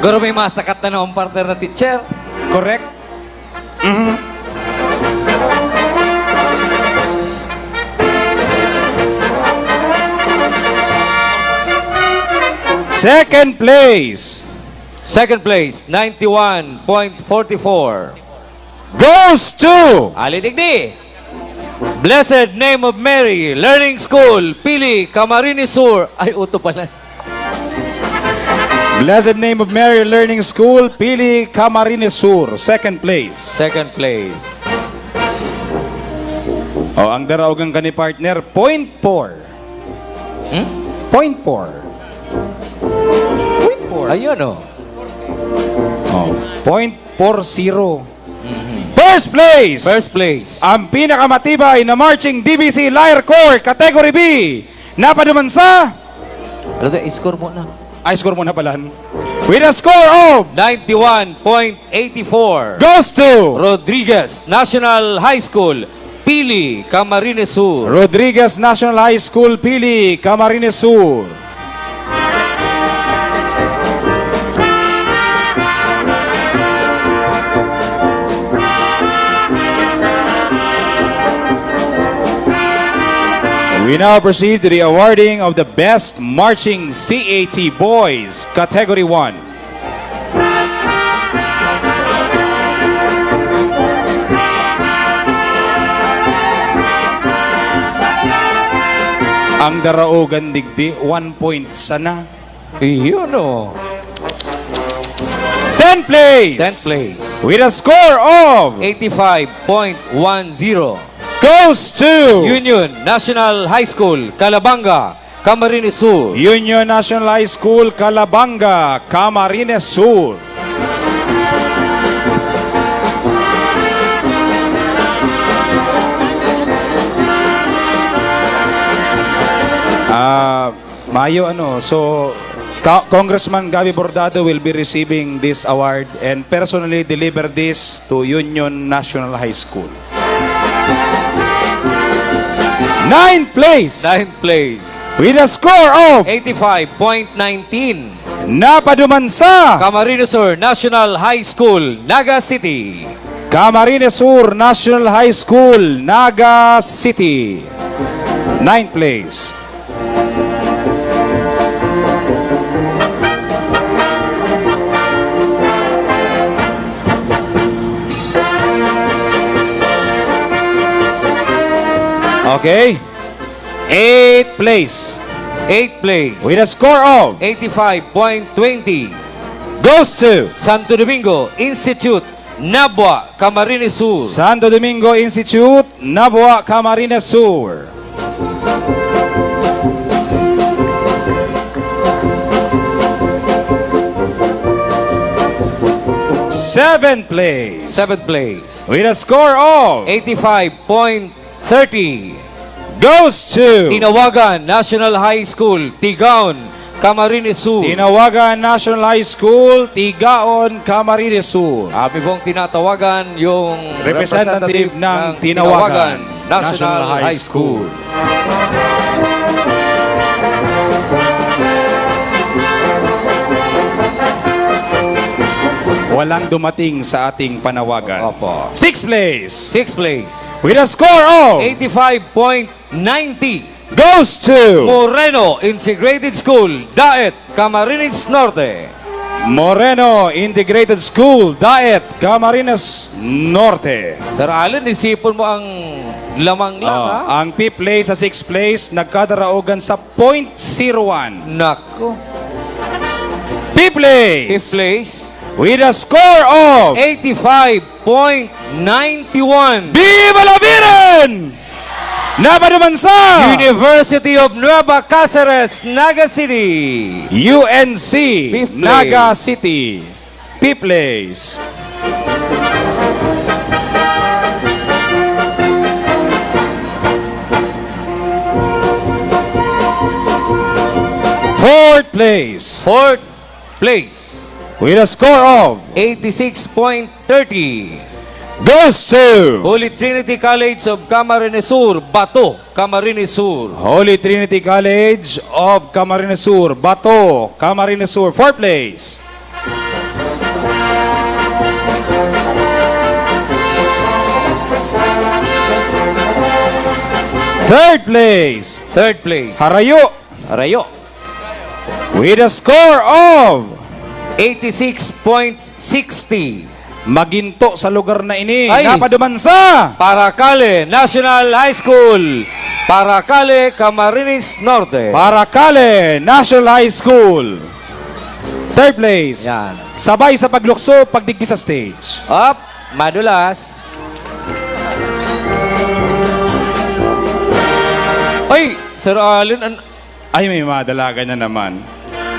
Garo may masakat na noong partner na teacher. Correct? Second place. Second place, 91.44. Goes to Ali Digdi. Blessed Name of Mary Learning School, Pili, Camarines Sur. Ay, uto pala. Blessed Name of Mary Learning School, Pili, Camarines Sur. Second place. Second place. Oh, ang daraugang kani partner, 0.4. Hmm? 0.4. 0.4. Ayun o. Oh, 0.40. First place. First place. Ang pinakamatibay na marching DBC Lyre Corps Category B. Napaduman sa Ano to, score mo na. ay score mo na pala. With a score of 91.84. goes to Rodriguez National High School, Pili, Camarines Sur. Rodriguez National High School, Pili, Camarines Sur. We now proceed to the awarding of the Best Marching CAT Boys, Category 1. Ang Daraugan Digdi, 1 point sana. Iyon o. 10th place! 10th place. With a score of 85.10. goes to Union National High School, Calabanga, Camarines Sur. Union National High School, Calabanga, Camarines Sur. Mayo so Congressman Gabi Bordado will be receiving this award and personally deliver this to Union National High School. 9th place! 9th place. With a score of 85.19. Napadumansa! Camarines Sur National High School, Naga City. Camarines Sur National High School, Naga City. 9th place. Okay. 8th place. 8th place. With a score of 85.20. goes to Santo Domingo Institute, Nabua, Camarines Sur. Santo Domingo Institute, Nabua, Camarines Sur. Seventh place. 7th place. With a score of 85.30. goes to Tinawagan National High School, Tigaon, Camarines Sur. Tinawagan National High School, Tigaon, Camarines Sur. Abi pong tinatawagan yung Representative ng Tinawagan National High School. Walang dumating sa ating panawagan. Opo. 6th place. 6th place. With a score of 85.90. goes to Moreno Integrated School, Daet, Camarines Norte. Moreno Integrated School, Daet, Camarines Norte. Sir Allen, isipon mo ang lamang lang, ha? Ang 5th place sa 6th place, nagkadaraugan sa .01. Nako. 5th place. 5th place. With a score of 85.91. Viva la Viren! Napadumansa! University of Nueva Cáceres, Naga City. UNC, 5th place. Naga City. 5th place. Fourth place. 4th place. With a score of 86.30. goes to Holy Trinity College of Camarines Sur, Bato, Camarines Sur. Holy Trinity College of Camarines Sur, Bato, Camarines Sur. 4th place. Third place. 3rd place. Harayo. Arayo. With a score of 86.60. Maginto sa lugar na ini. Ay. Napadumansa. Paracale National High School, Paracale, Camarines Norte. Paracale National High School. 3rd place. Yan. Sabay sa paglukso, pagdigdi sa stage. Up, madulas. Ay, Sir Allen, Ay, may madalaga na naman.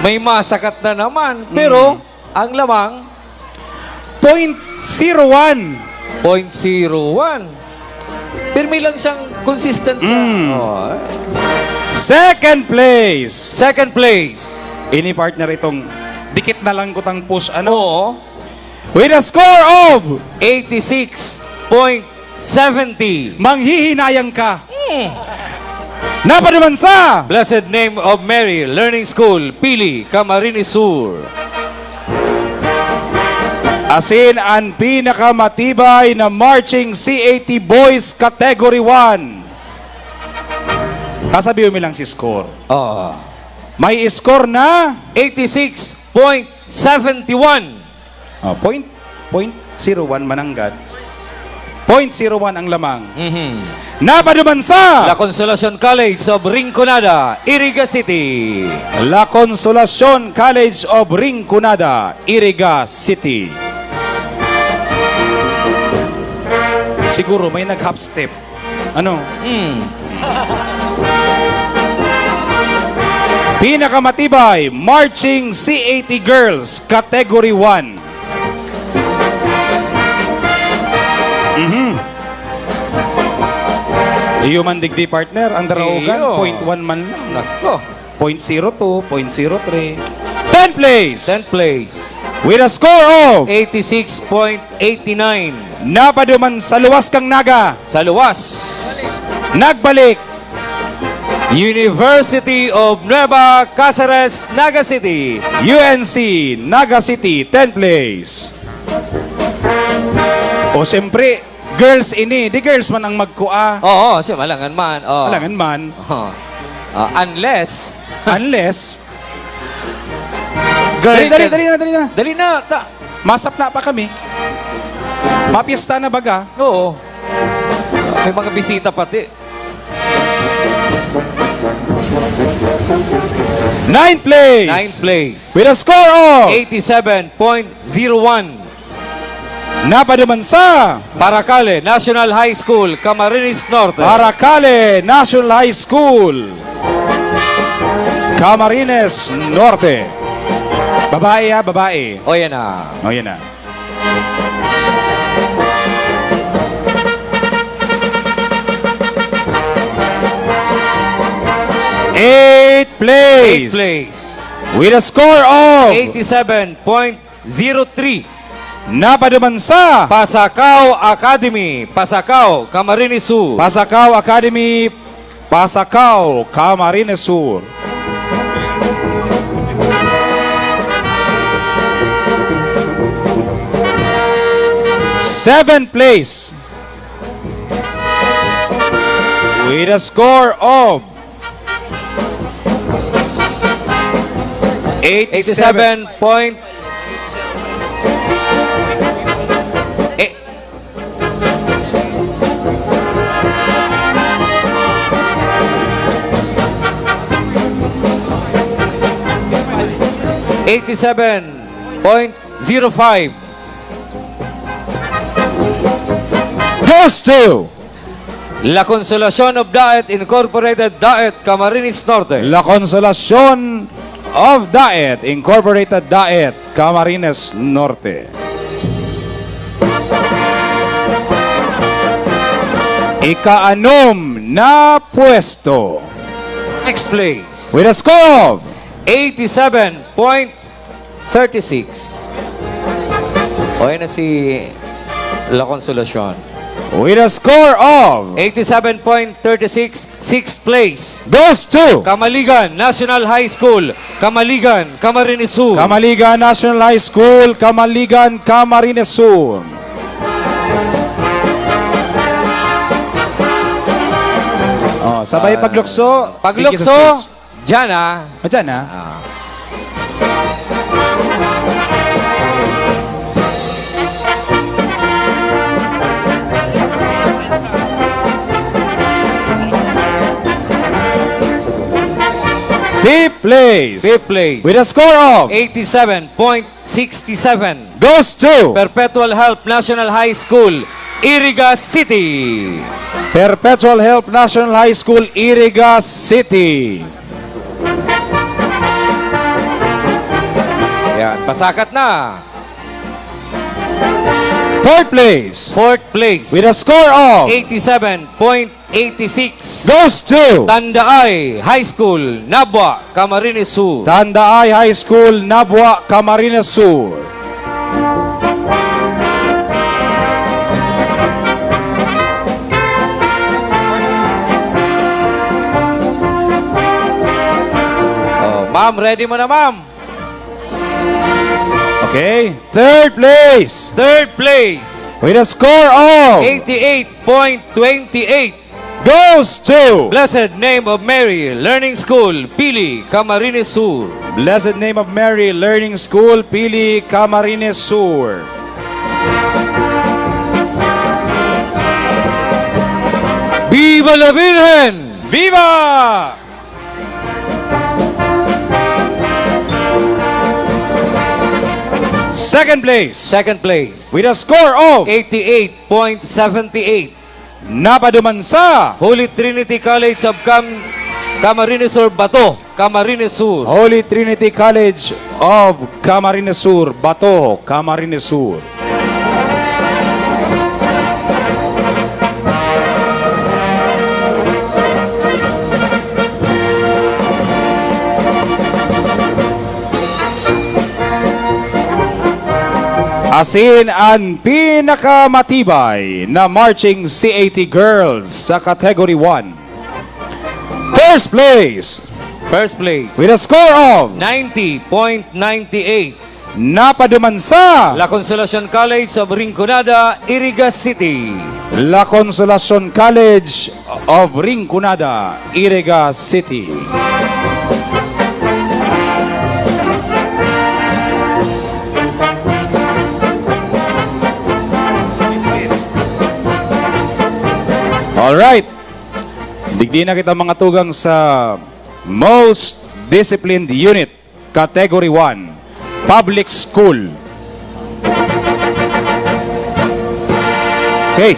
may masakat na naman. Pero, ang lamang, .01. 0.01. Pero may lang siyang consistent siya. Oh. Second place. 2nd place. Ini partner itong dikit na lang kutang push Oo. with a score of 86.20. 70. Manghihinayang ka. Napaduman sa Blessed Name of Mary Learning School, Pili, Camarines Sur. asin ang pinakamatibay na marching CAT Boys Category 1. Kasabihin mo lang si score. May score na 86.71. Point 0.01 mananggad. 0.01 ang lamang. Napaduman sa La Consolacion College of Rinconada, Iriga City. La Consolacion College of Rinconada, Iriga City. Siguro may nag-half step. Ano? Pinakamatibay, Marching CAT Girls, Category 1. Iyo man digdi partner, ang daraugan, 0.1 man lang. Nako. 0.02, 0.03. 10th place! 10th place. With a score of 86.89. Napaduman sa luwas kang naga. Sa luwas. Nagbalik. University of Nueva Cáceres, Naga City. UNC, Naga City, 10th place. O siyempre, girls ini. Di girls man ang magkua. Oo, siya malangan man. Malangan man. Unless. Dali na. Dali na. Masap na pa kami. Mapiesta na baga. Oo. May mga bisita pati. 9th place. 9th place. With a score of 87.01. Napaduman sa Paracale National High School, Camarines Norte. Paracale National High School, Camarines Norte. Babae babae. O yan na. O yan na. Eighth place. With a score of 87.03. Napaduman sa Pasacao Academy, Pasacao, Camarines Sur. Pasacao Academy, Pasacao, Camarines Sur. Seventh place. With a score of 87. 87.05. Goes to La Consolacion of Daet Incorporated, Daet, Camarines Norte. La Consolacion of Daet Incorporated, Daet, Camarines Norte. Ika-anom na pwesto. Next place. With a score of 87.36. O yan na si La Consolacion. With a score of 87.36, 6th place. Goes to Kamaligan National High School, Kamaligan, Camarines Sur. Kamaligan National High School, Kamaligan, Camarines Sur. Sabay paglukso. Paglukso, dyan ah. Dyan ah. Fifth place. With a score of 87.67. Goes to Perpetual Help National High School, Iriga City. Perpetual Help National High School, Iriga City. Yan, pasakat na. Fourth place. With a score of 87.86. Goes to Tandaay High School, Nabwa, Camarines Sur. Tandaay High School, Nabwa, Camarines Sur. Ma'am, ready mo na, ma'am. Okay. Third place. Third place. With a score of 88.28. goes to Blessed Name of Mary Learning School, Pili, Camarines Sur. Blessed Name of Mary Learning School, Pili, Camarines Sur. Viva la Virgen! Viva! Second place. Second place. With a score of 88.78. napaduman sa Holy Trinity College of Camarines Sur, Bato, Camarines Sur. Holy Trinity College of Camarines Sur, Bato, Camarines Sur. Asin ang pinakamatibay na marching CAT girls sa Category 1. First place. First place. With a score of 90.98. napaduman sa La Consolacion College of Rinconada, Iriga City. La Consolacion College of Rinconada, Iriga City. Alright. Digdi na kita mga tugang sa Most Disciplined Unit, Category 1, Public School. Okay.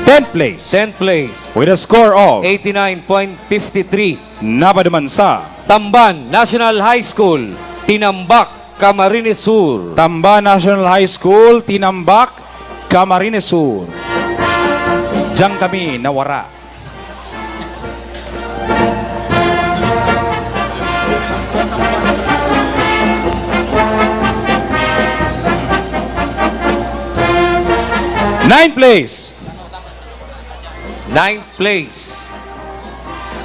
10th place. 10th place. With a score of 89.53. napaduman sa Tamban National High School, Tinambak, Camarines Sur. Tamba National High School, Tinambak, Camarines Sur. Diyan kami nawara. Ninth place. Ninth place.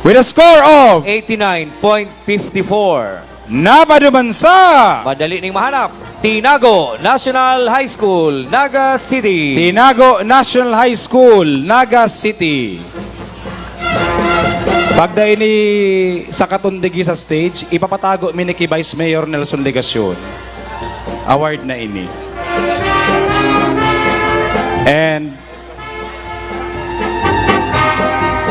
With a score of 89.54. napaduman sa Madali ning mahanap. Tinago National High School, Naga City. Tinago National High School, Naga City. Pagday ni sa katundigi sa stage, ipapatago mi ni kay Vice Mayor Nelson Legacion. Award na ini. And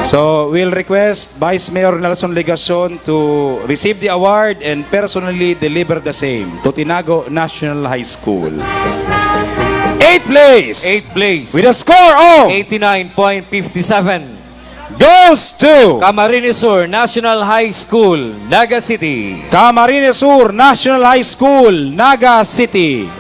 so we'll request Vice Mayor Nelson Legacion to receive the award and personally deliver the same to Tinago National High School. 8th place. 8th place. With a score of 89.57. goes to Camarines Sur National High School, Naga City. Camarines Sur National High School, Naga City.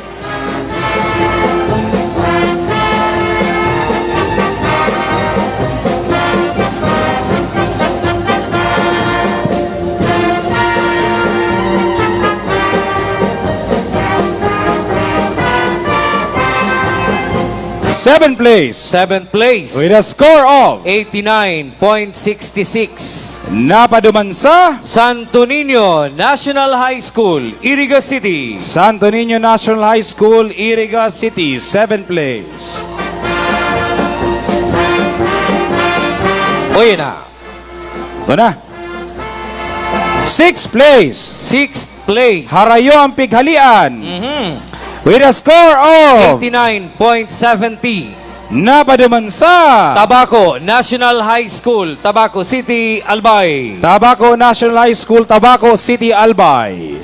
Seventh place. Seventh place. With a score of 89.66. napaduman sa Santo Niño National High School, Iriga City. Santo Niño National High School, Iriga City, 7th place. Oye na. Ito na. 6th place. 6th place. Harayo ang pighalian. With a score of 89.70. napaduman sa Tabaco National High School, Tabaco City, Albay. Tabaco National High School, Tabaco City, Albay.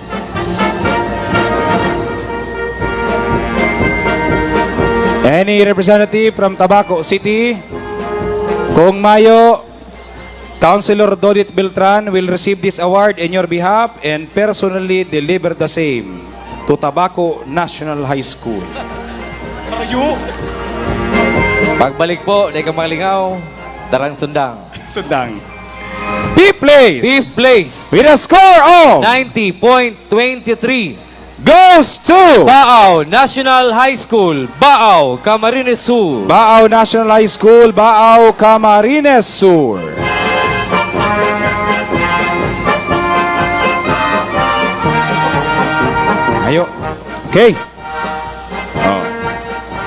Any representative from Tabaco City? Kung mayo, Councilor Dodit Beltran will receive this award in your behalf and personally deliver the same to Tabaco National High School. Pagbalik po, di ka malingaw, darang sundang. Sundang. 5th place. 5th place. With a score of 90.23. goes to Baao National High School, Baao, Camarines Sur. Baao National High School, Baao, Camarines Sur. Mayo. Okay. Oh.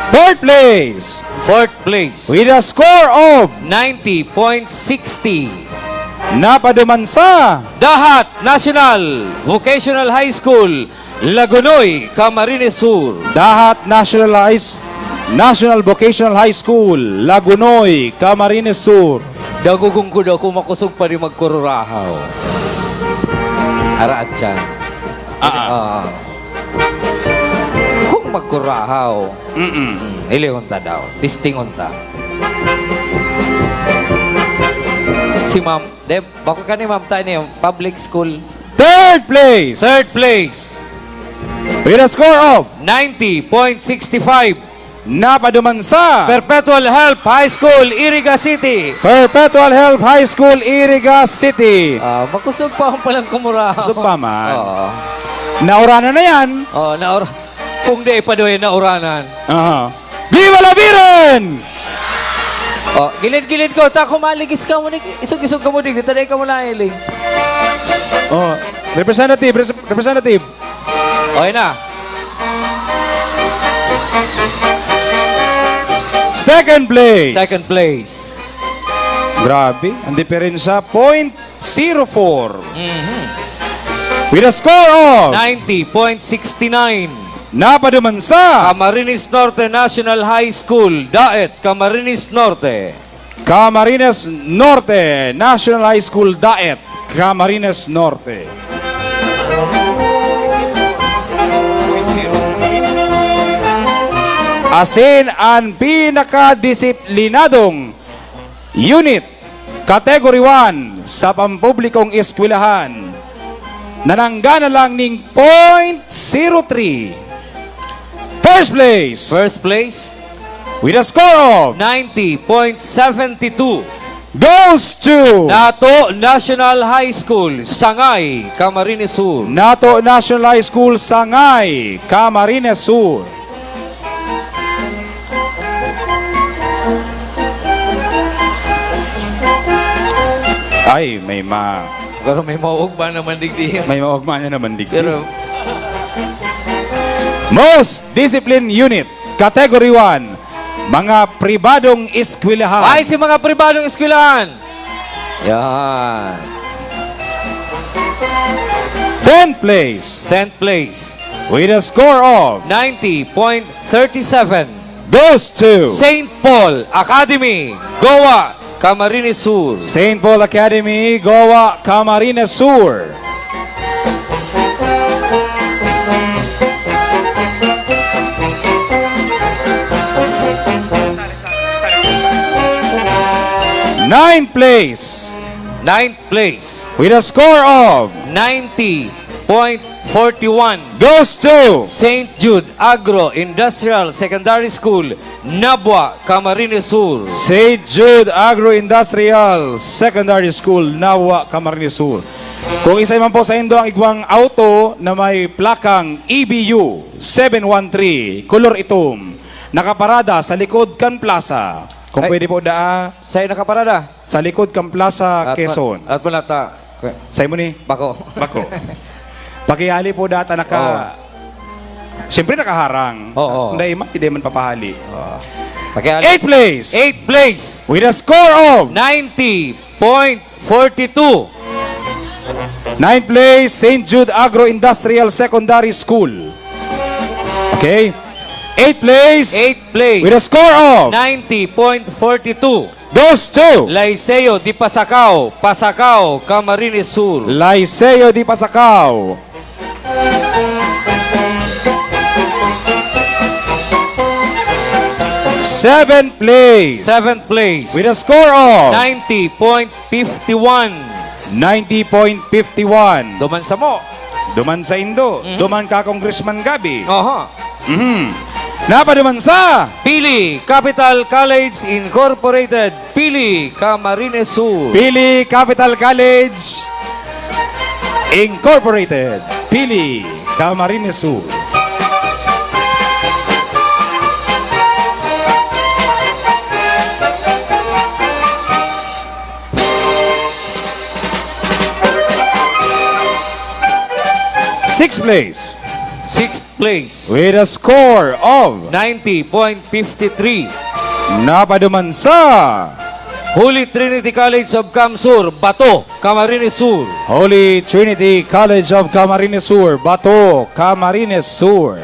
Fourth place. Fourth place. With a score of 90.60. napaduman sa Dahat National Vocational High School, Lagunoy, Camarines Sur. Dahat National Vocational High School, Lagunoy, Camarines Sur. Dagugong ko daw kung makusog pa rin magkururahaw. Araat yan. Kung magkurahaw, ilihon ta daw. Tistingon ta. Si ma'am, bako ka ni ma'am tayo niya, public school. Third place. Third place. With a score of 90.65. napaduman sa Perpetual Help High School, Iriga City. Perpetual Help High School, Iriga City. Makusog pa akong palang kumurahaw. Kusog pa man. Nauranan na yan. Kung di pa doon nauranan. Viva la Viren! Gilid-gilid ko. Ta kumaligis ka mo. Isog-isog ka mo. Dito taday ka mo na iling. Representative. Okay na. Second place. Second place. Grabe. Ang diferensya, 0.04. With a score of 90.69. napaduman sa Camarines Norte National High School, Daet, Camarines Norte. Camarines Norte National High School, Daet, Camarines Norte. Asin ang pinakadisiplinadong unit, Category 1 sa pampublikong eskwelahan. Nananggana lang ning 0.03. First place. First place. With a score of 90.72. Goes to Nato National High School, Sangay, Camarines Sur. Nato National High School, Sangay, Camarines Sur. Ay, Pero may maugma naman digdi. May maugma na naman digdi. Pero Most Discipline Unit, Category 1, mga pribadong eskwelahan. ay si mga pribadong eskwelahan. Yan. 10th place. 10th place. With a score of 90.37. goes to St. Paul Academy, Goa, Camarines Sur. St. Paul Academy, Goa, Camarines Sur. Ninth place. Ninth place. With a score of 90.41. goes to St. Jude Agro Industrial Secondary School, Nabwa, Camarines Sur. St. Jude Agro-Industrial Secondary School, Nawa, Camarines Sur. Kung isa man po sa indo ang igwang auto na may plakang EBU 713, color itom, nakaparada sa likod kan plaza. Kung pwede po Sa'yo nakaparada? sa likod kan plaza, Quezon. At malata. Sa'yo mo ni? Bako. Pakihali po data Siyempre nakaharang. Oo. Hindi man papahali. Pakiali. 8th place. 8th place. With a score of 90.42. 9th place, St. Jude Agro-Industrial Secondary School. Okay? 8th place. 8th place. With a score of 90.42. goes to Liceo di Pasacao, Pasacao, Camarines Sur. Liceo di Pasacao. Seventh place. 7th place. With a score of 90.51. 90.51. Duman sa mo. Duman sa Indo. Duman ka Congressman Gabi. Oho. Napaduman sa Pili Capital College Incorporated, Pili, Camarines Sur. Pili Capital College Incorporated, Pili, Camarines Sur. Sixth place. Sixth place. With a score of 90.53. napaduman sa Holy Trinity College of Camsur, Bato, Camarines Sur. Holy Trinity College of Camarines Sur, Bato, Camarines Sur.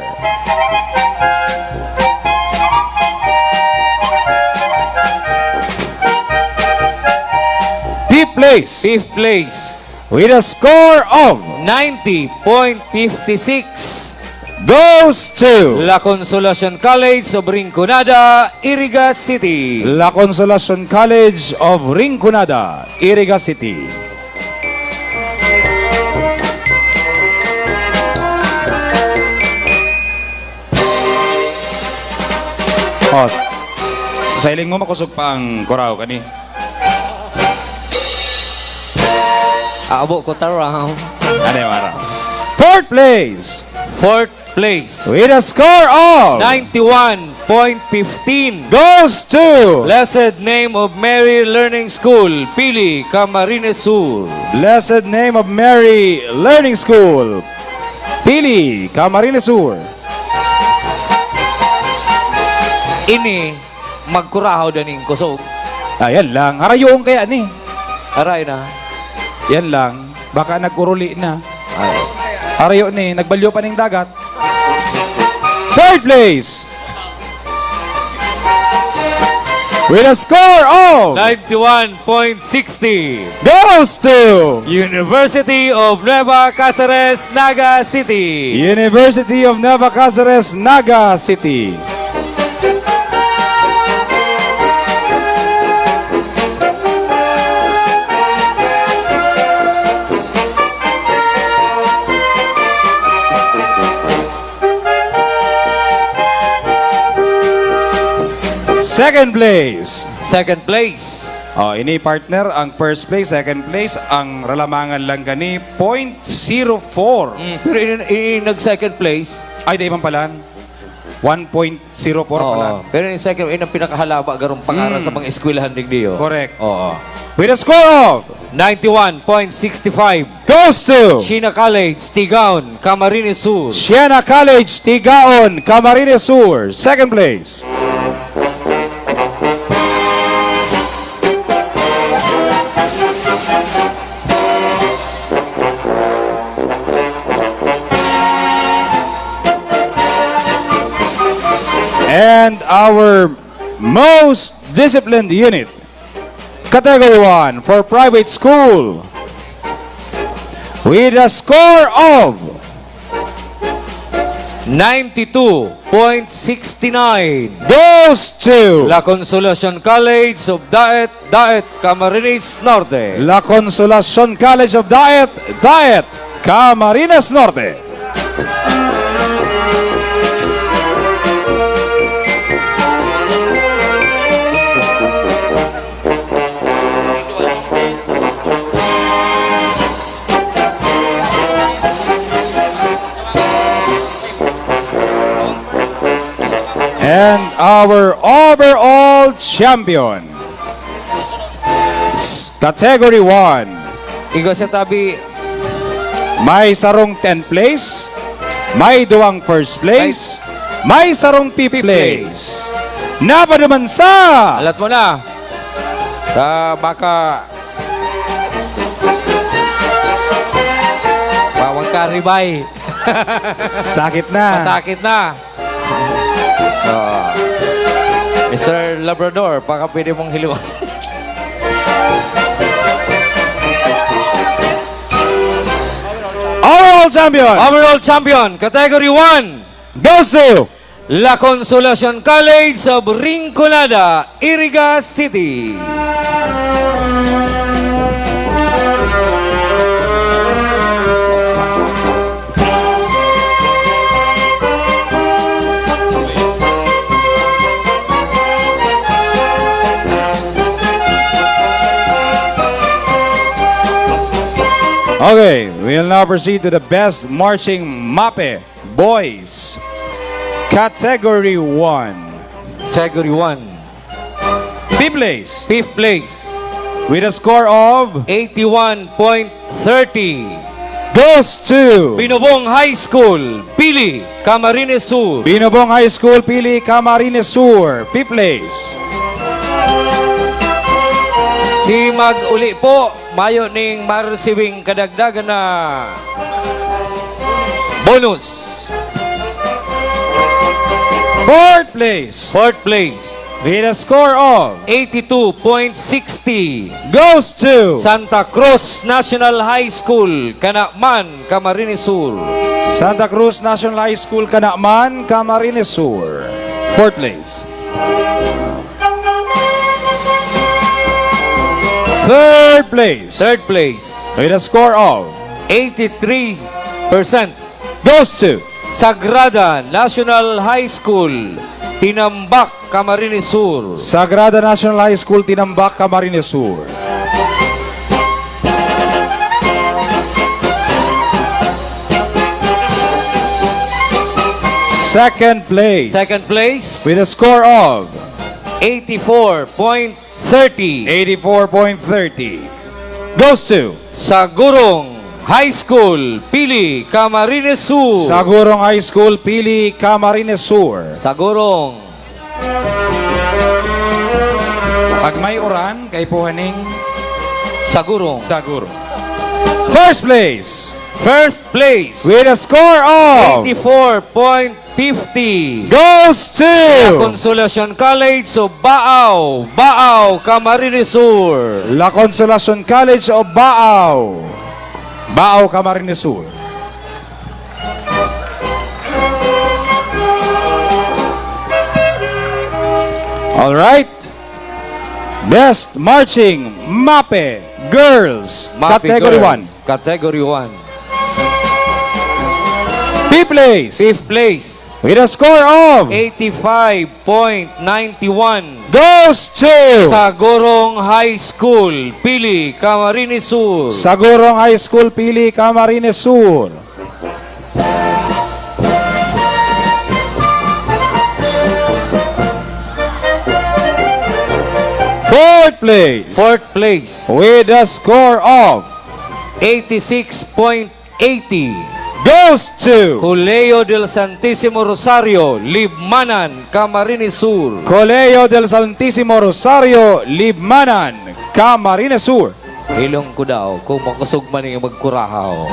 Fifth place. Fifth place. With a score of 90.56. goes to La Consolacion College of Rinconada, Iriga City. La Consolacion College of Rinconada, Iriga City. Oh, sa iling mo makusog pa ang koraw kani. Abo ko tarang. Ano yung araw? Fourth place. Fourth place. With a score of 91.15. goes to Blessed Name of Mary Learning School, Pili, Camarines Sur. Blessed Name of Mary Learning School, Pili, Camarines Sur. Ini magkurahaw daning kusog. Ayan lang. Harayoon kaya ni. Aray na. Yan lang. Baka nagkuruli na. Harayo ni. Nagbalyo pa ng dagat. Third place. With a score of 91.60. goes to University of Nueva Cáceres, Naga City. University of Nueva Cáceres, Naga City. Second place. Second place. Oh, ini partner ang first place, second place, ang ralamangan lang gani 0.04. Pero ini nag-second place. Ay, di man pala. 1.04 pala. Pero yung second, yun ang pinakahalaba garong pangaral sa mga eskwelahan din diyo. Correct. Oo. With a score of 91.65. goes to Sheena College, Tigaon, Camarines Sur. Siena College, Tigaon, Camarines Sur. Second place. And our most disciplined unit, Category 1 for private school, with a score of 92.69. goes to La Consolacion College of Daet, Camarines Norte. La Consolacion College of Daet, Camarines Norte. And our overall champion, Category 1. Igo sa tabi. May sarong 10th place, may duwang first place, may sarong 5th place. Napaduman sa Alat mo na. Baka bawang karibay. sakit na. Masakit na. Mr. Labrador, baka pwede mong hiluan. Overall champion Overall champion, Category 1. goes to La Consolacion College of Rinconada, Iriga City. Okay, we'll now proceed to the best marching MAPE boys. Category 1. Category 1. 5th place. 5th place. With a score of 81.30. goes to Binobong High School, Pili, Camarines Sur. Binobong High School, Pili, Camarines Sur. Fifth place. Si Mag-uli po, mayo ning ma-receiving kadagdagan na bonus. Fourth place. Fourth place, With a score of 82.60. goes to Santa Cruz National High School, Canakman, Camarines Sur. Santa Cruz National High School, Canakman, Camarines Sur. Fourth place. Third place. Third place, With a score of 83% goes to Sagrada National High School, Tinambak, Camarines Sur. Sagrada National High School, Tinambak, Camarines Sur. Second place. Second place, With a score of 84.30. 84.30 goes to Sagurong High School, Pili, Camarines Sur. Sagurong High School, Pili, Camarines Sur. Sagurong. Pag may uran, kay puhaning Sagurong. Saguro. First place. First place, With a score of 84.50. goes to Consolacion College of Baaw, Baaw, Camarines Sur. La Consolacion College of Baaw, Baaw, Camarines Sur. All right. Best Marching MAPE Girls, Mapi Category 1. Girls, Category 1. Fifth place. Fifth place, With a score of 85.91. goes to Sagurong High School, Pili, Camarines Sur. Sagurong High School, Pili, Camarines Sur. Fourth place. Fourth place, With a score of 86.80. goes to Colegio del Santísimo Rosario, Libmanan, Camarines Sur. Colegio del Santísimo Rosario, Libmanan, Camarines Sur. Ilong ko daw, kung makusog man yung magkurahaw.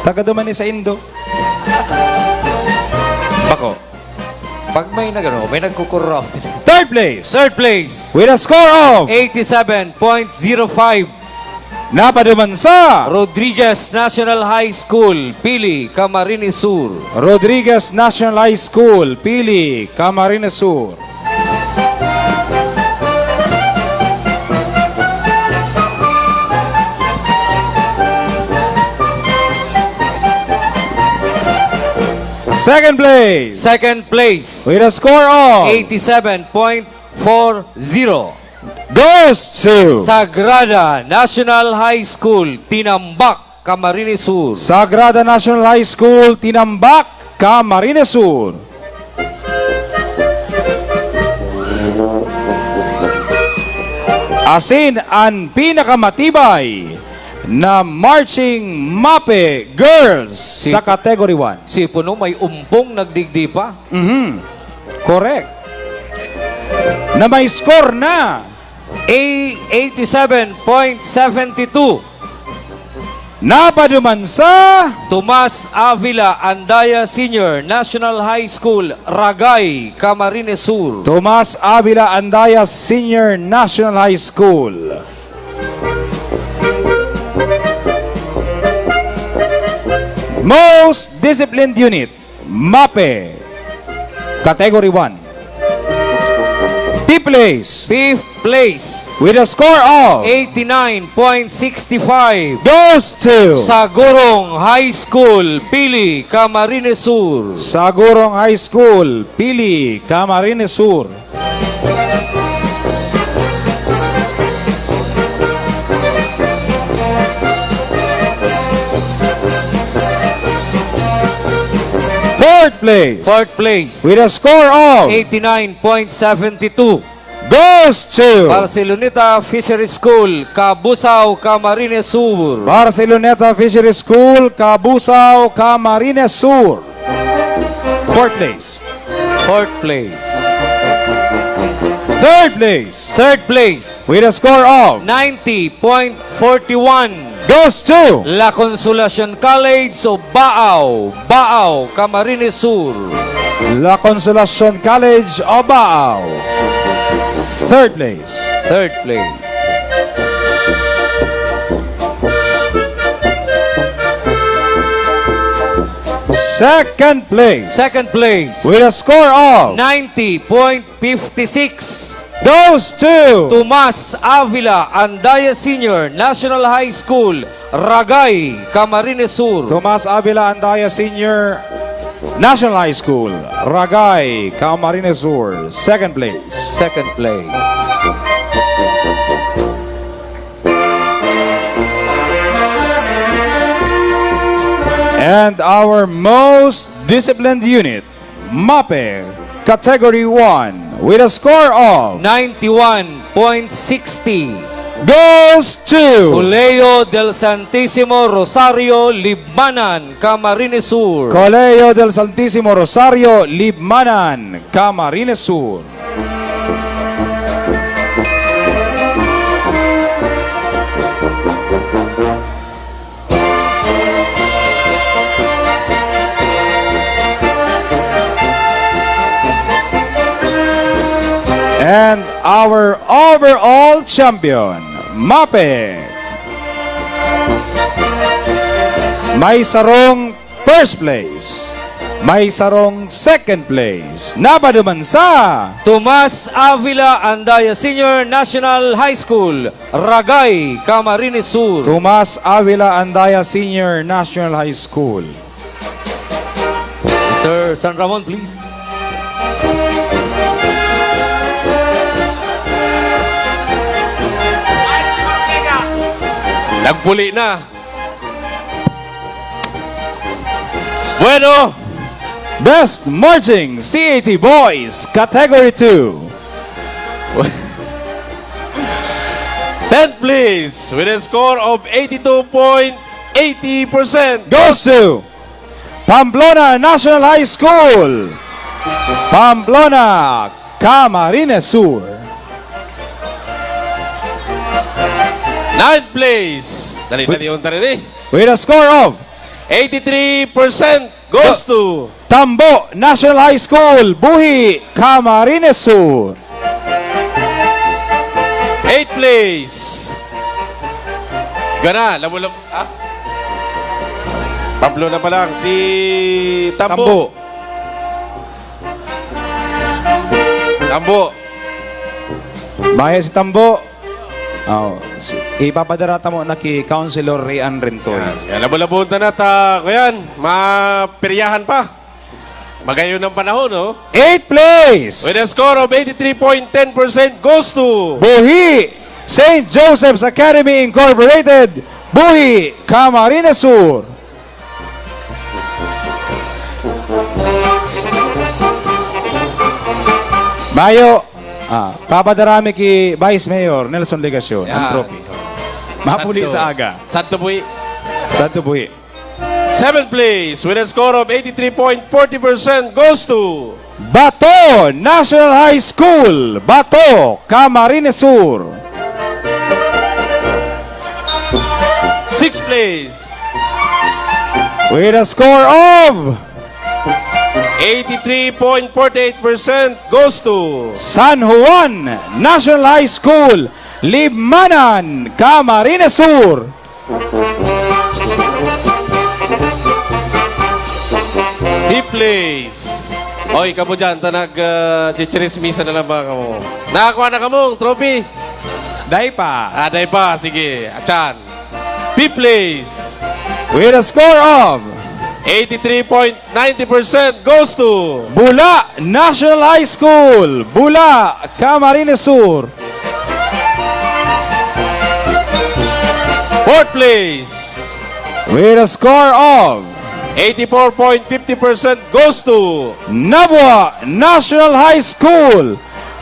Taga duman ni sa Indo. Bako. Pag may nagano, may nagkukurahaw. Third place. Third place, With a score of 87.05. napaduman sa Rodriguez National High School, Pili, Camarines Sur. Rodriguez National High School, Pili, Camarines Sur. Second place. Second place, With a score of 87.40. goes to Sagrada National High School, Tinambak, Camarines Sur. Sagrada National High School, Tinambak, Camarines Sur. Asin ang pinakamatibay na marching MAPE Girls sa Category 1. Si Puno may umpong nagdigdi pa. Correct. Na may score na 87.72. napaduman sa Tomas Avila Andaya Senior National High School, Ragay, Camarines Sur. Tomas Avila Andaya Senior National High School. Most Disciplined Unit, MAPE, Category 1. Fifth place, Fifth place, with a score of 89.65. goes to Sagurong High School, Pili, Camarines Sur. Sagurong High School, Pili, Camarines Sur. Fourth place, Fourth place, with a score of 89.72. goes to Barceloneta Fishery School, Cabusao, Camarines Sur. Barceloneta Fishery School, Cabusao, Camarines Sur. Fourth place. Fourth place. Third place. Third place, With a score of 90.41. goes to La Consolacion College o Baao, Baao, Camarines Sur. La Consolacion College of Baao. Third place. Third place. Second place. Second place, With a score of 90.56. goes to Tomas Avila, Andaya Senior, National High School, Ragay, Camarines Sur. Tomas Avila Andaya Senior National High School, Ragay, Camarines Sur. Second place. Second place. And our most disciplined unit, MAPE, Category 1, with a score of 91.60. goes to Colegio del Santísimo Rosario, Libmanan, Camarines Sur. Colegio del Santísimo Rosario, Libmanan, Camarines Sur. And our overall champion, MAPE. May sarong first place. May sarong second place. Nabaduman sa Tomas Avila, Andaya Senior, National High School, Ragay, Camarines Sur. Tomas Avila Andaya Senior National High School. Sir San Ramon, please. Nagpuli na. Bueno, Best Marching CAT Boys, Category 2. 10th place with a score of 82.80%. Goes to Pamplona National High School, Pamplona, Camarines Sur. 9th place. Dali. With a score of 83% goes to Tambo National High School, Buhi, Camarines Sur. 8th place. Gana, labulab. Ah? Pamplona pa lang, si Tambo. Tambo. Maya si Tambo. Ipapadarata mo na kay Councilor Rian Rentoy. Yan, labulabon na ta. Kuyan, mapiryahan pa. Magayon ng panahon, no? 8th place. With a score of 83.10% goes to Buhi, St. Joseph's Academy Incorporated, Buhi, Camarines Sur. Mayo, papadarami ki Vice Mayor Nelson Legasyon, ang trophy. Mapuli sa aga. Santo Buhi. Santo Buhi. 7th place with a score of 83.40% goes to Bato National High School, Bato, Camarines Sur. 6th place With a score of 83.48% goes to San Juan National High School, Libmanan, Camarines Sur. 5th place. Oy, kamo dyan, tanag chichirismisa na lang ba kamo? Nakakuha na kamo, trophy. Day pa. Day pa, sige. Achan. 5th place. With a score of 83.90% goes to Bula National High School, Bula, Camarines Sur. 4th place. With a score of 84.50% goes to Nabua National High School,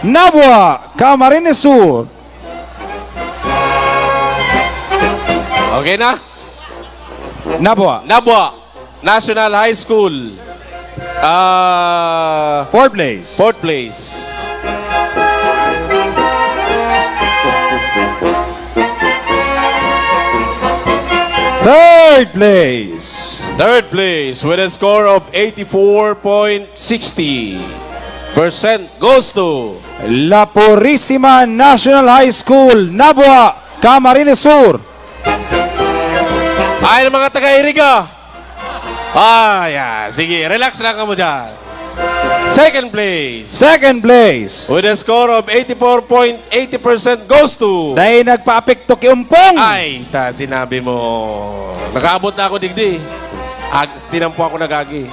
Nabua, Camarines Sur. Okay na? Nabua. Nabua National High School. Fourth place. Fourth place. Third place. Third place with a score of 84.60% goes to La Purísima National High School, Nabua, Camarines Sur. ay ng mga taga-Iriga. Yan. Sige, relax lang ka mo dyan. Second place. Second place. With a score of 84.80% goes to Dahil nagpa-apekto kiumpong. Ay, sinabi mo. Nakaabot na ako digdi. Tinampo ako nagagi.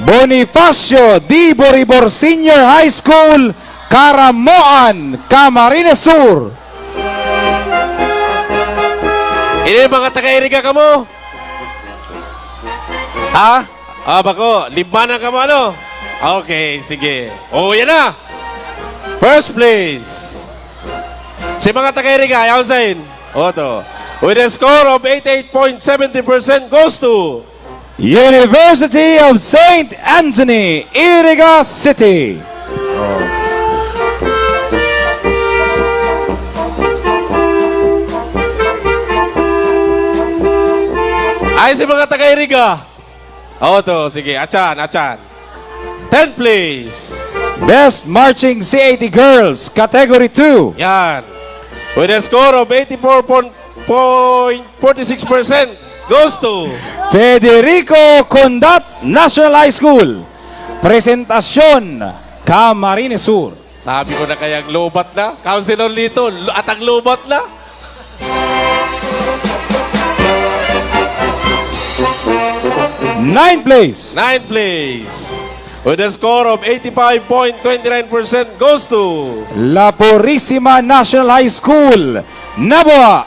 Bonifacio D. Boribor Senior High School, Caramoan, Camarines Sur. Ini mga taga-Iriga ka mo? Ha? Bako, libanan ka mo ano? Okay, sige. Yan na. First place. Si mga taga-Iriga, ayaw sa'in. To. With a score of 88.70% goes to University of St. Anthony, Iriga City. Ay, si mga taga-Iriga. To. Sige, achan. 10th place. Best Marching C80 Girls, Category 2. Yan. With a score of 84.46% goes to Federico Condat National High School, Presentasyon, Camarines Sur. Sabi ko na kayang lobat na. Councilor Lito, atang lobat na. Ninth place. Ninth place. With a score of 85.29% goes to La Purísima National High School, Nabua,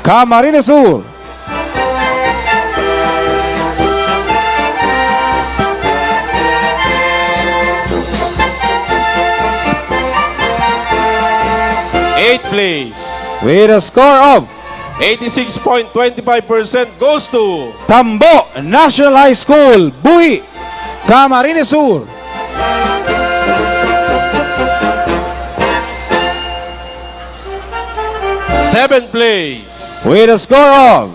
Camarines Sur. eighth place. With a score of 86.25% goes to Tambo National High School, Buhi, Camarines Sur. seventh place. With a score of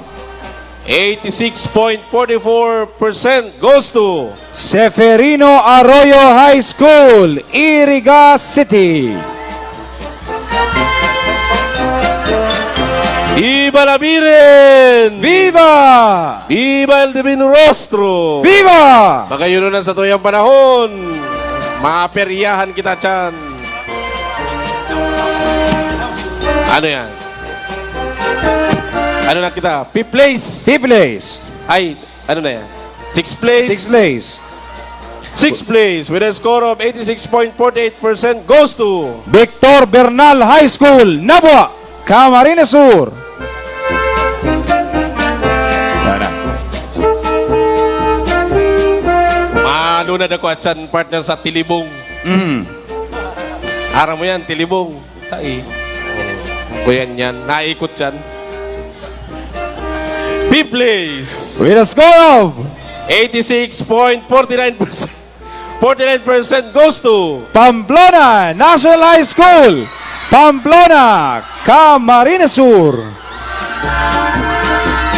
86.44% goes to Seferino Arroyo High School, Iriga City. Viva la Viren! Viva! Viva el Divino Rostro! Viva! Magayuno na sa tuyang panahon. Maperyahan kita dyan. Ano yan? Ano na kita? Fifth place? Fifth place. Ay, ano na yan? Sixth place? Sixth place. Sixth place with a score of 86.48% goes to Victor Bernal High School, Nabua, Camarines Sur. Manunad ako at yan, partner sa Tilibong. Aram mo yan, Tilibong. Tai. Kuyan yan, naikot yan. Fifth place. With a score of 86.49%. 49% goes to Pamplona National High School, Pamplona, Camarines Sur.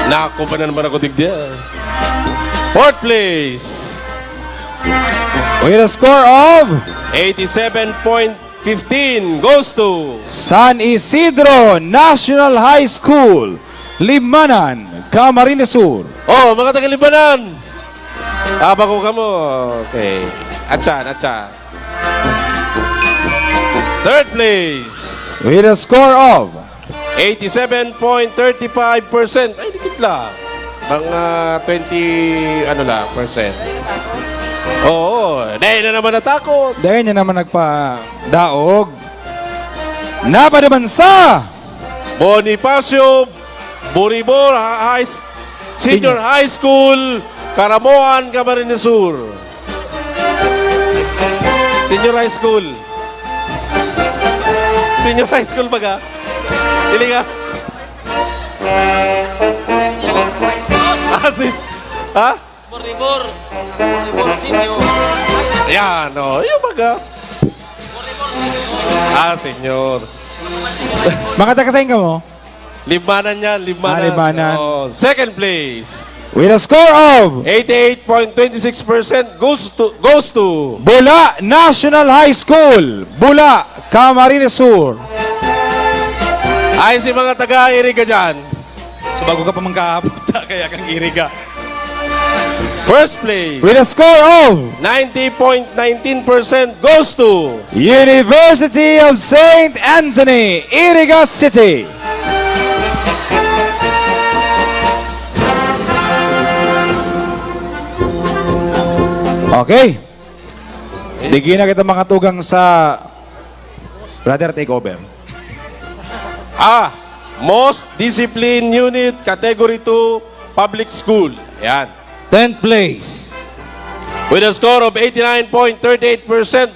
Naku pa na naman ako digdiya. Fourth place. With a score of 87.15 goes to San Isidro National High School, Limanan, Camarines Sur. Mga taga-Libanan. Bako ka mo. Okay. Atsan. Third place. With a score of 87.35%. Ay, dikit lang. Mga 20, percent. Dahil na naman natakot. Dahil niya naman nagpa-daog. Napadaman sa Bonifacio Boribor Senior High School, Caramoan, Camarines Sur. Senior High School. Senior high school baga? Dili ka? Ha? Boribor senior. Yan, o. Yung baga. Senior. Mga taga-sain ka mo? Limanan yan, limanan. Limanan. Oh, second place. With a score of 88.26% goes to Bula National High School, Bula, Camarines Sur. ay si mga taga-Iriga dyan. So bago ka pa mangkapunta, kaya kang iriga. First place. With a score of 90.19% goes to University of St. Anthony, Iriga City. Okay. Bigyan na kita mga tugang sa Brother Takeover. Most Disciplined Unit Category 2 Public School. Yan. 10th place. With a score of 89.38%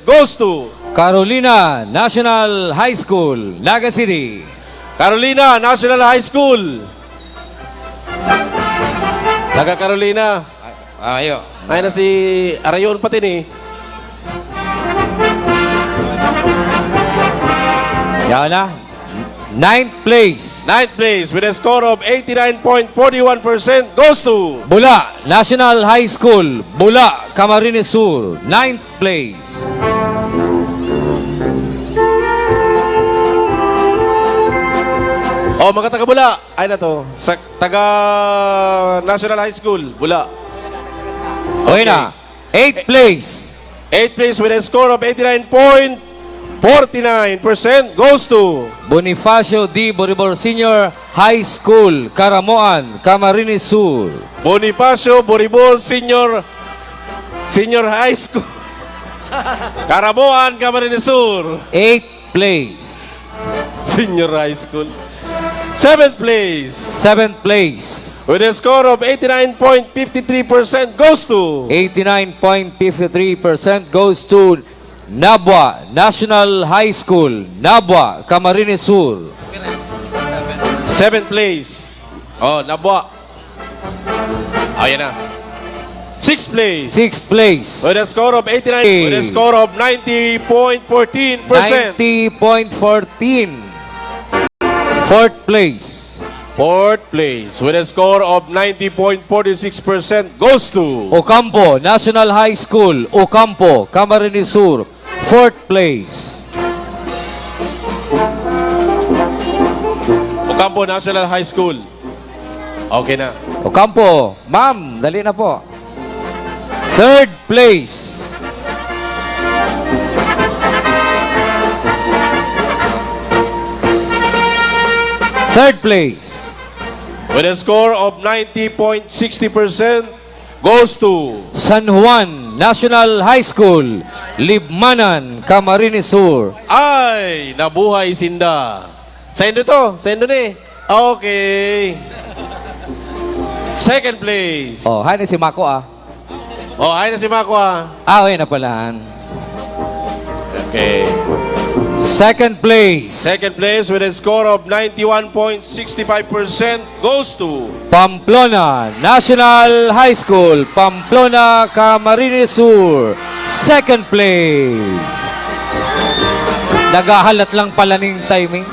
goes to Carolina National High School, Naga City. Carolina National High School. Taga Carolina. Ayo. Ay na si Arayon pati ni. Yan na. 9th place. 9th place with a score of 89.41% goes to Bula National High School, Bula, Camarines Sur. 9th place. mga taga Bula. Ay na to. Sa taga National High School, Bula. Okay na. 8th place. 8th place with a score of 89.49% goes to Bonifacio D. Boribor Senior High School, Caramoan, Camarines Sur. Bonifacio Boribor Senior High School, Caramoan, Camarines Sur. 8th place. Senior High School. 7th place. 7th place. With a score of 89.53% goes to 89.53% goes to Nabwa National High School, Nabwa, Camarines Sur. 7th place. Nabwa. Yan na. 6th place. 6th place. With a score of 89. With a score of 90.14%. 90.14. 4th place. 4th place. With a score of 90.46% goes to Ocampo National High School, Ocampo, Camarines Sur. 4th place. Ocampo National High School. Okay na. Ocampo, ma'am, dali na po. 3rd place. Third place. With a score of 90.60% goes to San Juan National High School, Libmanan, Camarines Sur. Ay, nabuhay Sinda. Sa Indo to? Sa Indo ni? Okay. 2nd place. Hi na si Mako Hi na si Mako okay na pala. Okay. 2nd place. 2nd place with a score of 91.65% goes to Pamplona National High School, Pamplona, Camarines Sur. 2nd place. Nagahalat lang pala ng timing.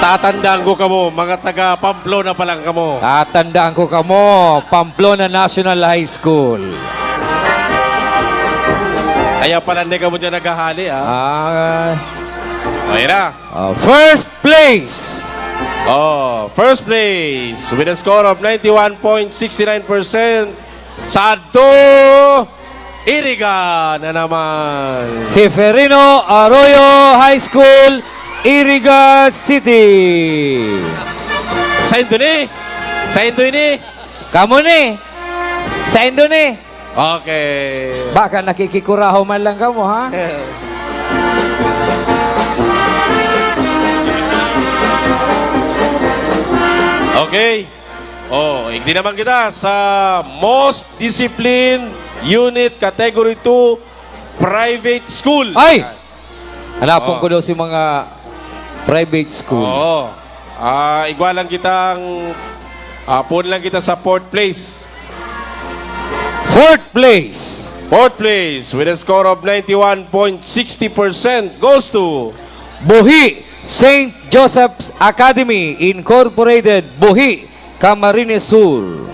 Tatandaan ko kamo, mga taga Pamplona pa lang kamo. Tatandaan ko kamo, Pamplona National High School. Kaya pala hindi ka mo dyan naghahali, Okay na. First place. First place with a score of 91.69%. Sado Iriga na naman. Seferino Arroyo High School, Iriga City. Sa Indone. Sa Indone. Kamu ni. Sa Indone. Okay. Baka nakikikuraho man lang kamo, ha? Okay. Hindi naman kita sa Most Disciplined Unit Category 2 Private School. Ay! Hanapon ko daw si mga private school. Oo. Igwalang kitang pun lang kita sa fourth place. Fourth place. Fourth place with a score of 91.60% goes to Buhi St. Joseph's Academy Incorporated, Buhi, Camarines Sur.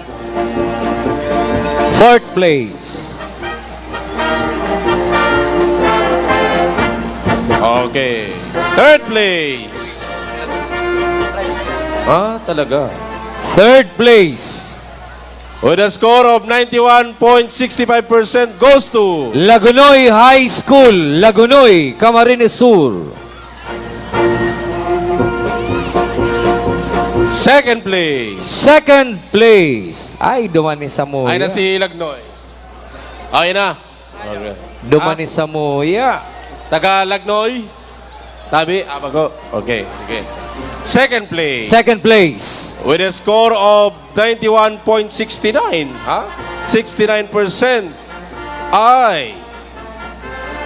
Fourth place. Okay. Third place. Talaga. Third place. With a score of 91.65% goes to Lagunoy High School, Lagunoy, Camarines Sur. second place. Second place. Ay, dumani sa Moya. Ay na si Lagnoy. Okay na. Okay. Dumani sa Moya. Taga Lagnoy. Tabi, bago. Okay, sige. Second place. Second place. With a score of 91.69, 69% ay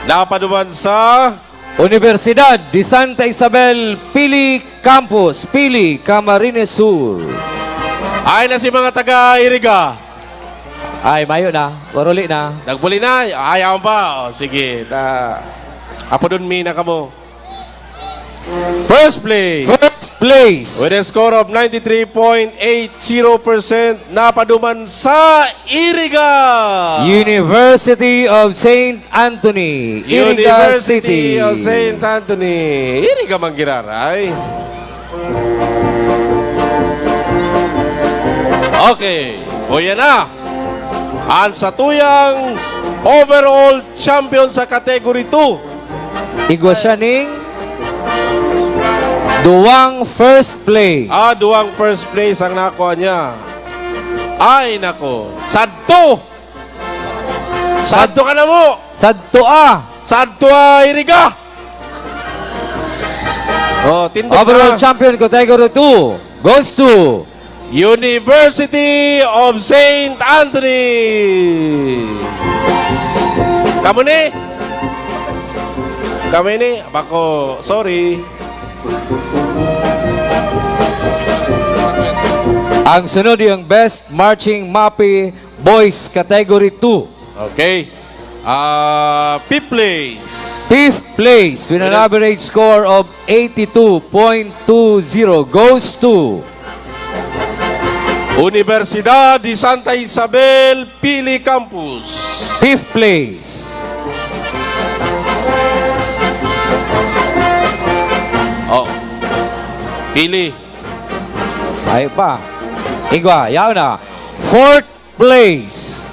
napaduman sa Universidad de Santa Isabel, Pili Campus, Pili, Camarines Sur. Ay na si mga taga-Iriga. Ay, mayo na. Waruli na. Nagbuli na. Ayaw pa. O, sige. Apo dun, mina ka mo. First place. First place. With a score of 93.80%, napaduman sa Iriga. University of St. Anthony, Iriga City. University of St. Anthony. Iriga Manggiraray. Okay. O yan na. Ang satuyang overall champion sa category 2. Igwa siya ning duwang first place. Duwang first place ang nakuha niya. Ay, nako. Sadto! Sadto ka na mo! Sadto Sadto Iriga! Tindog overall na. champion category 2 goes to University of St. Anthony! Kamu ni? Bako, sorry. Ang sunod yung Best Marching Mapi Boys Category 2. Okay. Fifth place. Fifth place with an average score of 82.20 goes to Universidad de Santa Isabel, Pili Campus. Fifth place. Pili. Ay pa. Igwa, yaw na. Fourth place.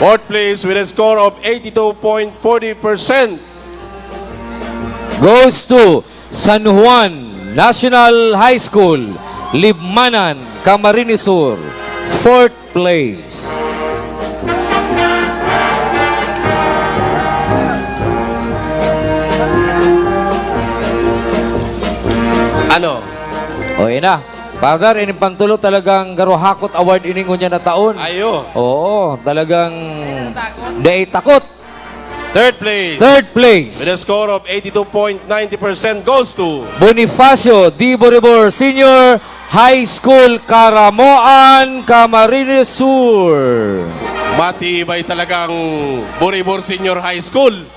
Fourth place with a score of 82.40% goes to San Juan National High School, Libmanan, Camarines Sur. Fourth place. Ano? O, yun na. Partner, pantulo talagang Garohakot Award iningon niya na taon. Ayo. Oo, talagang day takot. Third place. Third place. With a score of 82.90% goes to Bonifacio D. Boribor Senior High School, Caramoan, Camarines Sur. matibay talagang Boribor Senior High School.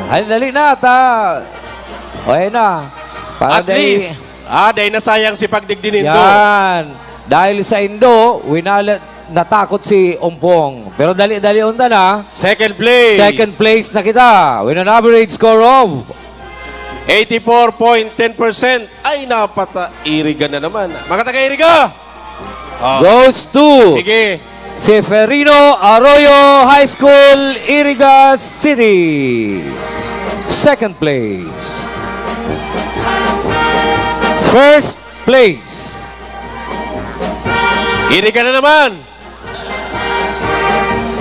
Ay, dali na, okay na. Para At least, dahil nasayang si pagdigdinin to. Yan. Dahil sa Indo, natakot si Ompong. Pero dali unta na. Second place. Second place na kita. With an average score of 84.10%. Ay, Iriga na naman. Mga taga-Iriga! goes to Sige. Seferino Arroyo High School, Iriga City. Second place. First place. Iriga na naman.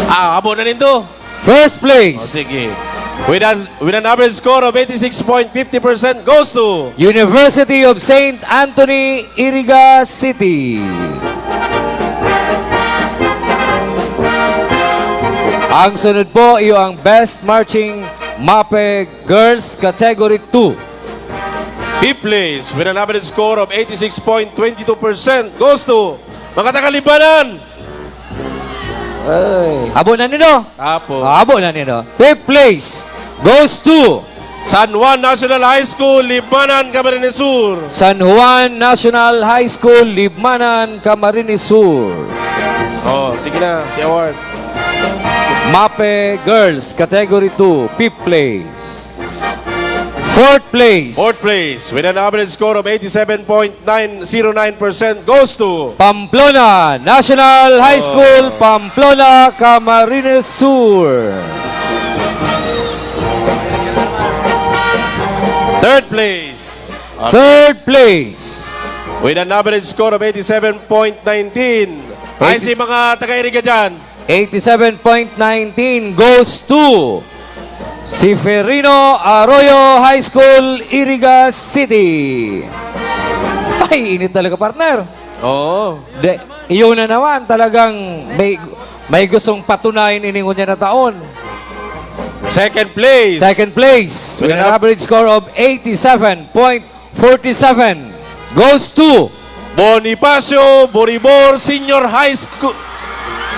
Habo na nito. First place. Sige. With an average score of 86.50% goes to University of St. Anthony, Iriga City. Ang sunod po iyo ang Best Marching MAPE Girls Category 2. Fifth place with an average score of 86.22% goes to mga taga-Libanan. Abo na nino. Abo na nino. Fifth place goes to San Juan National High School, Libmanan, Camarines Sur. San Juan National High School, Libmanan, Camarines Sur. Oh, sige na, si award. MAPE Girls Category 2, fifth place. Fourth place. Fourth place with an average score of 87.909% goes to Pamplona National High School, Pamplona, Camarines Sur. third place. Third place With an average score of 87.19. Ay si mga taga-Iriga dyan. 87.19 goes to Severino Arroyo High School, Iriga City. Ay, init talaga, partner. Oo. Iyon na naman, talagang may gustong patunayan iningon niya na taon. Second place. Second place with an average score of 87.47 goes to Bonifacio Boribor Senior High School.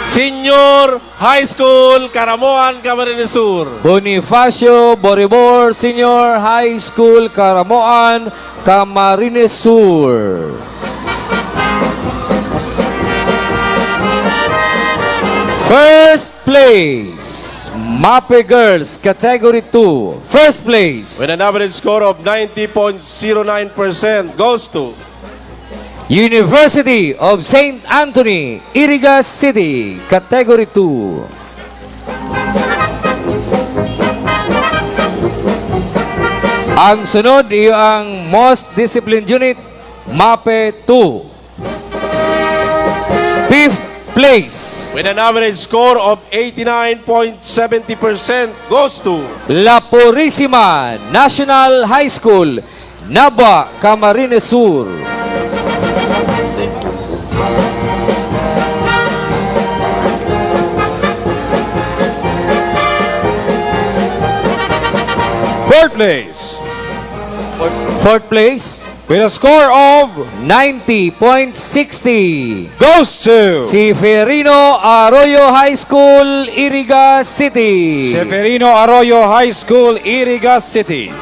Senior High School, Caramoan, Camarines Sur. Bonifacio Boribor Senior High School, Caramoan, Camarines Sur. First place, MAPE Girls Category 2. First place with an average score of 90.09% goes to University of St. Anthony, Iriga City, Category 2. Ang sunod iyo ang Most Disciplined Unit, MAPE 2. Fifth place with an average score of 89.70% goes to La Purísima National High School, Nava, Camarines Sur. Fourth place. Fourth place With a score of 90.60 goes to Severino Arroyo High School, Iriga City. Severino Arroyo High School, Iriga City.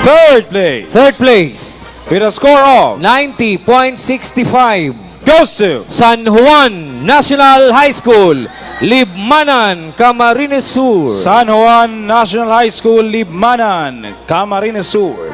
Third place. Third place With a score of 90.65 goes to San Juan National High School, Libmanan, Camarines Sur. San Juan National High School, Libmanan, Camarines Sur.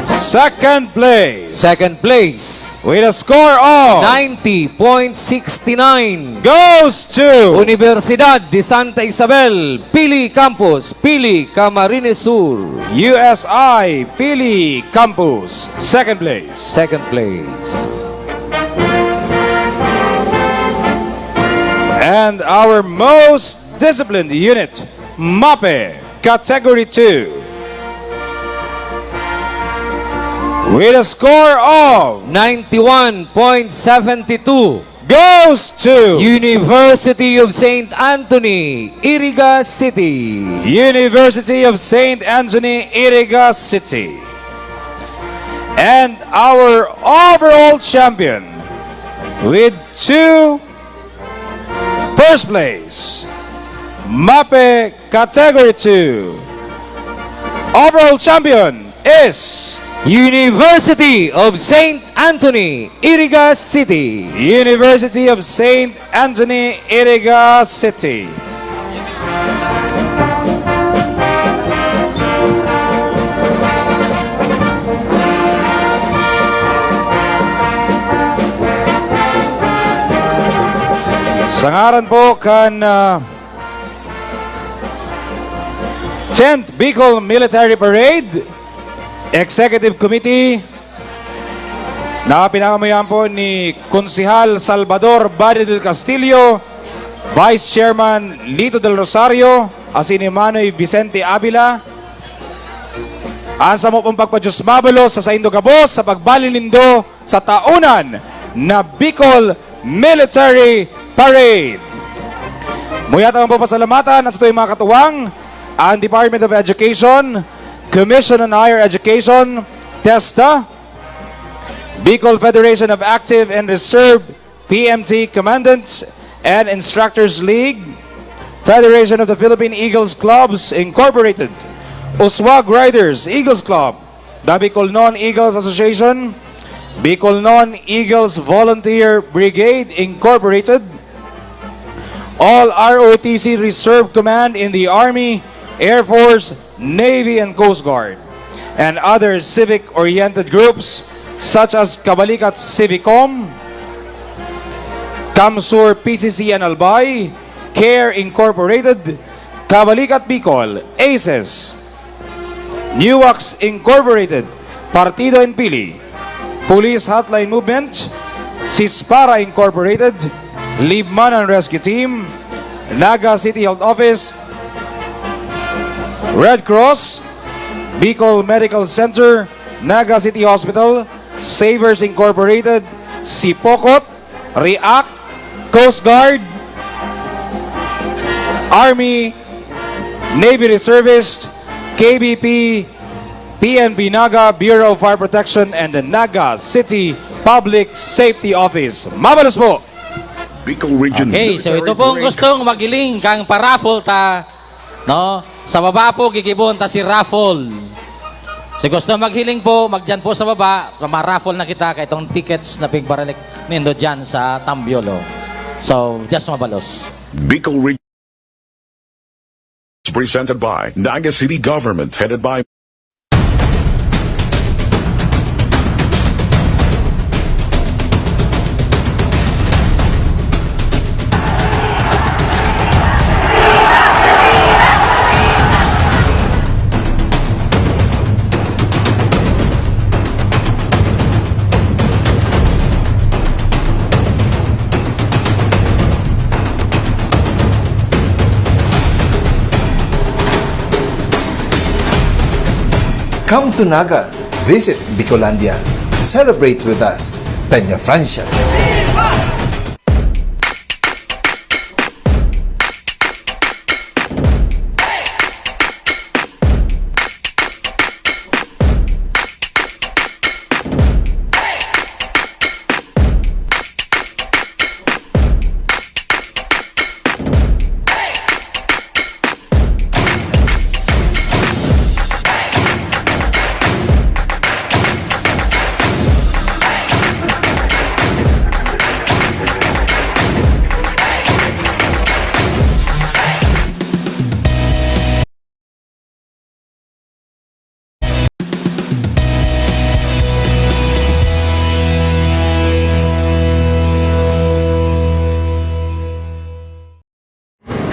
Second place. Second place With a score of 90.69 goes to Universidad de Santa Isabel, Pili Campus, Pili, Camarines Sur. USI Pili Campus. Second place. Second place. And our most disciplined unit, MAPE, Category 2. With a score of 91.72 goes to University of St. Anthony, Iriga City. University of St. Anthony, Iriga City. And our overall champion with 2 first place, MAPE Category 2. Overall champion is University of St. Anthony, Iriga City. University of St. Anthony, Iriga City. Sa ngaran po kan 10th Bicol Military Parade Executive Committee na pinamamayan po ni Konsihal Salvador Badi del Castillo, Vice Chairman Lito del Rosario, Asin ni Manoy Vicente Avila, Asa mo pong pagpadyos mabalo sa saindo gabos sa pagbalindo sa taunan na Bicol Military Parade. Muyata ang papasalamatan at sa ito'y mga katuwang ang Department of Education, Commission on Higher Education, TESTA, Bicol Federation of Active and Reserve PMT Commandants and Instructors League, Federation of the Philippine Eagles Clubs Incorporated, Uswag Riders Eagles Club, the Bicol Non-Eagles Association, Bicol Non-Eagles Volunteer Brigade Incorporated, all ROTC Reserve Command in the Army, Air Force, Navy, and Coast Guard, and other civic-oriented groups such as Kabalikat Civicom, Kamsur PCC and Albay, CARE Incorporated, Kabalikat Bicol, ACES, Newax Incorporated, Partido en Pili, Police Hotline Movement, Sispara Incorporated, Libman and Rescue Team, Naga City Health Office, Red Cross, Bicol Medical Center, Naga City Hospital, Savers Incorporated, Sipokot, REACT, Coast Guard, Army, Navy Reservist, KBP, PNB Naga, Bureau of Fire Protection, and the Naga City Public Safety Office. Mabalos po! Okay, so ito pong gustong magiling kang paraffle ta, no? Sa baba po gigibon ta si raffle. So gusto maghiling po, magdyan po sa baba, ma-raffle na kita kay itong tickets na pigbaralik nindo dyan sa Tambiolo. So, just mabalos. Bicol Region is presented by Naga City Government, headed by Come to Naga. Visit Bicolandia. Celebrate with us. Peña Francia.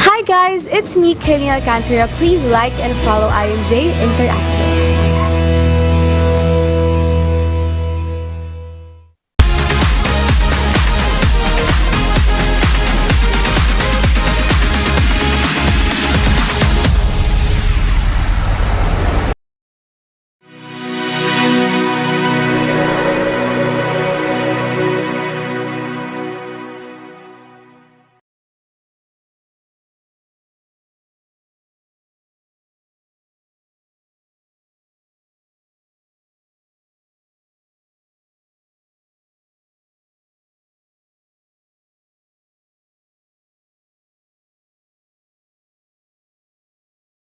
Hi guys, it's me, Kenny Alcantara. Please like and follow IMJ Interactive.